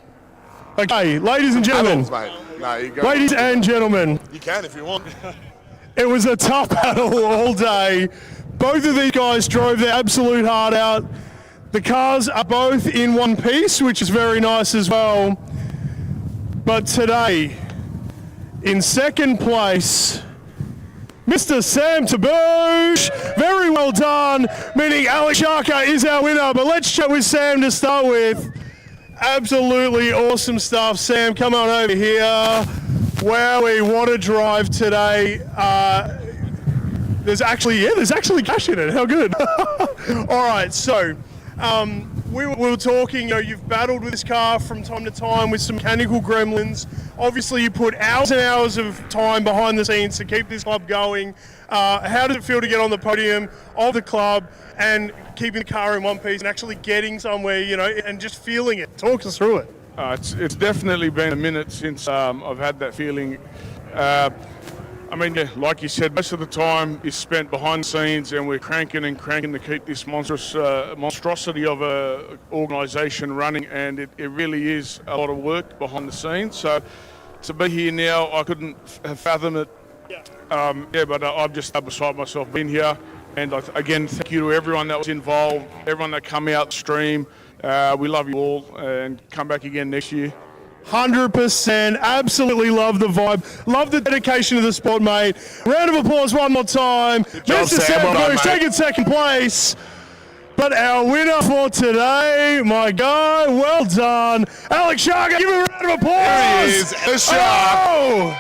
Okay, ladies and gentlemen. Adults, mate. No, you go. Ladies and gentlemen, You can if you want. it was a tough battle all day. Both of these guys drove their absolute heart out. The cars are both in one piece, which is very nice as well. But today, in second place, Mr. Sam Taboosh, very well done, meaning Alex Shaka is our winner. But let's chat with Sam to start with. Absolutely awesome stuff. Sam, come on over here. Wowie, what a drive today. There's actually cash in it. How good. All right, so we were talking, you know, you've battled with this car from time to time with some mechanical gremlins. Obviously, you put hours and hours of time behind the scenes to keep this club going. How does it feel to get on the podium of the club and keeping the car in one piece and actually getting somewhere, you know, and just feeling it? Talk us through it. It's definitely been a minute since I've had that feeling. I mean, yeah, like you said, most of the time is spent behind the scenes, and we're cranking to keep this monstrosity of a organisation running, and it really is a lot of work behind the scenes. So to be here now, I couldn't have fathomed it. But I'm just beside myself being here. And again, thank you to everyone that was involved, everyone that come out stream. We love you all, and come back again next year. 100%. Absolutely love the vibe. Love the dedication of the sport, mate. Round of applause one more time. job, Mr. Sam. Sam Well done, Bruce mate. taking second place. But our winner for today, my guy, well done. Alex Shaka, give him a round of applause. There he is, the Shark. Oh!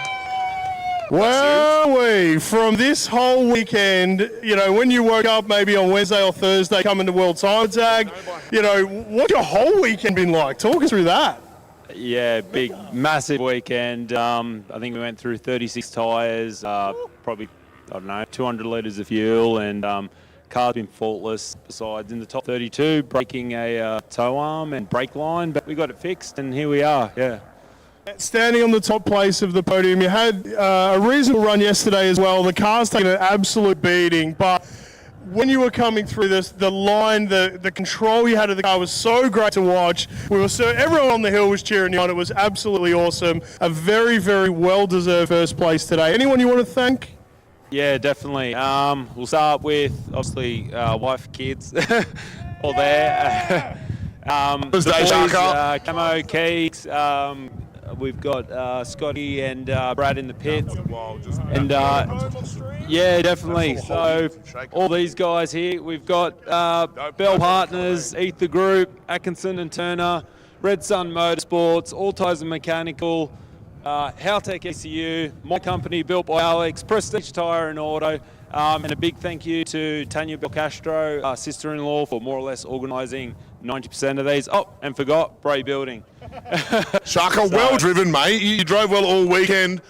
Well, from this whole weekend, you know, when you woke up maybe on Wednesday or Thursday coming to World Time Tag, you know, what's your whole weekend been like? Talk us through that. Yeah, big, massive weekend. I think we went through 36 tyres, probably, 200 litres of fuel, and car's been faultless. Besides, in the top 32, breaking a tow arm and brake line, but we got it fixed, and here we are, yeah. Standing on the top place of the podium, you had a reasonable run yesterday as well. The car's taken an absolute beating, but when you were coming through this, the line, the control you had of the car was so great to watch. Everyone on the hill was cheering you on. It was absolutely awesome. A very, very well-deserved first place today. Anyone you want to thank? Yeah, definitely. We'll start with, obviously, wife, kids, all there. The boys, Camo, Keeks, we've got Scotty and Brad in the pits. And yeah, definitely. So all these guys here, we've got Bell Partners, Ether Group, Atkinson and Turner, Red Sun Motorsports, All Tyres and Mechanical, Howtech ECU, my company built by Alex, Prestige Tyre and Auto, and a big thank you to Tanya Belcastro, sister-in-law, for more or less organising 90% of these. Oh, and forgot, Bray Building. Shaka, well driven, mate. You drove well all weekend.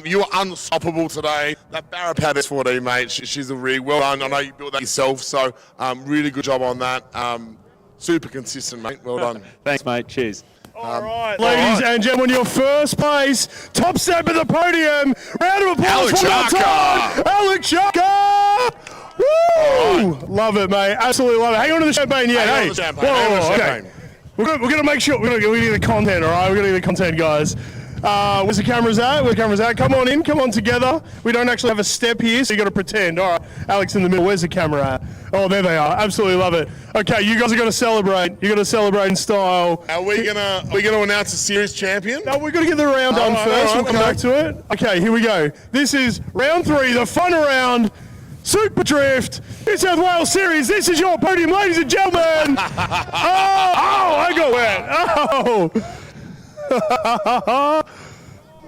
You were unstoppable today. That Barra Pad S14, mate, she's a rig. Well done. I know you built that yourself, so really good job on that. Super consistent, mate. Well done. Thanks, mate. Cheers. All right, ladies and gentlemen, your first place, top step of the podium. Round of applause Alex for Shaka. that time. Alex Shaka! Woo! Love it, mate. Absolutely love it. Hang on to the champagne, yeah. Hang on Hey. to the champagne. Hang on to the champagne. We're gonna make sure we're gonna get the content, all right? We're gonna get the content, guys. Where's the cameras at? Where the cameras at? Come on in. Come on together. We don't actually have a step here, so you got to pretend. All right, Alex in the middle. Where's the camera at? Oh, there they are. Absolutely love it. Okay, you guys are going to celebrate. You're going to celebrate in style. Are we gonna announce a series champion? No, we're going to get the round done first. We'll come back to it. Okay, here we go. This is round 3, the final round. SUPERDRIFT New South Wales Series. This is your podium, ladies and gentlemen. I got wet.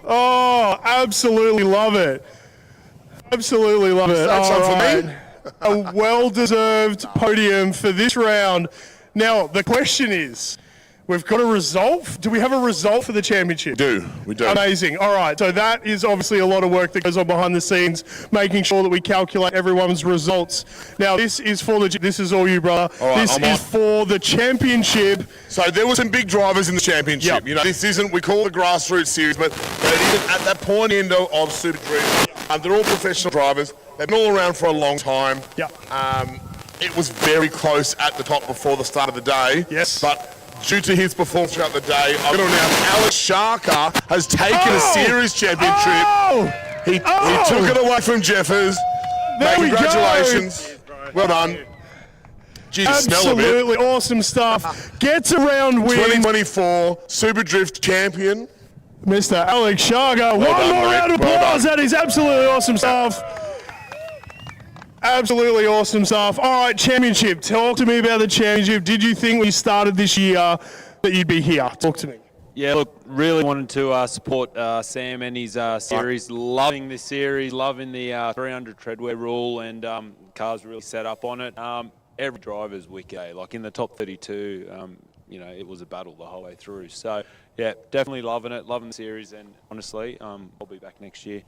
Oh, absolutely love it. Absolutely love it. That's All one for right. me. A well-deserved podium for this round. Now, the question is, we've got a result. Do we have a result for the championship? We do. Amazing. All right, so that is obviously a lot of work that goes on behind the scenes, making sure that we calculate everyone's results. Now, this is all you, brother. All right, this is for the championship. So there were some big drivers in the championship. Yep. You know, this isn't, we call it a grassroots series, but it isn't at that point end of SUPERDRIFT. They're all professional drivers. They've been all around for a long time. Yeah. It was very close at the top before the start of the day. Yes. But due to his performance throughout the day, I'm going to announce Alex Sharker has taken a series championship. He took it away from Jeffers. There we go. Congratulations. Well done. Jeez, smell a bit. Absolutely awesome stuff. Gets around with 2024 SUPERDRIFT champion. Mr. Alex Sharker. One done, more mate. round of Well applause. done. That is absolutely awesome stuff. Absolutely awesome stuff. All right, championship. Talk to me about the championship. Did you think when you started this year that you'd be here? Talk to me. Yeah, look, really wanted to support Sam and his series. Loving this series, loving the 300 treadwear rule, and cars really set up on it. Every driver's wicked. Like in the top 32, you know, it was a battle the whole way through. So, yeah, definitely loving it, loving the series, and honestly, I'll be back next year.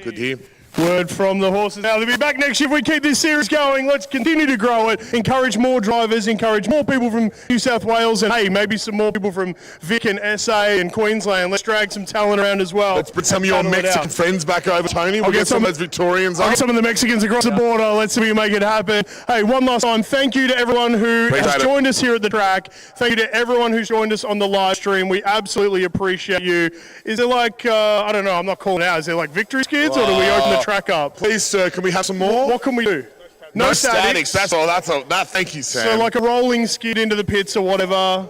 Good to hear. Word from the horses. Now, they'll be back next year if we keep this series going. Let's continue to grow it, encourage more drivers, encourage more people from New South Wales, and hey, maybe some more people from Vic and SA and Queensland. Let's drag some talent around as well. Let's put some of your Battle it Mexican out. friends back over, Tony. We'll get some of those Victorians I'll up. get some of the Mexicans across the border. Let's see if we can make it happen. Hey, one last time, thank you to everyone who Appreciate has it. joined us here at the track. Thank you to everyone who's joined us on the live stream. We absolutely appreciate you. Is there like, I don't know, I'm not calling out. Is there like victory skids or do we open the track up? Please, sir, can we have some more? What can we do? No statics. That's all. Thank you, Sam. So like a rolling skid into the pits or whatever.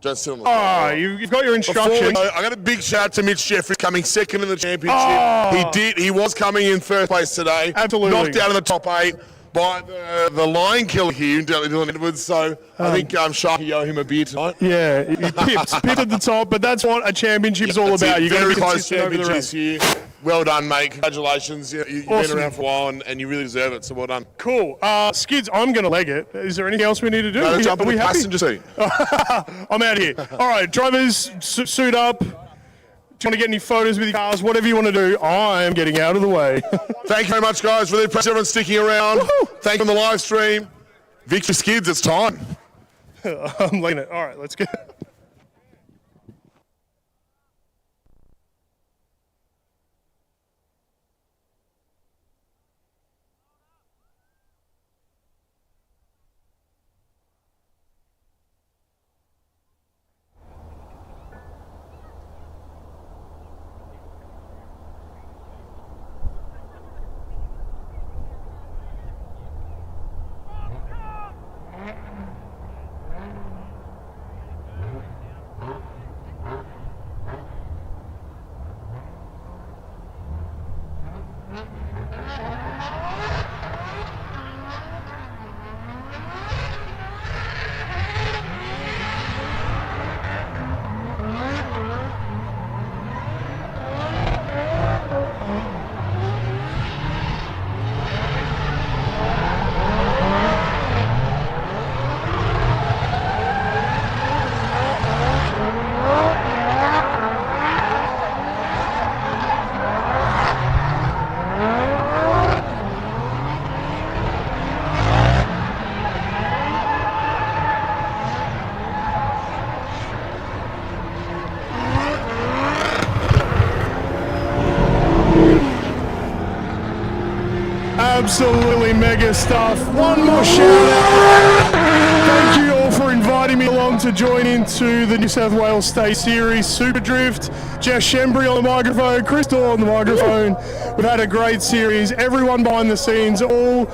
Just sit on the Oh, you've got your instructions. I got a big shout out to Mitch Jeffries coming second in the championship. He was coming in first place today. Absolutely. Knocked out of the top 8 by the lion killer here, Dylan Edwards. So I think Sharky owe him a beer tonight. Yeah, he pipped at the top, but that's what a championship is all about. You got to Very be close consistent over the championship race. this year. Well done, mate. Congratulations. You've Awesome. been around for a while and you really deserve it, so well done. Cool. Skids, I'm going to leg it. Is there anything else we need to do? No, jump Are in we the happy? passenger seat. I'm out of here. All right, drivers, suit up. Do you want to get any photos with your cars? Whatever you want to do, I'm getting out of the way. Thank you very much, guys. Really appreciate everyone sticking around. Thank you on the live stream. Victor Skids, it's time. I'm legging it. All right, let's go. Absolutely mega stuff. One more shout out. Thank you all for inviting me along to join into the New South Wales State Series SUPERDRIFT. Jess Shembry on the microphone, Chris Dorr on the microphone. We've had a great series. Everyone behind the scenes, all